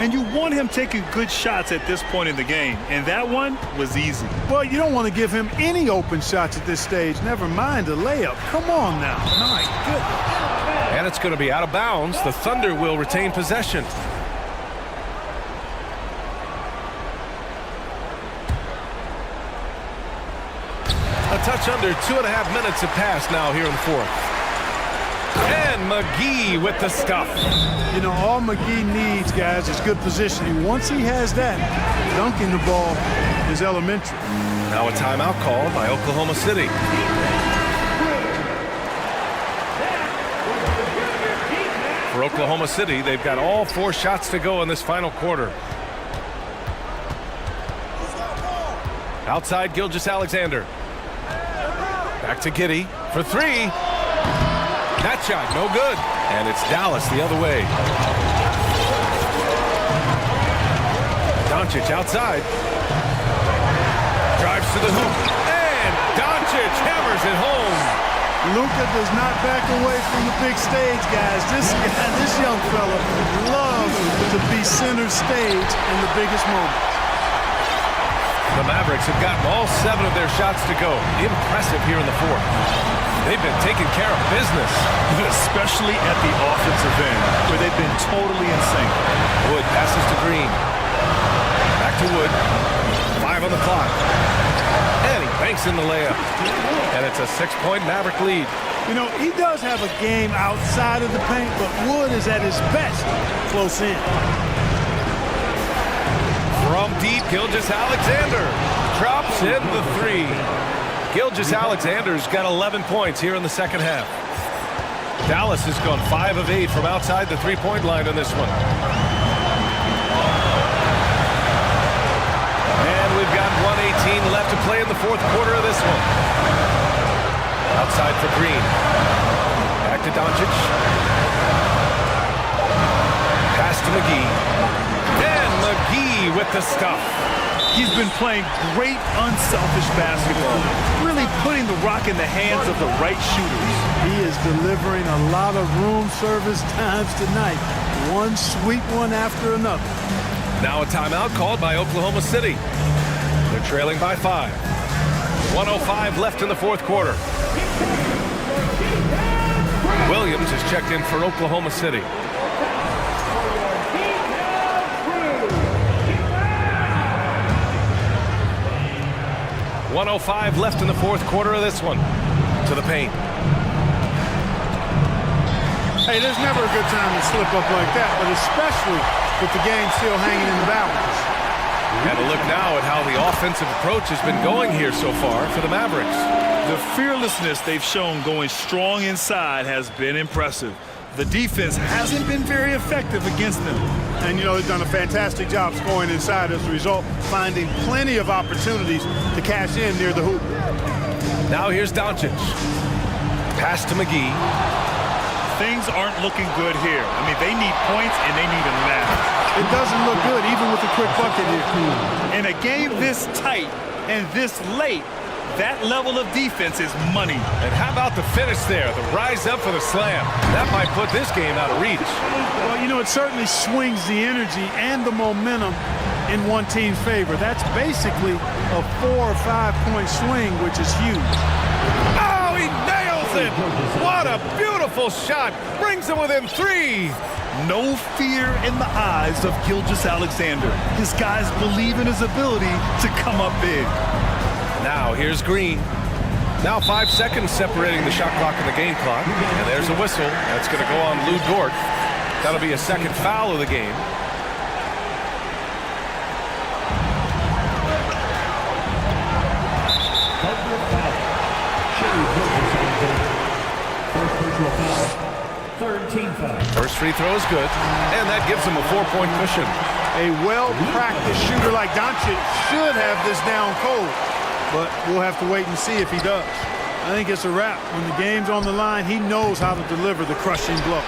And you want him taking good shots at this point in the game, and that one was easy.
Well, you don't want to give him any open shots at this stage, never mind a layup. Come on now. My goodness.
And it's going to be out of bounds. The Thunder will retain possession. A touch under 2.5 minutes have passed now here in the fourth. And McGee with the stuff.
You know, all McGee needs, guys, is good positioning. Once he has that, dunking the ball is elementary.
Now a timeout called by Oklahoma City. For Oklahoma City, they've got all 4 shots to go in this final quarter. Outside Gilgeous-Alexander. Back to Giddey for 3. That shot, no good. And it's Dallas the other way. Doncic outside. Drives to the hoop. And Doncic hammers it home.
Luka does not back away from the big stage, guys. This young fella loves to be center stage in the biggest moments.
The Mavericks have gotten all 7 of their shots to go. Impressive here in the fourth. They've been taking care of business.
Especially at the offensive end, where they've been totally in sync.
Wood passes to Green. Back to Wood. 5 on the clock. And he banks in the layup. And it's a 6-point Maverick lead.
You know, he does have a game outside of the paint, but Wood is at his best close in.
From deep, Gilgeous-Alexander drops in the 3. Gilgeous-Alexander's got 11 points here in the second half. Dallas has gone 5 of 8 from outside the 3-point line in this one. And we've got 1:18 left to play in the fourth quarter of this one. Outside for Green. Back to Doncic. Pass to McGee. And McGee with the stuff.
He's been playing great, unselfish basketball, really putting the rock in the hands of the right shooters.
He is delivering a lot of room service times tonight. One sweet one after another.
Now a timeout called by Oklahoma City. They're trailing by 5. 1:05 left in the fourth quarter. Williams is checked in for Oklahoma City. .105 left in the fourth quarter of this one. To the paint.
Hey, there's never a good time to slip up like that, but especially with the game still hanging in the balance.
And a look now at how the offensive approach has been going here so far for the Mavericks.
The fearlessness they've shown going strong inside has been impressive. The defense hasn't been very effective against them.
And, you know, they've done a fantastic job scoring inside as a result, finding plenty of opportunities to cash in near the hoop.
Now here's Doncic. Pass to McGee.
Things aren't looking good here. I mean, they need points and they need them now.
It doesn't look good, even with a quick bucket here.
In a game this tight and this late, that level of defense is money.
And how about the finish there? The rise up for the slam. That might put this game out of reach.
Well, you know, it certainly swings the energy and the momentum in one team's favor. That's basically a 4 or 5 point swing, which is huge.
Oh, he nails it! What a beautiful shot! Brings him within 3.
No fear in the eyes of Gilgeous-Alexander. His guys believe in his ability to come up big.
Now here's Green. Now 5 seconds separating the shot clock and the game clock. And there's a whistle. That's going to go on Lou Dort. That'll be a second foul of the game. First free throw is good, and that gives him a 4-point cushion.
A well-practiced shooter like Doncic should have this down cold, but we'll have to wait and see if he does. I think it's a wrap. When the game's on the line, he knows how to deliver the crushing blow.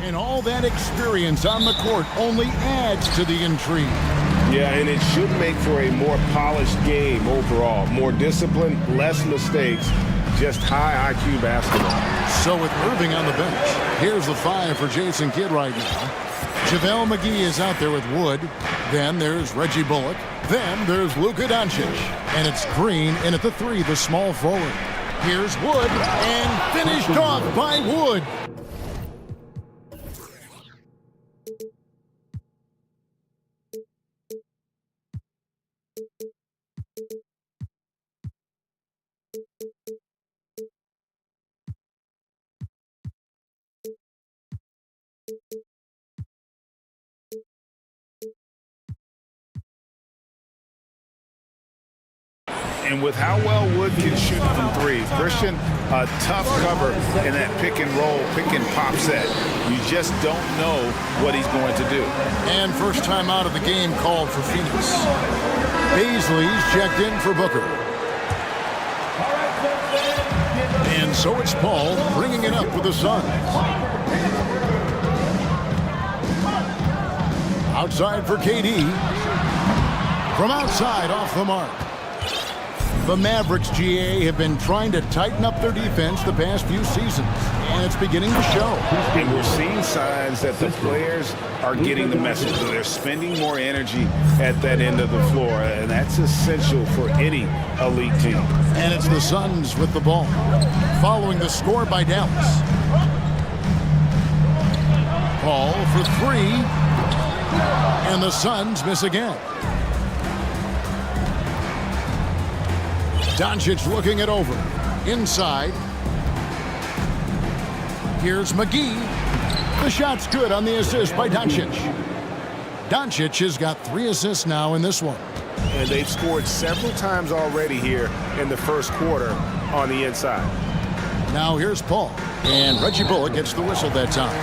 And all that experience on the court only adds to the intrigue.
Yeah, and it should make for a more polished game overall. More discipline, less mistakes, just high IQ basketball.
So with Irving on the bench, here's the 5 for Jason Kidd right now. JaVale McGee is out there with Wood. Then there's Reggie Bullock. Then there's Luka Doncic. And it's Green in at the 3, the small forward. Here's Wood, and finished off by Wood.
And with how well Wood can shoot from 3, Christian, a tough cover in that pick and roll, pick and pop set. You just don't know what he's going to do.
And first time out of the game called for Phoenix. Baisley's checked in for Booker. And so it's Paul bringing it up with the Suns. Outside for KD. From outside off the mark. The Mavericks, GA, have been trying to tighten up their defense the past few seasons, and it's beginning to show.
And we're seeing signs that the players are getting the message. They're spending more energy at that end of the floor, and that's essential for any elite team.
And it's the Suns with the ball, following the score by Dallas. Paul for 3, and the Suns miss again. Doncic looking it over. Inside. Here's McGee. The shot's good on the assist by Doncic. Doncic has got 3 assists now in this one.
And they've scored several times already here in the first quarter on the inside.
Now here's Paul. And Reggie Bullock gets the whistle that time.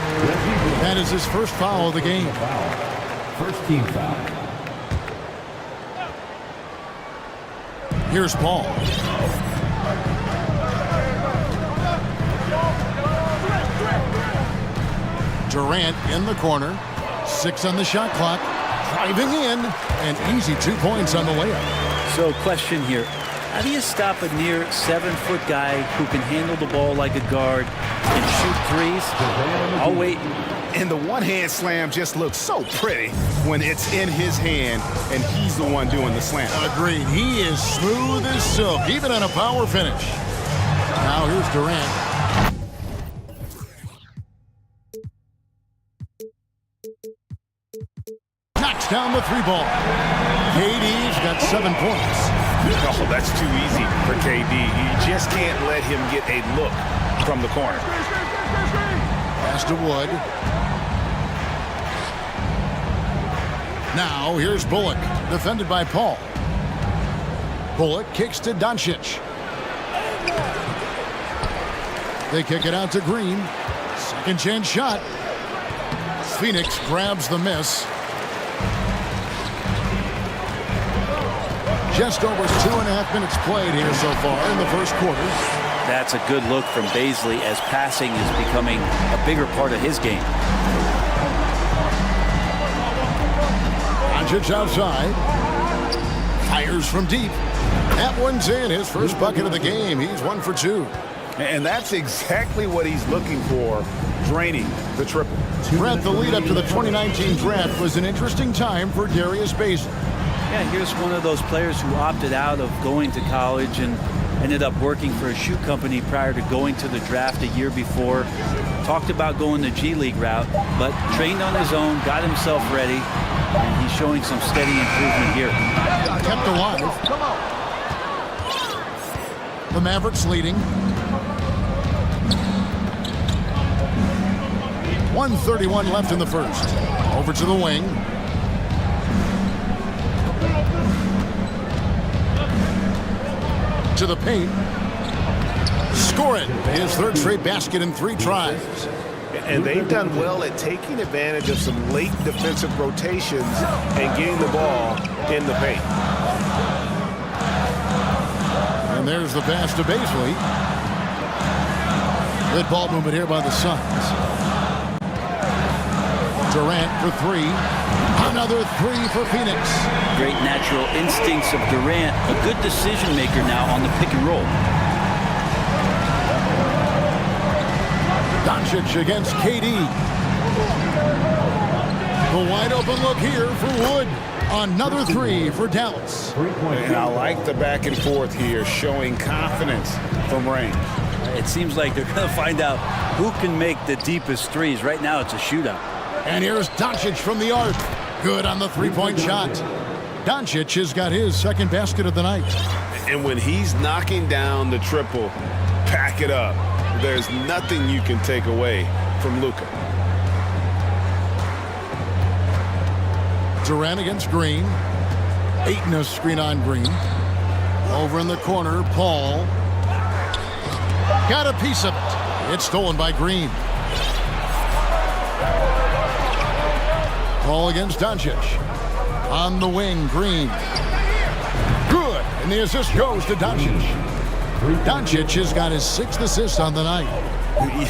That is his first foul of the game.
First team foul.
Here's Paul. Durant in the corner. 6 on the shot clock. Driving in. And easy 2 points on the layup.
So question here. How do you stop a near 7-foot guy who can handle the ball like a guard and shoot threes? I'll wait.
And the one-hand slam just looks so pretty when it's in his hand and he's the one doing the slam.
Agreed. He is smooth as silk, even on a power finish. Now here's Durant. Knocks down the 3 ball. KD's got 7 points.
Oh, that's too easy for KD. You just can't let him get a look from the corner.
Pass to Wood. Now here's Bullock, defended by Paul. Bullock kicks to Doncic. They kick it out to Green. Second chance shot. Phoenix grabs the miss. Just over 2.5 minutes played here so far in the first quarter.
That's a good look from Baisley as passing is becoming a bigger part of his game.
Doncic outside. Fires from deep. That one's in. His first bucket of the game. He's 1 for 2.
And that's exactly what he's looking for, draining the triple.
Brett, the lead up to the 2019 draft was an interesting time for Darius Baisley.
Yeah, here's one of those players who opted out of going to college and ended up working for a shoe company prior to going to the draft a year before. Talked about going the G League route, but trained on his own, got himself ready, and he's showing some steady improvement here.
Kept alive. The Mavericks leading. 1:31 left in the first. Over to the wing. To the paint. Score it. His 3rd straight basket in 3 tries.
And they've done well at taking advantage of some late defensive rotations and getting the ball in the paint.
And there's the pass to Baisley. Good ball movement here by the Suns. Durant for three. Another three for Phoenix.
Great natural instincts of Durant. A good decision maker now on the pick and roll.
Doncic against KD. The wide open look here for Wood. Another three for Dallas.
And I like the back and forth here, showing confidence from range.
It seems like they're going to find out who can make the deepest threes. Right now it's a shootout.
And here's Doncic from the arc. Good on the three-point shot. Doncic has got his second basket of the night.
And when he's knocking down the triple, pack it up. There's nothing you can take away from Luka.
Durant against Green. Ayton a screen on Green. Over in the corner, Paul. Got a piece of it. It's stolen by Green. Paul against Doncic. On the wing, Green. Good. And the assist goes to Doncic. Doncic has got his sixth assist on the night.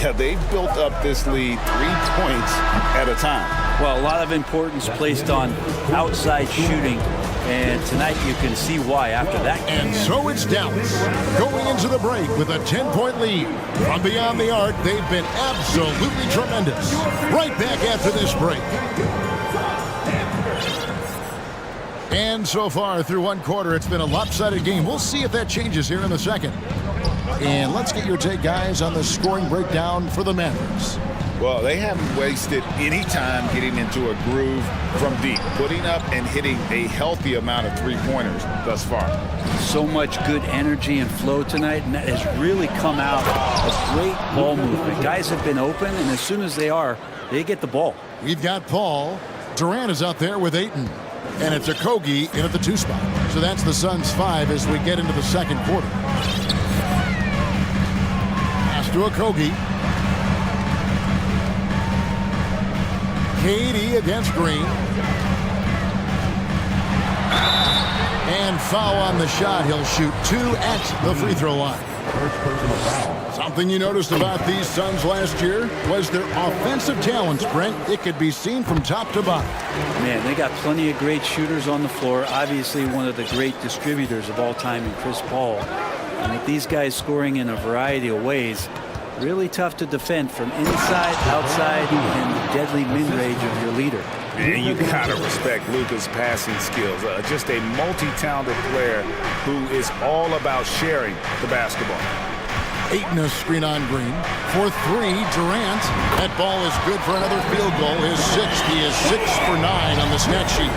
Yeah, they've built up this lead 3 points at a time.
Well, a lot of importance placed on outside shooting, and tonight you can see why after that.
And so it's Dallas going into the break with a 10-point lead. From beyond the arc, they've been absolutely tremendous. Right back after this break. And so far through one quarter, it's been a lopsided game. We'll see if that changes here in the second. And let's get your take, guys, on the scoring breakdown for the Mavericks.
Well, they haven't wasted any time getting into a groove from deep, putting up and hitting a healthy amount of three-pointers thus far.
So much good energy and flow tonight, and that has really come out of great ball movement. Guys have been open, and as soon as they are, they get the ball.
We've got Paul. Durant is out there with Ayton. And it's Okogie in at the 2 spot. So that's the Suns' 5 as we get into the second quarter. Pass to Okogie. KD against Green. And foul on the shot. He'll shoot 2 at the free throw line. Something you noticed about these Suns last year was their offensive talent, Brent. It could be seen from top to bottom.
Man, they got plenty of great shooters on the floor. Obviously, one of the great distributors of all time in Chris Paul. And with these guys scoring in a variety of ways, really tough to defend from inside, outside, and the deadly mid-range of your leader.
And you gotta respect Luka's passing skills. Just a multi-talented player who is all about sharing the basketball.
Ayton a screen on Green. For 3, Durant. That ball is good for another field goal. His 6th. He is 6 for 9 on the stat sheet.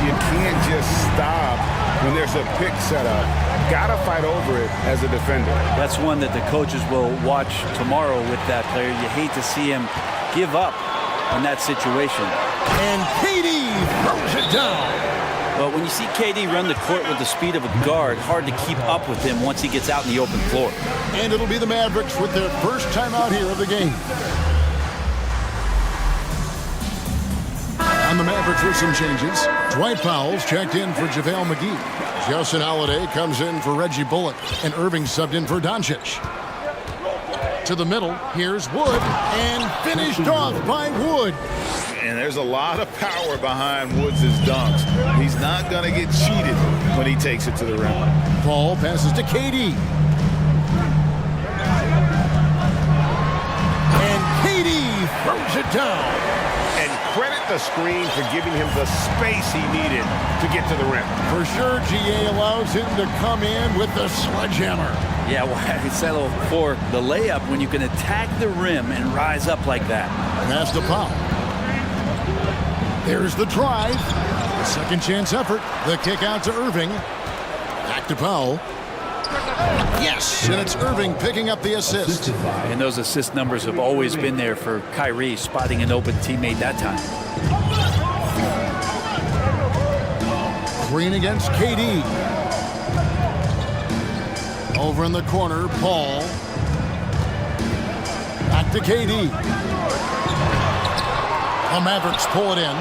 You can't just stop when there's a pick set up. Gotta fight over it as a defender.
That's one that the coaches will watch tomorrow with that player. You hate to see him give up in that situation.
And KD throws it down.
But when you see KD run the court with the speed of a guard, hard to keep up with him once he gets out in the open floor.
And it'll be the Mavericks with their first time out here of the game. On the Mavericks with some changes. Dwight Powell's checked in for JaVale McGee. Justin Holiday comes in for Reggie Bullock. And Irving subbed in for Doncic. To the middle, here's Wood. And finished off by Wood.
And there's a lot of power behind Woods' dunks. He's not going to get cheated when he takes it to the rim.
Paul passes to KD. And KD throws it down.
And credit the screen for giving him the space he needed to get to the rim.
For sure, GA allows him to come in with the sledgehammer.
Yeah, why settle for the layup when you can attack the rim and rise up like that?
Pass to Powell. There's the drive. The second chance effort. The kick out to Irving. Back to Powell. Yes, and it's Irving picking up the assist.
And those assist numbers have always been there for Kyrie, spotting an open teammate that time.
Green against KD. Over in the corner, Paul. Back to KD. The Mavericks pull it in.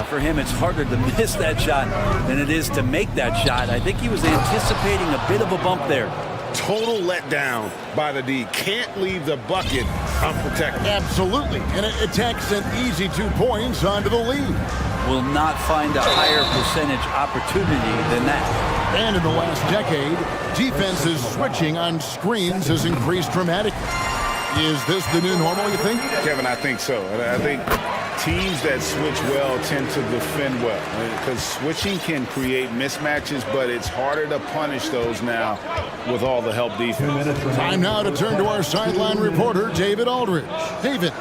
For him, it's harder to miss that shot than it is to make that shot. I think he was anticipating a bit of a bump there.
total letdown by the D. Can't leave the bucket unprotected.
Absolutely. And it attacks an easy 2 points onto the lead.
Will not find a higher percentage opportunity than that.
And in the last decade, defenses switching on screens has increased dramatically. Is this the new normal, you think?
Kevin, I think so. I think teams that switch well tend to defend well, because switching can create mismatches, but it's harder to punish those now with all the help defense.
Time now to turn to our sideline reporter, David Aldridge. David.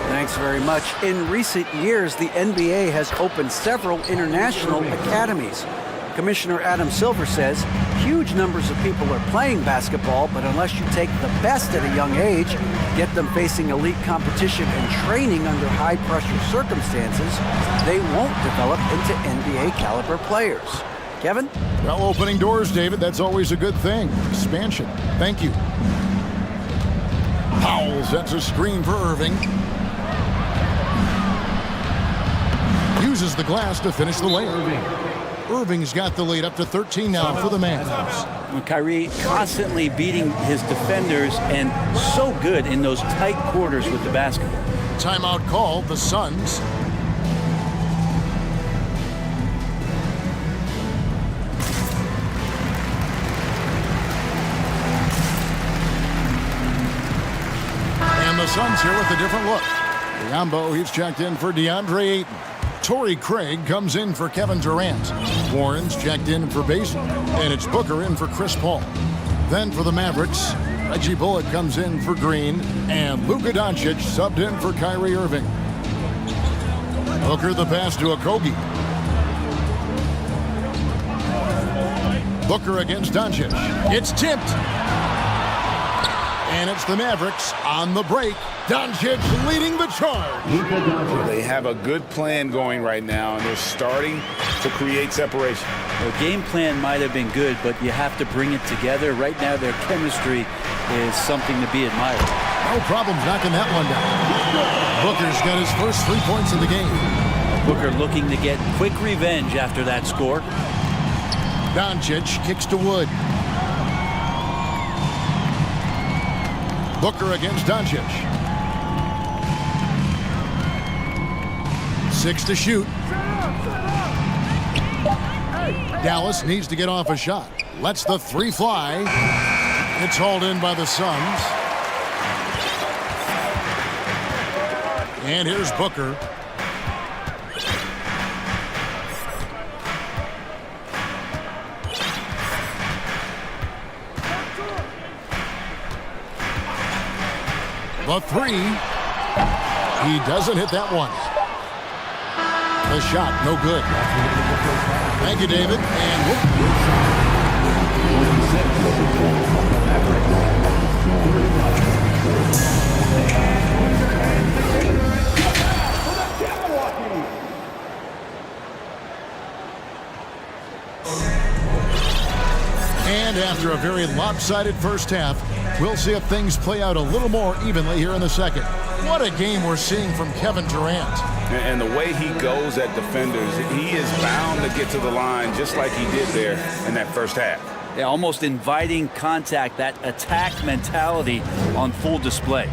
Thanks very much. In recent years, the NBA has opened several international academies. Commissioner Adam Silver says huge numbers of people are playing basketball, but unless you take the best at a young age, get them facing elite competition and training under high-pressure circumstances, they won't develop into NBA-caliber players. Kevin?
Well, opening doors, David, that's always a good thing. Expansion. Thank you. Powell sets a screen for Irving. Uses the glass to finish the layup. Irving's got the lead up to 13 now for the Mavs.
Kyrie constantly beating his defenders and so good in those tight quarters with the basketball.
Timeout call, the Suns. And the Suns here with a different look. Biombo, he's checked in for DeAndre Ayton. Torrey Craig comes in for Kevin Durant. Warren's checked in for Basin. And it's Booker in for Chris Paul. Then for the Mavericks, Reggie Bullock comes in for Green. And Luka Doncic subbed in for Kyrie Irving. Booker the pass to Okogie. Booker against Doncic. It's tipped. And it's the Mavericks on the break. Doncic leading the charge.
They have a good plan going right now, and they're starting to create separation.
The game plan might have been good, but you have to bring it together. Right now, their chemistry is something to be admired.
No problems knocking that one down. Booker's got his first 3 points of the game.
Booker looking to get quick revenge after that score.
Doncic kicks to Wood. Booker against Doncic. 6 to shoot. Dallas needs to get off a shot. Lets the 3 fly. It's hauled in by the Suns. And here's Booker. The 3. He doesn't hit that one. The shot, no good. Thank you, David. And after a very lopsided first half, we'll see if things play out a little more evenly here in the second. What a game we're seeing from Kevin Durant.
And the way he goes at defenders, he is bound to get to the line just like he did there in that first half.
Yeah, almost inviting contact, that attack mentality on full display.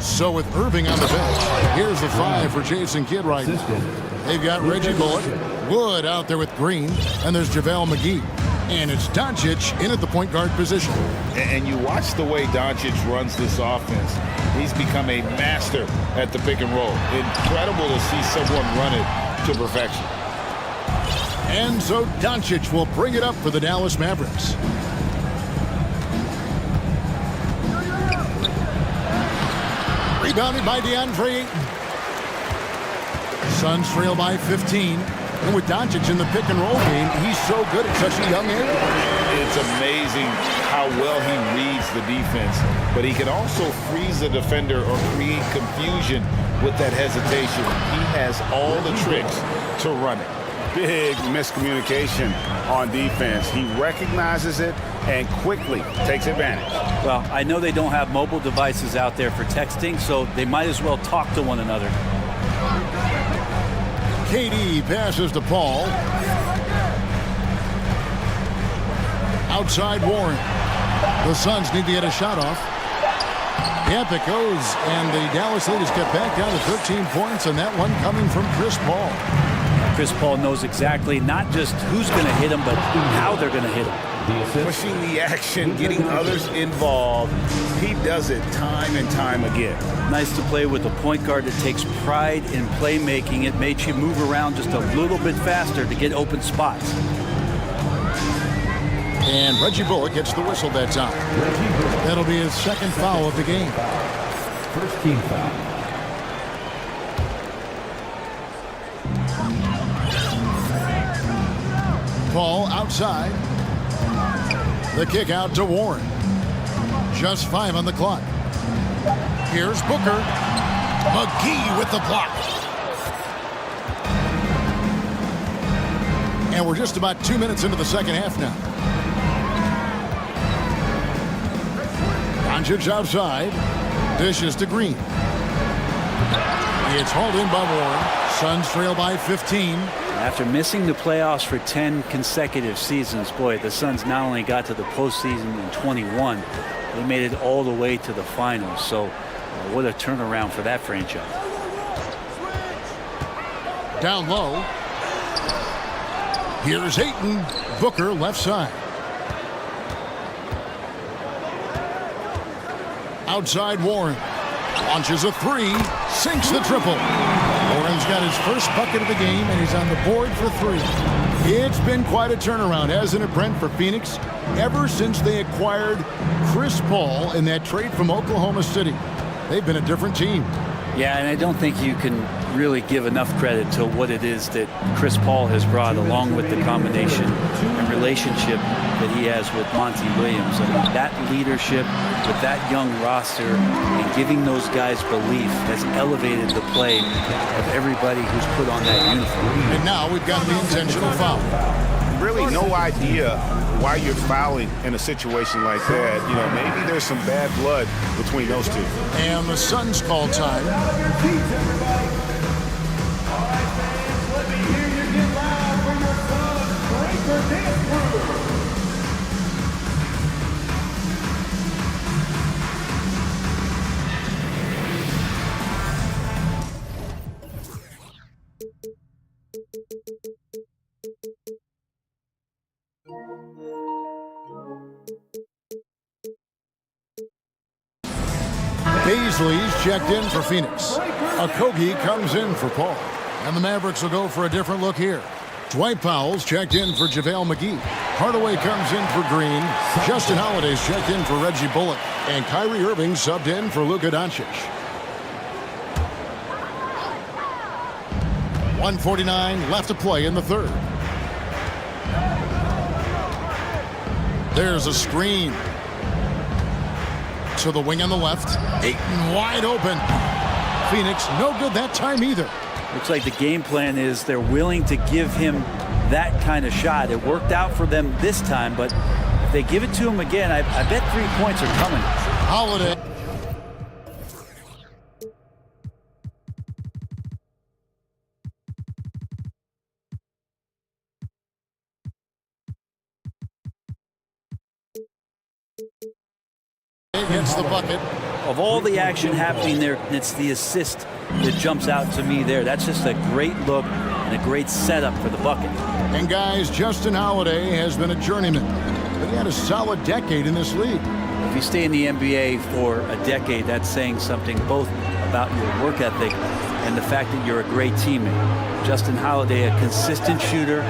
So with Irving on the bench, here's the 5 for Jason Kidd right now. They've got Reggie Bullock, Wood out there with Green, and there's JaVale McGee. And it's Doncic in at the point guard position.
And you watch the way Doncic runs this offense. He's become a master at the pick and roll. Incredible to see someone run it to perfection.
And so Doncic will bring it up for the Dallas Mavericks. Rebounded by DeAndre Ayton. Suns trail by 15. And with Doncic in the pick and roll game, he's so good at such a young age.
It's amazing how well he reads the defense, but he can also freeze the defender or create confusion with that hesitation. He has all the tricks to run it. Big miscommunication on defense. He recognizes it and quickly takes advantage.
Well, I know they don't have mobile devices out there for texting, so they might as well talk to one another.
KD passes to Paul. Outside Warren. The Suns need to get a shot off. Yep, it goes, and the Dallas lead is kept back down to 13 points, and that one coming from Chris Paul.
Chris Paul knows exactly not just who's going to hit him, but how they're going to hit him.
Pushing the action, getting others involved. He does it time and time again.
Nice to play with a point guard that takes pride in playmaking. It makes you move around just a little bit faster to get open spots.
And Reggie Bullock gets the whistle that time. That'll be his second foul of the game.
First team foul.
Paul outside. The kick out to Warren. Just 5 on the clock. Here's Booker. McGee with the block. And we're just about 2 minutes into the second half now. Doncic outside. Dishes to Green. It's hauled in by Warren. Suns trail by 15.
After missing the playoffs for 10 consecutive seasons, boy, the Suns not only got to the postseason in 21, they made it all the way to the finals. So what a turnaround for that franchise.
Down low. Here's Ayton. Booker left side. Outside Warren. Launches a three. Sinks the triple. Warren's got his first bucket of the game, and he's on the board for 3. It's been quite a turnaround, hasn't it, Brent, for Phoenix? Ever since they acquired Chris Paul in that trade from Oklahoma City, they've been a different team.
Yeah, and I don't think you can really give enough credit to what it is that Chris Paul has brought, along with the combination and relationship that he has with Monty Williams. I mean, that leadership with that young roster and giving those guys belief has elevated the play of everybody who's put on that uniform.
And now we've got the intentional foul.
Really no idea why you're fouling in a situation like that. You know, maybe there's some bad blood between those two.
And the Suns call time. Beasley's checked in for Phoenix. Okogie comes in for Paul. And the Mavericks will go for a different look here. Dwight Powell's checked in for JaVale McGee. Hardaway comes in for Green. Justin Holiday's checked in for Reggie Bullock. And Kyrie Irving subbed in for Luka Doncic. 1:49 left to play in the third. There's a screen. To the wing on the left. Ayton wide open. Phoenix no good that time either.
Looks like the game plan is they're willing to give him that kind of shot. It worked out for them this time, but if they give it to him again, I bet 3 points are coming.
Holiday. Gets the bucket.
Of all the action happening there, it's the assist that jumps out to me there. That's just a great look and a great setup for the bucket.
And guys, Justin Holiday has been a journeyman, but he had a solid decade in this league.
If you stay in the NBA for a decade, that's saying something both about your work ethic and the fact that you're a great teammate. Justin Holiday, a consistent shooter,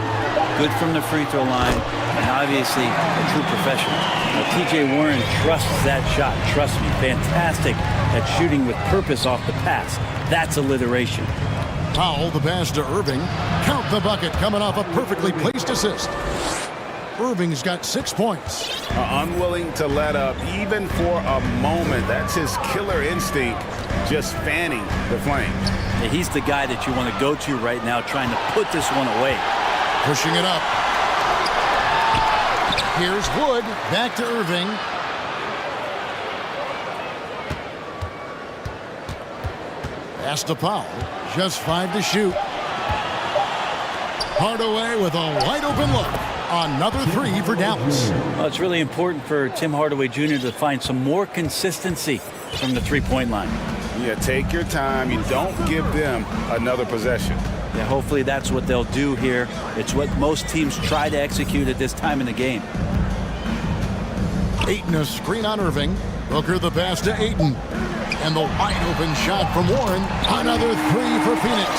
good from the free throw line, and obviously a true professional. Now, TJ Warren trusts that shot. Trust me, fantastic at shooting with purpose off the pass. That's alliteration.
Powell, the pass to Irving. Count the bucket coming off a perfectly placed assist. Irving's got 6 points.
Unwilling to let up even for a moment. That's his killer instinct, just fanning the flame.
Yeah, he's the guy that you want to go to right now, trying to put this one away.
Pushing it up. Here's Wood. Back to Irving. Pass to Powell. Just 5 to shoot. Hardaway with a wide open look. Another three for Dallas.
Well, it's really important for Tim Hardaway Jr. to find some more consistency from the three-point line.
Yeah, take your time. You don't give them another possession.
Yeah, hopefully that's what they'll do here. It's what most teams try to execute at this time in the game.
Ayton a screen on Irving. Booker the pass to Ayton. And the wide open shot from Warren. Another three for Phoenix.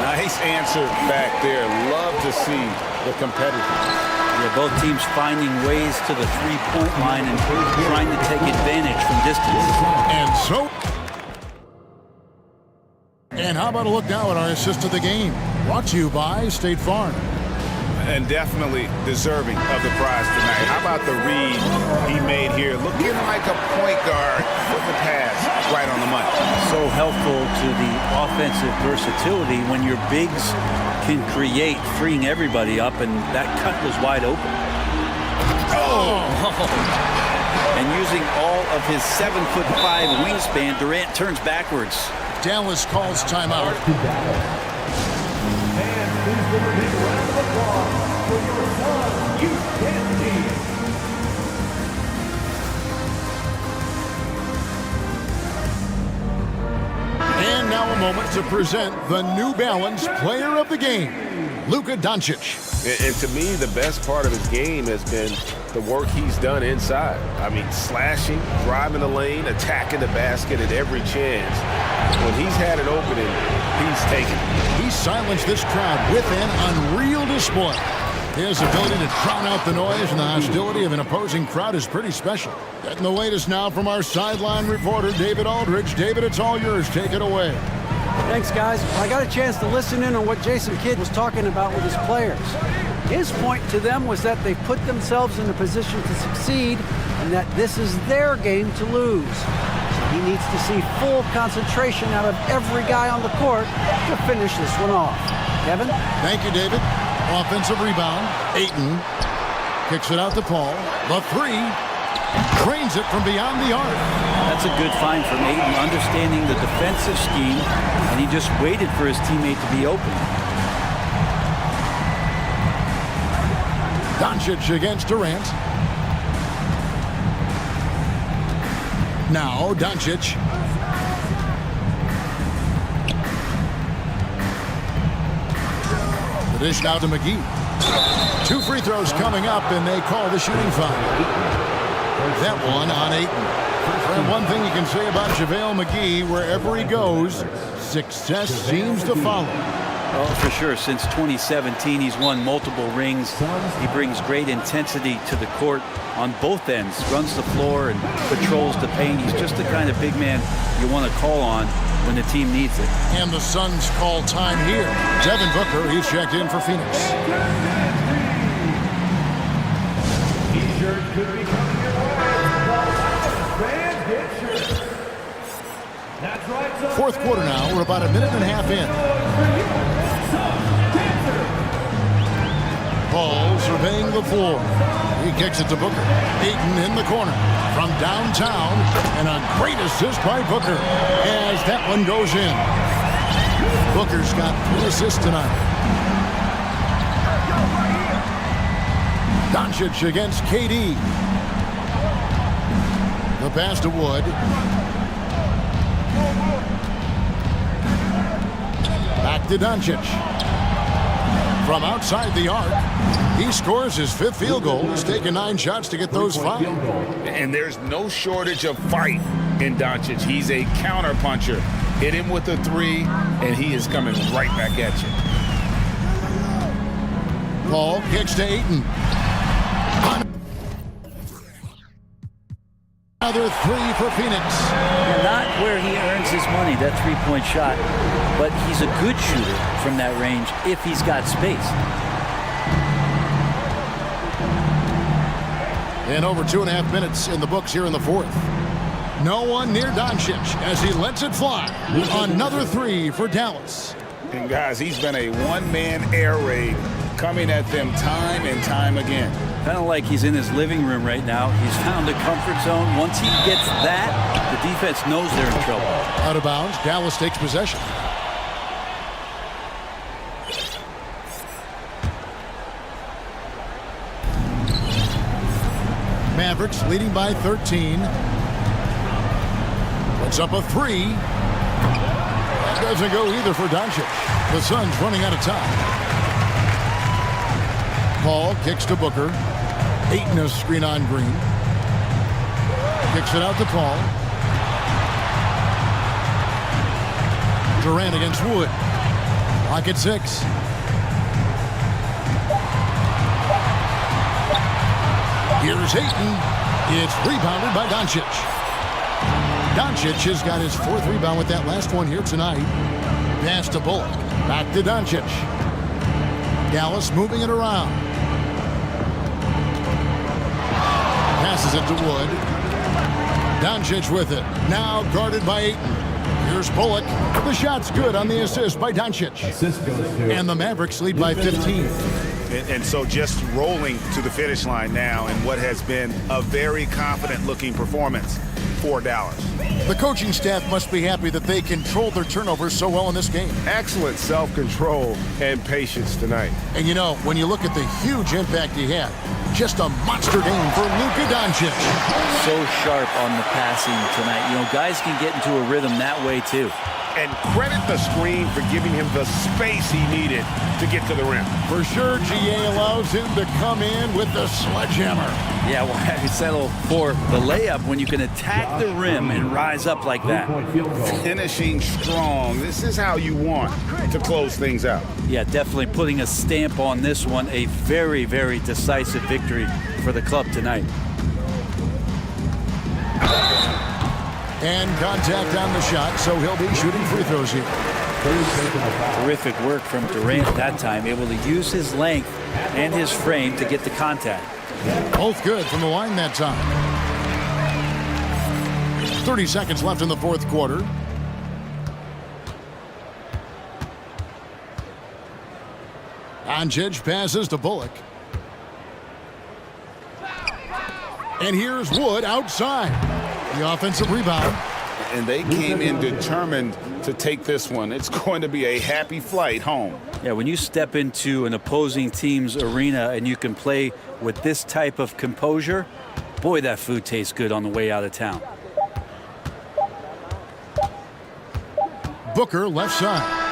Nice answer back there. Love to see the competitors.
Yeah, both teams finding ways to the three-point line and trying to take advantage from distance.
And how about a look now at our assist of the game? Brought to you by State Farm.
And definitely deserving of the prize tonight. How about the read he made here? Looking like a point guard with the pass right on the money.
So helpful to the offensive versatility when your bigs can create, freeing everybody up, and that cut was wide open.
Oh!
And using all of his 7'5" wingspan, Durant turns backwards.
Dallas calls timeout.
And please give a big round of applause for your non-U10 team.
And now a moment to present the New Balance Player of the Game, Luka Doncic.
And to me, the best part of his game has been the work he's done inside. I mean, slashing, driving the lane, attacking the basket at every chance. When he's had an opening, he's taken it.
He silenced this crowd with an unreal display. His ability to drown out the noise and the hostility of an opposing crowd is pretty special. Getting the latest now from our sideline reporter, David Aldridge. David, it's all yours. Take it away.
Thanks, guys. I got a chance to listen in on what Jason Kidd was talking about with his players. His point to them was that they put themselves in a position to succeed and that this is their game to lose. So he needs to see full concentration out of every guy on the court to finish this one off. Kevin?
Thank you, David. Offensive rebound. Ayton kicks it out to Paul. The three. Trains it from beyond the arc.
That's a good find from Ayton, understanding the defensive scheme, and he just waited for his teammate to be open.
Doncic against Durant. Now Doncic. The dish now to McGee. 2 free throws coming up, and they call the shooting foul. That one on Ayton. And one thing you can say about JaVale McGee, wherever he goes, success seems to follow.
Oh, for sure. Since 2017, he's won multiple rings. He brings great intensity to the court on both ends. Runs the floor and patrols the paint. He's just the kind of big man you want to call on when the team needs it.
And the Suns call time here. Devin Booker, he's checked in for Phoenix.
T-shirts could be coming your way. Fans get shirts. That's right, son.
Fourth quarter now. We're about a minute and a half in. Paul surveying the floor. He kicks it to Booker. Ayton in the corner from downtown. And a great assist by Booker as that one goes in. Booker's got 3 assists tonight. Doncic against KD. The pass to Wood. Back to Doncic. From outside the arc, he scores his 5th field goal. He's taken 9 shots to get those 5.
And there's no shortage of fight in Doncic. He's a counter-puncher. Hit him with a 3, and he is coming right back at you.
Paul kicks to Ayton. Another 3 for Phoenix.
Not where he earns his money, that three-point shot, but he's a good shooter from that range if he's got space.
And over 2.5 minutes in the books here in the 4th. No one near Doncic as he lets it fly. Another 3 for Dallas.
And guys, he's been a one-man air raid coming at them time and time again.
Kind of like he's in his living room right now. He's found a comfort zone. Once he gets that, the defense knows they're in trouble.
Out of bounds, Dallas takes possession. Mavericks leading by 13. Puts up a three. That doesn't go either for Doncic. The Suns running out of time. Paul kicks to Booker. Ayton a screen on Green. Kicks it out to Paul. Durant against Wood. Lock at 6. Here's Ayton. It's rebounded by Doncic. Doncic has got his 4th rebound with that last one here tonight. Pass to Bullock. Back to Doncic. Dallas moving it around. Passes it to Wood. Doncic with it. Now guarded by Ayton. Here's Bullock. The shot's good on the assist by Doncic. And the Mavericks lead by 15.
And so just rolling to the finish line now in what has been a very confident-looking performance for Dallas.
The coaching staff must be happy that they controlled their turnovers so well in this game.
Excellent self-control and patience tonight.
And you know, when you look at the huge impact he had, just a monster game for Luka Doncic.
So sharp on the passing tonight. You know, guys can get into a rhythm that way too.
And credit the screen for giving him the space he needed to get to the rim.
For sure, GA allows him to come in with the sledgehammer.
Yeah, well, how you settle for the layup when you can attack the rim and rise up like that?
Finishing strong. This is how you want to close things out.
Yeah, definitely putting a stamp on this one. A very, very decisive victory for the club tonight.
And contact on the shot, so he'll be shooting free throws here.
Terrific work from Durant that time, able to use his length and his frame to get the contact.
Both good from the line that time. 30 seconds left in the 4th quarter. Doncic passes to Bullock. And here's Wood outside. The offensive rebound.
And they came in determined to take this one. It's going to be a happy flight home.
Yeah, when you step into an opposing team's arena and you can play with this type of composure, boy, that food tastes good on the way out of town.
Booker left side.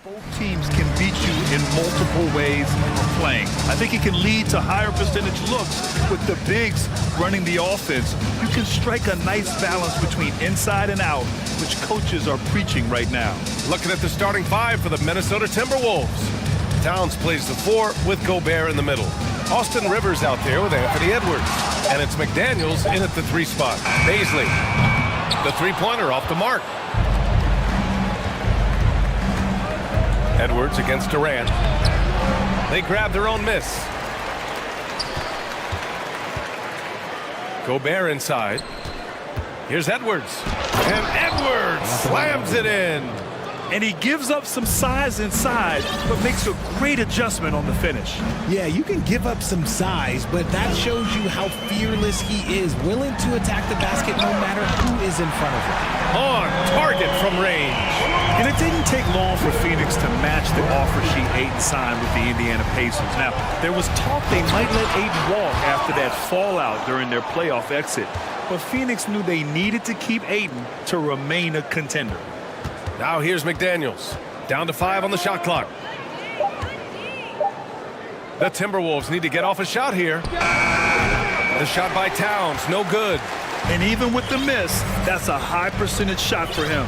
Both teams can beat you in multiple ways of playing. I think he can lead to higher percentage looks with the bigs running the offense. You can strike a nice balance between inside and out, which coaches are preaching right now.
Looking at the starting five for the Minnesota Timberwolves. Towns plays the 4 with Gobert in the middle. Austin Rivers out there with Anthony Edwards. And it's McDaniels in at the 3 spot. Baisley, the three-pointer off the mark. Edwards against Durant. They grab their own miss. Gobert inside. Here's Edwards. And Edwards slams it in.
And he gives up some size inside, but makes a great adjustment on the finish.
Yeah, you can give up some size, but that shows you how fearless he is, willing to attack the basket no matter who is in front of him.
On target from range.
And it didn't take long for Phoenix to match the offer sheet Ayton signed with the Indiana Pacers. Now, there was talk they might let Ayton walk after that fallout during their playoff exit, but Phoenix knew they needed to keep Ayton to remain a contender.
Now here's McDaniels. Down to 5 on the shot clock. The Timberwolves need to get off a shot here. The shot by Towns, no good.
And even with the miss, that's a high percentage shot for him.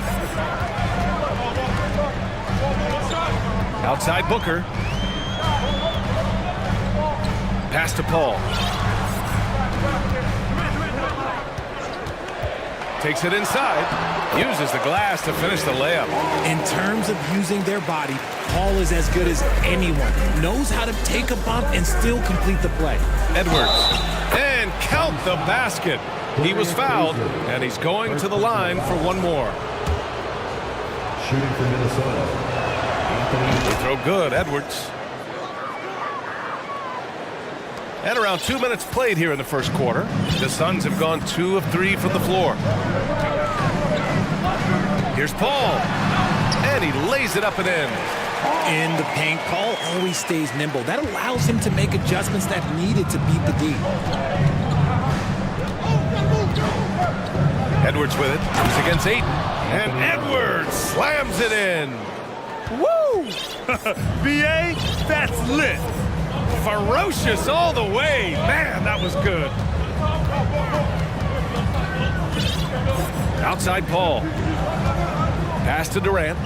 Outside Booker. Pass to Paul. Takes it inside. Uses the glass to finish the layup.
In terms of using their body, Paul is as good as anyone. Knows how to take a bump and still complete the play.
Edwards. And count the basket. He was fouled, and he's going to the line for one more.
Shooting for Minnesota.
They throw good, Edwards. And around 2 minutes played here in the first quarter. The Suns have gone 2 of 3 from the floor. Here's Paul. And he lays it up and in.
In the paint, Paul always stays nimble. That allows him to make adjustments that needed to beat the D.
Edwards with it. He's against Ayton. And Edwards slams it in.
Woo! BA, that's lit.
Ferocious all the way. Man, that was good. Outside Paul. Pass to Durant.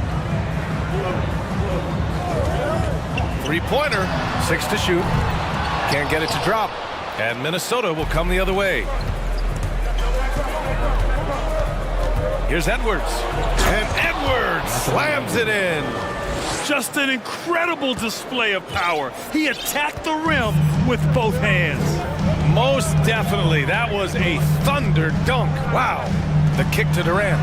3-pointer. 6 to shoot. Can't get it to drop. And Minnesota will come the other way. Here's Edwards. And Edwards slams it in.
Just an incredible display of power. He attacked the rim with both hands.
Most definitely. That was a thunder dunk. Wow. The kick to Durant.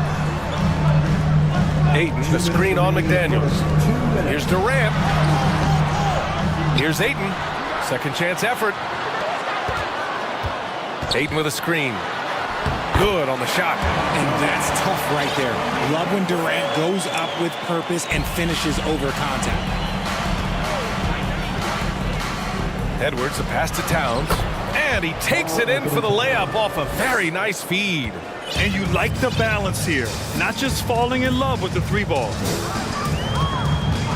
Ayton, the screen on McDaniels. Here's Durant. Here's Ayton. Second chance effort. Ayton with a screen. Good on the shot.
And that's tough right there. Love when Durant goes up with purpose and finishes over contact.
Edwards, a pass to Towns. And he takes it in for the layup off a very nice feed.
And you like the balance here. Not just falling in love with the 3-ball.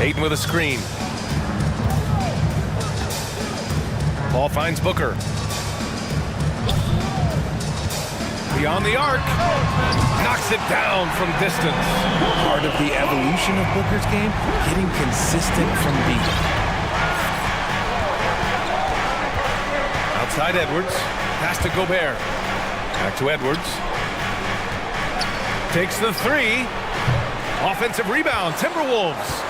Ayton with a screen. Ball finds Booker. Beyond the arc. Knocks it down from distance.
Part of the evolution of Booker's game, getting consistent from deep.
Outside Edwards. Pass to Gobert. Back to Edwards. Takes the 3. Offensive rebound. Timberwolves.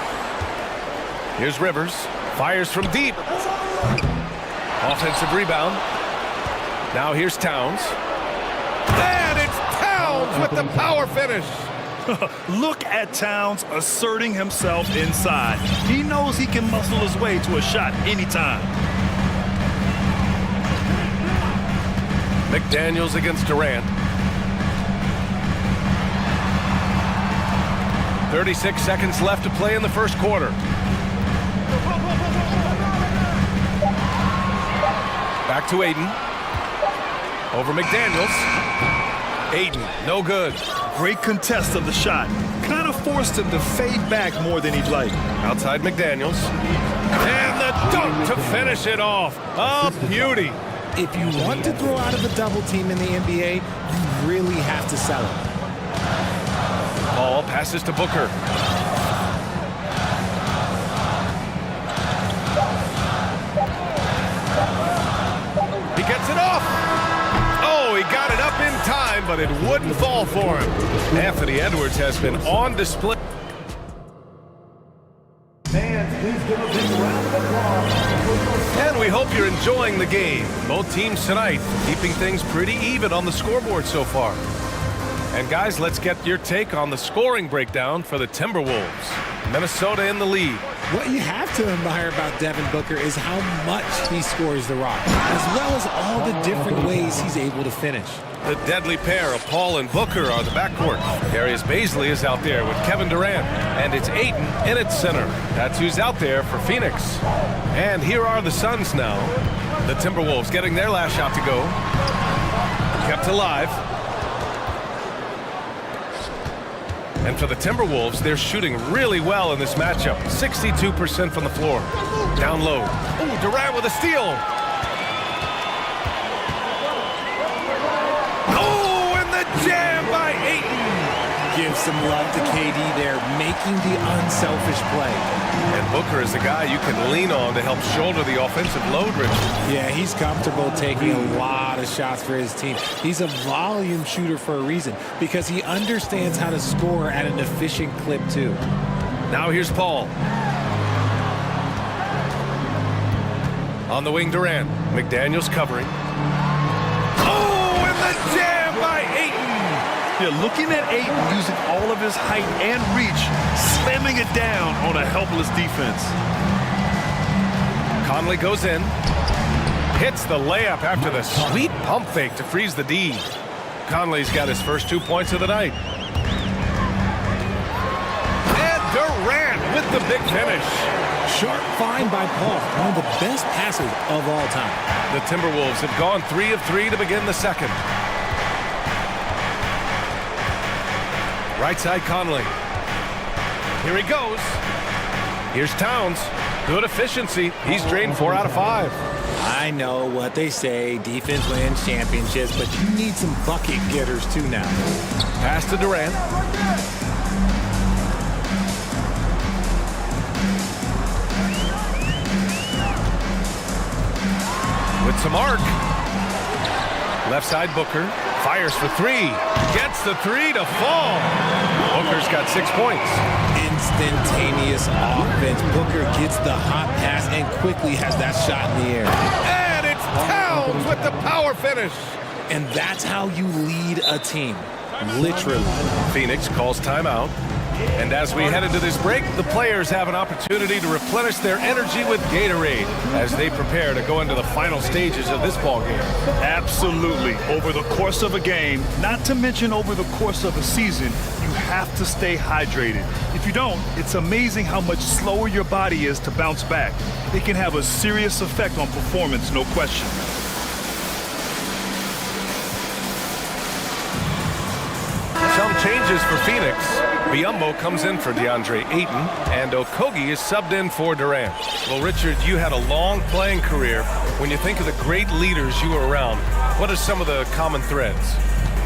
Here's Rivers. Fires from deep. Offensive rebound. Now here's Towns. And it's Towns with the power finish.
Look at Towns asserting himself inside. He knows he can muscle his way to a shot anytime.
McDaniels against Durant. 36 seconds left to play in the first quarter. Back to Ayton. Over McDaniels. Ayton, no good.
Great contest of the shot. Kind of forced him to fade back more than he'd like.
Outside McDaniels. And the dunk to finish it off. A beauty.
If you want to throw out of a double team in the NBA, you really have to sell it.
Ball passes to Booker. He gets it off. Oh, he got it up in time, but it wouldn't fall for him. Anthony Edwards has been on display. And we hope you're enjoying the game. Both teams tonight keeping things pretty even on the scoreboard so far. And guys, let's get your take on the scoring breakdown for the Timberwolves. Minnesota in the lead.
What you have to admire about Devin Booker is how much he scores the rock, as well as all the different ways he's able to finish.
The deadly pair of Paul and Booker are the backcourt. Darius Bazley is out there with Kevin Durant, and it's Ayton in its center. That's who's out there for Phoenix. And here are the Suns now. The Timberwolves getting their last shot to go. Kept alive. And for the Timberwolves, they're shooting really well in this matchup. 62% from the floor. Down low. Oh, Durant with a steal. Oh, and the jam by Ayton.
Give some love to KD there, making the unselfish play.
And Booker is the guy you can lean on to help shoulder the offensive load, Rich.
Yeah, he's comfortable taking a lot of shots for his team. He's a volume shooter for a reason, because he understands how to score at an efficient clip, too.
Now here's Paul. On the wing, Durant. McDaniels covering. Oh, and the jam by Ayton.
Yeah, looking at Ayton using all of his height and reach, slamming it down on a helpless defense.
Conley goes in. Hits the layup after the sweet pump fake to freeze the D. Conley's got his first 2 points of the night. And Durant with the big finish.
Sharp find by Paul, one of the best passes of all time.
The Timberwolves have gone 3 of 3 to begin the second. Right side Conley. Here he goes. Here's Towns. Good efficiency. He's drained 4 out of 5.
I know what they say, defense wins championships, but you need some bucket getters too now.
Pass to Durant. With some arc. Left side Booker. Fires for 3. Gets the 3 to fall. Booker's got 6 points.
Instantaneous offense. Booker gets the hot pass and quickly has that shot in the air.
And it's Towns with the power finish.
And that's how you lead a team. Literally.
Phoenix calls timeout. And as we head into this break, the players have an opportunity to replenish their energy with Gatorade as they prepare to go into the final stages of this ball game.
Absolutely. Over the course of a game, not to mention over the course of a season, you have to stay hydrated. If you don't, it's amazing how much slower your body is to bounce back. It can have a serious effect on performance, no question.
Some changes for Phoenix. Biyombo comes in for DeAndre Ayton, and Okogie is subbed in for Durant. Well, Richard, you had a long playing career. When you think of the great leaders you were around, what are some of the common threads?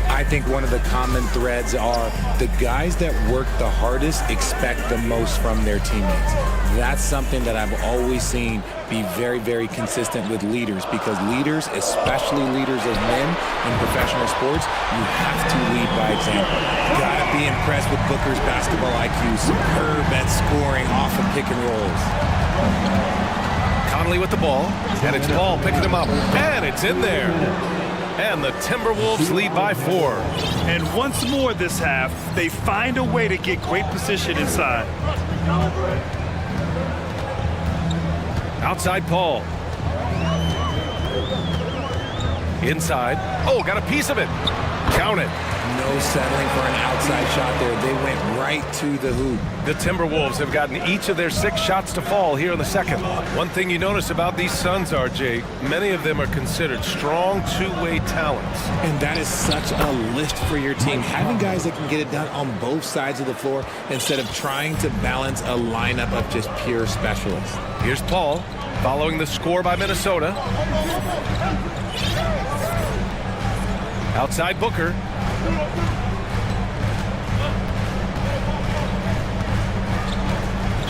I think one of the common threads are the guys that work the hardest expect the most from their teammates. That's something that I've always seen be very, very consistent with leaders, because leaders, especially leaders of men in professional sports, you have to lead by example. Gotta be impressed with Booker's basketball IQ, superb at scoring off of pick and rolls.
Conley with the ball, and it's Paul picking him up, and it's in there. And the Timberwolves lead by 4.
And once more this half, they find a way to get great position inside.
Outside Paul. Inside. Oh, got a piece of it. Count it.
No settling for an outside shot there. They went right to the hoop.
The Timberwolves have gotten each of their 6 shots to fall here in the second. One thing you notice about these Suns, RJ, many of them are considered strong two-way talents.
And that is such a lift for your team. Having guys that can get it done on both sides of the floor instead of trying to balance a lineup of just pure specialists.
Here's Paul following the score by Minnesota. Outside Booker.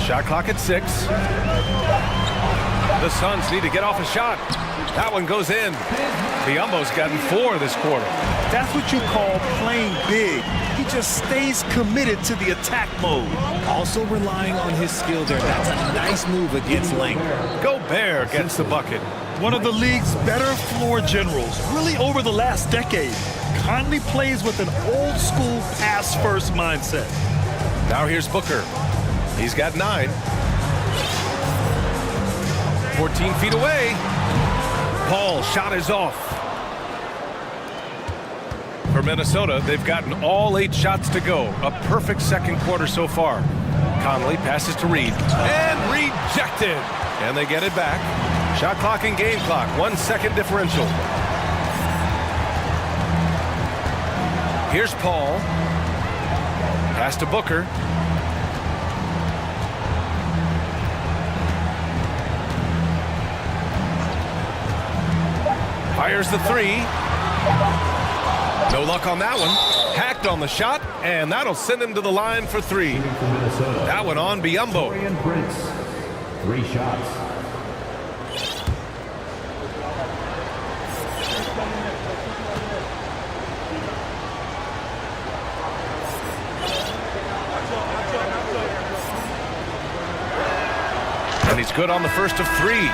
Shot clock at 6. The Suns need to get off a shot. That one goes in. Biyombo's gotten 4 this quarter.
That's what you call playing big. He just stays committed to the attack mode.
Also relying on his skill there. That's a nice move against length.
Gobert gets the bucket.
One of the league's better floor generals, really over the last decade. Conley plays with an old-school pass-first mindset.
Now here's Booker. He's got 9. 14 feet away. Paul, shot is off. For Minnesota, they've gotten all 8 shots to go. A perfect second quarter so far. Conley passes to Reed. And rejected. And they get it back. Shot clock and game clock. 1 second differential. Here's Paul. Pass to Booker. Fires the 3. No luck on that one. Hacked on the shot, and that'll send him to the line for 3. That one on Biyombo.
3 shots.
And he's good on the first of 3.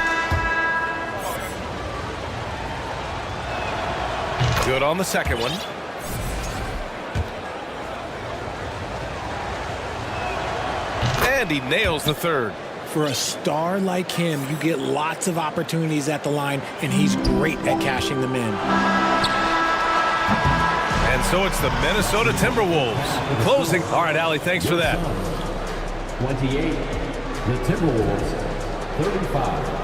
Good on the second one. And he nails the third.
For a star like him, you get lots of opportunities at the line, and he's great at cashing them in.
And so it's the Minnesota Timberwolves closing. All right, Allie, thanks for that.
28. The Timberwolves, 35.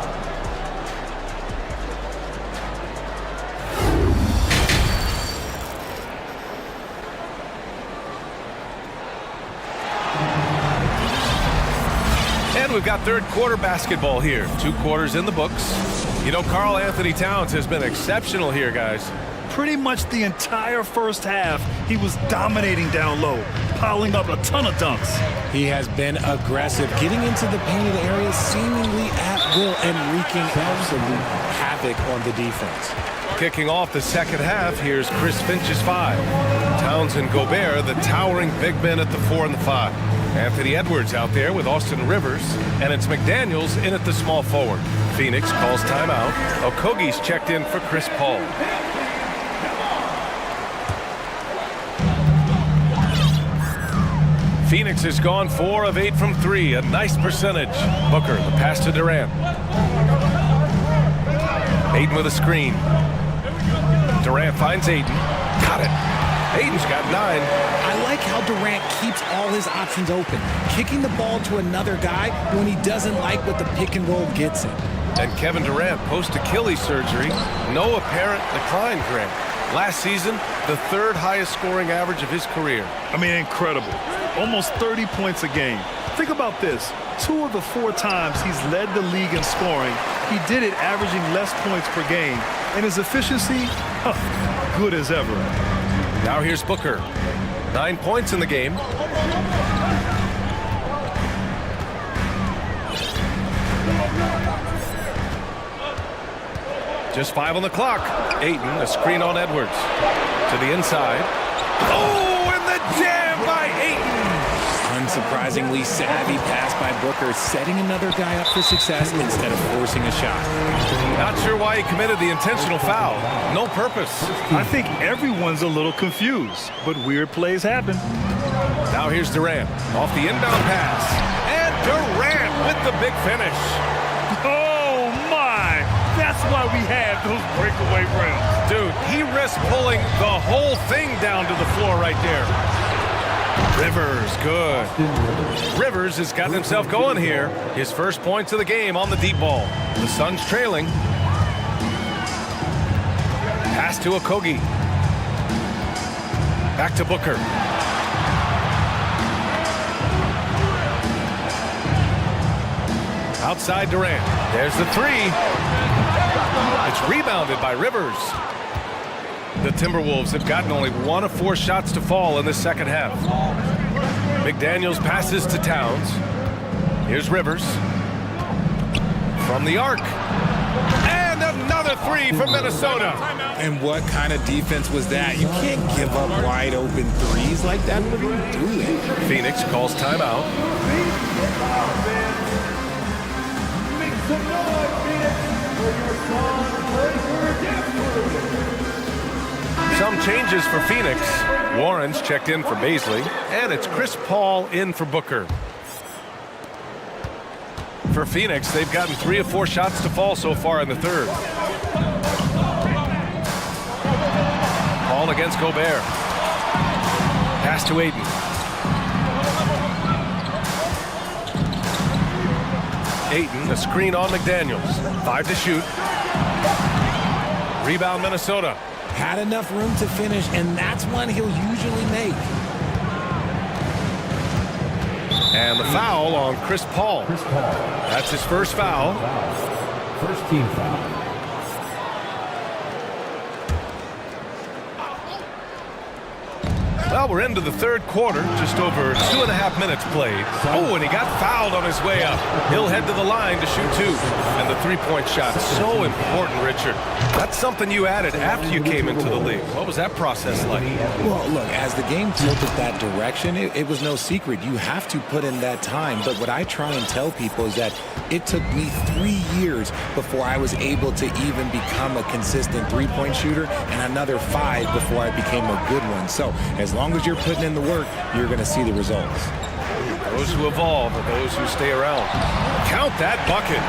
And we've got third quarter basketball here. 2 quarters in the books. You know, Karl Anthony Towns has been exceptional here, guys.
Pretty much the entire first half, he was dominating down low, piling up a ton of dunks.
He has been aggressive, getting into the painted areas seemingly at will and wreaking absolute havoc on the defense.
Kicking off the second half, here's Chris Finch's 5. Towns and Gobert, the towering big men at the 4 and the 5. Anthony Edwards out there with Austin Rivers, and it's McDaniels in at the small forward. Phoenix calls timeout. Okogie's checked in for Chris Paul. Phoenix has gone 4 of 8 from 3, a nice percentage. Booker, the pass to Durant. Ayton with a screen. Durant finds Ayton. Got it. Ayton's got 9.
I like how Durant keeps all his options open, kicking the ball to another guy when he doesn't like what the pick and roll gets him.
And Kevin Durant, post-Achilles surgery, no apparent decline, Grant. Last season, the 3rd highest scoring average of his career.
I mean, incredible. Almost 30 points a game. Think about this. 2 of the 4 times he's led the league in scoring, he did it averaging less points per game. And his efficiency, good as ever.
Now here's Booker. 9 points in the game. Just 5 on the clock. Ayton, a screen on Edwards. To the inside. Oh, and the jam by Ayton!
Unsurprisingly savvy pass by Booker, setting another guy up for success instead of forcing a shot.
Not sure why he committed the intentional foul. No purpose.
I think everyone's a little confused, but weird plays happen.
Now here's Durant off the inbound pass. And Durant with the big finish.
Oh, my! That's
why we have those breakaway rounds.
Dude, he risked pulling the whole thing down to the floor right there. Rivers, good. Rivers has gotten himself going here. His first points of the game on the deep ball. The Suns trailing. Pass to Okogie. Back to Booker. Outside Durant. There's the three. It's rebounded by Rivers. The Timberwolves have gotten only 1 of 4 shots to fall in the second half. McDaniels passes to Towns. Here's Rivers. From the arc. And another three from Minnesota.
And what kind of defense was that? You can't give up wide open threes like that. What are you doing?
Phoenix calls timeout. Some changes for Phoenix. Warren's checked in for Baisley, and it's Chris Paul in for Booker. For Phoenix, they've gotten 3 of 4 shots to fall so far in the third. Paul against Gobert. Pass to Aiden. Ayton, a screen on McDaniels. 5 to shoot. Rebound Minnesota.
Had enough room to finish, and that's one he'll usually make.
And the foul on Chris Paul. That's his first foul.
First team foul.
Well, we're into the third quarter, just over 2.5 minutes played. Oh, and he got fouled on his way up. He'll head to the line to shoot 2. And the three-point shot, so important, Richard. That's something you added after you came into the league. What was that process like?
Well, look, as the game tilted that direction, it was no secret. You have to put in that time. But what I try and tell people is that it took me 3 years before I was able to even become a consistent three-point shooter, and another 5 before I became a good one. So as long as you're putting in the work, you're going to see the results.
Those who evolve are those who stay around. Count that bucket.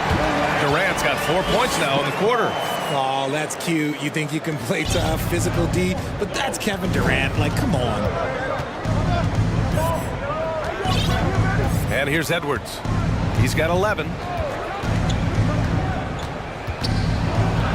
Durant's got 4 points now in the quarter.
Oh, that's cute. You think you can play tough, physical D, but that's Kevin Durant. Like, come on.
And here's Edwards. He's got 11.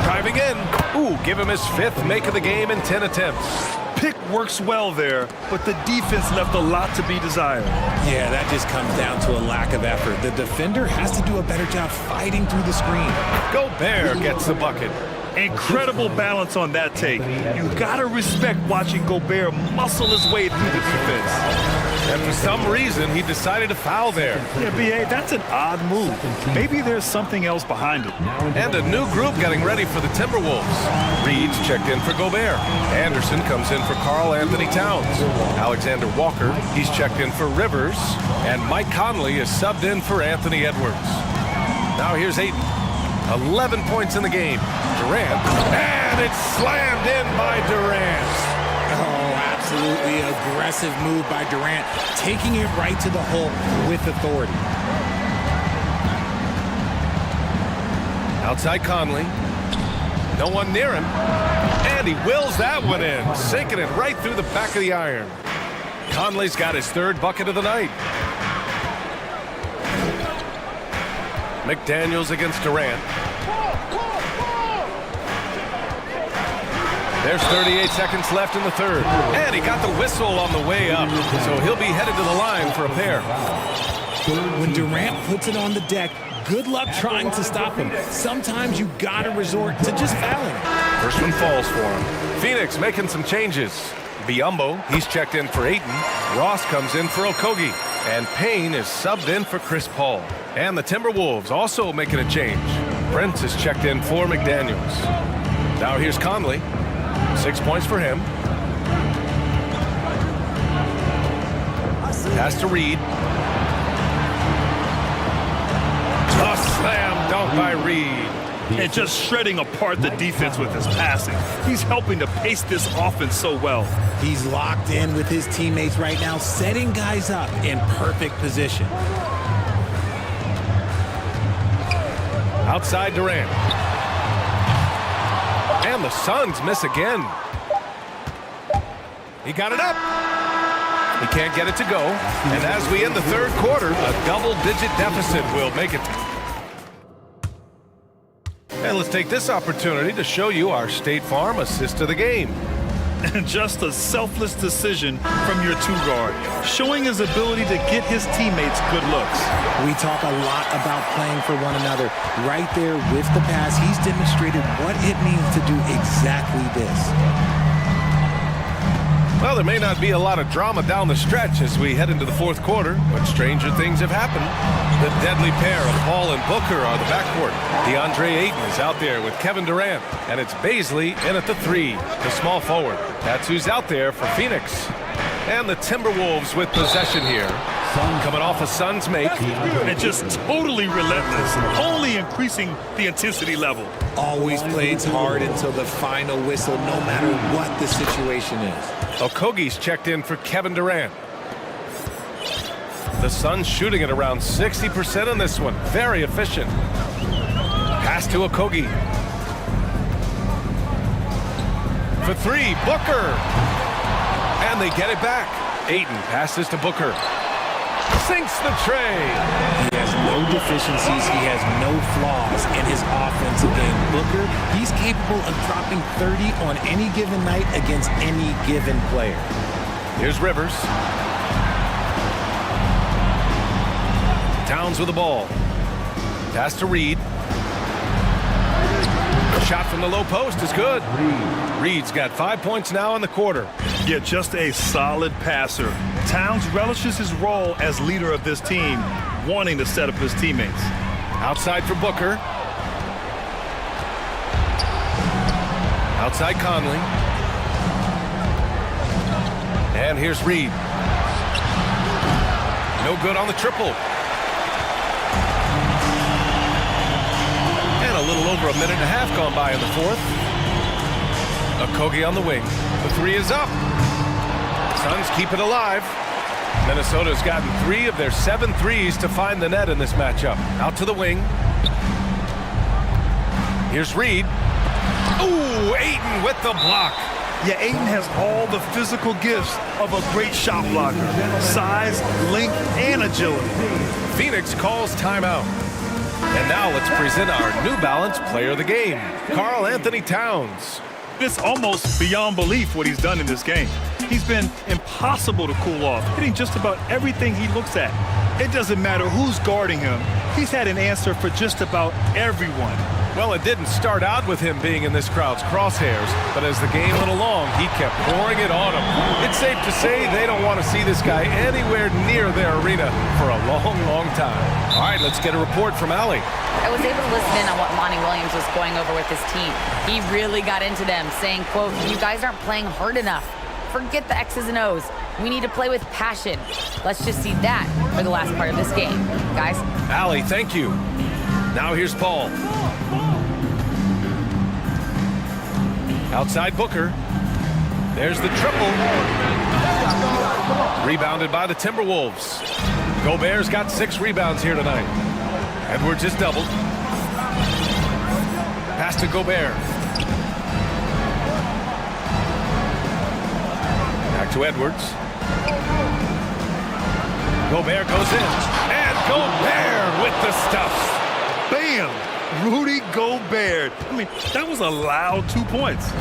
Driving in. Ooh, give him his 5th make of the game in 10 attempts.
Pick works well there, but the defense left a lot to be desired.
Yeah, that just comes down to a lack of effort. The defender has to do a better job fighting through the screen.
Gobert gets the bucket.
Incredible balance on that take. You gotta respect watching Gobert muscle his way through the defense.
And for some reason, he decided to foul there.
Yeah, B.A., that's an odd move. Maybe there's something else behind it.
And a new group getting ready for the Timberwolves. Reed's checked in for Gobert. Anderson comes in for Karl Anthony Towns. Alexander Walker, he's checked in for Rivers. And Mike Conley is subbed in for Anthony Edwards. Now here's Ayton. 11 points in the game. Durant. And it's slammed in by Durant.
Oh, absolutely aggressive move by Durant, taking it right to the hole with authority.
Outside Conley. No one near him. And he wills that one in, sinking it right through the back of the iron. Conley's got his 3rd bucket of the night. McDaniels against Durant. There's 38 seconds left in the third. And he got the whistle on the way up. So he'll be headed to the line for a pair.
When Durant puts it on the deck, good luck trying to stop him. Sometimes you gotta resort to just fouling.
First one falls for him. Phoenix making some changes. Biyombo, he's checked in for Ayton. Ross comes in for Okogie. And Payne is subbed in for Chris Paul. And the Timberwolves also making a change. Brent is checked in for McDaniels. Now here's Conley. 6 points for him. Pass to Reed. A slam dunk by Reed.
And just shredding apart the defense with his passing. He's helping to pace this offense so well.
He's locked in with his teammates right now, setting guys up in perfect position.
Outside Durant. And the Suns miss again. He got it up. He can't get it to go. And as we end the third quarter, a double-digit deficit will make it. And let's take this opportunity to show you our State Farm assist of the game.
And just a selfless decision from your two guard, showing his ability to get his teammates good looks.
We talk a lot about playing for one another. Right there with the pass, he's demonstrated what it means to do exactly this.
Well, there may not be a lot of drama down the stretch as we head into the fourth quarter, but stranger things have happened. The deadly pair of Paul and Booker are the backcourt. DeAndre Ayton is out there with Kevin Durant, and it's Baisley in at the 3, the small forward. That's who's out there for Phoenix. And the Timberwolves with possession here. Coming off a Suns make.
And just totally relentless, only increasing the intensity level.
Always plays hard until the final whistle, no matter what the situation is.
Okogie's checked in for Kevin Durant. The Suns shooting at around 60% on this one. Very efficient. Pass to Okogie. For 3, Booker. And they get it back. Ayton passes to Booker. Sinks the tray.
He has no deficiencies. He has no flaws in his offensive game. Booker, he's capable of dropping 30 on any given night against any given player.
Here's Rivers. Towns with the ball. Pass to Reed. Shot from the low post is good. Reed's got 5 points now in the quarter.
Yeah, just a solid passer. Towns relishes his role as leader of this team, wanting to set up his teammates.
Outside for Booker. Outside Conley. And here's Reed. No good on the triple. And a little over a minute and a half gone by in the fourth. Okogie on the wing. The 3 is up. Suns keep it alive. Minnesota's gotten 3 of their 7 threes to find the net in this matchup. Out to the wing. Here's Reed. Ooh, Ayton with the block.
Yeah, Ayton has all the physical gifts of a great shot blocker. Size, length, and agility.
Phoenix calls timeout. And now let's present our New Balance player of the game, Karl Anthony Towns.
It's almost beyond belief what he's done in this game. He's been impossible to cool off, hitting just about everything he looks at. It doesn't matter who's guarding him. He's had an answer for just about everyone.
Well, it didn't start out with him being in this crowd's crosshairs, but as the game went along, he kept pouring it on him. It's safe to say they don't want to see this guy anywhere near their arena for a long, long time. All right, let's get a report from Allie.
I was able to listen in on what Monty Williams was going over with his team. He really got into them, saying, quote, "You guys aren't playing hard enough. Forget the X's and O's. We need to play with passion." Let's just see that for the last part of this game, guys.
Allie, thank you. Now here's Paul. Outside Booker. There's the triple. Rebounded by the Timberwolves. Gobert's got 6 rebounds here tonight. Edwards is doubled. Pass to Gobert. Back to Edwards. Gobert goes in. And Gobert with the stuff.
Bam! Rudy Gobert. I mean, that was a loud 2 points.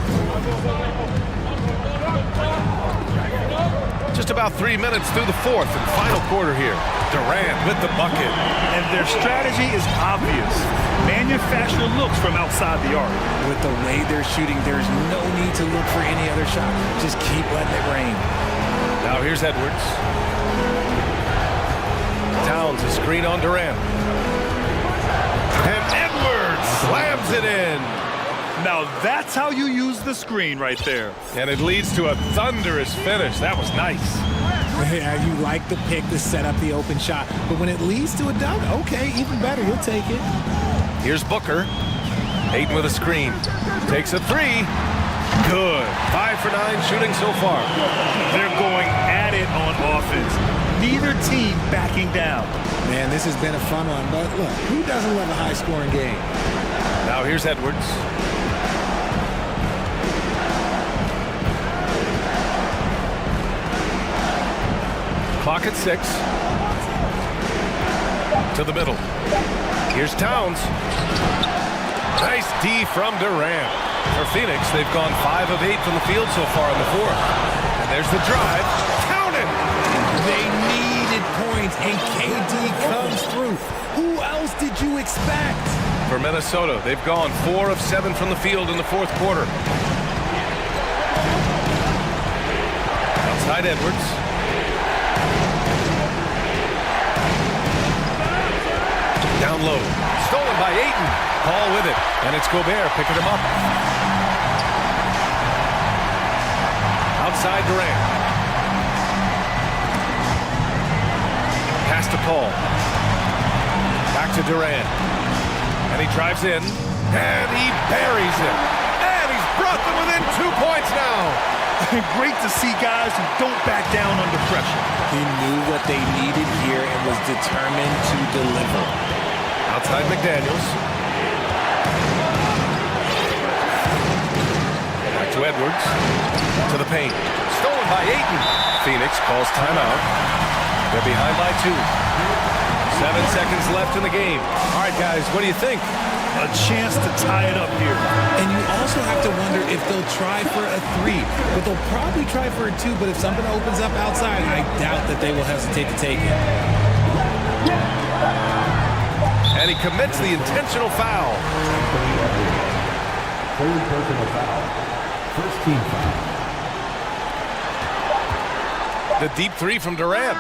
Just about 3 minutes through the fourth and final quarter here. Durant with the bucket.
And their strategy is obvious. Manufacture looks from outside the arc.
With the way they're shooting, there's no need to look for any other shot. Just keep letting it rain.
Now here's Edwards. Towns a screen on Durant. And Edwards slams it in.
Now that's how you use the screen right there.
And it leads to a thunderous finish. That was nice.
Yeah, you like the pick to set up the open shot. But when it leads to a dunk, okay, even better. You'll take it.
Here's Booker. Ayton with a screen. Takes a 3. Good. 5 for 9 shooting so far.
They're going at it on offense. Neither team backing down.
Man, this has been a fun one, but look, who doesn't love a high-scoring game?
Now here's Edwards. Clock at 6. To the middle. Here's Towns. Nice D from Durant. For Phoenix, they've gone 5 of 8 from the field so far in the fourth. And there's the drive. Counted!
They needed points, and KD comes through. Who else did you expect?
For Minnesota, they've gone 4 of 7 from the field in the fourth quarter. Outside Edwards. Down low. Stolen by Ayton. Paul with it. And it's Gobert picking him up. Outside Durant. Pass to Paul. Back to Durant. And he drives in. And he buries it. And he's brought them within 2 points now.
Great to see guys who don't back down under pressure.
He knew what they needed here and was determined to deliver.
Outside McDaniels. Back to Edwards. To the paint. Stolen by Ayton. Phoenix calls timeout. They're behind by 2. 7 seconds left in the game. All right, guys, what do you think?
A chance to tie it up here.
And you also have to wonder if they'll try for a 3. But they'll probably try for a 2. But if something opens up outside, I doubt that they will hesitate to take it.
And he commits the intentional foul.
Third personal foul. First team foul.
The deep 3 from Durant.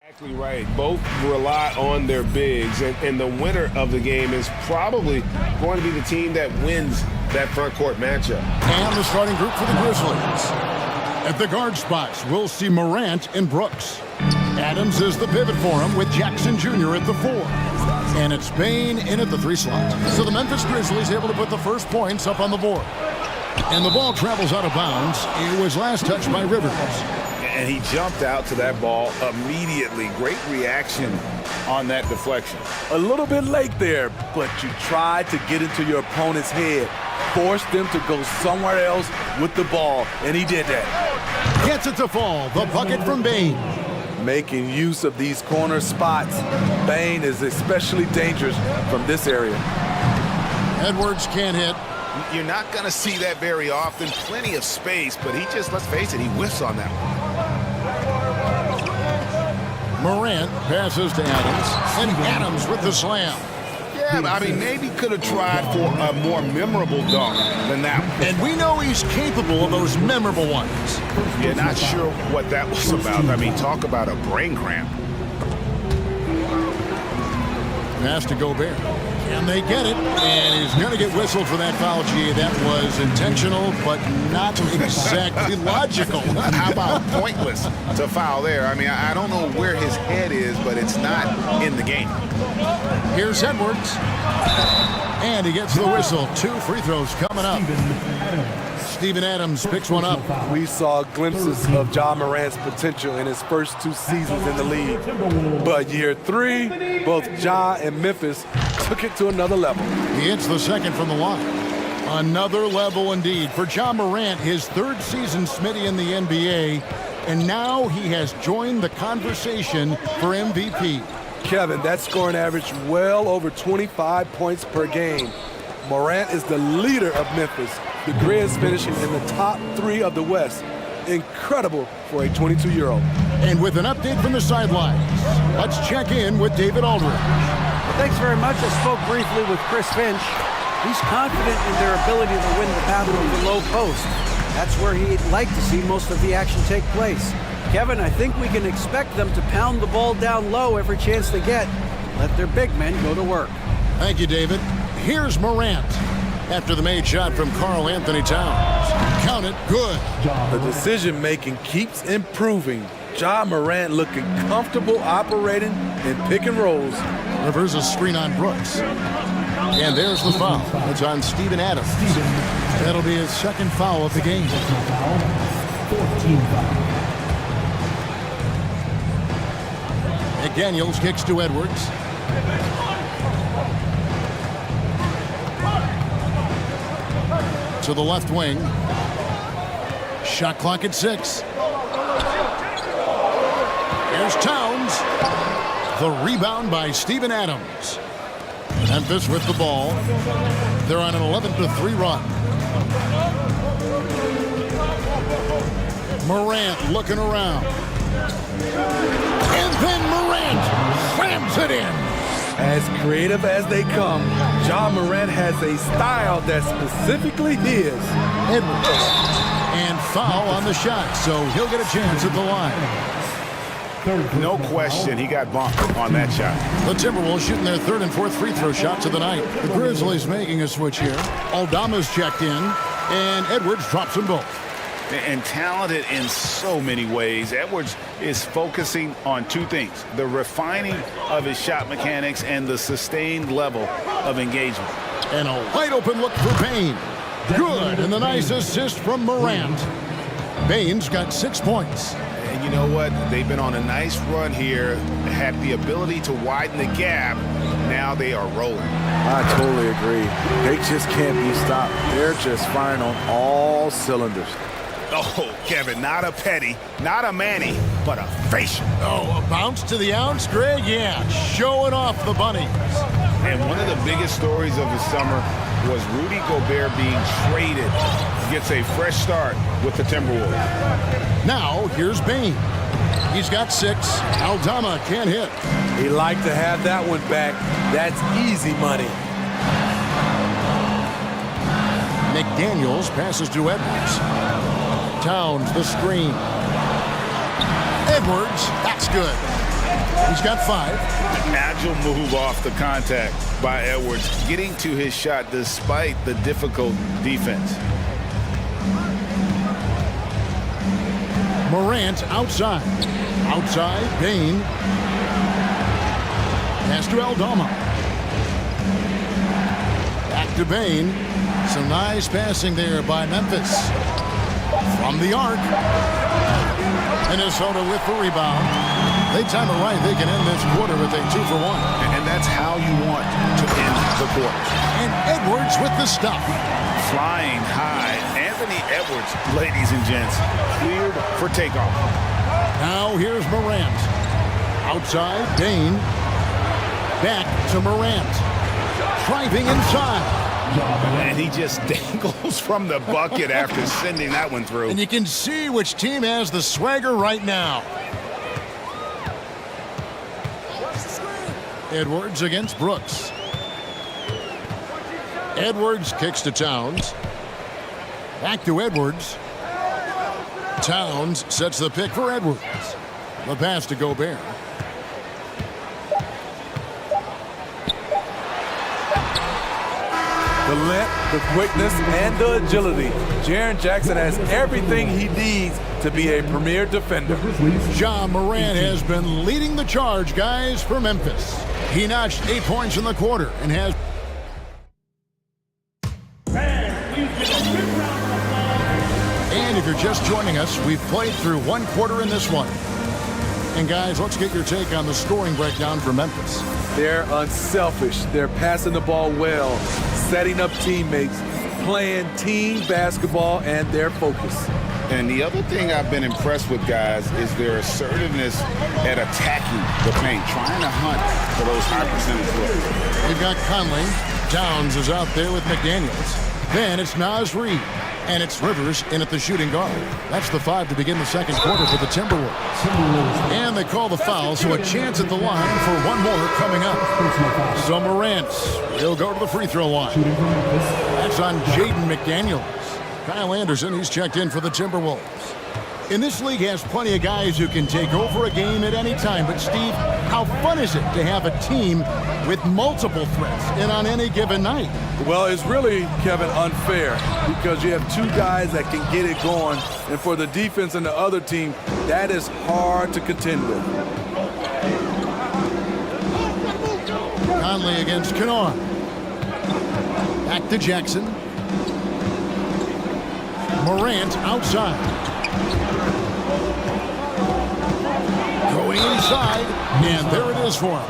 Exactly right. Both rely on their bigs, and the winner of the game is probably going to be the team that wins that front court matchup.
And the starting group for the Grizzlies. At the guard spots, we'll see Morant and Brooks. Adams is the pivot for him with Jackson Jr. at the 4. And it's Bane in at the 3 slot. So the Memphis Grizzlies able to put the first points up on the board. And the ball travels out of bounds. It was last touched by Rivers.
And he jumped out to that ball immediately. Great reaction on that deflection.
A little bit late there, but you tried to get into your opponent's head. Force them to go somewhere else with the ball, and he did that.
Gets it to fall. The bucket from Bane.
Making use of these corner spots. Bane is especially dangerous from this area.
Edwards can't hit.
You're not going to see that very often. Plenty of space, but he just, let's face it, he whiffs on that one.
Morant passes to Adams, and Adams with the slam.
Yeah, but I mean, maybe could have tried for a more memorable dunk than that one.
And we know he's capable of those memorable ones.
Yeah, not sure what that was about. I mean, talk about a brain cramp.
Pass to Gobert. And they get it, and he's going to get whistled for that foul. Gee, that was intentional, but not exactly logical.
How about pointless to foul there? I mean, I don't know where his head is, but it's not in the game.
Here's Edwards. And he gets the whistle. 2 free throws coming up. Steven Adams picks one up.
We saw glimpses of Ja Morant's potential in his first 2 seasons in the league. But year 3, both Ja and Memphis took it to another level.
He hits the second from the line. Another level indeed. For Ja Morant, his 3rd season, Smitty, in the NBA. And now he has joined the conversation for MVP.
Kevin, that scoring average well over 25 points per game. Morant is the leader of Memphis. The Grizz finishing in the top 3 of the West. Incredible for a 22-year-old.
And with an update from the sidelines, let's check in with David Aldridge.
Well, thanks very much. I spoke briefly with Chris Finch. He's confident in their ability to win the battle of the low post. That's where he'd like to see most of the action take place. Kevin, I think we can expect them to pound the ball down low every chance they get. Let their big men go to work.
Thank you, David. Here's Morant after the made shot from Karl Anthony Towns. Count it, good.
The decision-making keeps improving. Ja Morant looking comfortable operating in pick and rolls.
Rivers a screen on Brooks. And there's the foul. It's on Steven Adams. That'll be his 2nd foul of the game.
14 foul.
McDaniels kicks to Edwards. To the left wing. Shot clock at 6. Here's Towns. The rebound by Steven Adams. Memphis with the ball. They're on an 11-3 run. Morant looking around. And then Morant slams it in.
As creative as they come, Ja Morant has a style that's specifically his.
Edwards. And foul on the shot, so he'll get a chance at the line.
No question, he got bumped on that shot.
The Timberwolves shooting their 3rd and 4th free throw shots of the night. The Grizzlies making a switch here. Aldama's checked in, and Edwards drops them both.
And talented in so many ways. Edwards is focusing on 2 things: the refining of his shot mechanics and the sustained level of engagement.
And a wide open look for Bane. Good, and the nice assist from Morant. Bane's got 6 points.
And you know what? They've been on a nice run here, had the ability to widen the gap. Now they are rolling.
I totally agree. They just can't be stopped. They're just firing on all cylinders.
Oh, Kevin, not a Petty, not a Manny, but a facial.
Oh, a bounce to the ounce, Greg? Yeah, showing off the bunnies.
And one of the biggest stories of the summer was Rudy Gobert being traded. Gets a fresh start with the Timberwolves.
Now, here's Bane. He's got 6. Aldama can't hit.
He'd like to have that one back. That's easy money.
McDaniels passes to Edwards. Towns the screen. Edwards, that's good. He's got 5.
Agile move off the contact by Edwards, getting to his shot despite the difficult defense.
Morant outside. Outside, Bain. Pass to Aldama. Back to Bain. Some nice passing there by Memphis. From the arc. Minnesota with the rebound. They time it right. They can end this quarter with a 2 for 1.
And that's how you want to end the quarter.
And Edwards with the stuff.
Flying high. Anthony Edwards, ladies and gents, cleared for takeoff.
Now here's Morant. Outside, Bain. Back to Morant. Driving inside.
And he just dangles from the bucket after sending that one through.
And you can see which team has the swagger right now. Edwards against Brooks. Edwards kicks to Towns. Back to Edwards. Towns sets the pick for Edwards. The pass to Gobert.
The length, the quickness, and the agility. Jaren Jackson has everything he needs to be a premier defender.
Ja Morant has been leading the charge, guys, for Memphis. He notched 8 points in the quarter and has... And if you're just joining us, we've played through 1 quarter in this one. And guys, let's get your take on the scoring breakdown for Memphis.
They're unselfish. They're passing the ball well, setting up teammates, playing team basketball, and their focus.
And the other thing I've been impressed with, guys, is their assertiveness at attacking the paint, trying to hunt for those high percentage looks.
We've got Conley. Towns is out there with McDaniels. Then it's Naz Reid. And it's Rivers in at the shooting guard. That's the 5 to begin the second quarter for the Timberwolves. And they call the foul, so a chance at the line for 1 more coming up. So Morant will go to the free throw line. That's on Jaden McDaniels. Kyle Anderson, he's checked in for the Timberwolves. In this league has plenty of guys who can take over a game at any time. But, Steve, how fun is it to have a team with multiple threats and on any given night?
Well, it's really, Kevin, unfair because you have 2 guys that can get it going. And for the defense and the other team, that is hard to contend with.
Conley against Kennard. Back to Jackson. Morant outside. Going inside, and there it is for him.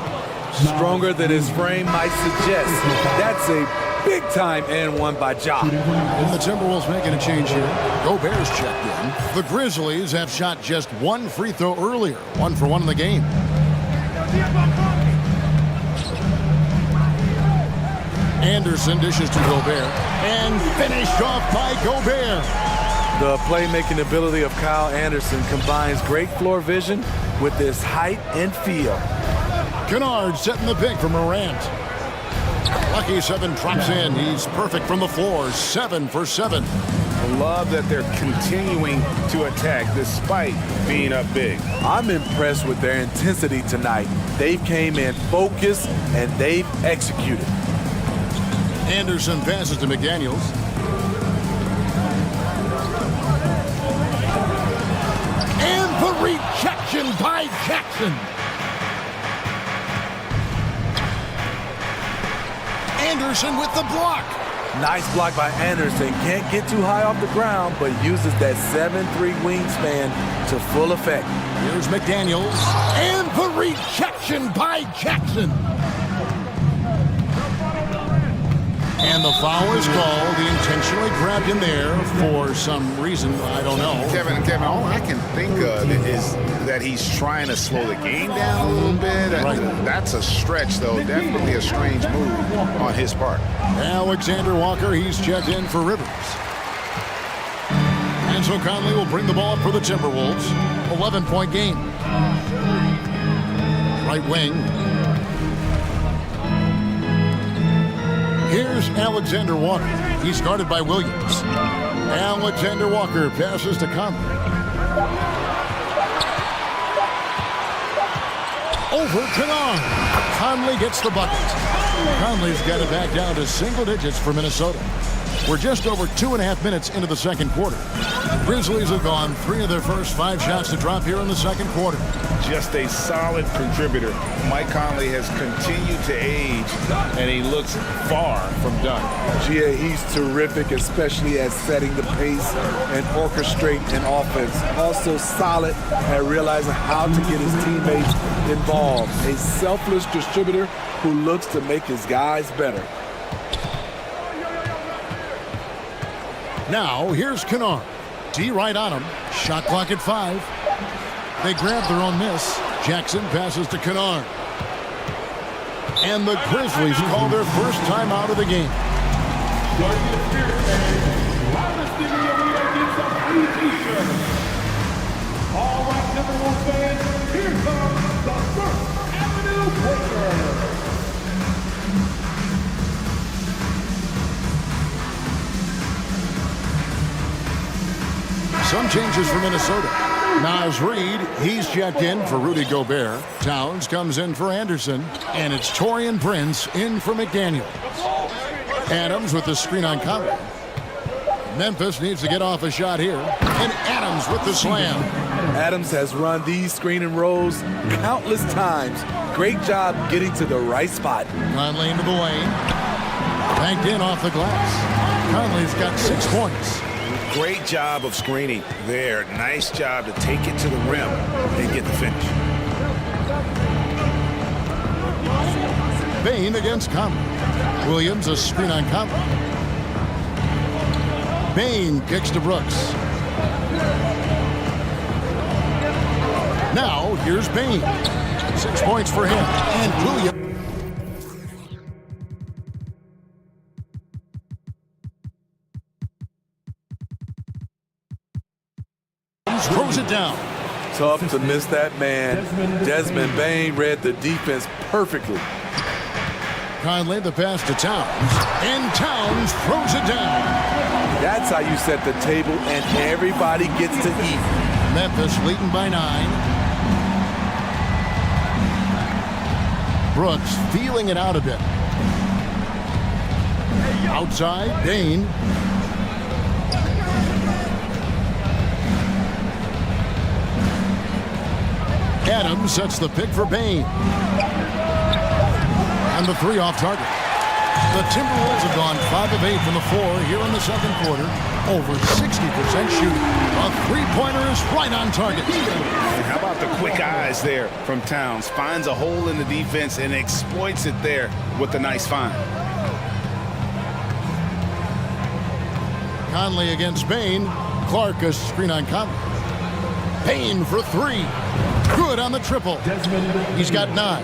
Stronger than his frame might suggest. That's a big-time and one by Ja.
And the Timberwolves making a change here. Gobert's checked in. The Grizzlies have shot just 1 free throw earlier. 1 for 1 in the game. Anderson dishes to Gobert. And finished off by Gobert.
The playmaking ability of Kyle Anderson combines great floor vision with his height and feel.
Kennard setting the pick for Morant. Lucky 7 drops in. He's perfect from the floor. 7 for 7.
I love that they're continuing to attack despite being up big.
I'm impressed with their intensity tonight. They came in focused and they've executed.
Anderson passes to McDaniels. And the rejection by Jackson. Anderson with the block.
Nice block by Anderson. Can't get too high off the ground, but uses that 7'3" wingspan to full effect.
Here's McDaniels. And the rejection by Jackson. And the foul is called. He intentionally grabbed him there for some reason. I don't know.
Kevin, all I can think of is that he's trying to slow the game down a little bit.
Right.
That's a stretch, though. Definitely a strange move on his part.
Alexander Walker, he's checked in for Rivers. And so Conley will bring the ball up for the Timberwolves. 11-point game. Right wing. Here's Alexander Walker. He's guarded by Williams. Alexander Walker passes to Conley. over Kennard. Conley gets the bucket. Conley's got it back down to single digits for Minnesota. We're just over 2.5 minutes into the second quarter. The Grizzlies have gone 3 of their first 5 shots to drop here in the second quarter.
Just a solid contributor. Mike Conley has continued to age, and he looks far from done.
GA, he's terrific, especially at setting the pace and orchestrating an offense. Also solid at realizing how to get his teammates involved. A selfless distributor who looks to make his guys better.
Now, here's Kennard. D right on him. Shot clock at 5. They grab their own miss. Jackson passes to Kennard. And the Grizzlies call their first timeout of the game.
All right, #1 fans, here comes the First Avenue Breaker.
Some changes for Minnesota. Naz Reid, he's checked in for Rudy Gobert. Towns comes in for Anderson. And it's Taurean Prince in for McDaniels. Adams with the screen on Conley. Memphis needs to get off a shot here. And Adams with the slam.
Adams has run these screen and rolls countless times. Great job getting to the right spot.
Conley into the lane. Banked in off the glass. Conley's got 6 points.
Great job of screening there. Nice job to take it to the rim and get the finish.
Bain against Conley. Williams a screen on Conley. Bain kicks to Brooks. Now here's Bain. 6 points for him. And Williams. Throws it down.
Tough to miss that man. Desmond Bain read the defense perfectly.
Conley the pass to Towns. And Towns throws it down.
That's how you set the table and everybody gets to eat.
Memphis leading by 9. Brooks feeling it out a bit. Outside, Bain. Adams sets the pick for Bain. And the 3 off target. The Timberwolves have gone 5 of 8 from the floor here in the second quarter. Over 60% shooting. A 3-pointer is right on target.
And how about the quick eyes there from Towns? Finds a hole in the defense and exploits it there with a nice find.
Conley against Bain. Clark a screen on Conley. Bain for 3. Good on the triple. He's got 9.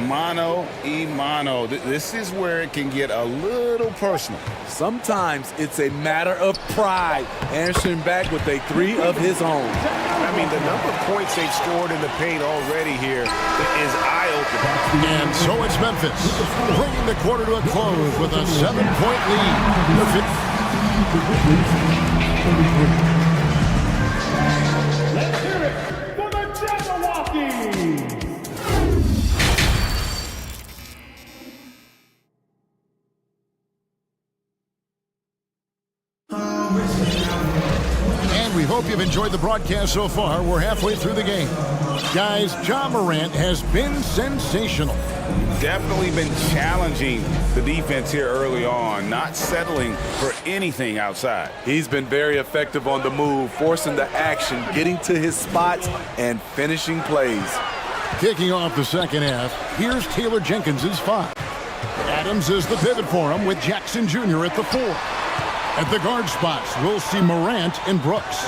Mano y mano. This is where it can get a little personal.
Sometimes it's a matter of pride. Answering back with a 3 of his own.
I mean, the number of points they've scored in the paint already here is eye-opening.
And so it's Memphis, bringing the quarter to a close with a 7-point lead.
Let's hear it for the Jabberwockies!
And we hope you've enjoyed the broadcast so far. We're halfway through the game. Guys, Ja Morant has been sensational.
Definitely been challenging the defense here early on, not settling for anything outside.
He's been very effective on the move, forcing the action, getting to his spots, and finishing plays.
Kicking off the second half, here's Taylor Jenkins' 5. Adams is the pivot for him with Jackson Jr. at the 4. At the guard spots, we'll see Morant and Brooks.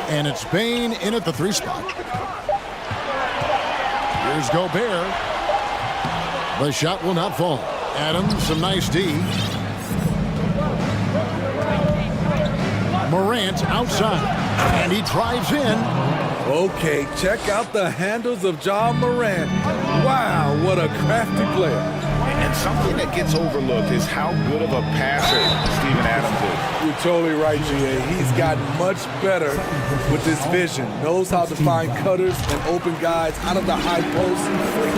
And it's Bain in at the 3 spot. Here's Gobert. The shot will not fall. Adams, some nice D. Morant outside. And he drives in.
Okay, check out the handles of Ja Morant. Wow, what a crafty player.
And And something that gets overlooked is how good of a passer Steven Adams is.
You're totally right, G.A. He's gotten much better with his vision. Knows how to find cutters and open guys out of the high post.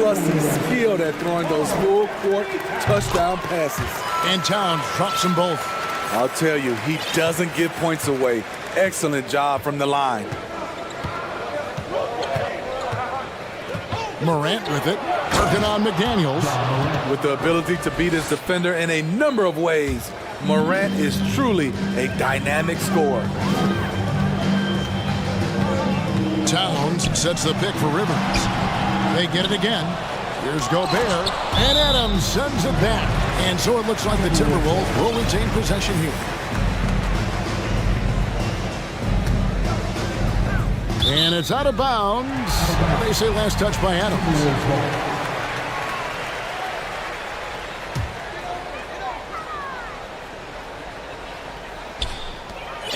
Plus, he's skilled at throwing those full-court touchdown passes.
And Towns drops them both.
I'll tell you, he doesn't give points away. Excellent job from the line.
Morant with it, working on McDaniels.
With the ability to beat his defender in a number of ways, Morant is truly a dynamic scorer.
Towns sets the pick for Rivers. They get it again. Here's Gobert, and Adams sends it back. And so it looks like the Timberwolves will retain possession here. And it's out of bounds. They say last touch by Adams.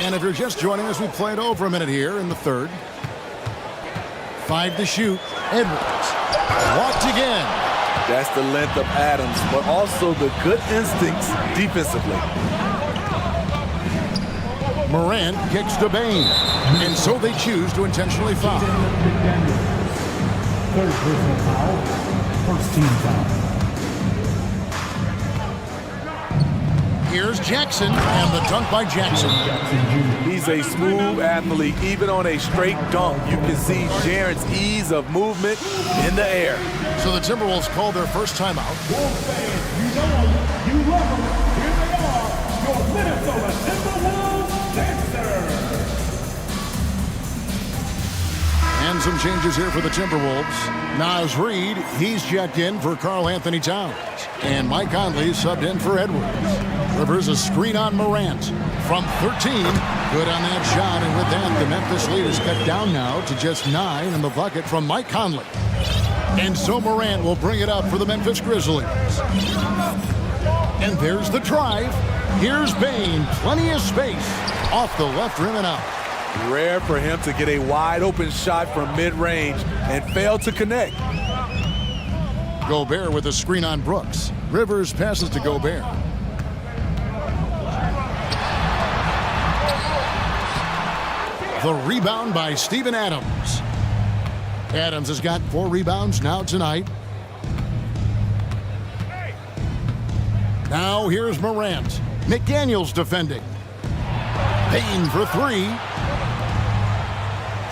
And if you're just joining us, we played over a minute here in the third. 5 to shoot. Edwards. Walked again.
That's the length of Adams, but also the good instincts defensively.
Morant kicks to Bain, and so they choose to intentionally foul.
Third personal foul. First team foul.
Here's Jackson, and the dunk by Jackson.
He's a smooth athlete. Even on a straight dunk, you can see Jaren's ease of movement in the air.
So the Timberwolves called their first timeout.
Wolves fans, you know them, you love them. Here they are, your Minnesota Timberwolves dancers.
And some changes here for the Timberwolves. Naz Reid, he's checked in for Karl Anthony Towns. And Mike Conley subbed in for Edwards. Rivers a screen on Morant. From 13, good on that shot. And with that, the Memphis lead is cut down now to just 9 in the bucket from Mike Conley. And so Morant will bring it up for the Memphis Grizzlies. And there's the drive. Here's Bain. Plenty of space. Off the left rim and out.
Rare for him to get a wide open shot from mid-range and fail to connect.
Gobert with a screen on Brooks. Rivers passes to Gobert. The rebound by Steven Adams. Adams has got 4 rebounds now tonight. Now here's Morant. McDaniels defending. Payne for 3.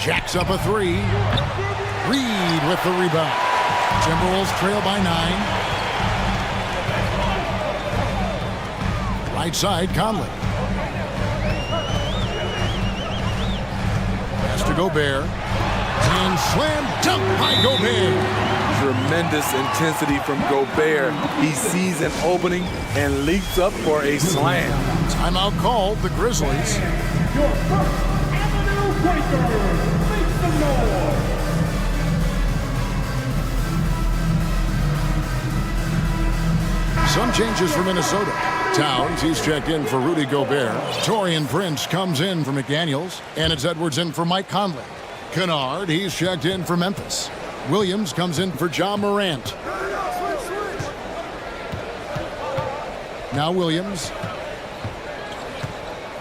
Jacks up a 3. Reed with the rebound. Timberwolves trail by 9. Right side, Conley. Pass to Gobert. And slam dunk by Gobert.
Tremendous intensity from Gobert. He sees an opening and leaps up for a slam.
Timeout called, the Grizzlies.
Your first Avenue Breakers. Make some noise.
Some changes for Minnesota. Towns, he's checked in for Rudy Gobert. Taurean Prince comes in for McDaniels. And it's Edwards in for Mike Conley. Kennard, he's checked in for Memphis. Williams comes in for John Morant. Now Williams.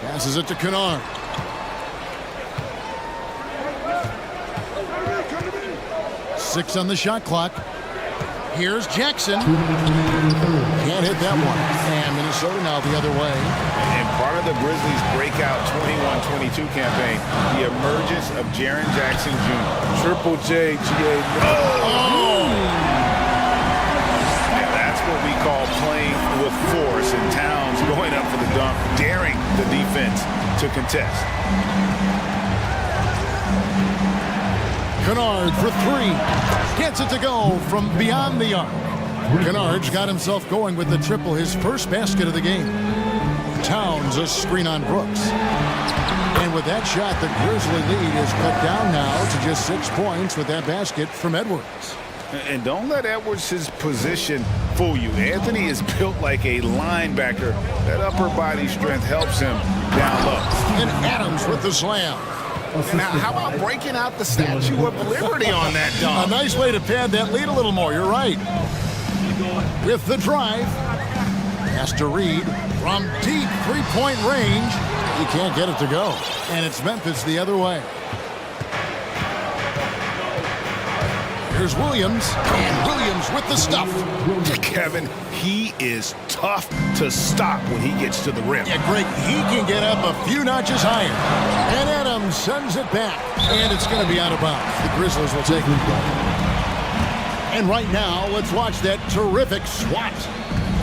Passes it to Kennard. Six on the shot clock. Here's Jackson. Can't hit that one. And Minnesota now the other way.
And part of the Grizzlies' breakout 21-22 campaign, the emergence of Jaren Jackson Jr.
Triple J, G.A.
Oh! And that's what we call playing with force. And Towns going up for the dunk, daring the defense to contest.
Kennard for 3. Gets it to go from beyond the arc. Kennard's got himself going with the triple, his first basket of the game. Towns a screen on Brooks. And with that shot, the Grizzly lead is cut down now to just 6 points with that basket from Edwards.
And don't let Edwards' position fool you. Anthony is built like a linebacker. That upper body strength helps him down low.
And Adams with the slam.
Now, how about breaking out the Statue of Liberty on that dunk?
A nice way to pad that lead a little more. You're right. with the drive. Has to read from deep three-point range. He can't get it to go. And it's Memphis the other way. Here's Williams, and Williams with the stuff.
Kevin, he is tough to stop when he gets to the rim.
Yeah, Greg, he can get up a few notches higher. And Adams sends it back, and it's going to be out of bounds. The Grizzlies will take it. And right now, let's watch that terrific swat.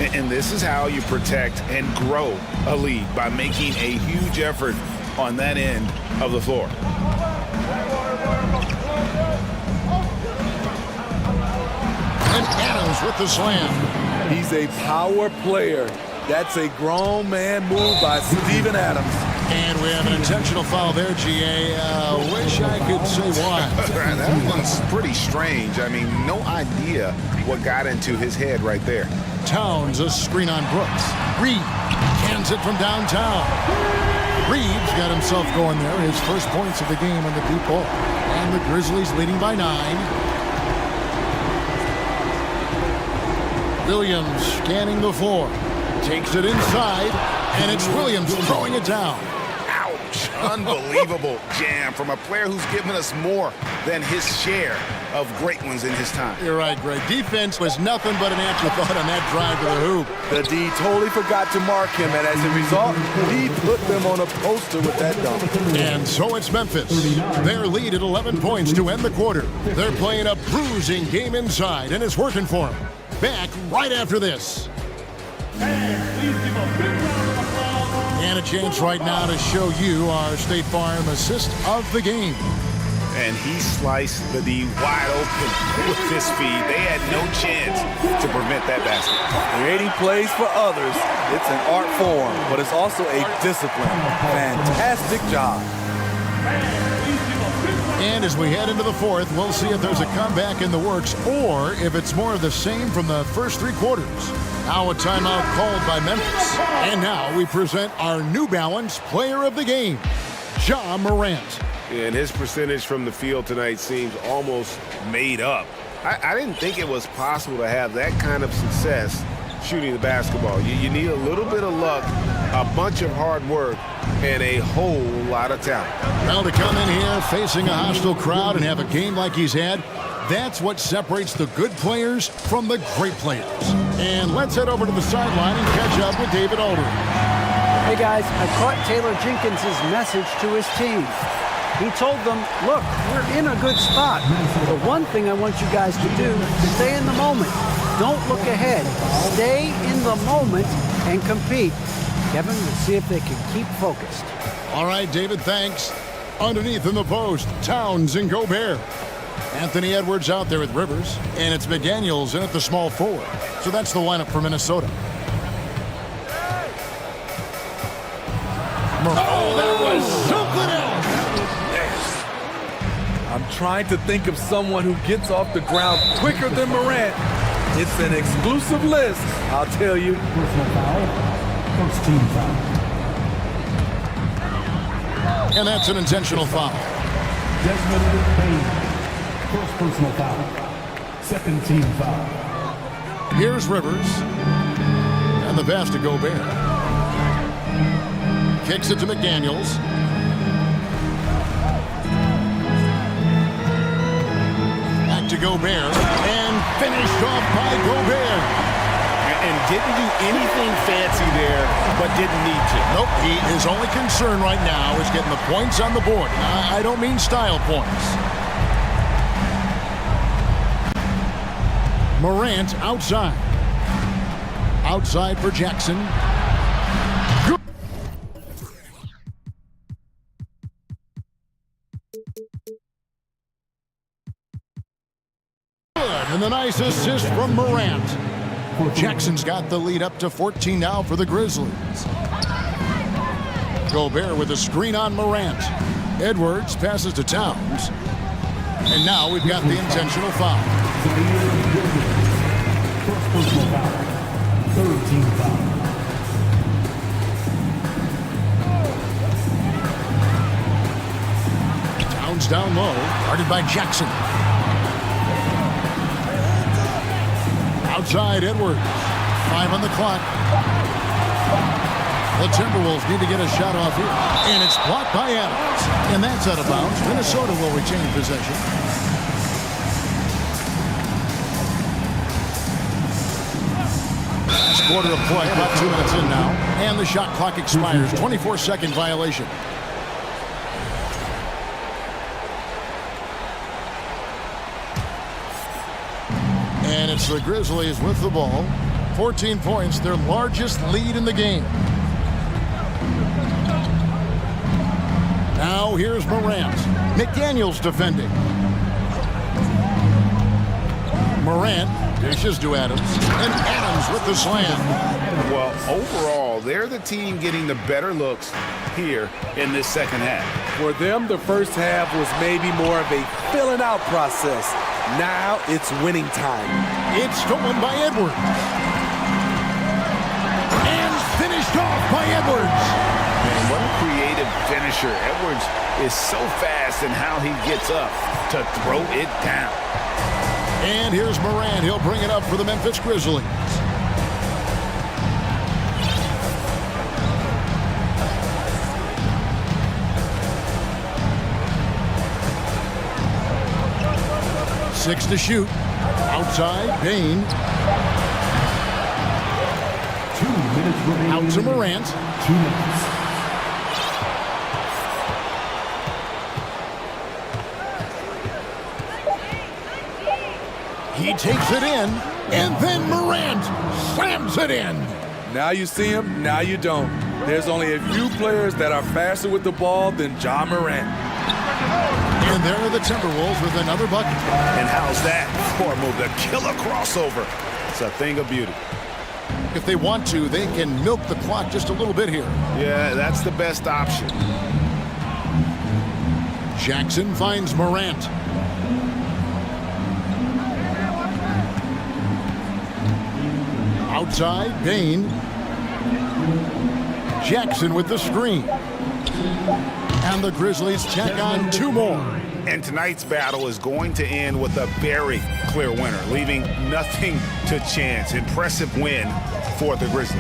And this is how you protect and grow a lead, by making a huge effort on that end of the floor.
And Adams with the slam.
He's a power player. That's a grown man move by Steven Adams.
And we have an intentional foul there, GA. Wish I could say why.
That one's pretty strange. I mean, no idea what got into his head right there.
Towns, a screen on Brooks. Reed cans it from downtown. Reed's got himself going there. His first points of the game on the deep ball. And the Grizzlies leading by 9. Williams scanning the floor. Takes it inside, and it's Williams throwing it down.
Ouch. Unbelievable jam from a player who's given us more than his share of great ones in his time.
You're right, Greg. Defense was nothing but an afterthought on that drive to the hoop.
The D totally forgot to mark him, and as a result, he put them on a poster with that dunk.
And so it's Memphis. Their lead at 11 points to end the quarter. They're playing a bruising game inside, and it's working for them. Back right after this. And a chance right now to show you our State Farm assist of the game.
And he sliced the D wide open with his feed. They had no chance to prevent that basket.
Creating plays for others, it's an art form, but it's also a discipline. Fantastic job.
And as we head into the fourth, we'll see if there's a comeback in the works or if it's more of the same from the first 3 quarters. Now a timeout called by Memphis. And now we present our New Balance Player of the Game, Ja Morant.
And his percentage from the field tonight seems almost made up. I didn't think it was possible to have that kind of success shooting the basketball. You need a little bit of luck, a bunch of hard work, and a whole lot of talent.
Well, to come in here facing a hostile crowd and have a game like he's had, that's what separates the good players from the great players. And let's head over to the sideline and catch up with David Aldridge.
Hey guys, I caught Taylor Jenkins' message to his team. He told them, look, we're in a good spot. The one thing I want you guys to do is stay in the moment. Don't look ahead. Stay in the moment and compete. Kevin, we'll see if they can keep focused.
All right, David, thanks. Underneath in the post, Towns and Gobert. Anthony Edwards out there with Rivers, and it's McDaniels in at the small forward. So that's the lineup for Minnesota. Oh, that was something else.
I'm trying to think of someone who gets off the ground quicker than Morant. It's an exclusive list, I'll tell you.
Personal foul. First team foul.
And that's an intentional foul.
Desmond Bain. First personal foul. Second team foul.
Here's Rivers. And the pass to Gobert. Kicks it to McDaniels. Back to Gobert. And finished off by Gobert.
And didn't do anything fancy there, but didn't need to.
Nope, his only concern right now is getting the points on the board. I don't mean style points. Morant outside. Outside for Jackson. Good, and the nice assist from Morant. Jackson's got the lead up to 14 now for the Grizzlies. Gobert with a screen on Morant. Edwards passes to Towns. And now we've got the intentional foul.
First personal foul. Third team foul.
Towns down low, guarded by Jackson. Outside Edwards. 5 on the clock. The Timberwolves need to get a shot off here. And it's blocked by Adams. And that's out of bounds. Minnesota will retain possession. Last quarter of play, about 2 minutes in now. And the shot clock expires. 24-second violation. And it's the Grizzlies with the ball. 14 points, their largest lead in the game. Now here's Morant. McDaniels defending. Morant dishes to Adams. And Adams with the slam.
Well, overall, they're the team getting the better looks here in this second half.
For them, the first half was maybe more of a filling out process. Now it's winning time.
It's stolen by Edwards. And finished off by Edwards.
Man, what a creative finisher. Edwards is so fast in how he gets up to throw it down.
And here's Morant. He'll bring it up for the Memphis Grizzlies. Six to shoot. Outside, Bain.
2 minutes remaining.
Out to Morant.
2 minutes.
He takes it in, and then Morant slams it in.
Now you see him, now you don't. There's only a few players that are faster with the ball than Ja Morant.
And there are the Timberwolves with another bucket.
And how's that for a move? The killer crossover. It's a thing of beauty.
If they want to, they can milk the clock just a little bit here.
Yeah, that's the best option.
Jackson finds Morant. Outside, Bain. Jackson with the screen. And the Grizzlies check on 2 more.
And tonight's battle is going to end with a very clear winner, leaving nothing to chance. Impressive win for the Grizzlies.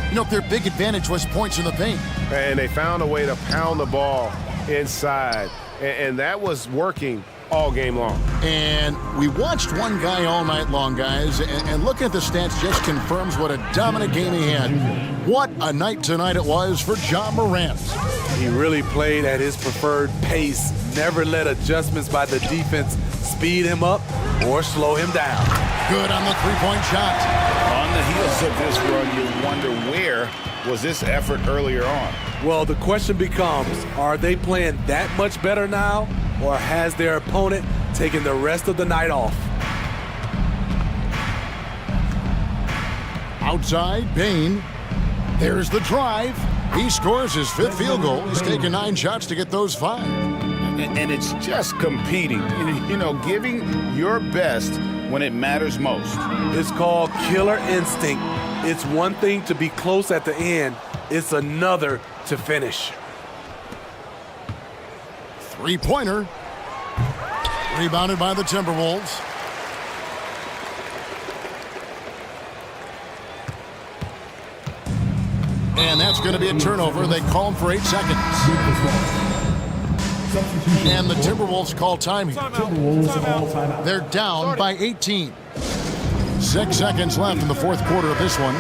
You know, their big advantage was points in the paint.
And they found a way to pound the ball inside. And that was working all game long.
And we watched one guy all night long, guys, and looking at the stats just confirms what a dominant game he had. What a night tonight it was for Ja Morant.
He really played at his preferred pace, never let adjustments by the defense speed him up or slow him down.
Good on the three-point shot.
On the heels of this run, you wonder where was this effort earlier on?
Well, the question becomes, are they playing that much better now, or has their opponent taken the rest of the night off?
Outside, Bain. There's the drive. He scores his 5th field goal. He's taken 9 shots to get those 5.
And it's just competing, you know, giving your best when it matters most.
It's called killer instinct. It's one thing to be close at the end. It's another to finish.
Three-pointer. Rebounded by the Timberwolves. And that's going to be a turnover. They call him for 8 seconds. And the Timberwolves call time here. They're down by 18. 6 seconds left in the 4th quarter of this one.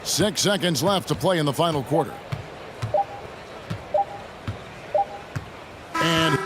Six seconds left to play in the final quarter. And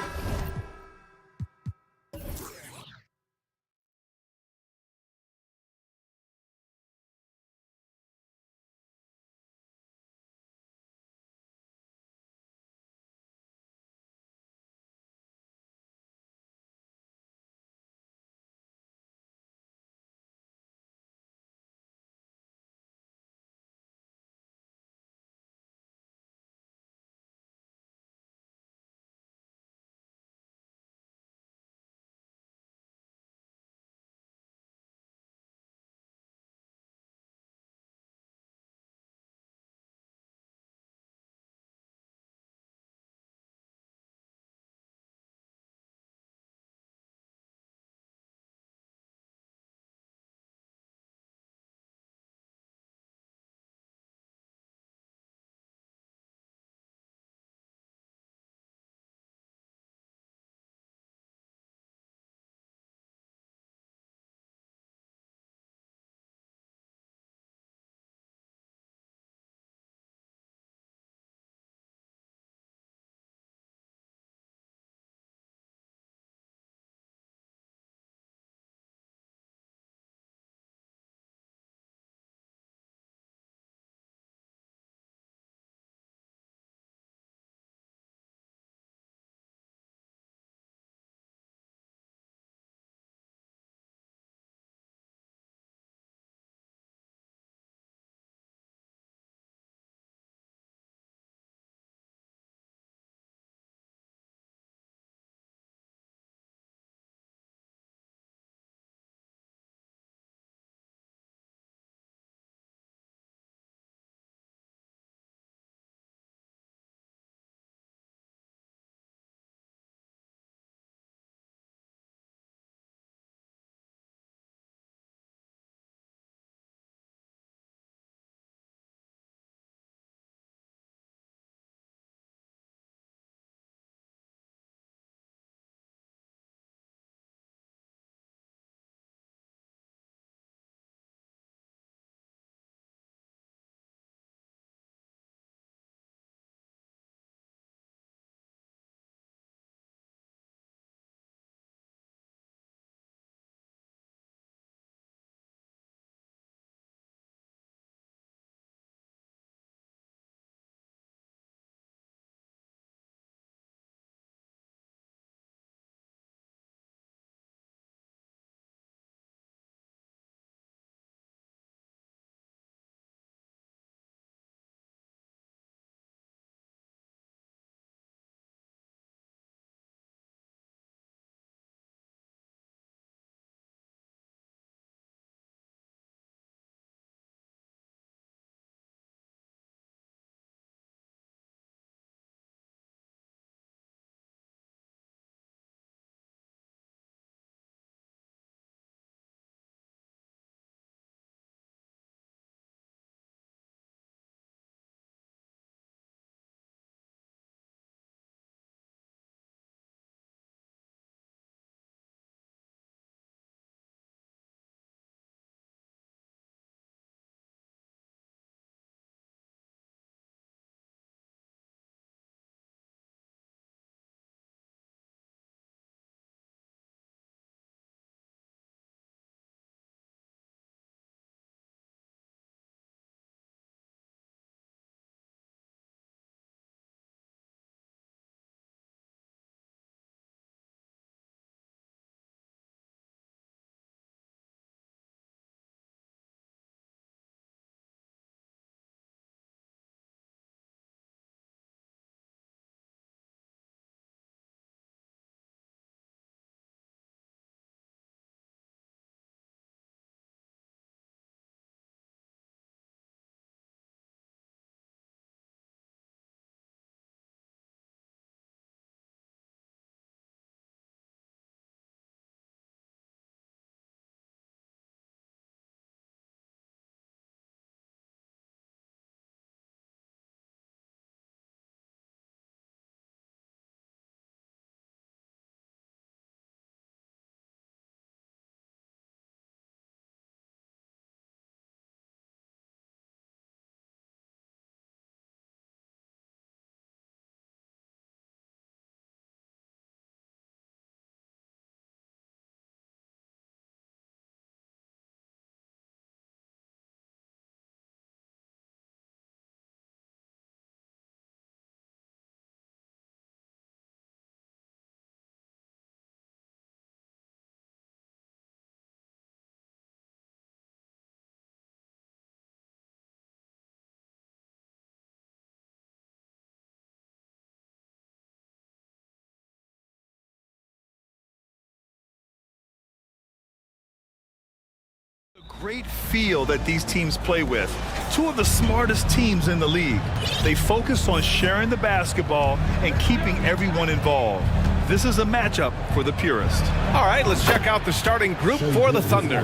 great feel that these teams play with. Two of the smartest teams in the league. They focus on sharing the basketball and keeping everyone involved. This is a matchup for the purist.
All right, let's check out the starting group for the Thunder.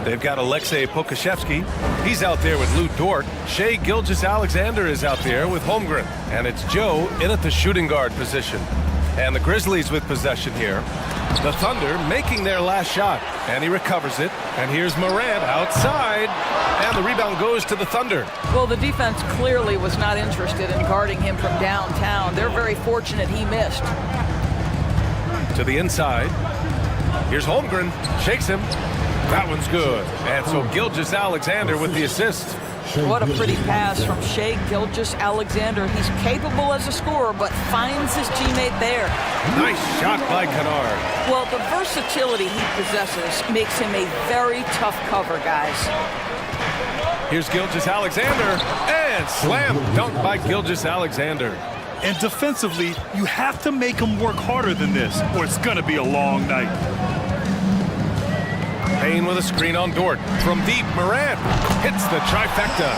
They've got Alexei Pokashevsky. He's out there with Lou Dort. Shai Gilgeous-Alexander is out there with Holmgren. And it's Joe in at the shooting guard position. And the Grizzlies with possession here. The Thunder making their last shot. And he recovers it. And here's Morant outside. And the rebound goes to the Thunder.
Well, the defense clearly was not interested in guarding him from downtown. They're very fortunate he missed.
To the inside. Here's Holmgren. Shakes him. That one's good. And so Gilgeous-Alexander with the assist.
What a pretty pass from Shai Gilgeous-Alexander. He's capable as a scorer, but finds his teammate there.
Nice shot by Kennard.
Well, the versatility he possesses makes him a very tough cover, guys.
Here's Gilgeous-Alexander. And slam dunk by Gilgeous-Alexander.
And defensively, you have to make them work harder than this, or it's going to be a long night.
Payne with a screen on Dort. From deep, Morant hits the trifecta.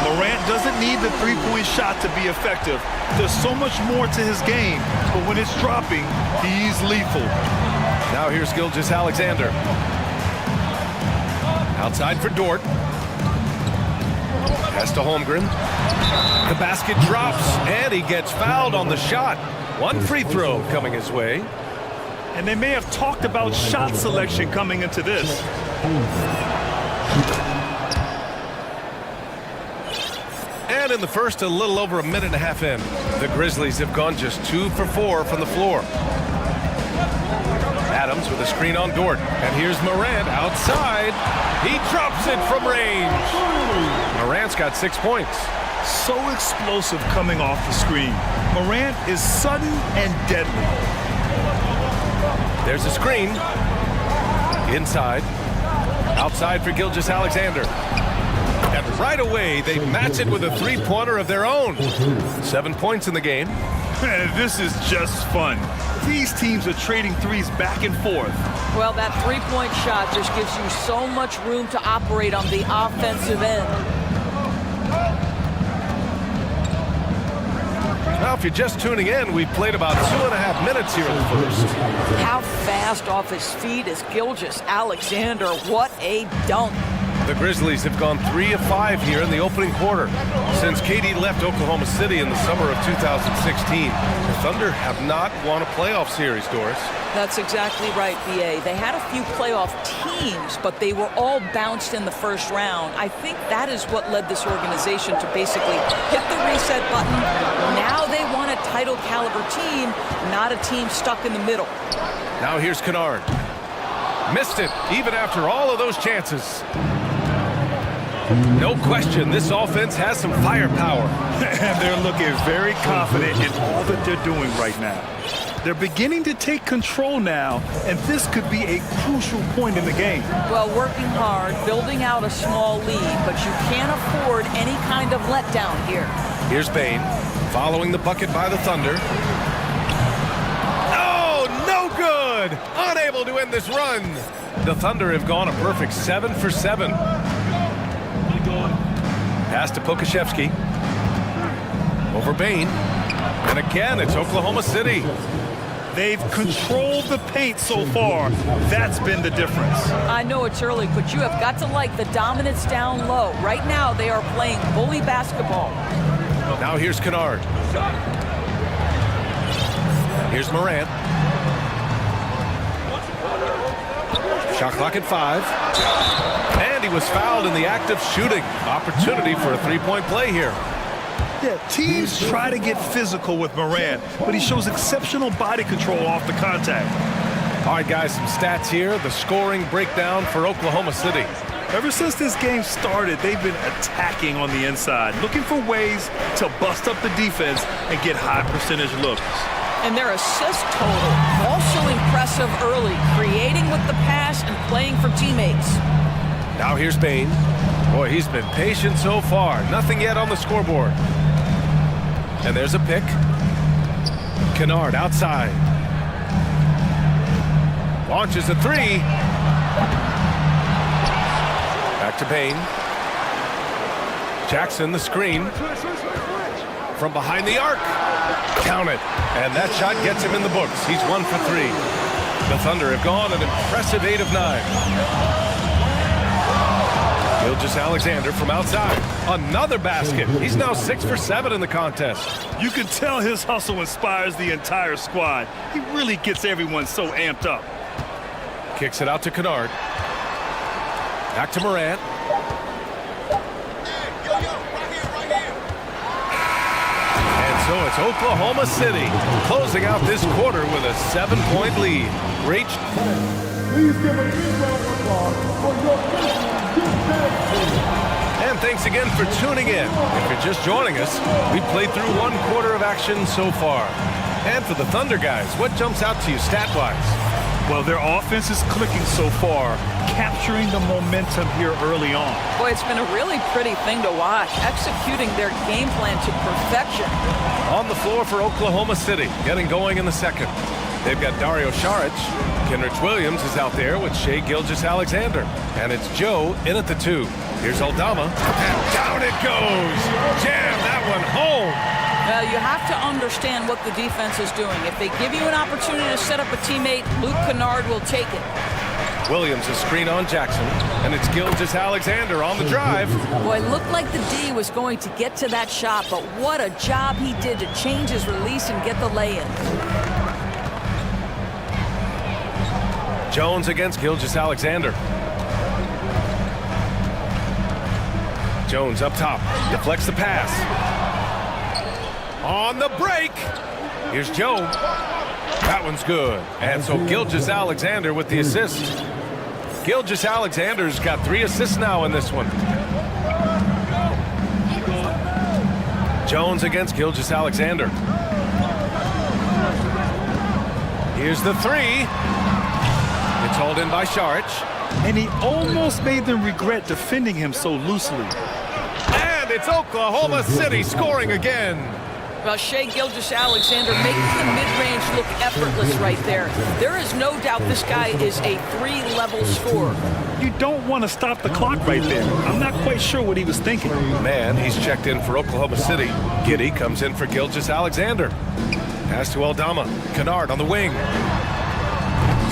Morant doesn't need the three-point shot to be effective. There's so much more to his game, but when it's dropping, he's lethal.
Now here's Gilgeous-Alexander. Outside for Dort. Pass to Holmgren. The basket drops, and he gets fouled on the shot. One free throw coming his way.
And they may have talked about shot selection coming into this.
And in the first, a little over a minute and a half in, the Grizzlies have gone just 2 for 4 from the floor. Adams with a screen on Dort. And here's Morant outside. He drops it from range. Morant's got 6 points.
So explosive coming off the screen. Morant is sudden and deadly.
There's a screen. Inside. Outside for Gilgeous-Alexander. And right away, they match it with a three-pointer of their own. 7 points in the game.
Man, this is just fun. These teams are trading threes back and forth.
Well, that three-point shot just gives you so much room to operate on the offensive end.
Now, if you're just tuning in, we've played about 2.5 minutes here in the first.
How fast off his feet is Gilgeous-Alexander. What a dunk.
The Grizzlies have gone 3 of 5 here in the opening quarter. Since KD left Oklahoma City in the summer of 2016, the Thunder have not won a playoff series, Doris.
That's exactly right, B.A. They had a few playoff teams, but they were all bounced in the first round. I think that is what led this organization to basically hit the reset button. Now they want a title-caliber team, not a team stuck in the middle.
Now here's Kennard. Missed it, even after all of those chances. No question, this offense has some firepower.
And they're looking very confident in all that they're doing right now. They're beginning to take control now, and this could be a crucial point in the game.
Well, working hard, building out a small lead, but you can't afford any kind of letdown here.
Here's Bane, following the bucket by the Thunder. Oh, no good! Unable to end this run. The Thunder have gone a perfect 7 for 7. Pass to Pokashevsky. Over Bane. And again, it's Oklahoma City.
They've controlled the paint so far. That's been the difference.
I know it's early, but you have got to like the dominance down low. Right now, they are playing bully basketball.
Now here's Kennard. Here's Morant. Shot clock at 5. And he was fouled in the act of shooting. Opportunity for a three-point play here.
Yeah, teams try to get physical with Morant, but he shows exceptional body control off the contact.
All right, guys, some stats here. The scoring breakdown for Oklahoma City.
Ever since this game started, they've been attacking on the inside, looking for ways to bust up the defense and get high percentage looks.
And their assist total, also impressive early, creating with the pass and playing for teammates.
Now here's Bane. Boy, he's been patient so far. Nothing yet on the scoreboard. And there's a pick. Kennard outside. Launches a three. Back Back to Bain. Jackson, the screen. From behind the arc. Count it. And that shot gets him in the books. He's 1 for 3. The Thunder have gone an impressive 8 of 9. Gilgeous-Alexander from outside. Another basket. He's now 6 for 7 in the contest.
You can tell his hustle inspires the entire squad. He really gets everyone so amped up.
Kicks it out to Kennard. Back to Morant. And so it's Oklahoma City closing out this quarter with a 7-point lead. Great.
Please give a big round of applause for your
And thanks again for tuning in. If you're just joining us, we played through 1 quarter of action so far. And for the Thunder guys, what jumps out to you stat-wise?
Well, their offense is clicking so far, capturing the momentum here early on.
Boy, it's been a really pretty thing to watch, executing their game plan to perfection.
On the floor for Oklahoma City, getting going in the second. They've got Dario Saric. Kenrich Williams is out there with Shai Gilgeous-Alexander. And it's Joe in at the 2. Here's Aldama. And down it goes. Jam that one home.
Well, you have to understand what the defense is doing. If they give you an opportunity to set up a teammate, Luke Kennard will take it.
Williams a screen on Jackson, and it's Gilgeous-Alexander on the drive.
Boy, it looked like the D was going to get to that shot, but what a job he did to change his release and get the lay-in.
Jones against Gilgeous-Alexander. Jones up top, deflects the pass. On the break, here's Joe. That one's good. And so Gilgeous-Alexander with the assist. Gilgeous-Alexander's got 3 assists now in this one. Jones against Gilgeous-Alexander. Here's the 3. It's hauled in by Saric.
And he almost made them regret defending him so loosely.
And it's Oklahoma City scoring again.
Well, Shai Gilgeous-Alexander making the mid-range look effortless right there. There is no doubt this guy is a 3-level scorer.
You don't want to stop the clock right there. I'm not quite sure what he was thinking.
Man, he's checked in for Oklahoma City. Giddey comes in for Gilgeous-Alexander. Pass to Aldama. Kennard on the wing.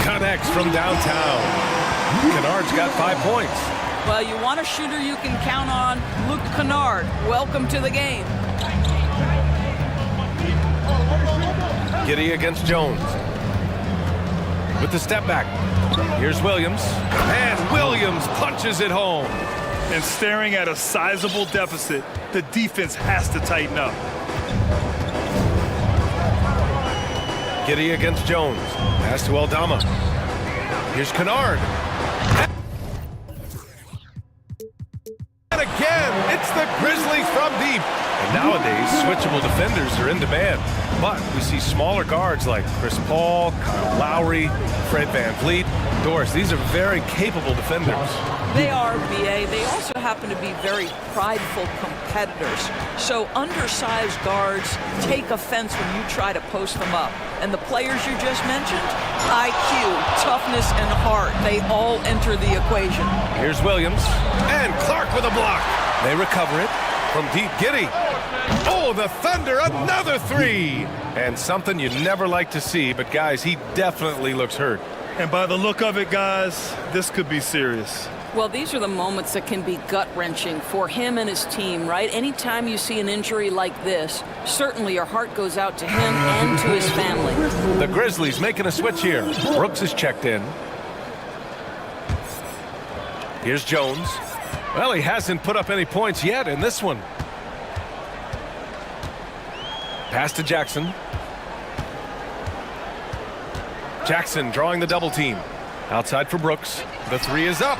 Connects from downtown. Kennard's got 5 points.
Well, you want a shooter you can count on. Luke Kennard, welcome to the game.
Giddey against Jones. With the step back. Here's Williams. And Williams punches it home.
And staring at a sizable deficit, the defense has to tighten up.
Giddey against Jones. Pass to Aldama. Here's Kennard. And again, it's the Grizzlies from deep. And nowadays, switchable defenders are in demand. But we see smaller guards like Chris Paul, Kyle Lowry, Fred VanVleet, Doris. These are very capable defenders.
They are, BA. They also happen to be very prideful competitors. So undersized guards take offense when you try to post them up. And the players you just mentioned, IQ, toughness, and heart, they all enter the equation.
Here's Williams. And Clark with a block. They recover it from deep. Giddey. Oh, the Thunder, another 3. And something you never like to see, but guys, he definitely looks hurt.
And by the look of it, guys, this could be serious.
Well, these are the moments that can be gut-wrenching for him and his team, right? Anytime you see an injury like this, certainly your heart goes out to him and to his family.
The Grizzlies making a switch here. Brooks is checked in. Here's Jones. Well, he hasn't put up any points yet in this one. Pass to Jackson. Jackson drawing the double team. Outside for Brooks. The 3 is up.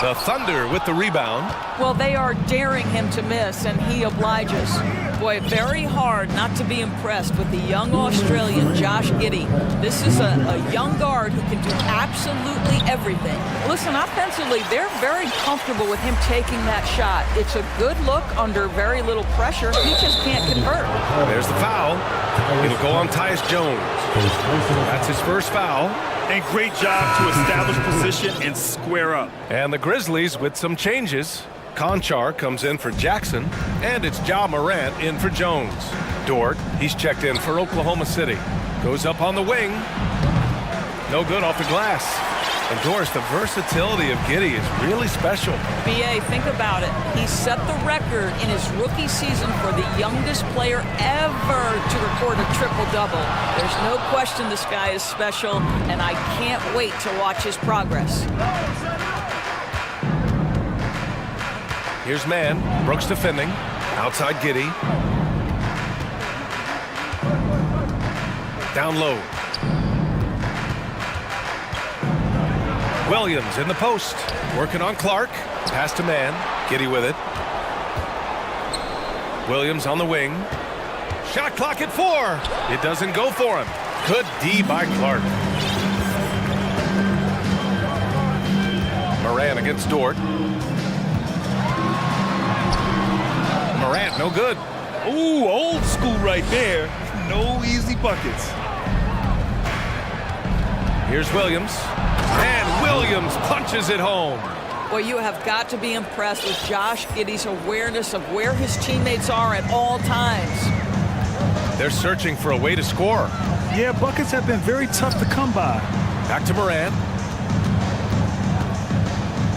The Thunder with the rebound.
Well, they are daring him to miss, and he obliges. Boy, very hard not to be impressed with the young Australian, Josh Giddey. This is a young guard who can do absolutely everything. Listen, offensively, they're very comfortable with him taking that shot. It's a good look under very little pressure. He just can't convert.
There's the foul. It'll go on Tyus Jones. That's his first foul.
And great job to establish position and square up.
And the Grizzlies with some changes. Conchar comes in for Jackson, and it's Ja Morant in for Jones. Dort, he's checked in for Oklahoma City. Goes up on the wing. No good off the glass. And Doris, the versatility of Giddey is really special.
BA, think about it. He set the record in his rookie season for the youngest player ever to record a triple-double. There's no question this guy is special, and I can't wait to watch his progress.
Here's man. Brooks defending. Outside Giddey. Down low. Williams in the post. Working on Clark. Pass to man. Giddey with it. Williams on the wing. Shot clock at 4. It doesn't go for him. Good D by Clark. Moran against Dort. Morant, no good.
Ooh, old school right there. No easy buckets.
Here's Williams. And Williams punches it home.
Well, you have got to be impressed with Josh Giddey's awareness of where his teammates are at all times.
They're searching for a way to score.
Yeah, buckets have been very tough to come by.
Back to Moran.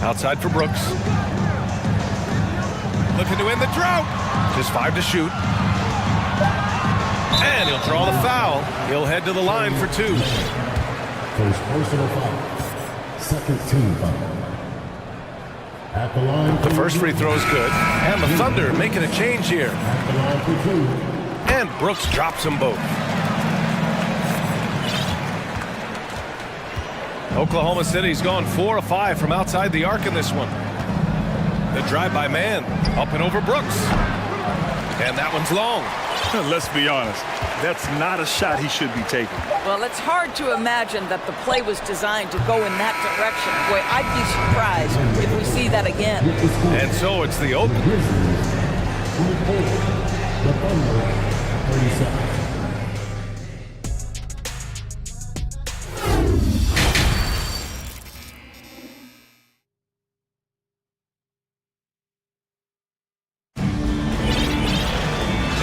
Outside for Brooks. Looking to end the drought. Just 5 to shoot. And he'll draw the foul. He'll head to the line for 2.
First personal foul. Second team foul. At the line.
The first free throw is good. And the Thunder making a change here.
At the line for 2.
And Brooks drops them both. Oklahoma City's gone 4 of 5 from outside the arc in this one. The drive by man. Up and over Brooks. And that one's long.
Let's be honest. That's not a shot he should be taking.
Well, it's hard to imagine that the play was designed to go in that direction. Boy, I'd be surprised if we see that again.
And so it's the open.
The Thunder, 30 seconds.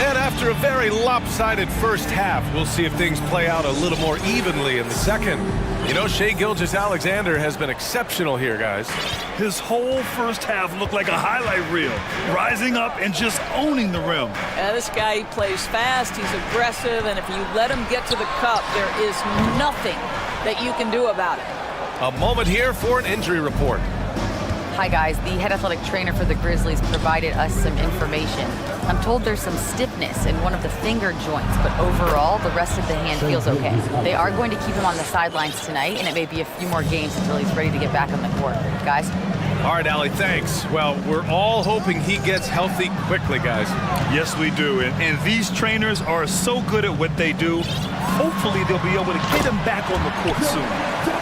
After a very lopsided first half, we'll see if things play out a little more evenly in the second. You know, Shai Gilgeous-Alexander has been exceptional here, guys.
His whole first half looked like a highlight reel, rising up and just owning the rim.
This guy, he plays fast, he's aggressive, and if you let him get to the cup, there is nothing that you can do about it.
A moment here for an injury report.
Hi guys, the head athletic trainer for the Grizzlies provided us some information. I'm told there's some stiffness in one of the finger joints, but overall, the rest of the hand feels okay. They are going to keep him on the sidelines tonight, and it may be a few more games until he's ready to get back on the court. Guys?
All right, Allie, thanks. Well, we're all hoping he gets healthy quickly, guys.
Yes, we do. And these trainers are so good at what they do. Hopefully, they'll be able to get him back on the court soon.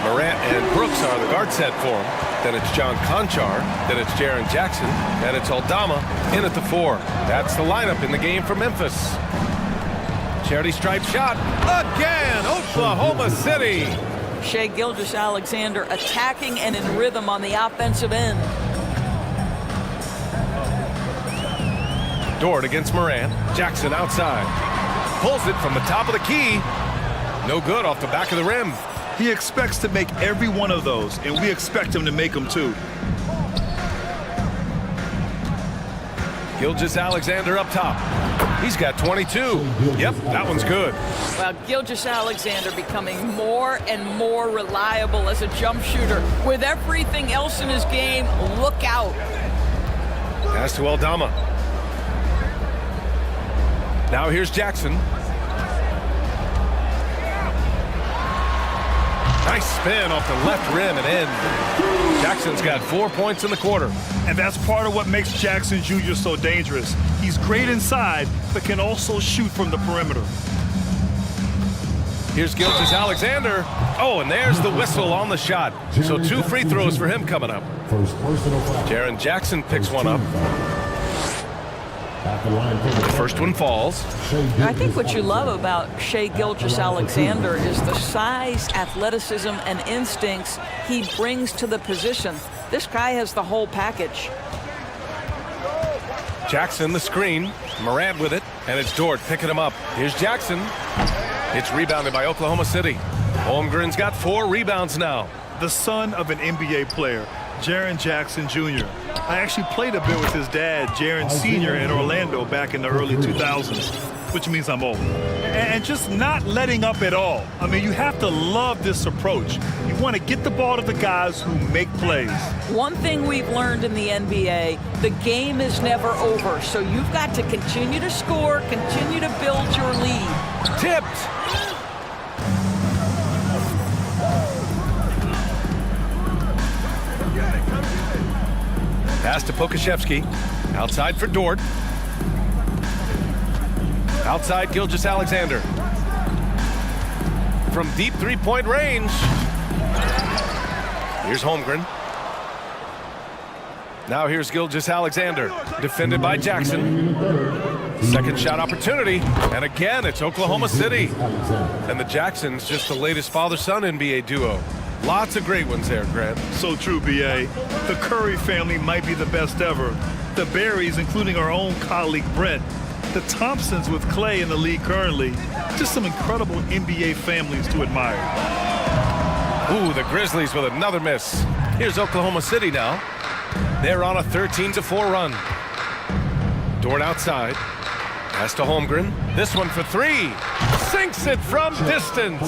Morant and Brooks are the guard set for him. Then it's John Conchar. Then it's Jaren Jackson. And it's Aldama in at the 4. That's the lineup in the game for Memphis. Charity stripe shot. Again, Oklahoma City.
Shai Gilgeous-Alexander attacking and in rhythm on the offensive end.
Dort against Morant. Jackson outside. Pulls it from the top of the key. No good off the back of the rim.
He expects to make every one of those, and we expect him to make them too.
Gilgeous-Alexander up top. He's got 22. Yep, that one's good.
Well, Gilgeous-Alexander becoming more and more reliable as a jump shooter. With everything else in his game, look out.
Pass to Aldama. Now here's Jackson. Nice spin off the left rim and in. Jackson's got 4 points in the quarter.
And that's part of what makes Jackson Jr. so dangerous. He's great inside, but can also shoot from the perimeter.
Here's Gilgeous-Alexander. Oh, and there's the whistle on the shot. So 2 free throws for him coming up.
First personal foul.
Jaren Jackson picks one up. The first one falls.
I think what you love about Shai Gilgeous-Alexander is the size, athleticism, and instincts he brings to the position. This guy has the whole package.
Jackson, the screen. Morant with it, and it's Dort picking him up. Here's Jackson. It's rebounded by Oklahoma City. Holmgren's got 4 rebounds now.
The son of an NBA player, Jaren Jackson Jr. I actually played a bit with his dad, Jaren Sr. in Orlando back in the early 2000s, which means I'm old. And just not letting up at all. I mean, you have to love this approach. You want to get the ball to the guys who make plays.
One thing we've learned in the NBA, the game is never over. So you've got to continue to score, continue to build your lead.
Tipped. Pass to Pokashevsky. Outside for Dort. Outside Gilgeous-Alexander. From deep three-point range. Here's Holmgren. Now here's Gilgeous-Alexander. Defended by Jackson. Second shot opportunity. And again, it's Oklahoma City. And the Jacksons just the latest father-son NBA duo. Lots of great ones there, Grant.
So true, B.A. The Curry family might be the best ever. The Berries, including our own colleague Brent. The Thompsons with Clay in the league currently. Just some incredible NBA families to admire.
Ooh, the Grizzlies with another miss. Here's Oklahoma City now. They're on a 13-4 run. Dort outside. Pass to Holmgren. This one for 3. Sinks it from distance.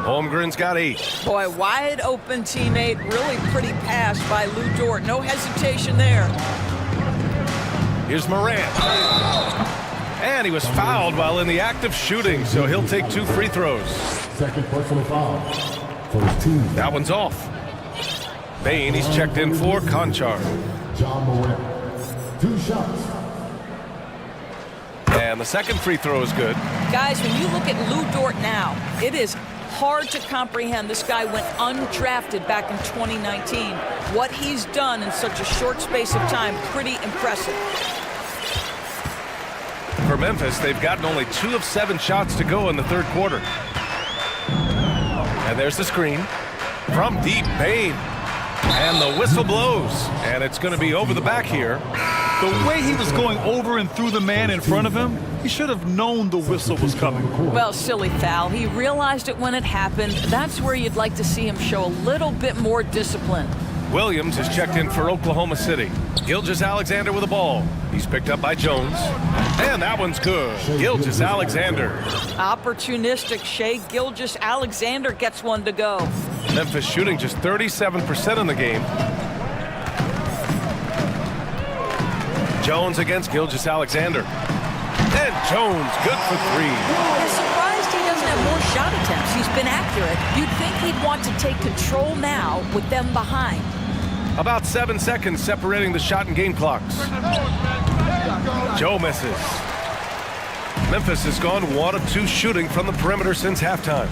Holmgren's got 8.
Boy, wide open teammate. Really pretty pass by Lou Dort. No hesitation there.
Here's Morant. And he was fouled while in the act of shooting, so he'll take 2 free throws.
Second personal foul for his team.
That one's off. Bain, he's checked in for Conchar.
John Morant. 2 shots.
And the second free throw is good.
Guys, when you look at Lou Dort now, it is hard to comprehend. This guy went undrafted back in 2019. What he's done in such a short space of time, pretty impressive.
For Memphis, they've gotten only 2 of 7 shots to go in the third quarter. And there's the screen. From deep, Bain. And the whistle blows. And it's going to be over the back here.
The way he was going over and through the man in front of him, he should have known the whistle was coming.
Well, silly foul. He realized it when it happened. That's where you'd like to see him show a little bit more discipline.
Williams is checked in for Oklahoma City. Gilgeous-Alexander with the ball. He's picked up by Jones. And that one's good. Gilgeous-Alexander.
Opportunistic Shai Gilgeous-Alexander gets one to go.
Memphis shooting just 37% in the game. Jones against Gilgeous-Alexander. And Jones, good for 3.
I'm surprised he doesn't have more shot attempts. He's been accurate. You'd think he'd want to take control now with them behind.
About 7 seconds separating the shot and game clocks. Joe misses. Memphis has gone 1 of 2 shooting from the perimeter since halftime.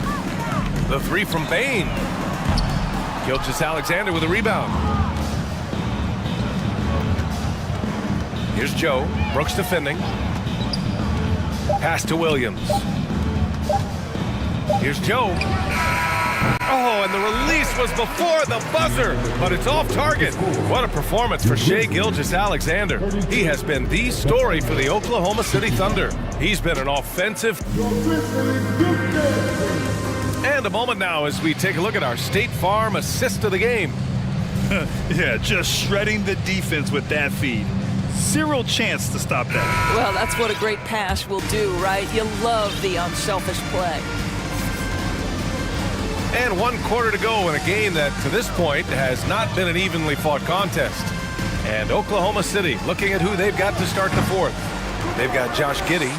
The 3 from Bain. Gilgeous-Alexander with a rebound. Here's Joe. Brooks defending. Pass to Williams. Here's Joe. Oh, and the release was before the buzzer, but it's off target. What a performance for Shai Gilgeous-Alexander. He has been the story for the Oklahoma City Thunder. He's been an offensive. And a moment now as we take a look at our State Farm assist of the game.
Yeah, just shredding the defense with that feed. Zero chance to stop that.
Well, that's what a great pass will do, right? You love the unselfish play.
And 1 quarter to go in a game that, to this point, has not been an evenly fought contest. And Oklahoma City looking at who they've got to start the 4th. They've got Josh Giddey.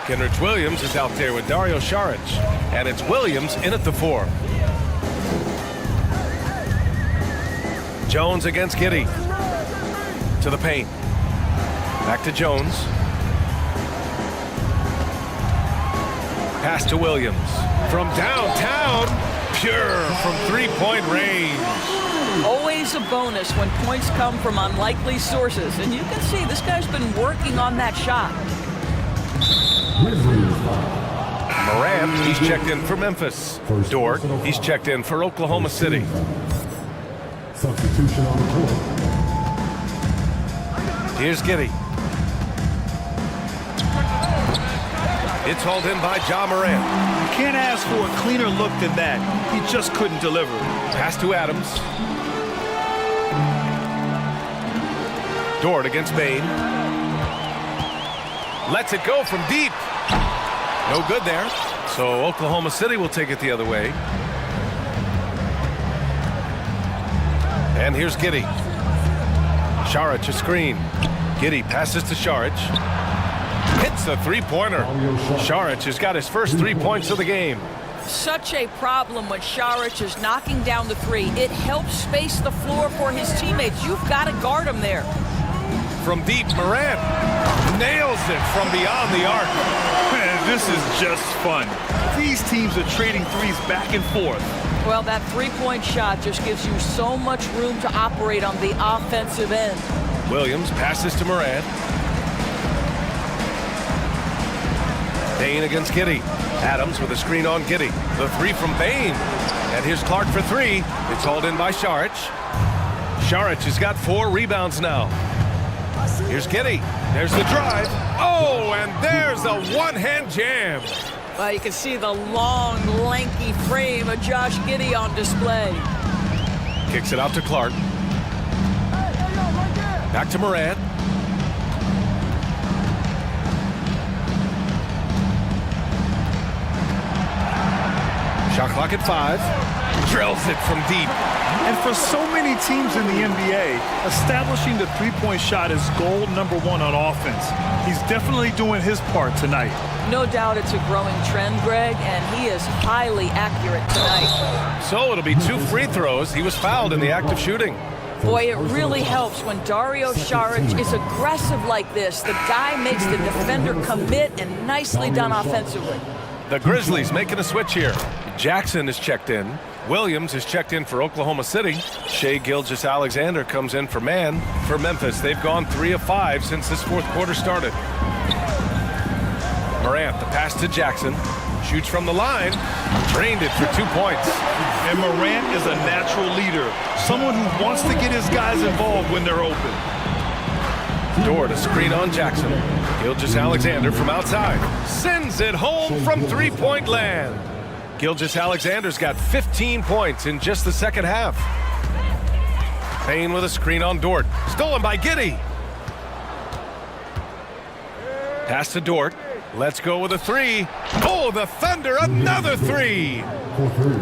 Kenrich Williams is out there with Dario Saric. And it's Williams in at the 4. Jones against Giddey. To the paint. Back to Jones. Pass to Williams. From downtown. Pure from three-point range.
Always a bonus when points come from unlikely sources. And you can see this guy's been working on that shot.
Morant, he's checked in for Memphis. Dort, he's checked in for Oklahoma City.
Substitution on the court.
Here's Giddey. It's hauled in by Ja Morant.
You can't ask for a cleaner look than that. He just couldn't deliver.
Pass to Adams. Dort against Bain. Lets it go from deep. No good there. So Oklahoma City will take it the other way. And here's Giddey. Šarić a screen. Giddey passes to Šarić. Hits the three-pointer. Šarić has got his first 3 points of the game.
Such a problem when Šarić is knocking down the three. It helps space the floor for his teammates. You've got to guard him there.
From deep, Morant nails it from beyond the arc.
Man, this is just fun. These teams are trading threes back and forth.
Well, that three-point shot just gives you so much room to operate on the offensive end.
Williams passes to Morant. Bain against Giddey. Adams with a screen on Giddey. The three from Bain. And here's Clark for three. It's hauled in by Šarić. Šarić has got 4 rebounds now. Here's Giddey. There's the drive. Oh, and there's the one-hand jam.
Well, you can see the long, lanky frame of Josh Giddey on display.
Kicks it out to Clark. Back to Morant. Shot clock at 5. Drills it from deep.
And for so many teams in the NBA, establishing the three-point shot is goal number 1 on offense. He's definitely doing his part tonight.
No doubt it's a growing trend, Greg, and he is highly accurate tonight.
So it'll be 2 free throws. He was fouled in the act of shooting.
Boy, it really helps when Dario Šarić is aggressive like this. The guy makes the defender commit, and nicely done offensively.
The Grizzlies making a switch here. Jackson is checked in. Williams is checked in for Oklahoma City. Shai Gilgeous-Alexander comes in for Memphis. They've gone 3 of 5 since this fourth quarter started. Morant, the pass to Jackson. Shoots from the line. Drained it for 2 points.
And Morant is a natural leader. Someone who wants to get his guys involved when they're open.
Dort, a screen on Jackson. Gilgeous-Alexander from outside. Sends it home from three-point land. Gilgeous-Alexander's got 15 points in just the second half. Payne with a screen on Dort. Stolen by Giddey. Pass to Dort. Let's go with a 3. Oh, the Thunder, another 3.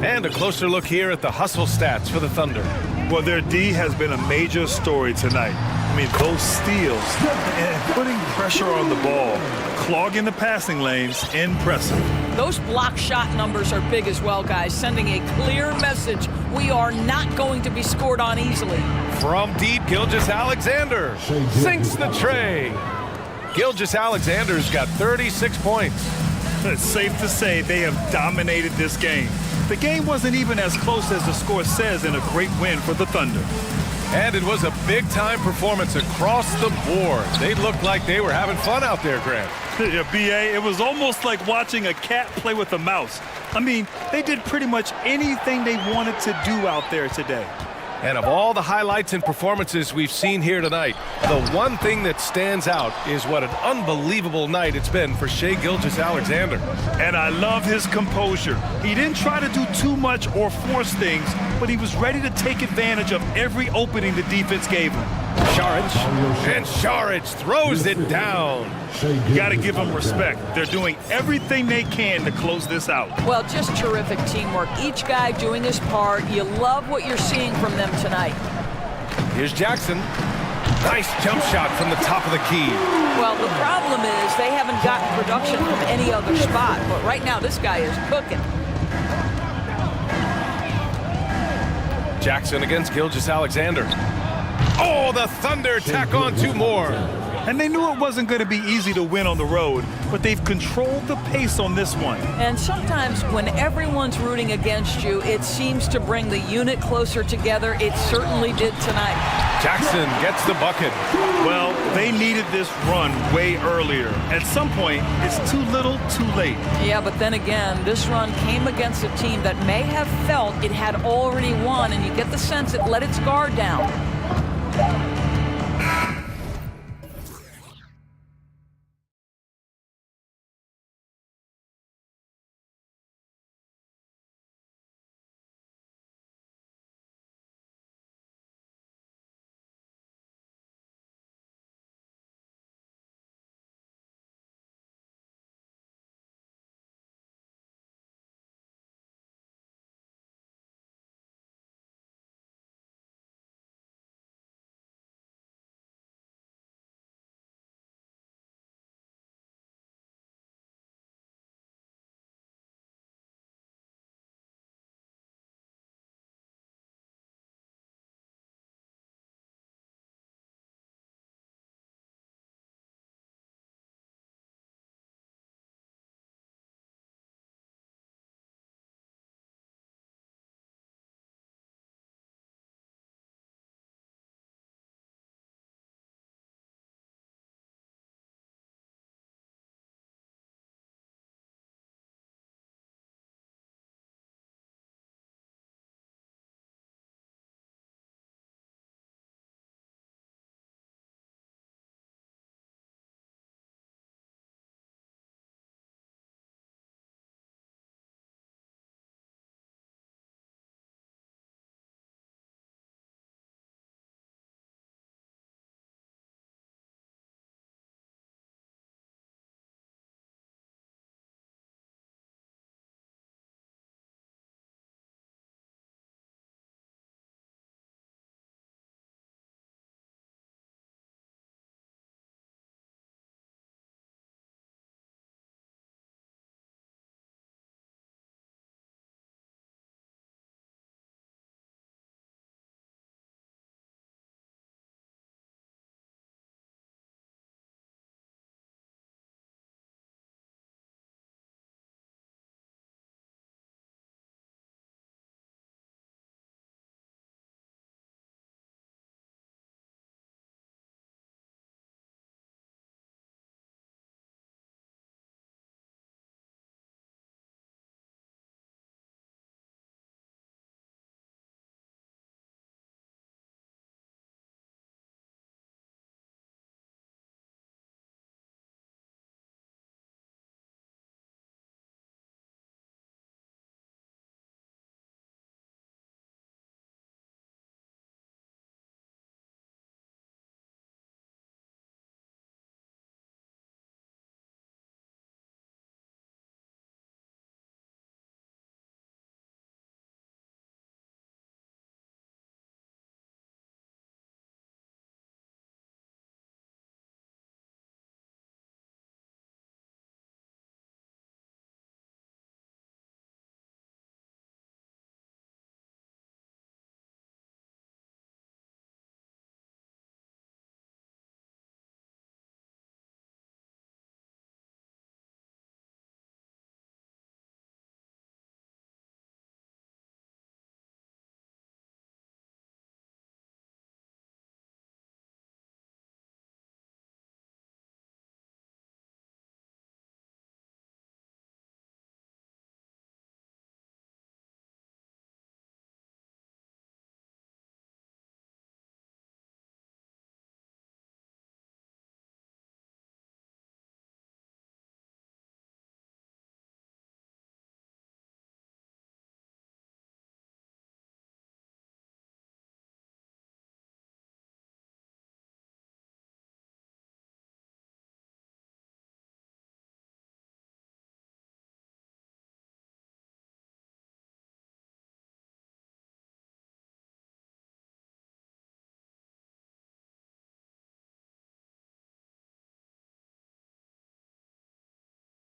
And a closer look here at the hustle stats for the Thunder.
Well, their D has been a major story tonight. I mean, those steals and putting pressure on the ball, clogging the passing lanes, impressive.
Those block shot numbers are big as well, guys, sending a clear message. We are not going to be scored on easily.
From deep, Gilgeous-Alexander sinks the tray. Gilgeous-Alexander's got 36 points.
It's safe to say they have dominated this game. The game wasn't even as close as the score says in a great win for the Thunder.
And it was a big-time performance across the board. They looked like they were having fun out there, Grant.
Yeah, B.A., it was almost like watching a cat play with a mouse. I mean, they did pretty much anything they wanted to do out there today.
And of all the highlights and performances we've seen here tonight, the one thing that stands out is what an unbelievable night it's been for Shai Gilgeous-Alexander.
And I love his composure. He didn't try to do too much or force things, but he was ready to take advantage of every opening the defense gave him.
Šarić, and Šarić throws it down.
You got to give them respect. They're doing everything they can to close this out.
Well, just terrific teamwork. Each guy doing his part. You love what you're seeing from them tonight.
Here's Jackson. Nice jump shot from the top of the key.
Well, the problem is they haven't gotten production from any other spot, but right now this guy is cooking.
Jackson against Gilgeous-Alexander. Oh, the Thunder tack on 2 more.
And they knew it wasn't going to be easy to win on the road, but they've controlled the pace on this one.
And sometimes when everyone's rooting against you, it seems to bring the unit closer together. It certainly did tonight.
Jackson gets the bucket.
Well, they needed this run way earlier. At some point, it's too little, too late.
Yeah, but then again, this run came against a team that may have felt it had already won, and you get the sense it let its guard down.